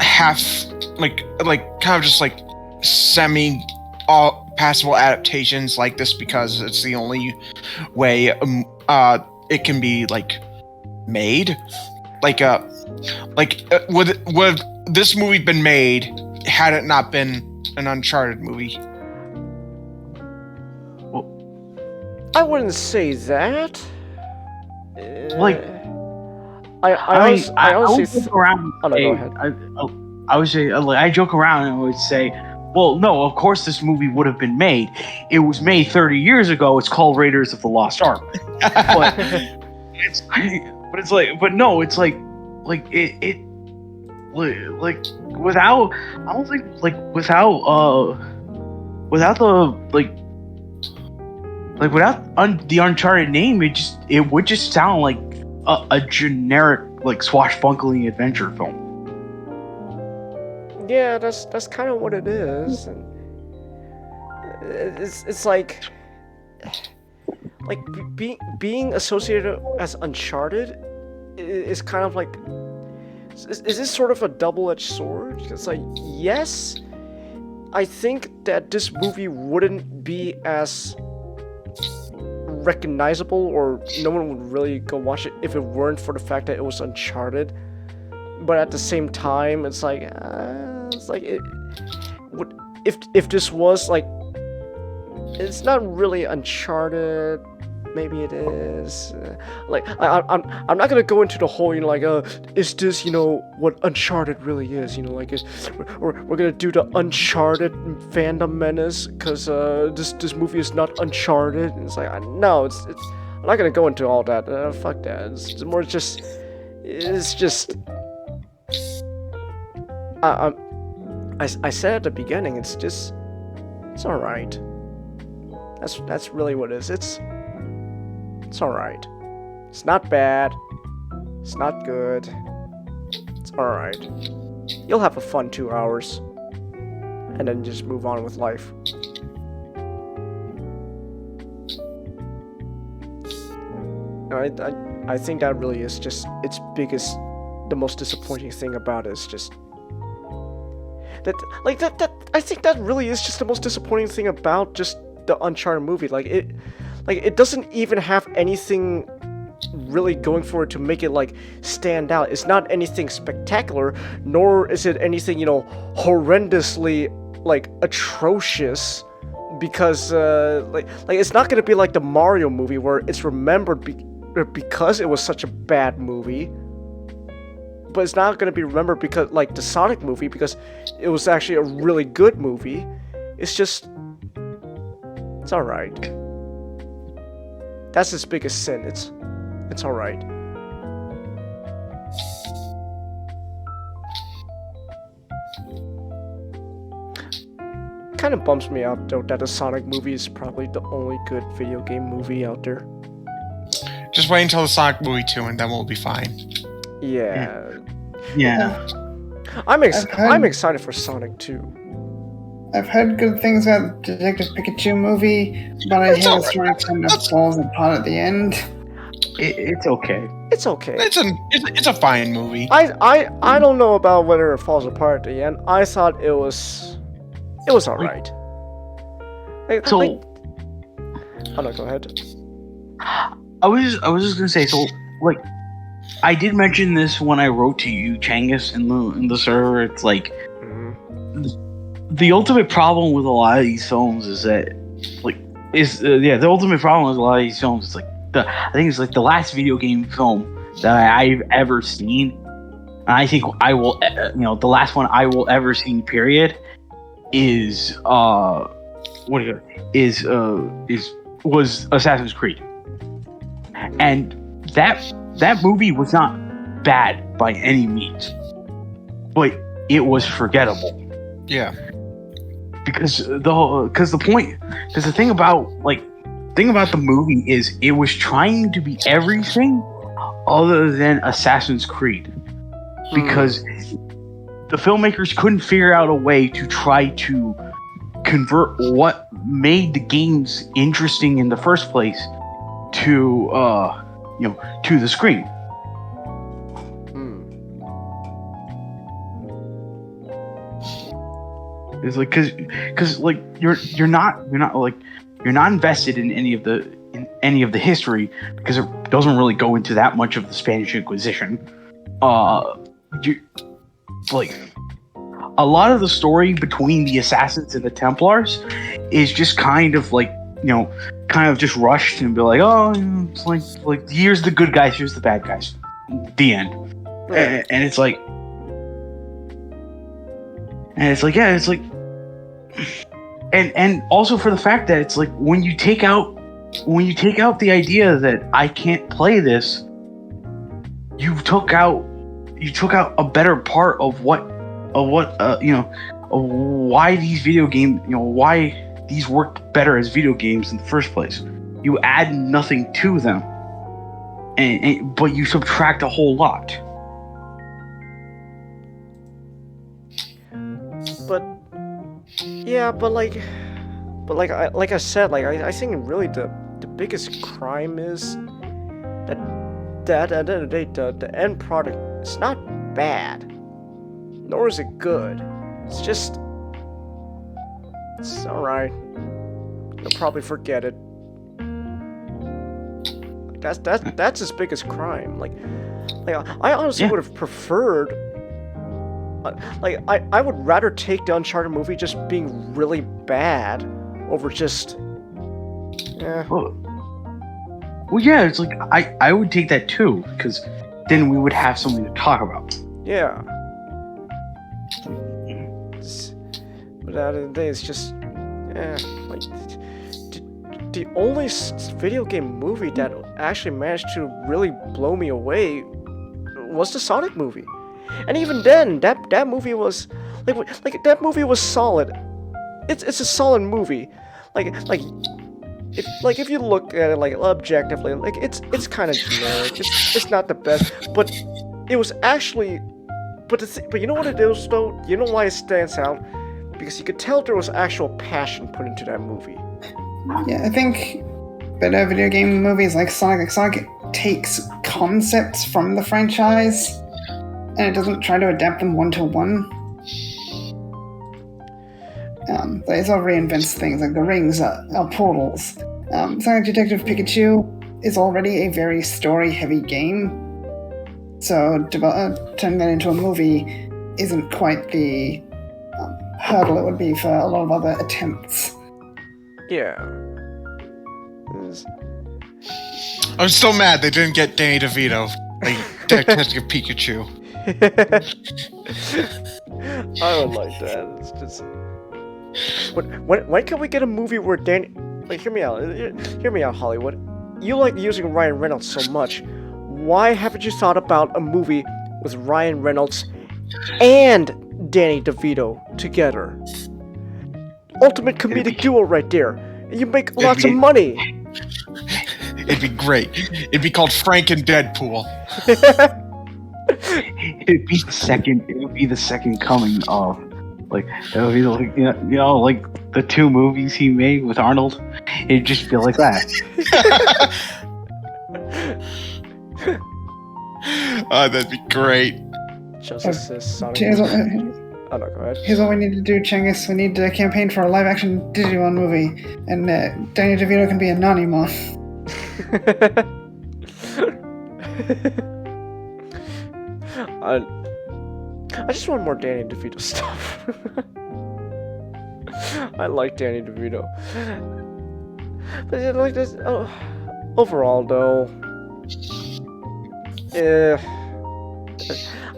half kind of just semi passable adaptations like this because it's the only way it can be made. Would this movie been made had it not been an Uncharted movie? I wouldn't say that. I joke around. Oh, no, go ahead. I would say, I joke around and I would say, well, no, of course this movie would have been made. It was made 30 years ago. It's called Raiders of the Lost Ark. But it's without, I don't think, without the Uncharted name, it would just sound like a generic swashbuckling adventure film. Yeah, that's kind of what it is. And it's being associated as Uncharted is kind of is this sort of a double-edged sword? It's yes, I think that this movie wouldn't be as recognizable, or no one would really go watch it if it weren't for the fact that it was Uncharted. But at the same time, it's if this was it's not really Uncharted. Maybe it is. I'm not gonna go into the whole is this what Uncharted really is? We're gonna do the Uncharted fandom menace because this movie is not Uncharted. And it's no, it's I'm not gonna go into all that. Fuck that. It's more just. I said at the beginning, it's all right. That's really what it is. It's all right. It's not bad. It's not good. It's all right. You'll have a fun 2 hours, and then just move on with life. I think that really is just its biggest, the most disappointing thing about it is just that I think that really is just the most disappointing thing about just the Uncharted movie. It doesn't even have anything really going for it to make it stand out. It's not anything spectacular, nor is it anything horrendously atrocious, because it's not gonna be like the Mario movie where it's remembered because it was such a bad movie. But it's not gonna be remembered because the Sonic movie, because it was actually a really good movie. It's alright. that's his biggest sin. It's all right. Kind of bums me out though that the Sonic movie is probably the only good video game movie out there. Just wait until the Sonic movie 2 and then we'll be fine. Yeah. I've I'm excited for Sonic 2. I've heard good things about the Detective Pikachu movie, but I hear the story kind of falls apart at the end. It's okay. It's okay. It's a fine movie. I don't know about whether it falls apart at the end. I thought it was alright. Oh no, go ahead. I was just gonna say, so like, I did mention this when I wrote to you, Changus, in the server. It's like the ultimate problem with a lot of these films is that, the ultimate problem with a lot of these films is like I think it's like the last video game film that I've ever seen, and I think I will, the last one I will ever see, period, is was Assassin's Creed. And that movie was not bad by any means, but it was forgettable. Yeah. Because the thing about the movie is it was trying to be everything other than Assassin's Creed. Because the filmmakers couldn't figure out a way to try to convert what made the games interesting in the first place to the screen. It's like because like you're not invested in any of the history, because it doesn't really go into that much of the Spanish Inquisition. Like a lot of the story between the assassins and the Templars is just kind of just rushed and be like, oh, it's like here's the good guys, here's the bad guys, the end. Right. And it's like, yeah, it's like, and also for the fact that it's like when you take out the idea that I can't play this, you took out a better part of why these video games, why these work better as video games in the first place. You add nothing to them, but you subtract a whole lot. Like I said, I think really the biggest crime is that at the end of the day, the end product is not bad, nor is it good. It's just, it's alright. You'll probably forget it. That's his biggest crime. Like I honestly would have preferred. I would rather take the Uncharted movie just being really bad over just. Well, yeah, it's like I would take that too, because then we would have something to talk about. Yeah. But at the end of the day, it's just, the only video game movie that actually managed to really blow me away was the Sonic movie, and even then, that movie was like that movie was solid. It's a solid movie, if you look at it objectively, it's kind of generic. It's not the best, but it was actually. But you know what it is though? You know why it stands out? Because you could tell there was actual passion put into that movie. Yeah, I think better video game movies like Sonic takes concepts from the franchise and it doesn't try to adapt them one-to-one. It sort of reinvents things, like the rings are portals. Sonic Detective Pikachu is already a very story-heavy game, so turning that into a movie isn't quite the hurdle it would be for a lot of other attempts. Yeah. I'm still mad they didn't get Danny DeVito, like Detective Pikachu. I would like that. It's just. When can we get a movie where Danny? Hear me out, Hollywood. you like using Ryan Reynolds so much. Why haven't you thought about a movie with Ryan Reynolds and Danny DeVito together? Ultimate comedic duo right there. You make lots of money. It'd be great. It'd be called Frank and Deadpool. It'd be the second coming of, like, that would be like, like the 2 movies he made with Arnold. It'd just feel like that. Oh, that'd be great. Justice says Sonic. Here's what, Oh no, go ahead. here's what we need to do, Chingus. We need to campaign for a live-action Digimon movie, and Danny DeVito can be a Nanimon. I just want more Danny DeVito stuff. I like Danny DeVito. But like this, overall though,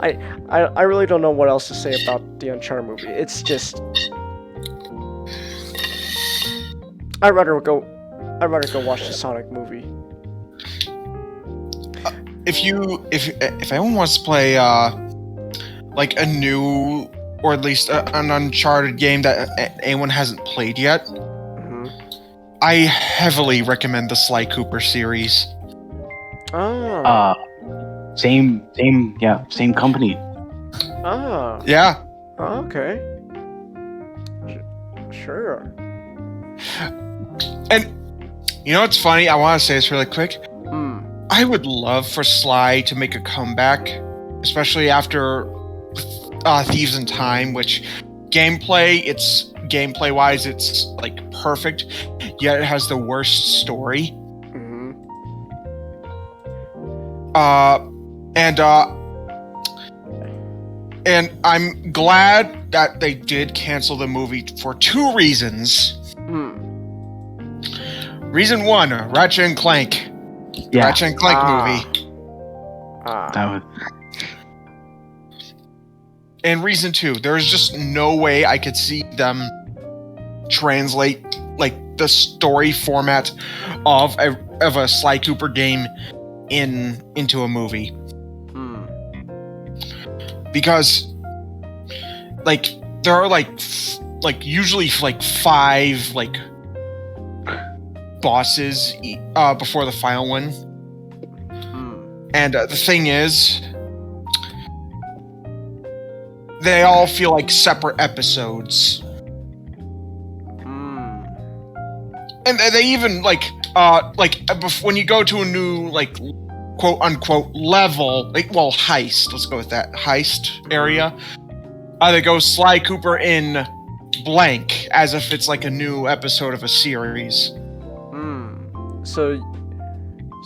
I really don't know what else to say about the Uncharted movie. It's just, I'd rather go watch the Sonic movie. If anyone wants to play like a new, or at least an Uncharted game that anyone hasn't played yet, I heavily recommend the Sly Cooper series. Oh. Same company. Ah. Yeah. Oh, okay. Sure. And you know what's funny? I want to say this really quick. I would love for Sly to make a comeback, especially after Thieves in Time, which gameplay-wise, it's like perfect, yet it has the worst story. And I'm glad that they did cancel the movie for 2 reasons. Reason 1, Ratchet and Clank. Yeah. Ratchet and Clank movie. That was... And reason 2, there's just no way I could see them translate like the story format of a Sly Cooper game into a movie. Because like there are like usually like 5 like bosses before the final one. And the thing is, they all feel like separate episodes. And they even when you go to a new like quote unquote level, heist, let's go with that, heist area, they go Sly Cooper in blank, as if it's like a new episode of a series. So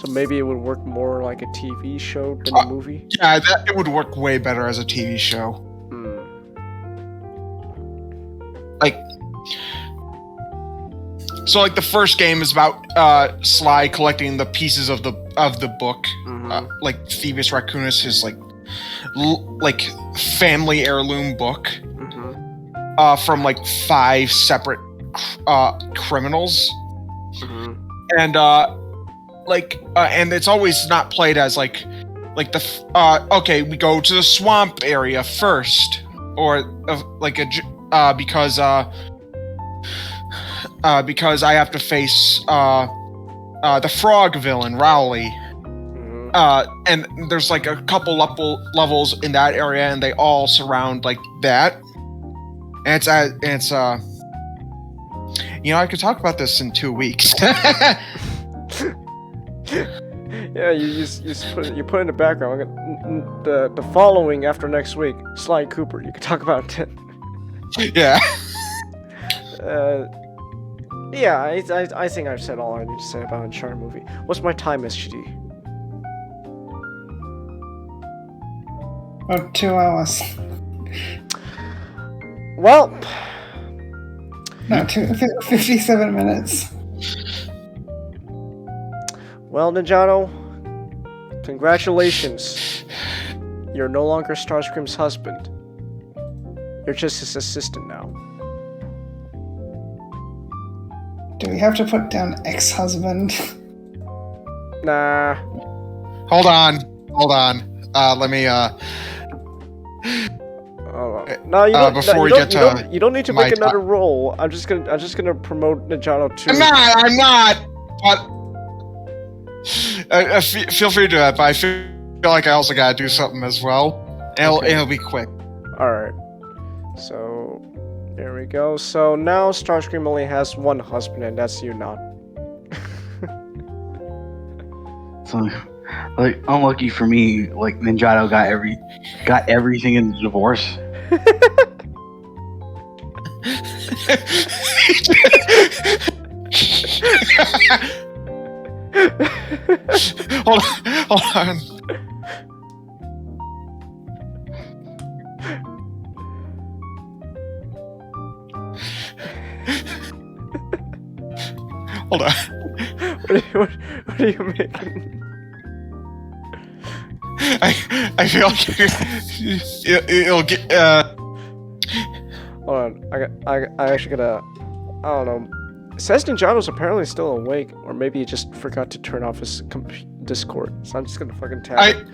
maybe it would work more like a TV show than a movie? Yeah, it would work way better as a TV show. So the first game is about Sly collecting the pieces of the book, like Phoebus Raccoonus, his family heirloom book, from 5 separate criminals, and it's always not played as okay, we go to the swamp area first, or because I have to face the frog villain, Rowley. And there's a couple levels in that area, and they all surround that. And it's I could talk about this in 2 weeks. Yeah, you put in the background the following after next week, Sly Cooper. You could talk about it. Yeah. Yeah, I think I've said all I need to say about Uncharted movie. What's my time, SGD? About 2 hours. Well... No, 57 minutes. Well, Ninjato, congratulations. You're no longer Starscream's husband. You're just his assistant now. Do we have to put down ex-husband? Nah. Hold on. Let me. No, you don't. Before No, we you get don't. to You don't need to my make another roll. I'm just gonna promote Ninjato too. I'm not. But feel free to do that. But I feel like I also gotta do something as well. It'll be quick. All right. So there we go. So now Starscream only has one husband, and that's you, not. So, like, unlucky for me, like Ninjato got everything in the divorce. Hold on. Hold on. What are you making? I feel like it'll get. Hold on. I actually gotta. I don't know. It says Ninjato's apparently still awake, or maybe he just forgot to turn off his Discord. So I'm just gonna fucking tap it.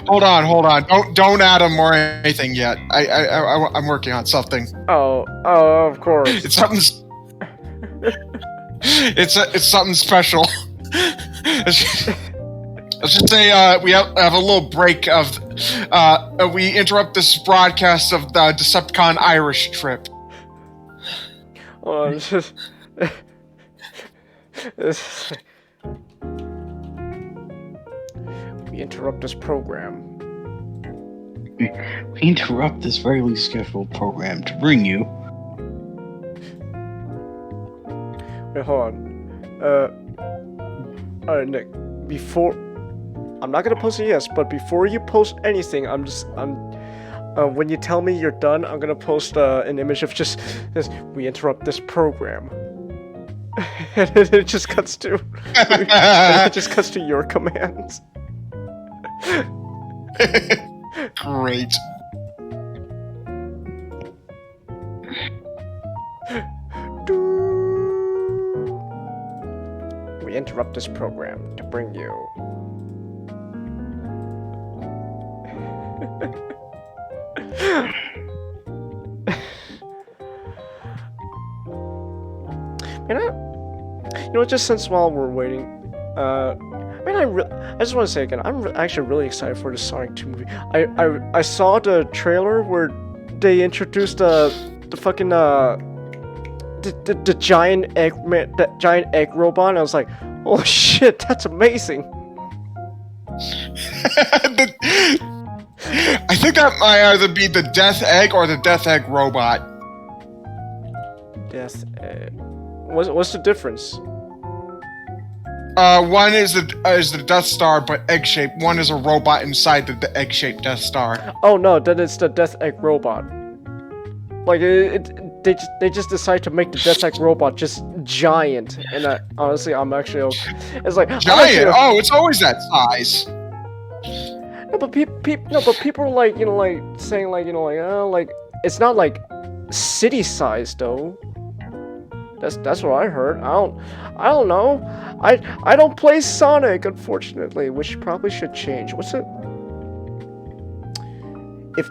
Hold on. Don't add him or anything yet. I'm working on something. Oh, of course. It's something. It's something special. Let's just say we have a little break of. We interrupt this broadcast of the Decepticon Irish trip. Oh, it's just. We interrupt this program. We interrupt this regularly scheduled program to bring you. Wait, hold on. Alright, Nick. Before. I'm not gonna post it, yes, but before you post anything, when you tell me you're done, I'm gonna post an image of just this. We interrupt this program. And it just cuts to. It just cuts to your commands. Great. We interrupt this program to bring you. Man, you know, just since while we're waiting, man, I just want to say again, I'm actually really excited for the Sonic 2 movie. I saw the trailer where they introduced the fucking the giant egg robot, and I was like, oh shit, that's amazing. I think that might either be the Death Egg or the Death Egg robot. Death Egg. What's the difference? One is the Death Star, but egg-shaped. One is a robot inside the egg-shaped Death Star. Oh no, then it's the Death Egg robot. Like they just decide to make the Death Egg robot just giant, and honestly, I'm actually okay. It's like giant. Oh, it's always that size. No, but people are like, you know, like saying like, you know, like, like it's not like city size though. That's what I heard. I don't know. I don't play Sonic, unfortunately, which probably should change. What's it?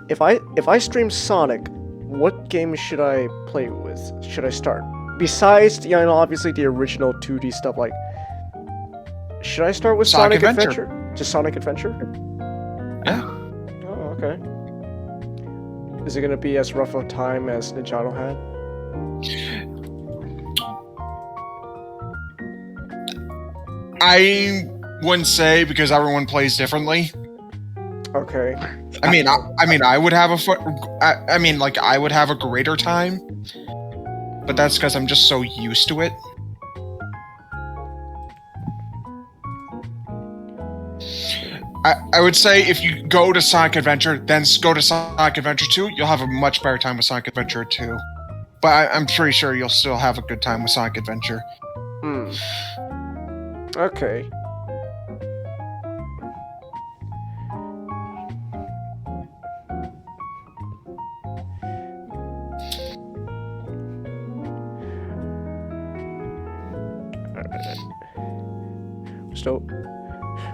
If I stream Sonic, what game should I play with? Should I start? Besides, you know, obviously the original 2D stuff, like, should I start with Sonic Adventure? Just Sonic Adventure? Yeah. Oh, okay. Is it gonna be as rough a time as Ninjato had? I wouldn't say, because everyone plays differently. Okay. I mean, I would have I would have a greater time, but that's because I'm just so used to it. I would say if you go to Sonic Adventure, then go to Sonic Adventure 2, you'll have a much better time with Sonic Adventure 2. But I'm pretty sure you'll still have a good time with Sonic Adventure. Okay.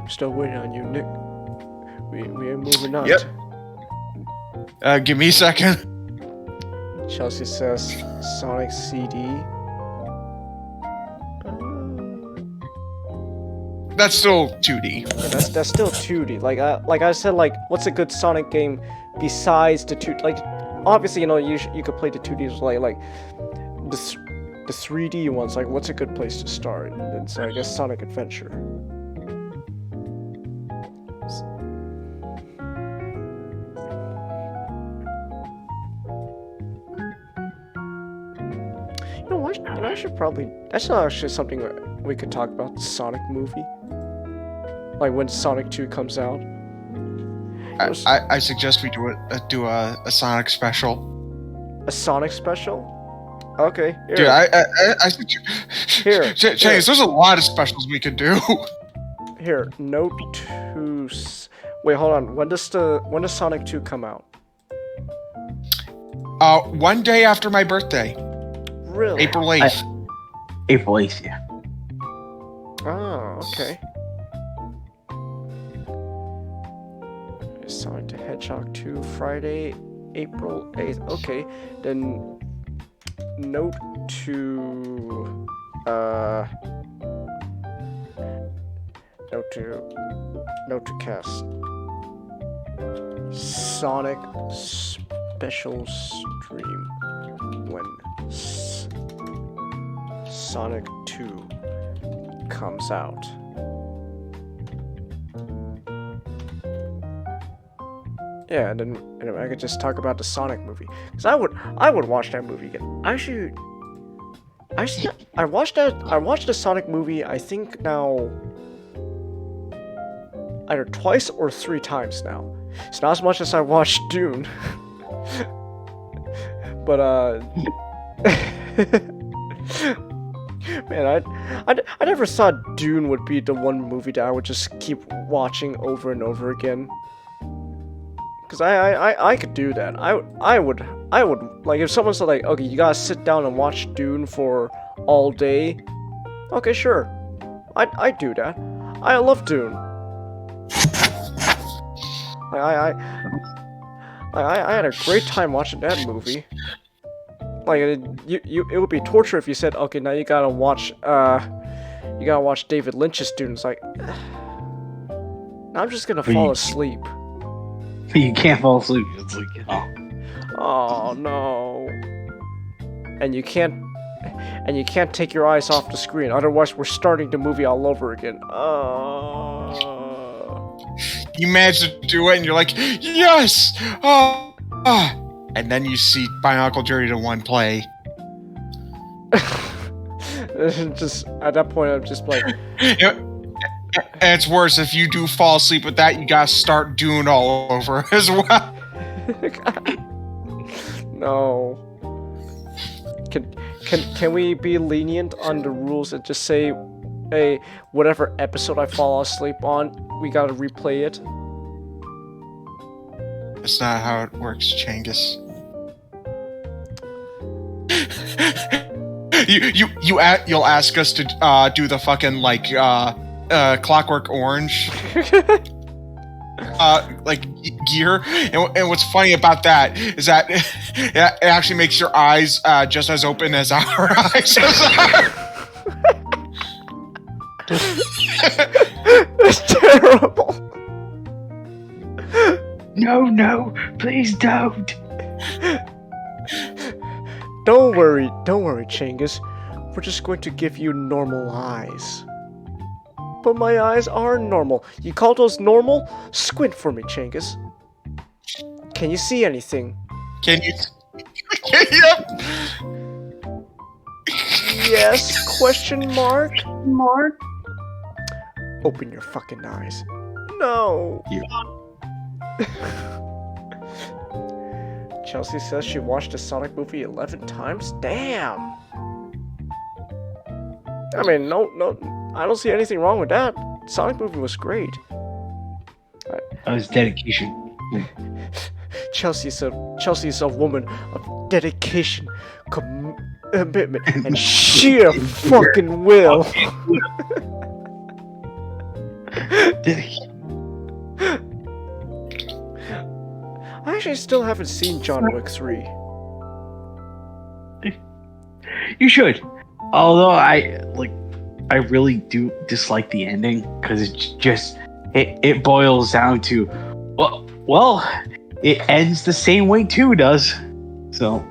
still waiting on you, Nick. We ain't moving on. Yep. Give me a second. Chelsea says Sonic CD. That's still 2D. Yeah, that's still 2D. Like I said, like what's a good Sonic game besides the 2? Like obviously, you know, you could play the 2Ds like the 3D ones. Like what's a good place to start? And so I guess Sonic Adventure. You know what? You know, I should probably. That's actually something we could talk about. The Sonic movie. Like when Sonic 2 comes out. I suggest we do a Sonic special. A Sonic special? Okay. Here. Dude, I suggest. Here. Chase, there's a lot of specials we could do. Here, note to. Wait, hold on. When does Sonic 2 come out? One day after my birthday. Really? April 8th. April 8th, yeah. Oh, okay. Sonic the Hedgehog 2, Friday, April 8th. Okay, then note to cast Sonic special stream when Sonic 2 comes out. Yeah, and then I could just talk about the Sonic movie, because I would watch that movie again. I watched the Sonic movie. I think now either twice or 3 times now. It's not as much as I watched Dune, but man, I never thought Dune would be the one movie that I would just keep watching over and over again. Cause I could do that. I would like if someone said like, okay, you gotta sit down and watch Dune for all day. Okay, sure, I'd do that. I love Dune. I had a great time watching that movie. Like it would be torture if you said, okay, now you gotta watch David Lynch's Dune. It's like, I'm just gonna fall asleep. You can't fall asleep. It's like, oh no. And you can't take your eyes off the screen. Otherwise, we're starting the movie all over again. You manage to do it, and you're like, yes! And then you see Bionicle Journey to 1 play. Just at that point, I'm just like. And it's worse if you do fall asleep with that. You gotta start Dune all over as well. No. Can we be lenient on the rules and just say, hey, whatever episode I fall asleep on, we gotta replay it? That's not how it works, Changus. You'll ask us to do the fucking like Clockwork Orange like gear, and what's funny about that is that it actually makes your eyes just as open as our eyes are. It's terrible. No, please don't. Don't worry, Changus. We're just going to give you normal eyes. But my eyes are normal. You call those normal? Squint for me, Changus. Can you see anything? Can you? Yep. Yes? Question mark? Open your fucking eyes. No. Yeah. Chelsea says she watched the Sonic movie 11 times? Damn! I mean, no, I don't see anything wrong with that. Sonic movie was great. That was dedication. Chelsea's a woman of dedication, commitment, and sheer fucking will. I actually still haven't seen John Wick 3. You should. Although I really do dislike the ending because it's just it boils down to well it ends the same way 2 does. So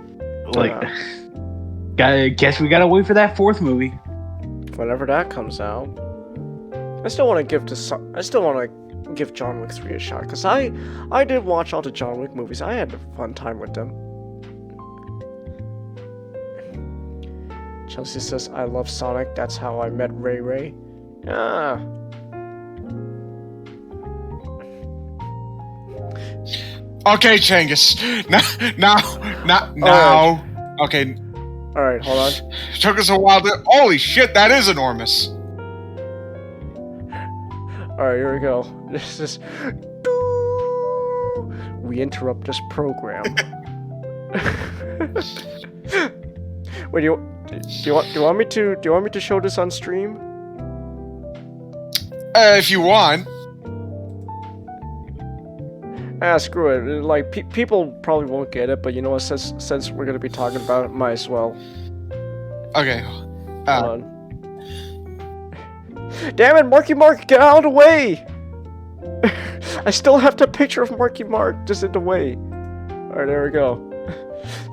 guess we gotta wait for that 4th movie. Whenever that comes out. I still want to give John Wick 3 a shot because I did watch all the John Wick movies. I had a fun time with them. Chelsea says, I love Sonic, that's how I met Ray Ray. Ah. Okay, Changus. Now. Right. Okay. Alright, hold on. Took us a while to. Holy shit, that is enormous. Alright, here we go. This is. We interrupt this program. Wait, do you want me to show this on stream? If you want. Screw it. Like people probably won't get it, but you know what? Since we're gonna be talking about it, might as well. Okay. Hold on. Damn it, Marky Mark, get out of the way! I still have the picture of Marky Mark just in the way. Alright, there we go.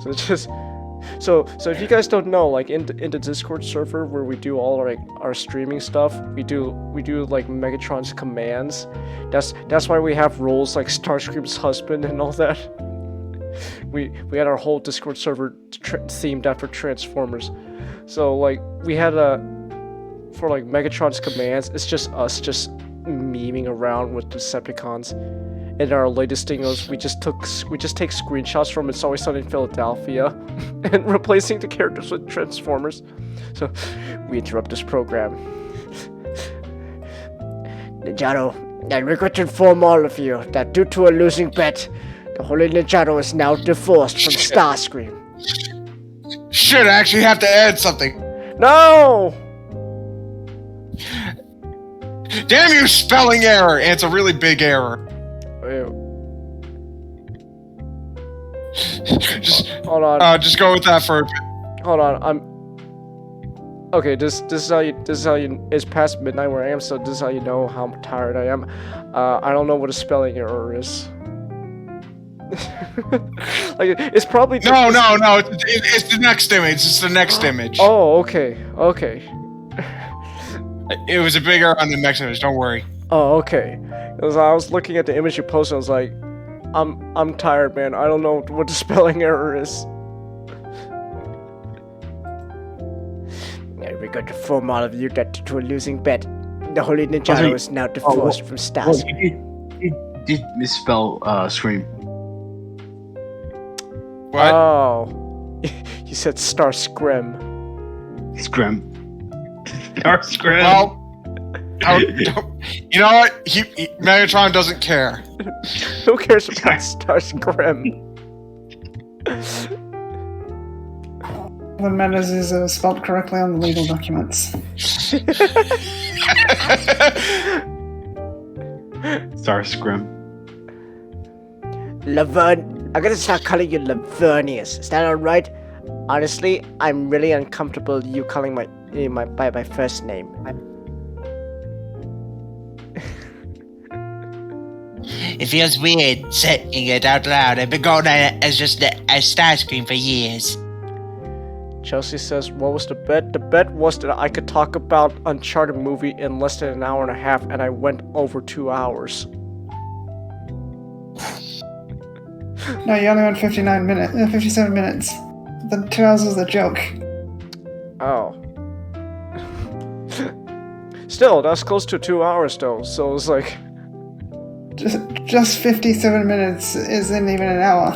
So it's just so if you guys don't know, like in the Discord server where we do all our streaming stuff, we do like Megatron's commands. That's why we have roles like Starscream's husband and all that. We had our whole Discord server themed after Transformers. So like we had for like Megatron's commands, it's just us just memeing around with Decepticons. And our latest thing was we just take screenshots from It's Always Sunny in Philadelphia and replacing the characters with Transformers. So we interrupt this program. Ninjato, I regret to inform all of you that due to a losing bet, the Holy Ninjato is now divorced from Starscream. Shit, I actually have to add something. No! Damn you, spelling error! And it's a really big error. Hold on. Just go with that for a bit. Hold on. Okay. This is how you. It's past midnight where I am, so this is how you know how tired I am. I don't know what a spelling error is. Like it's probably. No. It's the next image. It's the next image. Oh, okay. It was a big error on the next image. Don't worry. Oh, okay. Because I was looking at the image you posted, I was like, I'm tired, man. I don't know what the spelling error is. I regret to inform all of you that due to a losing bet, the Holy Ninjato is now divorced from Starscream. You did misspell Scream. What? Oh. You said Starscream. Scrim. Starscream. Well, you know what? Megatron doesn't care. Who cares about Starscream? What matters is spelled correctly on the legal documents. Starscream. Laverne, I'm gonna start calling you Lavernius. Is that alright? Honestly, I'm really uncomfortable you calling by my first name. It feels weird saying it out loud. I've been going as just a Starscream for years. Chelsea says, what was the bet? The bet was that I could talk about Uncharted Movie in less than an hour and a half, and I went over 2 hours. No, you only went 57 minutes. The 2 hours was a joke. Oh. Still, that's close to 2 hours though, so it's like... Just 57 minutes isn't even an hour.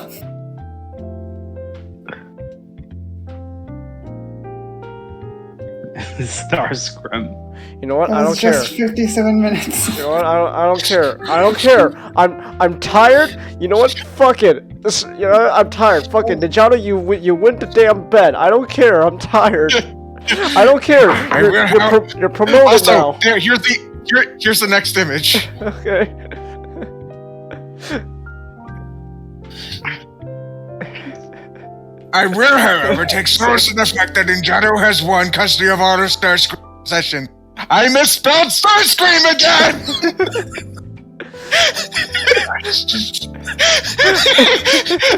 Starscream. You know what? I don't care. Just 57 minutes. You know what? I don't care. I don't care. I'm tired. You know what? Fuck it. I'm tired. Fuck it. Ninjato, you win the damn bet. I don't care. I'm tired. I don't care. You're promoted also, now. Here's the Here's the next image. Okay. I will, however, take solace in the fact that Ninjato has won custody of all of Starscream possession. I misspelled Starscream again!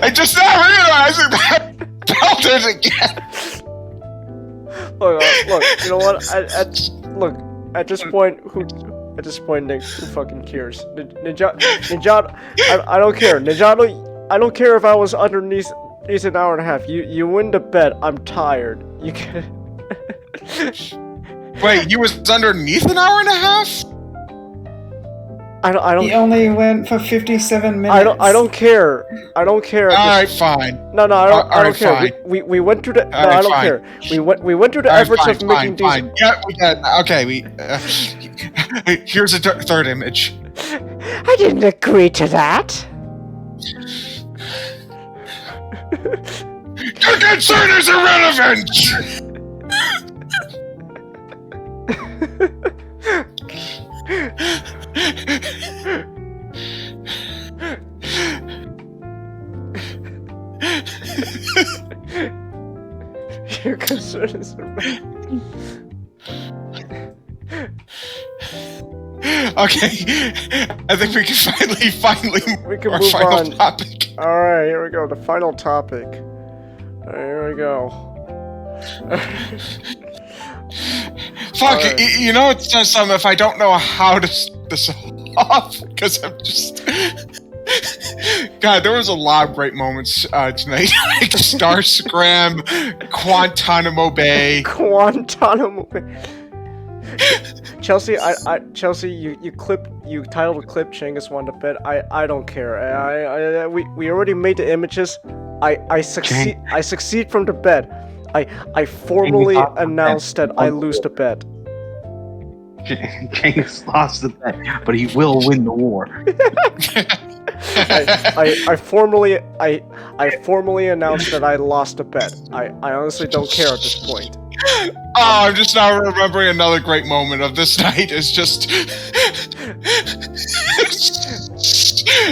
I just now realizing that I spelled it again. Look, you know what? At this point, Nick, who fucking cares? Ninjato, I don't care. Ninjato, I don't care if I was underneath an hour and a half. You win the bet. I'm tired. You can. Wait, you was underneath an hour and a half? I don't. He only went for 57 minutes. I don't care. I don't care. Alright, fine. No, I don't care. Fine. We went through the. No, I don't fine. care. We went through the efforts of making these. Fine. Yeah, we got. Okay, here's a third image. I didn't agree to that. Your concern is irrelevant! Your concern is irrelevant. Okay, I think we can finally We can our move final on. topic. Alright, here we go. The final topic. Alright, here we go. Fuck, Alright. you know, it says something if I don't know how to start this off, because I'm just... God, there was a lot of great moments tonight. Like Starscram, Guantanamo Bay. Guantanamo Bay. Chelsea, Chelsea, you titled the clip Chingus won the bet. I don't care. We already made the images. I succeed from the bet. I formally announced that I lose the bet. Chingus lost the bet, but he will win the war. I formally announced that I lost the bet. I honestly don't care at this point. Oh, I'm just now remembering another great moment of this night. It's just...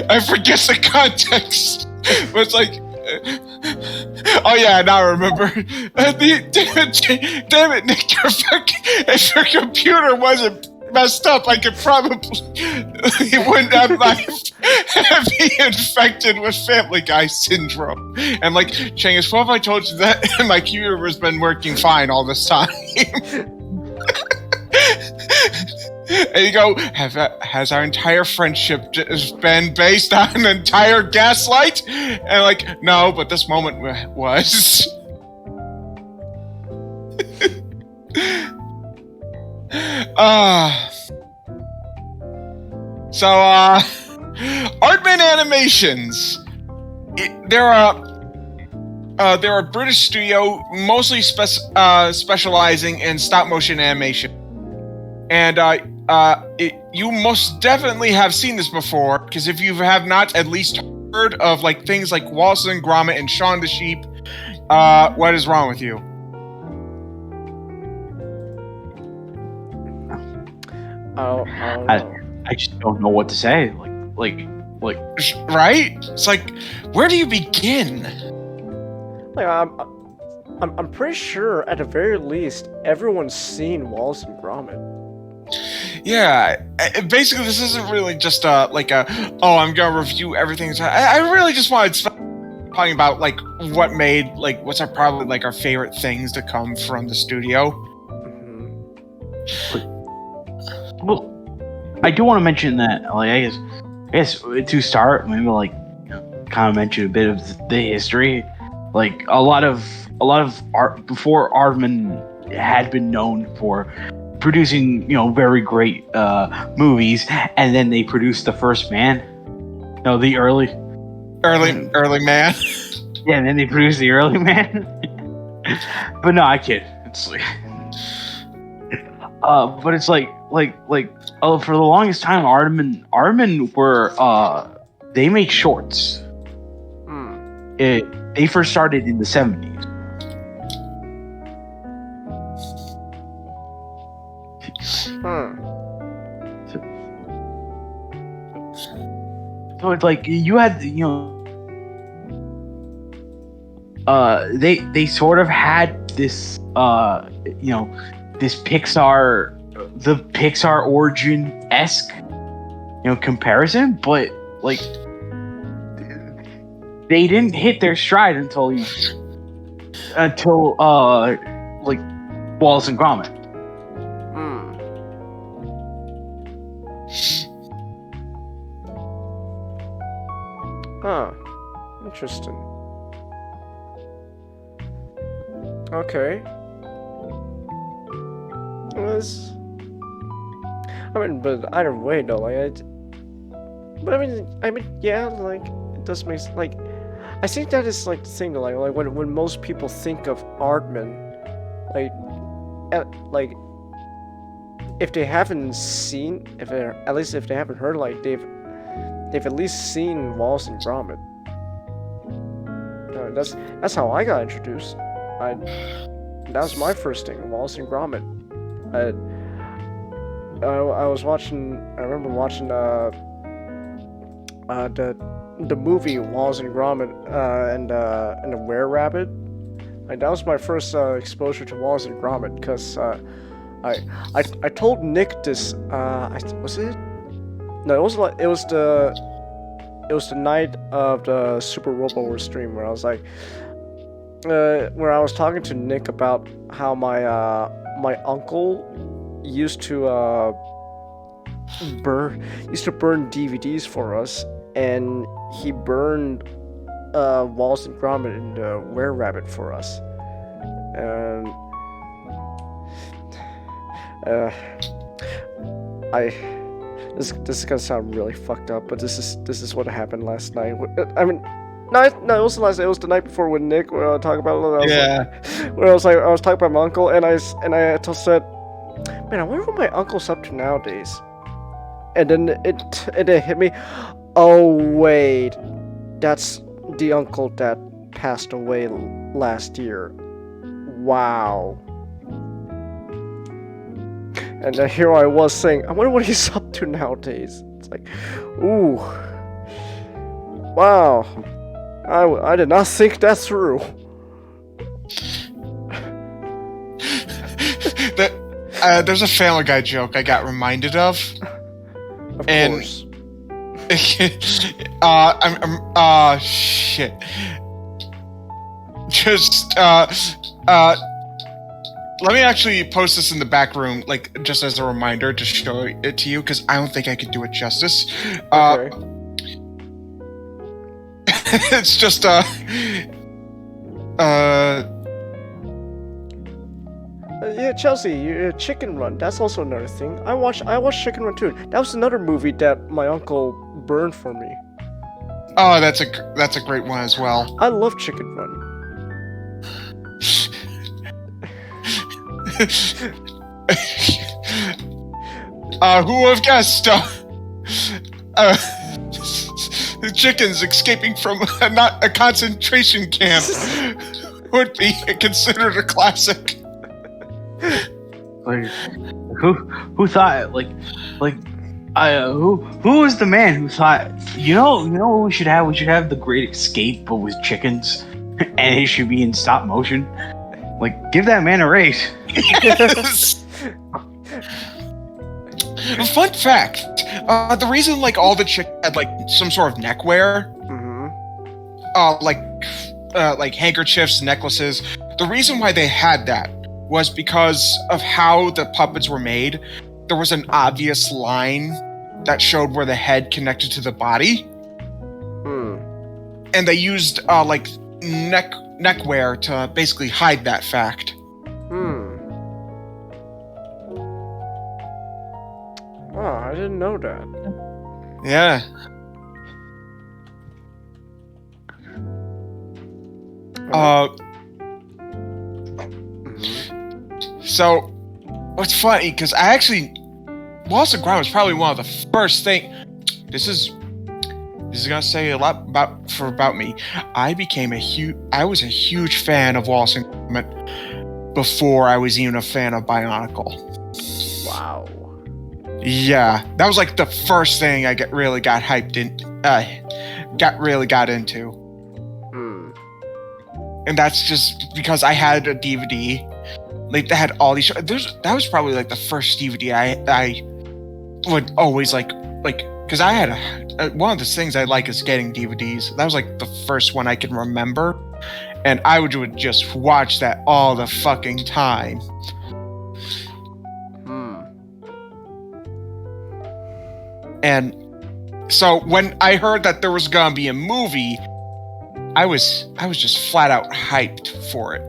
I forget the context. But it's like... Oh yeah, now I remember. Damn it, Nick, if your computer wasn't messed up, I could probably... He wouldn't have be infected with Family Guy syndrome. And like, Chingus, what if I told you that my computer has been working fine all this time? And you go, has our entire friendship just been based on an entire gaslight? And like, no, but this moment was. Aardman Animations. They're a British studio, mostly specializing in stop motion animation. And you most definitely have seen this before, because if you have not at least heard of like things like Wallace and Gromit and Shaun the Sheep, what is wrong with you? I just don't know what to say. Like, right? It's like, where do you begin? Like, I'm pretty sure at the very least everyone's seen Wallace and Gromit. Yeah, basically this isn't really just I'm gonna review everything. I really just wanted to talking about like what made like what's probably our favorite things to come from the studio. Well, I do want to mention that I guess to start, maybe kind of mention a bit of the history. Like a lot of art before Aardman had been known for producing very great movies, and then they produced the first Man. No, the early Man. Yeah, and then they produced the early Man. But no, I kid. It's like, but it's like for the longest time, Aardman were they make shorts. They first started in the 70s. So it's like you had, they sort of had this, this the Pixar origin-esque, comparison, but like they didn't hit their stride until like Wallace and Gromit. Huh. Interesting. Okay. But either way, though, yeah, like, it does make like, I think that is like the thing, like when most people think of Aardman, like, if they haven't seen, at least if they haven't heard, like, they've at least seen Wallace and Gromit. That's how I got introduced. That was my first thing, Wallace and Gromit. I remember watching the movie Wallace and Gromit and the Were-Rabbit. Like, that was my first exposure to Wallace and Gromit, because I told Nick this. Was it? No, it was the night of the Super Robo War stream where I was like, where I was talking to Nick about how my uncle used to burn DVDs for us, and he burned Wallace and Gromit and Were-Rabbit for us, and This is gonna sound really fucked up, but this is what happened last night. I mean, no, it wasn't last night. It was the night before with Nick, where I talked about it. I was talking about my uncle, and I said, man, I wonder what my uncle's up to nowadays. And then it hit me. Oh wait, that's the uncle that passed away last year. Wow. And then here I was saying, I wonder what he's up to nowadays. It's like, ooh, wow, I did not think that through. There's a Family Guy joke I got reminded of. Of course. Shit. Just, let me actually post this in the back room, like, just as a reminder to show it to you, because I don't think I could do it justice. Okay. It's just, yeah, Chelsea, Chicken Run, that's also another thing. I watched Chicken Run too. That was another movie that my uncle burned for me. Oh, that's a great one as well. I love Chicken Run. Who would have guessed? The chickens escaping from not a concentration camp would be considered a classic. Like, who thought who was the man who thought, you know what we should have? We should have The Great Escape, but with chickens, and it should be in stop motion. Like, give that man a raise. Fun fact: the reason all the chick had some sort of neckwear, like handkerchiefs, necklaces. The reason why they had that was because of how the puppets were made. There was an obvious line that showed where the head connected to the body, and they used neckwear to basically hide that fact. Oh, I didn't know that. Yeah. So, what's funny, because I actually, Wallace and Gromit was probably one of the first thing. This is gonna say a lot about me. I was a huge fan of Wallace and Gromit before I was even a fan of Bionicle. Wow. Yeah, that was the first thing I really got hyped got into. And that's just because I had a DVD. Like, that had all these shows. That was probably like the first DVD I would always like, because I had one of the things I like is getting DVDs. That was like the first one I can remember. And I would just watch that all the fucking time. And so when I heard that there was gonna be a movie, I was just flat out hyped for it.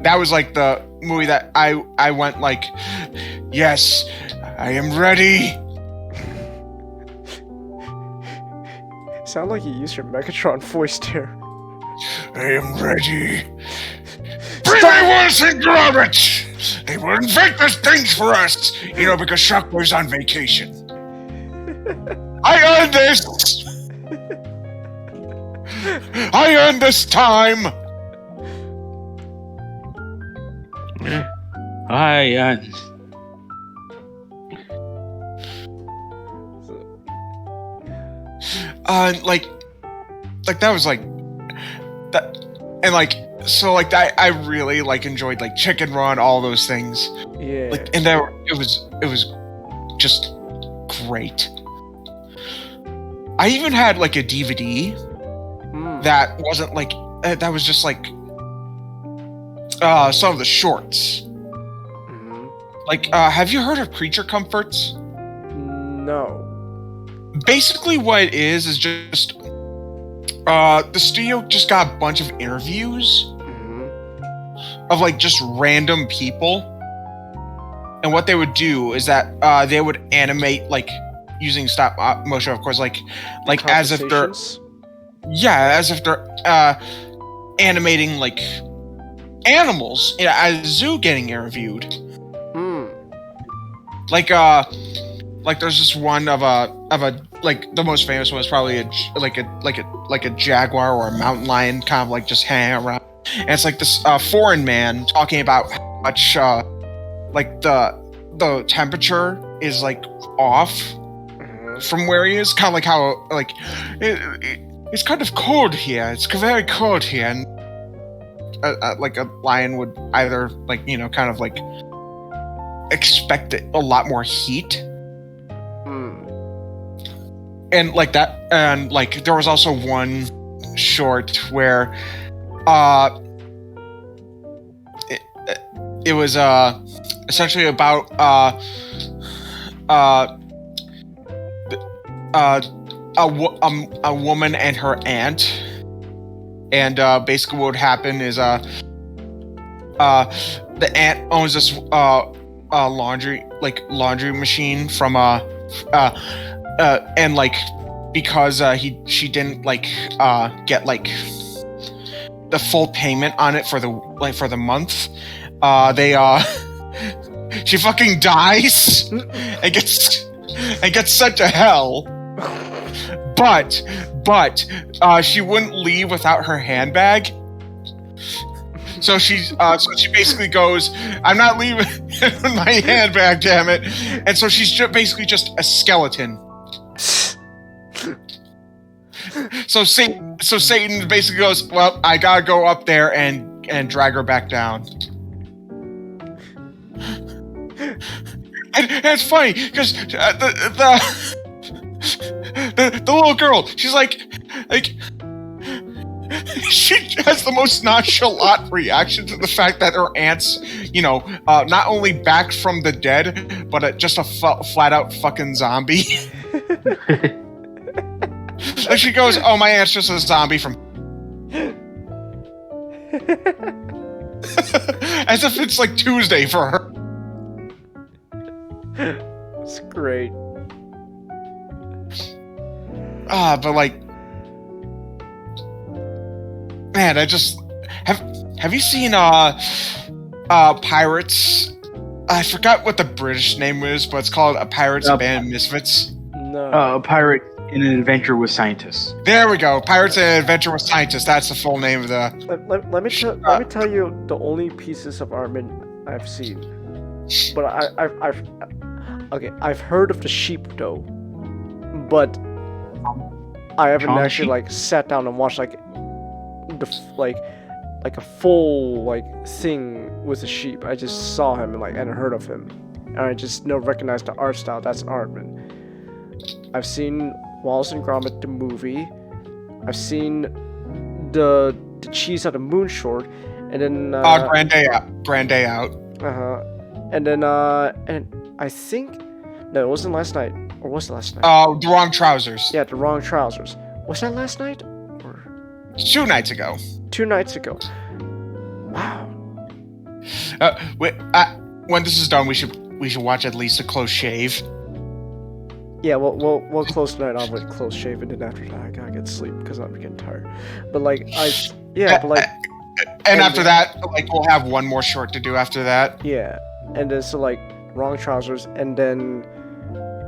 That was like the movie that I went like, yes, I am ready. Sound like you used your Megatron voice there. I am ready. Bring my walls and grab it! They will invent these things for us, because Shockwave's on vacation. I earned this! I earned this time! Like that was like that, and like so like I really like enjoyed like Chicken Run, all those things. Yeah. Like, and it was just great. I even had like a DVD that wasn't like that was just like some of the shorts. Like, have you heard of Creature Comforts? No. Basically, what it is just the studio just got a bunch of interviews of like just random people, and what they would do is that they would animate like using stop motion, of course, like as if they're animating like animals at a zoo getting interviewed. Like there's this one of a like the most famous one is probably a jaguar or a mountain lion kind of like just hanging around, and it's like this foreign man talking about how much like the temperature is like off from where he is, kind of like how like it's kind of cold here. It's very cold here, and like a lion would either like kind of like expect a lot more heat. And like that, and like there was also one short where it was essentially about a woman and her aunt, and basically what would happen is the aunt owns this laundry machine from and like because she didn't like get like the full payment on it for the month, she fucking dies and gets sent to hell. But she wouldn't leave without her handbag. So she basically goes, I'm not leaving my handbag, damn it. And so she's basically just a skeleton. So Satan basically goes, well, I gotta go up there and drag her back down. And it's funny because the little girl, she's like she has the most nonchalant reaction to the fact that her aunt's, not only back from the dead, but just a flat out fucking zombie. And she goes, "Oh, my aunt's just a zombie from." As if it's like Tuesday for her. It's great. But like, man, I just have you seen Pirates? I forgot what the British name was, but it's called A Pirates Band of Misfits. No. Pirate in an Adventure with Scientists. There we go. Pirates in an Adventure with Scientists. That's the full name of the. Let me tell you the only pieces of Aardman I've seen. but I've heard of the sheep though, but I haven't Tom actually sheep? like sat down and watched like like a full like thing with a sheep. I just saw him and heard of him, and I just recognized the art style. That's Aardman. I've seen Wallace and Gromit the movie. I've seen the Cheese at the Moon Short, and then Grand Day Out. And then and I think no, it wasn't last night, or was it last night? The Wrong Trousers. Yeah, The Wrong Trousers. Was that last night or 2 nights ago. 2 nights ago? Wow. When this is done, we should watch at least a close shave. Yeah, we'll close tonight off with close shave, and then after that I gotta get sleep because I'm getting tired. But and after that, we'll have one more short to do after that. Yeah, and then so Wrong Trousers, and then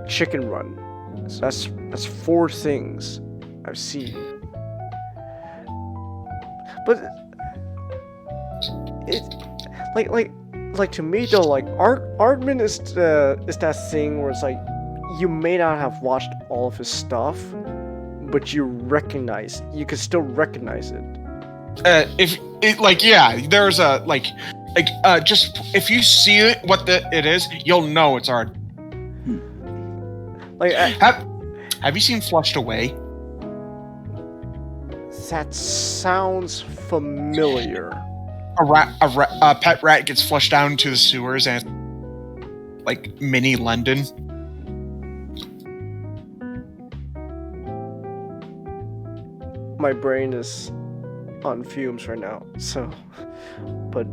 Chicken Run. So that's 4 things I've seen. But it like to me though, Aardman is that thing where it's you may not have watched all of his stuff, but you can still recognize it. There's just if you see it, it is, you'll know it's art. Have you seen Flushed Away? That sounds familiar. A pet rat gets flushed down into the sewers, and it's mini London. My brain is on fumes right now, but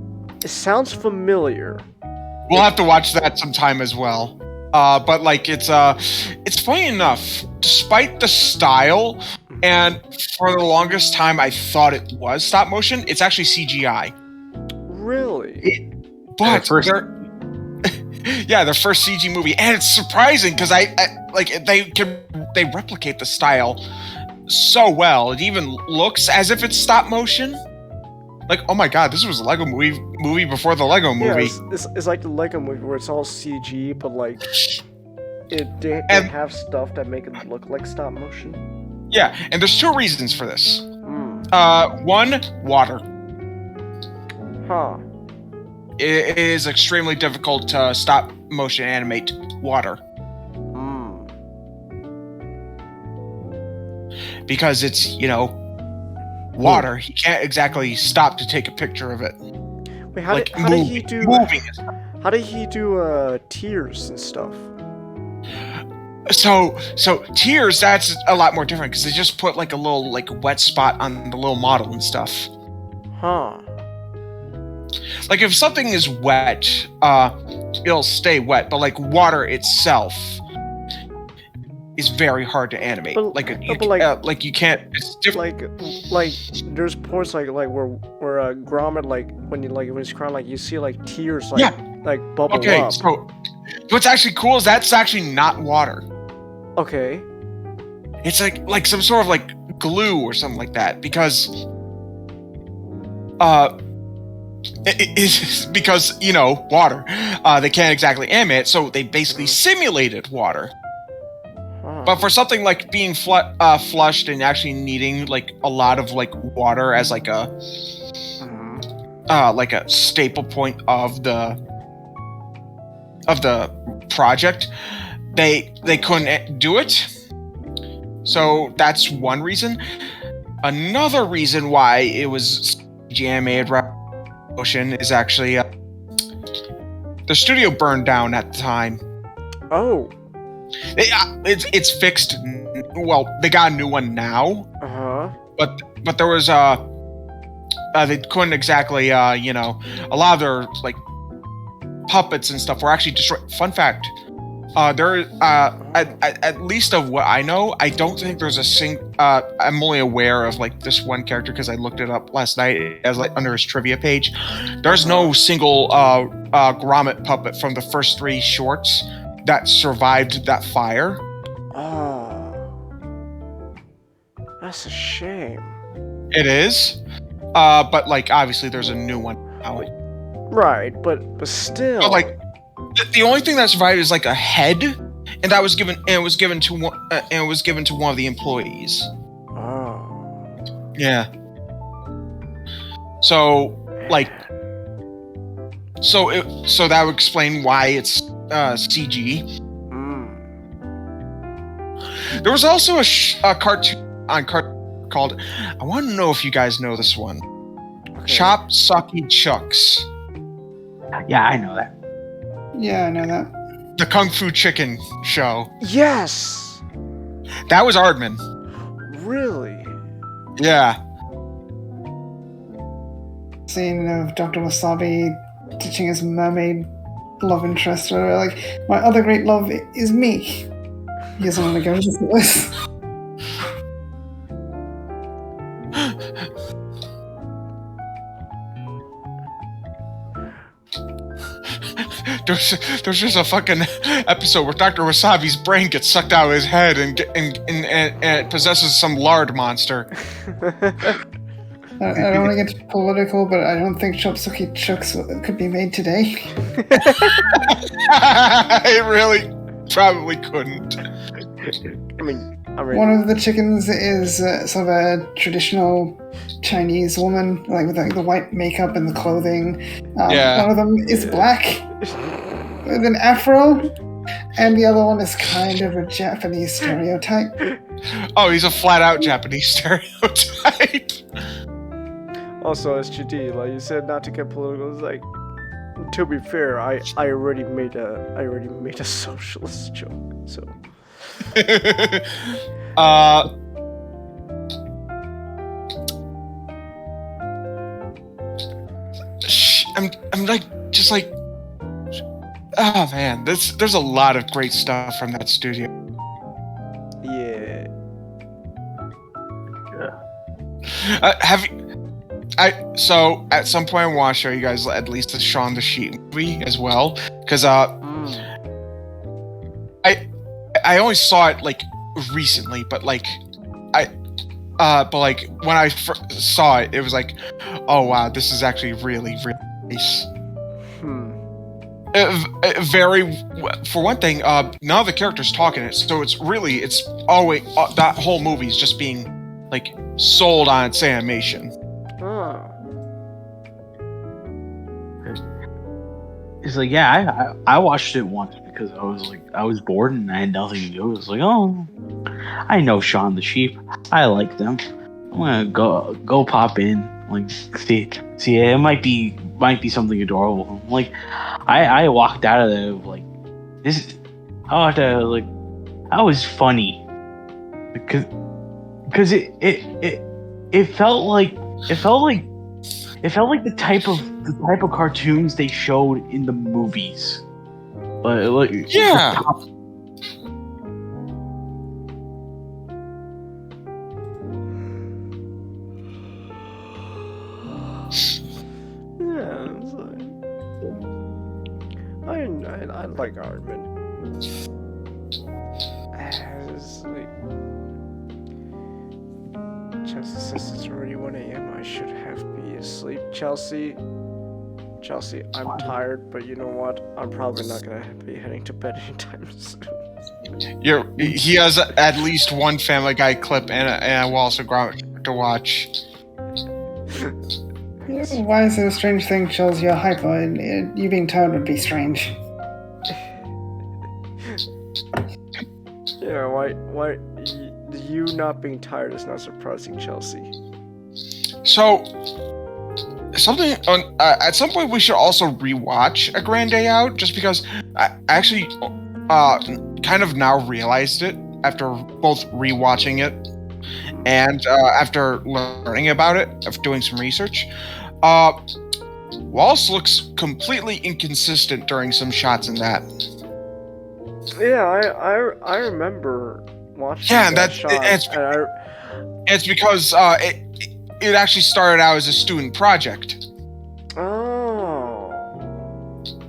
it sounds familiar. We'll have to watch that sometime as well. But it's funny enough, despite the style, and for the longest time I thought it was stop motion, it's actually CGI. Really? But their first CG movie, and it's surprising because they replicate the style so well. It even looks as if it's stop motion. Oh my god, this was a Lego movie before the Lego movie. Yeah, it's like the Lego movie where it's all CG, but they have stuff that make it look like stop motion. Yeah, and there's 2 reasons for this. 1, water. Huh. It is extremely difficult to stop motion animate water. Because it's, water. He can't exactly stop to take a picture of it. Wait, how did he do tears and stuff? So tears, that's a lot more different because they just put a little wet spot on the little model and stuff. Huh. If something is wet, it'll stay wet, but water itself is very hard to animate. You can't. It's different. There's points where Gromit when he's crying, you see tears bubble up. Okay, so what's actually cool is that's actually not water. Okay. It's like some sort of glue or something like that because it's because water. They can't exactly animate it, so they basically simulated water. But for something like being flushed and actually needing a lot of water as a staple point of the project, they couldn't do it. So that's one reason. Another reason why it was CG animated motion is actually the studio burned down at the time. Oh. It's fixed. Well, they got a new one now. But there was they couldn't exactly a lot of their puppets and stuff were actually destroyed. Fun fact, there at least of what I know, I don't think there's a I'm only aware of this one character because I looked it up last night as under his trivia page. There's no single Gromit puppet from the first 3 shorts that survived that fire. Oh, that's a shame. It is, but obviously there's a new one now. Right, but still. The only thing that survived is like a head, and that was given. And it was given to one. And it was given to one of the employees. Oh. Yeah. So like. So that would explain why it's CG. There was also a cartoon on called. I want to know if you guys know this one. Okay. Chop Sucky Chucks. Yeah, I know that. Yeah, I know that. The Kung Fu Chicken show. Yes. That was Aardman. Really? Yeah. Scene of Dr. Wasabi teaching his mermaid love interest, or like, my other great love is me. He doesn't want to go to this. There's just a fucking episode where Dr. Wasabi's brain gets sucked out of his head and it possesses some lard monster. I don't want to get political, but I don't think Chopsuki Chucks could be made today. It really probably couldn't. I mean, one of the chickens is sort of a traditional Chinese woman, like with the white makeup and the clothing. One of them is black with an afro, and the other one is kind of a Japanese stereotype. Oh, he's a flat-out Japanese stereotype. Also, SGD, like you said, not to get political. It's like, to be fair, I already made a socialist joke, so. I'm like, just like, oh man, there's a lot of great stuff from that studio. Yeah. So at some point I want to show you guys at least the Shaun the Sheep movie as well, because I only saw it like recently, but like but like when I saw it, it was like, oh wow, this is actually really really nice. Very, for one thing, none of the characters talk in it, so it's always that whole movie is just being like sold on its animation. It's like, yeah, I watched it once because I was bored and I had nothing to do. It was like, oh, I know Shaun the Sheep. I like them. I'm gonna go pop in, like see. It might be something adorable. Like, I walked out of there like this. I walked out of like that was funny because it felt like the type of cartoons they showed in the movies. But like, yeah. I like Aardman. Chelsea says it's already 1 a.m. I should be asleep. Chelsea, I'm tired, but you know what? I'm probably not gonna be heading to bed anytime soon. He has at least one Family Guy clip and I will also go out to watch. Why is it a strange thing, Chels? You're hyper, and you being tired would be strange. Yeah, why you not being tired is not surprising, Chelsea. So, at some point we should also rewatch A Grand Day Out, just because I actually kind of now realized it after both rewatching it and after learning about it, after doing some research. Wallace looks completely inconsistent during some shots in that. Yeah, I remember watching shot. It's because it actually started out as a student project. Oh.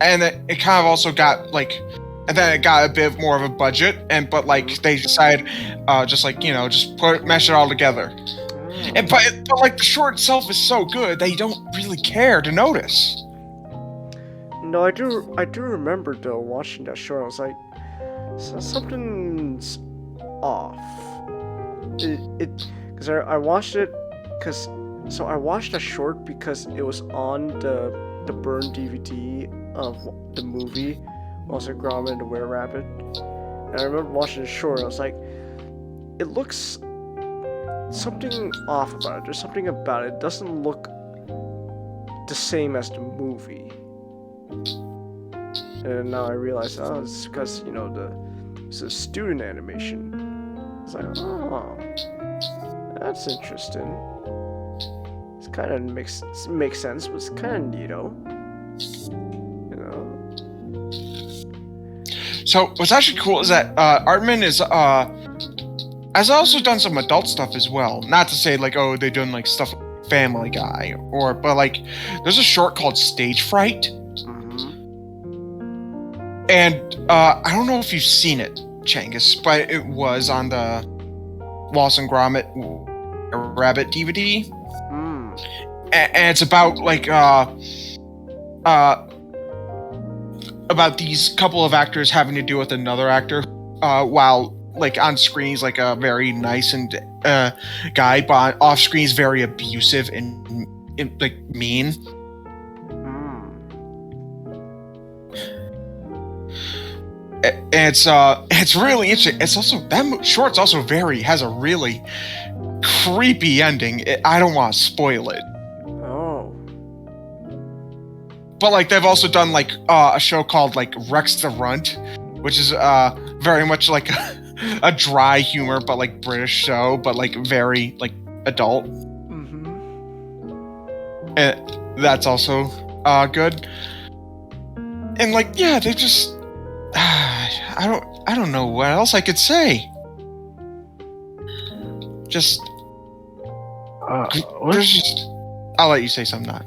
And it kind of also got like, and then it got a bit more of a budget, but like they decided, just mesh it all together. And but like the short itself is so good, they don't really care to notice. No, I do remember though watching that show. I was like, something's off. Because I watched it so I watched a short because it was on the burned DVD of the movie, also Gromit and the Were-Rabbit. And I remember watching the short. I was like, it looks something off about it. There's something about it. It doesn't look the same as the movie. And now I realize, it's because it's a student animation. It's like, oh, that's interesting. It kind of makes sense, but it's kind of neato. So what's actually cool is that Aardman has also done some adult stuff as well. Not to say like, oh, they've done like stuff like Family Guy but like there's a short called Stage Fright. And I don't know if you've seen it, Changus, but it was on the Wallace and Gromit Rabbit DVD. And it's about like about these couple of actors having to deal with another actor while like on screen he's like a very nice and guy, but off screen he's very abusive and like mean. It's really interesting. It's also that short's also has a really creepy ending. I don't want to spoil it. Oh. But like they've also done like a show called like Rex the Runt, which is very much like a dry humor but like British show, but like very like adult. And that's also good. And like they just I don't know what else I could say. Just there's just I'll let you say something. Not.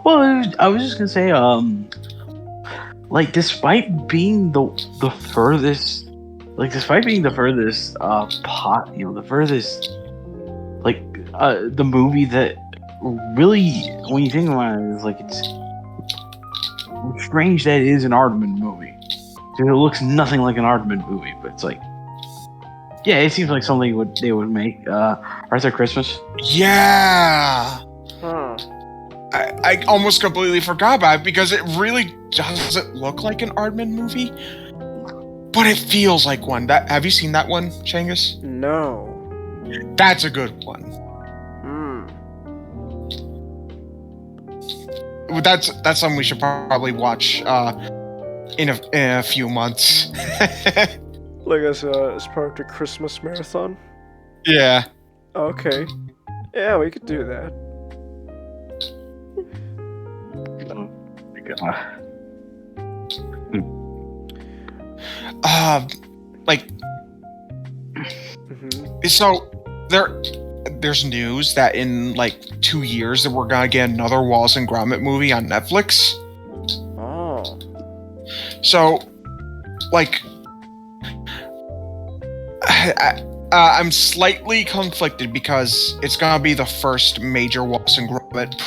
Well, I was just gonna say, like despite being the furthest, the furthest, like the movie that really, when you think about it, is like it's strange that it is an Aardman movie. It looks nothing like an Aardman movie, but it's like, yeah, it seems like something they would make. Arthur Christmas. Yeah. I almost completely forgot about it because it really doesn't look like an Aardman movie, but it feels like one. Have you seen that one, Changus? No. That's a good one. That's something we should probably watch in a few months. Like as part of the Christmas marathon? Yeah. Okay. Yeah, we could do that. Like, so there's news that in like 2 years that we're gonna get another Wallace and Gromit movie on Netflix. Oh. So, like, I'm slightly conflicted because it's gonna be the first major Wallace and Gromit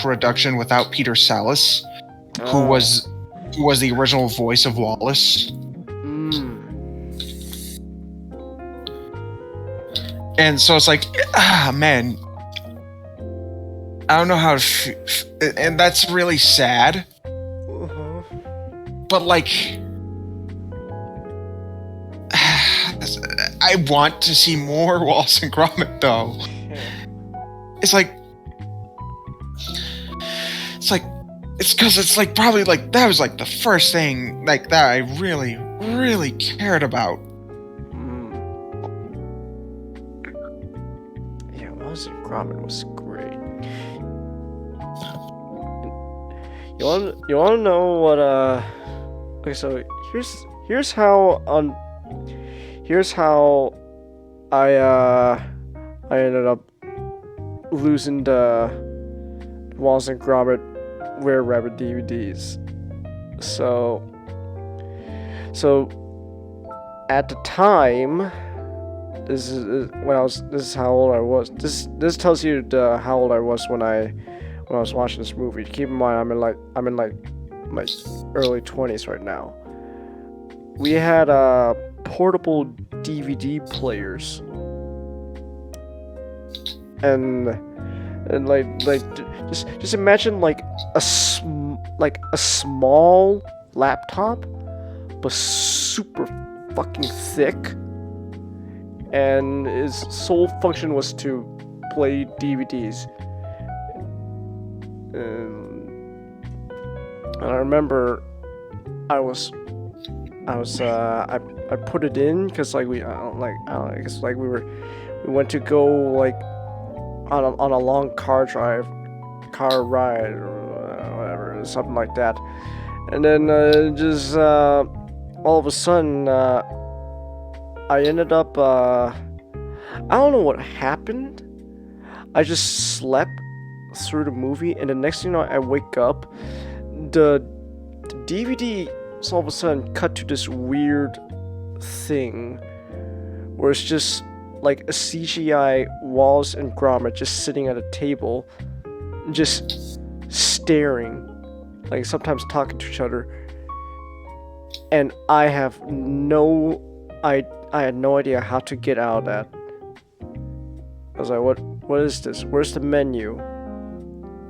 production without Peter Sallis, who was the original voice of Wallace. And so it's like, man, I don't know how to and that's really sad. But like, I want to see more Wallace and Gromit though. It's because it's like probably like that was like the first thing like that I really, really cared about. Yeah, Wallace and Gromit was great. You wanna know what okay, so here's how I ended up losing the Wallace and Gromit Were-Rabbit DVDs. So at the time, this is how old I was. This tells you how old I was when I was watching this movie. Keep in mind, I'm in like my early 20s right now. We had portable DVD players, and like just imagine like a small laptop, but super fucking thick, and its sole function was to play DVDs. And I remember I put it in because like we went to go like on a long car ride or whatever, something like that, and then just all of a sudden I ended up I don't know what happened. I just slept through the movie, and the next thing you know, I wake up, the DVD all of a sudden cut to this weird thing where it's just like a CGI Wallace and Gromit just sitting at a table, just staring, like sometimes talking to each other, and I had no idea how to get out of that. I was like, what is this? Where's the menu?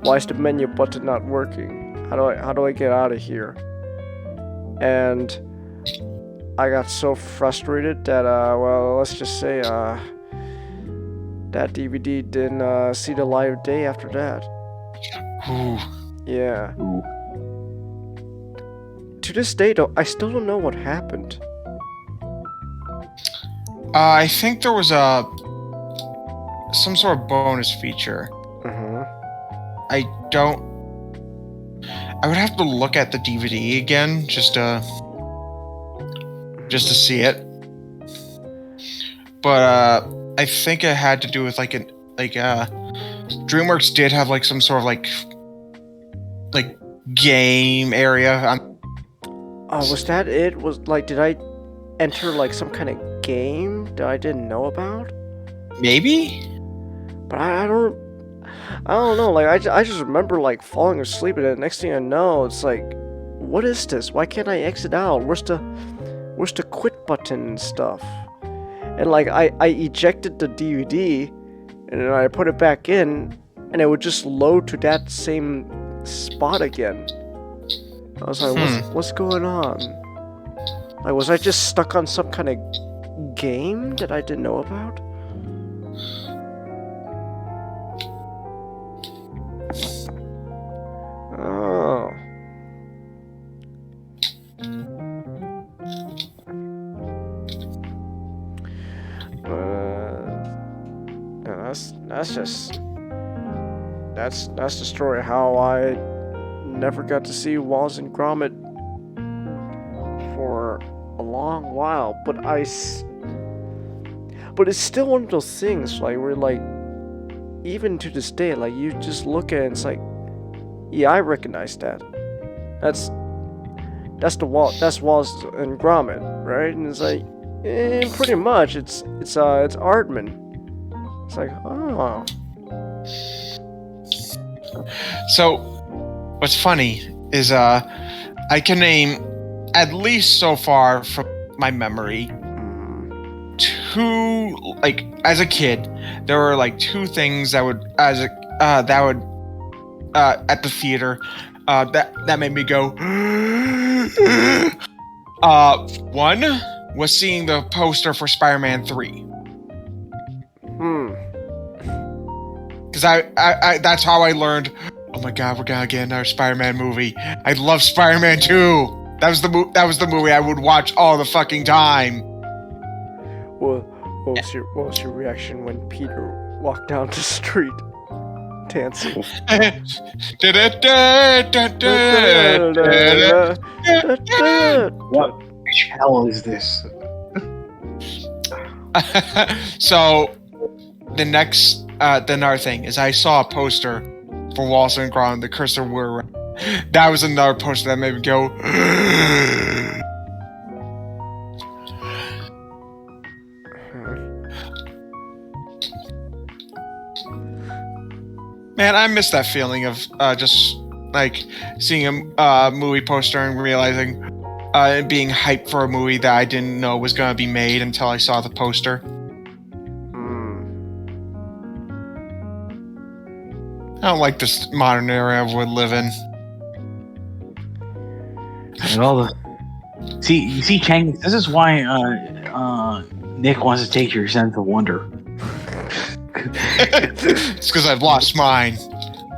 Why is the menu button not working? How do I get out of here? And I got so frustrated that well, let's just say that DVD didn't see the light of day after that. Ooh. Yeah. Ooh. To this day, though, I still don't know what happened. I think there was some sort of bonus feature. I would have to look at the DVD again just to see it. But I think it had to do with DreamWorks did have like some sort of like game area. Was that it? Did I enter like some kind of game that I didn't know about? Maybe. But I don't know. Like I just remember like falling asleep, and the next thing I know, it's like, what is this? Why can't I exit out? Where's the quit button and stuff? And like I ejected the DVD, and then I put it back in, and it would just load to that same spot again. I was like, what's going on? Like, was I just stuck on some kind of game that I didn't know about? Oh. That's the story how I never got to see Wallace and Gromit for a long while, but it's still one of those things like where like even to this day, like you just look at it and it's like, yeah, I recognize that. That's Wallace and Gromit, right? And it's like, pretty much it's Aardman. It's like, oh. So, what's funny is I can name, at least so far from my memory, two, like as a kid, there were like two things that would at the theater that made me go. One was seeing the poster for Spider-Man 3. Because I that's how I learned, oh my god, we're gonna get another Spider-Man movie. I love Spider-Man 2. That was the movie I would watch all the fucking time. What was your reaction when Peter walked down the street dancing? What the hell is this? So another thing is I saw a poster for Wallace and Gromit, the Curse of Were. That was another poster that made me go. Man, I miss that feeling of just like seeing a movie poster and realizing and being hyped for a movie that I didn't know was going to be made until I saw the poster. I don't like this modern era we live in. And all the you see, Chang. This is why Nick wants to take your sense of wonder. It's because I've lost mine.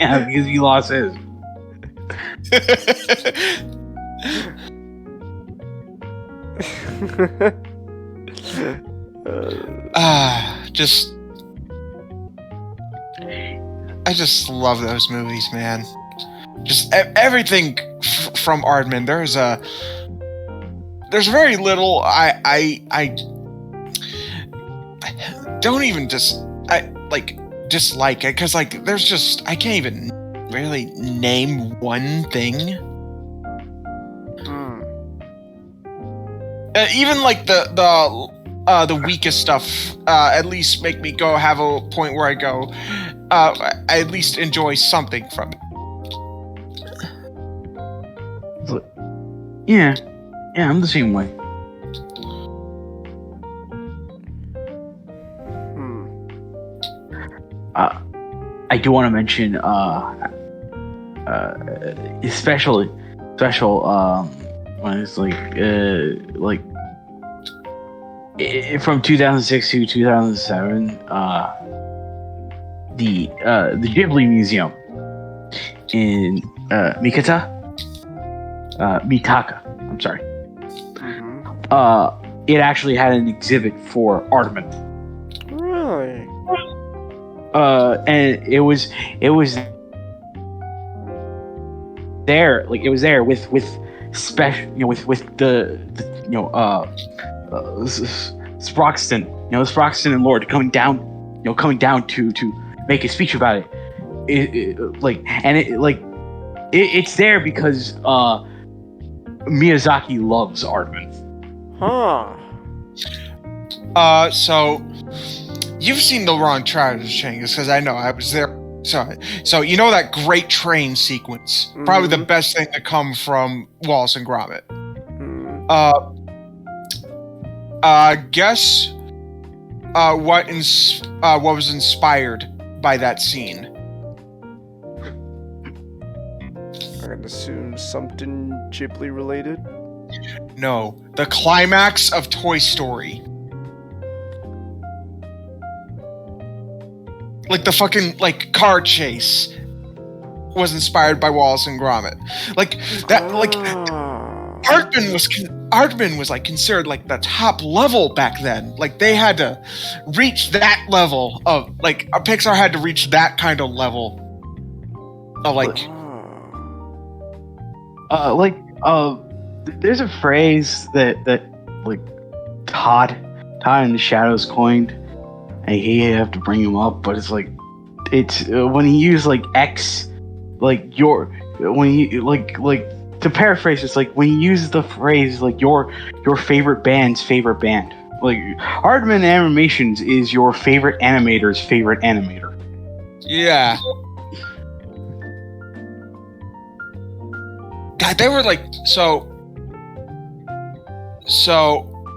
Yeah, because he lost his. I just love those movies, man. Just everything from Aardman. There's very little I don't even dislike it, because like there's just I can't even really name one thing. Even like the weakest stuff at least make me go have a point where I go I at least enjoy something from it. Yeah, I'm the same way. I do want to mention special when it's from 2006 to 2007 the Ghibli Museum in Mitaka. I'm sorry. It actually had an exhibit for Aardman. Really? And it was there, like it was there with special, with the Sproxton, Sproxton and Lord coming down to make a speech about it. It's there because Miyazaki loves Aardman. So you've seen the wrong Charters, Changus, because I know I was there. So you know that great train sequence, probably the best thing to come from Wallace and Gromit. Guess what was inspired by that scene? I can assume something Ghibli related. No, the climax of Toy Story. Like the fucking car chase was inspired by Wallace and Gromit. Aardman was considered the top level back then. Like they had to reach that level of Pixar had to reach that kind of level of there's a phrase that Todd in the Shadows coined. I hate to have to bring him up, but it's when he used X, to paraphrase, it's when he uses the phrase your favorite band's favorite band. Aardman Animations is your favorite animator's favorite animator. Yeah. God, they were so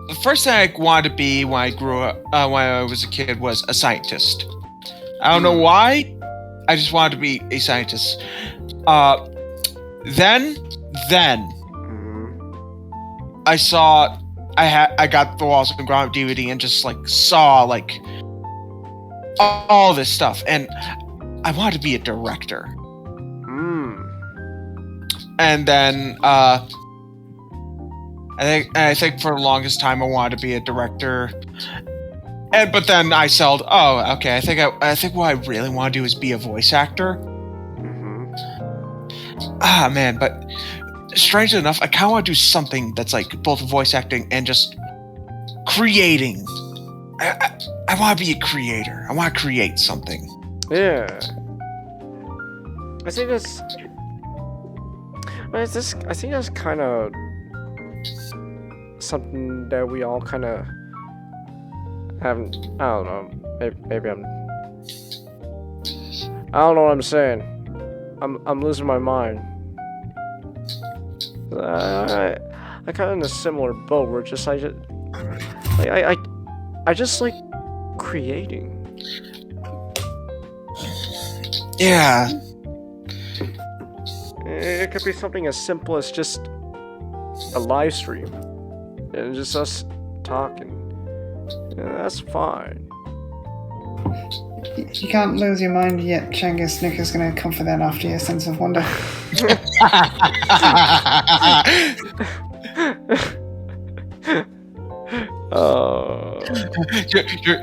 the first thing I wanted to be when I grew up, when I was a kid, was a scientist. I don't know why. I just wanted to be a scientist. Then I saw I got the Wallace and Gromit DVD and just saw all this stuff, and I wanted to be a director. And then I think for the longest time I wanted to be a director, but then I settled. Oh, okay. I think what I really want to do is be a voice actor. Man, but strangely enough, I kind of want to do something that's both voice acting and just creating. I want to be a creator. I want to create something. Yeah. I think that's kind of something that we all kind of haven't. I don't know. Maybe I don't know what I'm saying. I'm losing my mind. I kind of in a similar boat where just I just like creating. Yeah. It could be something as simple as just a live stream and just us talking. Yeah, that's fine. You can't lose your mind yet, Changus. Nick is going to come for that after your sense of wonder.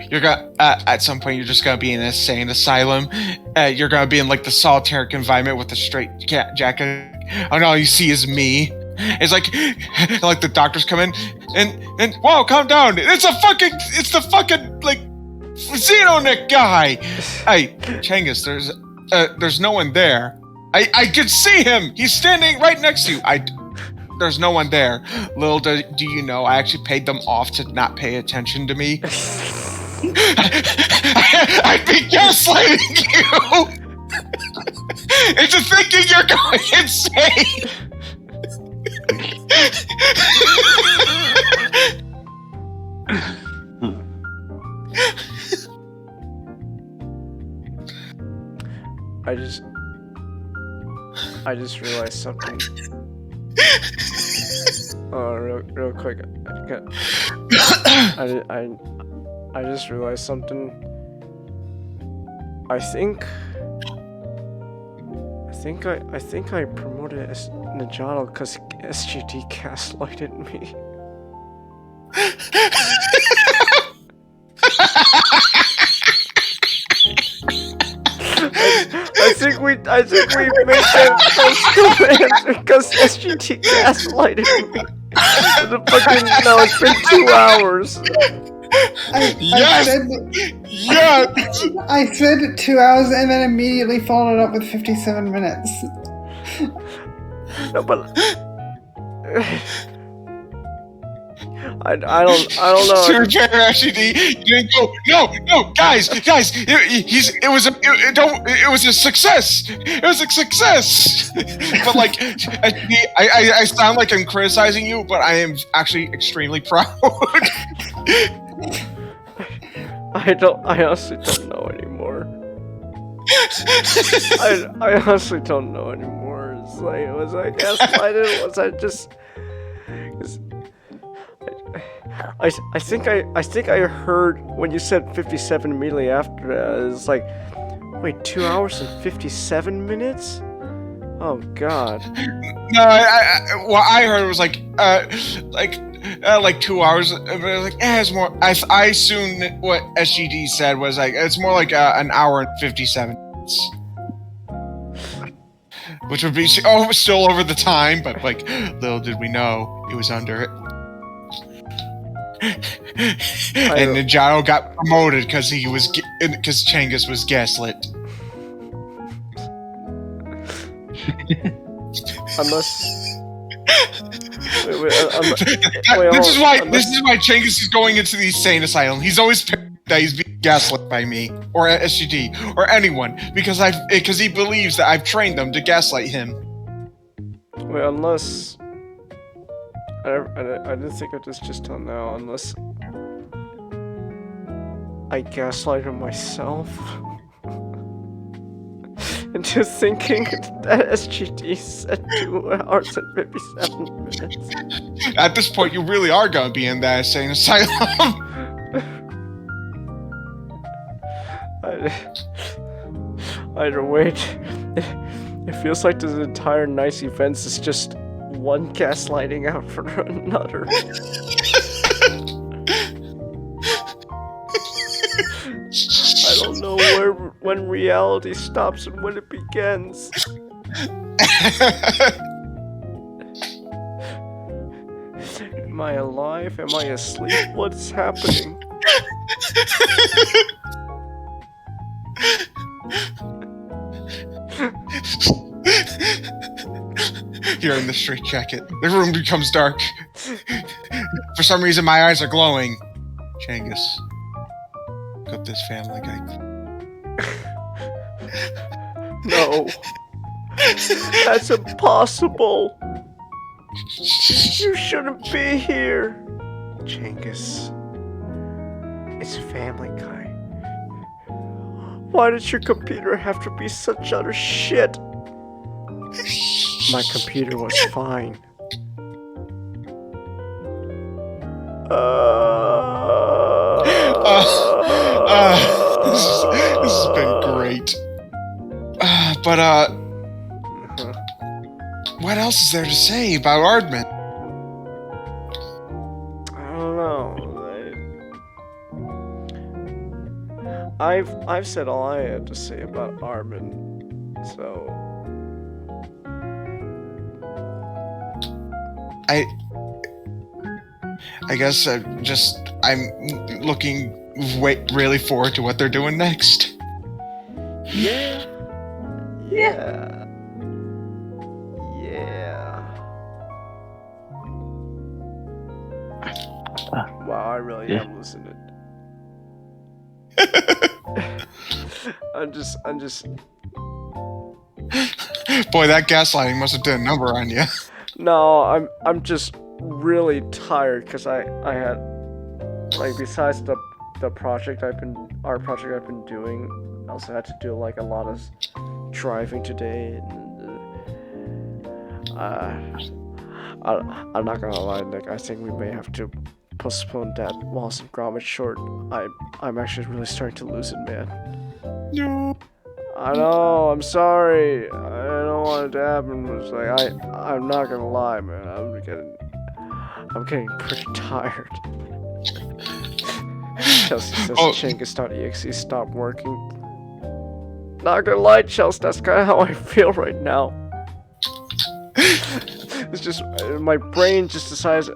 You're gonna at some point you're just gonna be in an insane asylum. You're gonna be in like the solitary confinement with a straight jacket. And all you see is me. It's like the doctors come in and whoa, calm down. It's the fucking like Xenonic guy. Hey, Changus, there's no one there. I could see him. He's standing right next to you. There's no one there. Little do you know, I actually paid them off to not pay attention to me. I'd be gaslighting you into thinking you're going insane. I just realized something. Real quick. I just realized something. I think I promoted Najado because SGD gaslighted me. I think we made that so stupid because SGT gaslighted me. No, it's been 2 hours. I said 2 hours and then immediately followed up with 57 minutes. No, but I don't know. To repair SGD, you didn't go. No, guys, it was a success. It was a success. But like, I sound like I'm criticizing you, but I am actually extremely proud. I honestly don't know anymore. I honestly don't know anymore. It's like, was I gaslighted? Was I just? I think I heard when you said 57 immediately after that. It's like, wait, 2 hours and 57 minutes? Oh God. No, what I heard was like 2 hours. But like, it's more. I assume what SGD said was like it's more like an hour and 57 minutes, which would be still over the time. But like, little did we know it was under it. And Najado got promoted because Changus was gaslit. Unless this is why Changus is going into the insane asylum. He's always that he's being gaslit by me or SGD or anyone because he believes that I've trained them to gaslight him. Wait, unless I didn't think of this just till now. Unless I gaslighted myself into thinking that SGD said 2 hours and 57 minutes. At this point, you really are going to be in that insane asylum. Either wait, it feels like this entire nice events is just one gaslighting after another. I don't know when reality stops and when it begins. Am I alive? Am I asleep? What's happening? You're in the straitjacket. The room becomes dark. For some reason, my eyes are glowing. Changus, got this family guy. No. That's impossible. You shouldn't be here. Genghis. It's Family Guy. Why did your computer have to be such utter shit? My computer was fine. This has been great. But what else is there to say about Aardman? I don't know. I've said all I had to say about Aardman, so I guess I'm looking really forward to what they're doing next. yeah. Wow, I really am listening. I'm just. Boy, that gaslighting must have done a number on you. No, I'm just really tired because I had, like, besides the project our project I've been doing, I also had to do like a lot of driving today. And, I'm not gonna lie, Nick. I think we may have to postpone that while some grommet short. I'm actually really starting to lose it, man. No. I know. I'm sorry. I don't want it to happen. It's like I'm not gonna lie, man. I'm getting pretty tired. Chelsea says Genghis.exe stopped working. Not gonna lie, Chelsea. That's kind of how I feel right now. It's just my brain just decides.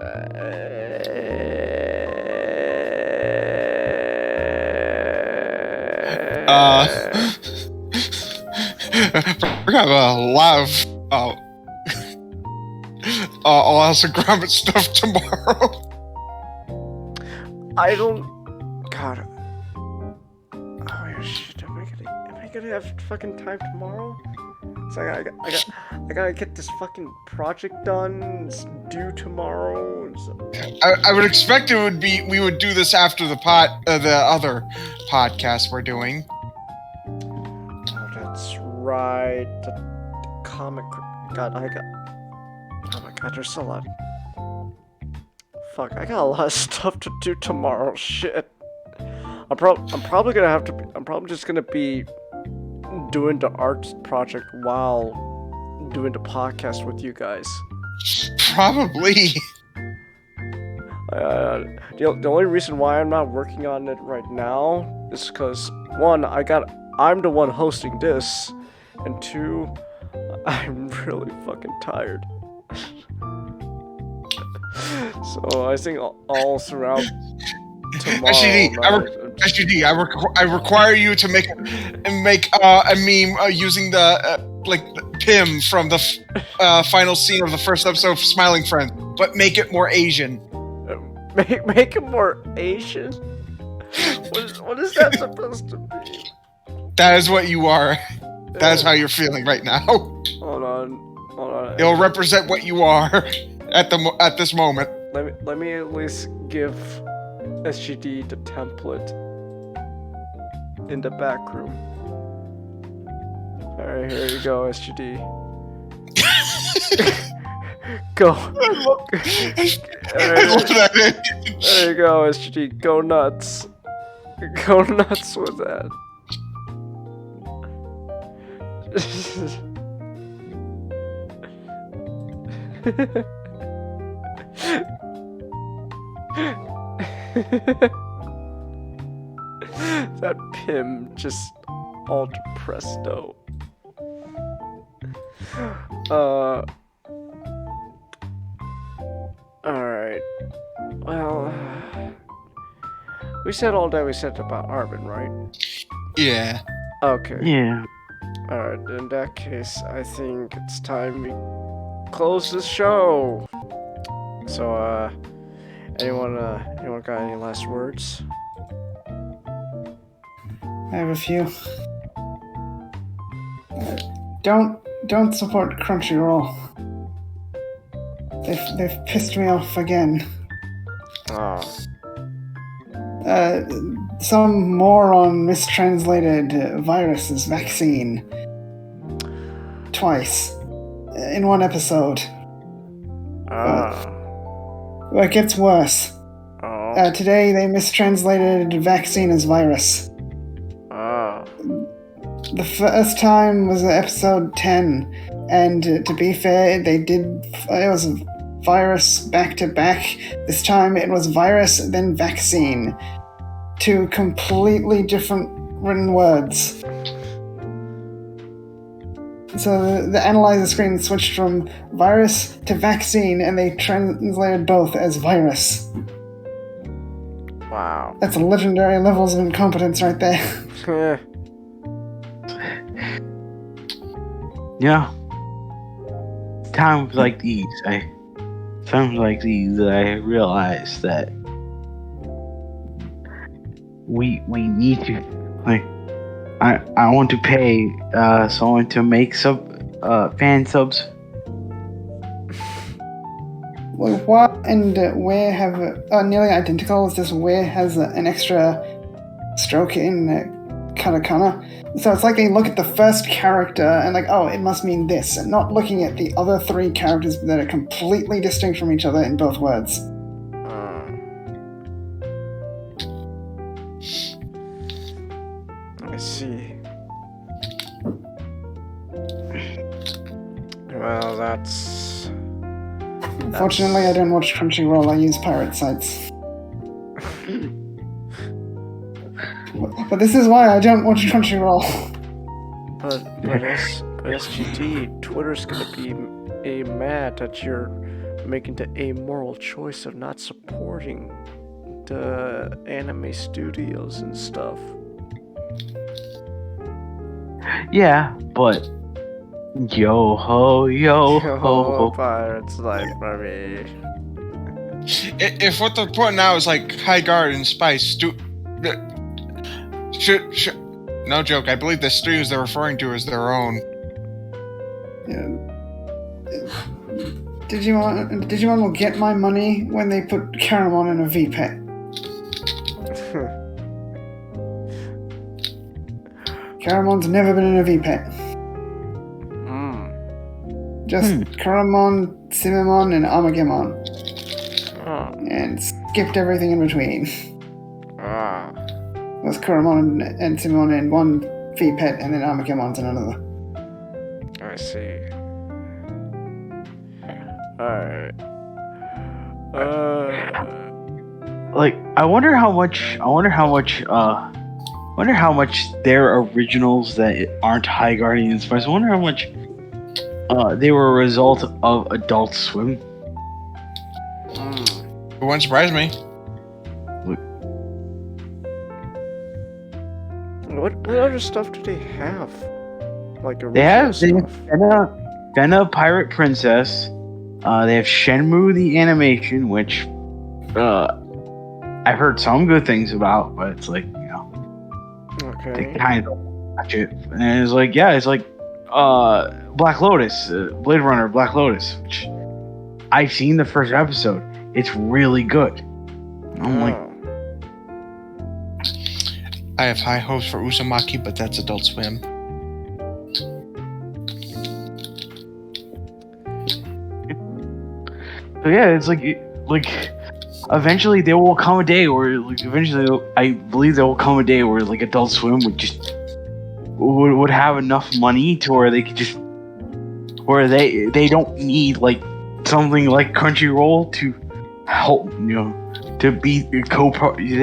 We're gonna have a lot of lots of grommet stuff tomorrow. I don't. God. Oh shit! Am I gonna have fucking time tomorrow? It's like I gotta get this fucking project done. It's due tomorrow. I would expect we would do this after the other podcast we're doing. Oh, that's right. The comic. God, oh my god, there's a lot. Fuck, I got a lot of stuff to do tomorrow. Shit. I'm probably just gonna be doing the art project while doing the podcast with you guys. Probably. The only reason why I'm not working on it right now is because, one, I'm the one hosting this, and two, I'm really fucking tired. So I think I'll surround tomorrow. SGD, I require you to make a meme using the Pim from the final scene of the first episode of Smiling Friends, but make it more Asian. Make it more Asian? What is that supposed to be? That is what you are. That is how you're feeling right now. Hold on. It'll represent what you are at this moment. Let me at least give SGD the template in the back room. Alright, here you go, SGD. Go. There you go, SGD. Go nuts. Go nuts with that. That Pim just all depressed though. Alright. Well, we said all that we said about Aardman, right? Yeah. Okay. Yeah. Alright, in that case, I think it's time we close the show. So, anyone got any last words? I have a few. Don't don't support Crunchyroll. They've pissed me off again. Some moron mistranslated virus as vaccine twice in one episode. It gets worse. Today they mistranslated vaccine as virus. The first time was episode 10, and to be fair, it was virus back to back. This time it was virus, then vaccine. Two completely different written words. So the analyzer screen switched from virus to vaccine, and they translated both as virus. Wow. That's legendary levels of incompetence right there. Yeah. Times like these, I realize that we need to, like, I want to pay someone to make fan subs. Well, what and where have nearly identical? Is just where has an extra stroke in katakana? So it's like they look at the first character and like, oh, it must mean this, and not looking at the other three characters that are completely distinct from each other in both words. I see. Well, that's... Unfortunately, I don't watch Crunchyroll, I use pirate sites. But this is why I don't watch Crunchyroll. But SGT, Twitter's gonna be mad that you're making the amoral choice of not supporting the anime studios and stuff. Yeah, but yo ho, Pirates Life, baby. If what they're putting out is like High Guard and Spice, no joke, I believe the studios they're referring to as their own. Yeah. Digimon will get my money when they put Caramon in a V-Pet. Caramon's never been in a V-Pet. Just Caramon, Simimon, and Amagemon. And skipped everything in between. It was Caramon and Simimon in one V-Pet, and then Amagemon's in another. I see. Alright. Like, I wonder how much their originals that aren't High Guardian and Spice, I wonder how much they were a result of Adult Swim. It wouldn't surprise me. What other stuff do they have? Like They have stuff? Fena Pirate Princess. They have Shenmue the animation, which I've heard some good things about, but it's like, Okay. they kind of watch it, and it's like, Black Lotus, Blade Runner, Black Lotus, which I've seen the first episode. It's really good. I'm like, I have high hopes for Uzumaki, but that's Adult Swim. so yeah, it's like eventually there will come a day where, I believe there will come a day where like Adult Swim would have enough money to where they could just, where they don't need like something like Crunchyroll to help, to be they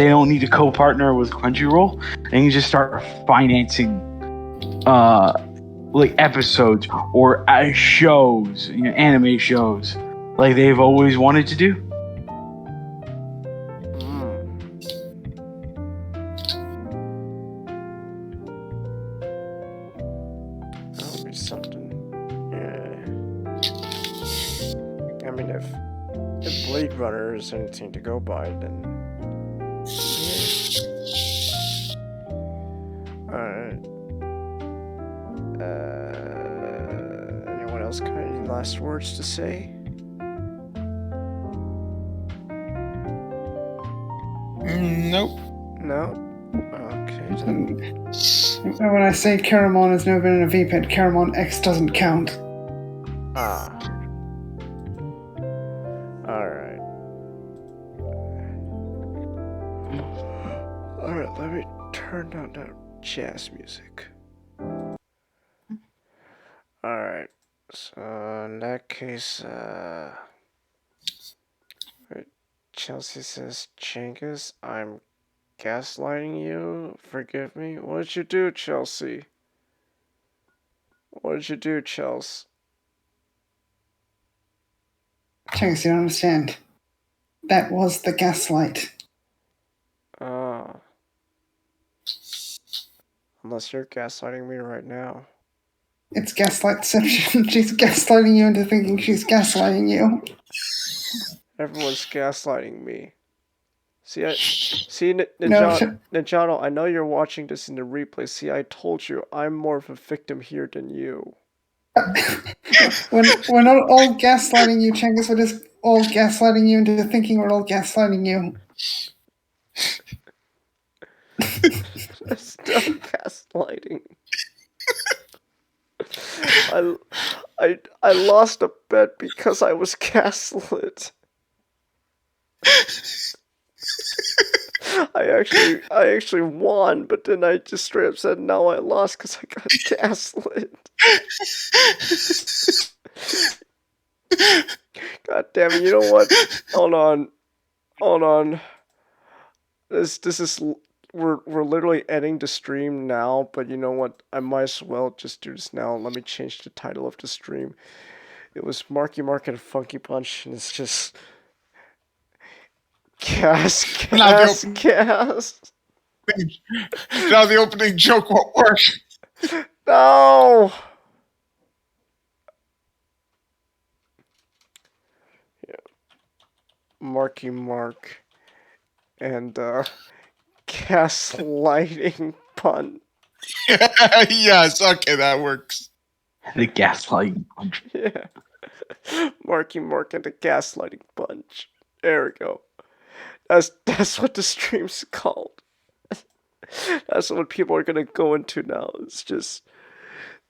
don't need to co-partner with Crunchyroll, and you just start financing like episodes or shows, anime shows, like they've always wanted to do. That'll be something. Yeah. I mean, if Blade Runner is anything to go by, then Alright. last words to say? Nope. No? Okay, then. When I say Caramon has never been in a V-pit, Caramon X doesn't count. Ah. Alright. Alright, let me turn down that jazz music. Alright. So, in that case, Chelsea says, Chingus, I'm gaslighting you. Forgive me. What did you do, Chelsea? What did you do, Chels? Chunks, you don't understand. That was the gaslight. Ah. Unless you're gaslighting me right now. It's gaslightception. She's gaslighting you into thinking she's gaslighting you. Everyone's gaslighting me. See, No, Ninjato, I know you're watching this in the replay. See, I told you, I'm more of a victim here than you. we're not all gaslighting you, Chungus. We're just all gaslighting you into thinking we're all gaslighting you. Still gaslighting. I lost a bet because I was gaslit. I actually won, but then I just straight up said no, I lost because I got gaslit. God damn it! You know what? Hold on. This is we're literally ending the stream now, but you know what? I might as well just do this now. Let me change the title of the stream. It was Marky Mark and Funky Punch, and it's just gas. Now the opening joke won't work. No. Yeah. Marky Mark and gaslighting pun. Yes, okay, that works. The gaslighting punch. Yeah. Marky Mark and the gaslighting punch. There we go. That's what the stream's called. That's what people are gonna go into now. It's just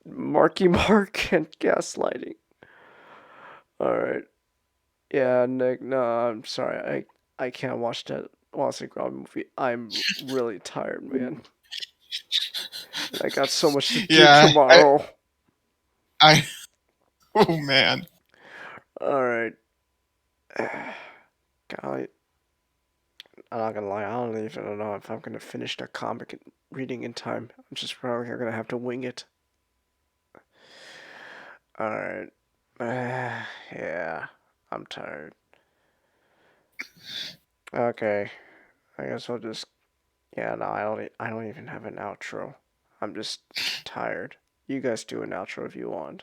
Marky Mark and gaslighting. Alright. Yeah, Nick, no, I'm sorry. I can't watch that Wallace and Gromit movie. I'm really tired, man. I got so much to do tomorrow. Oh man. Alright. Golly. I'm not gonna lie, I don't even know if I'm gonna finish the comic reading in time. I'm just probably gonna have to wing it. Alright. Yeah, I'm tired. Okay. I guess I'll just... Yeah, no, I don't even have an outro. I'm just tired. You guys do an outro if you want.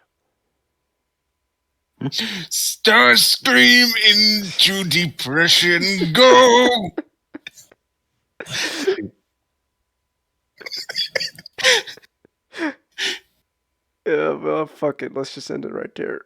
Starscream into depression, go! Yeah, well, fuck it. Let's just end it right there.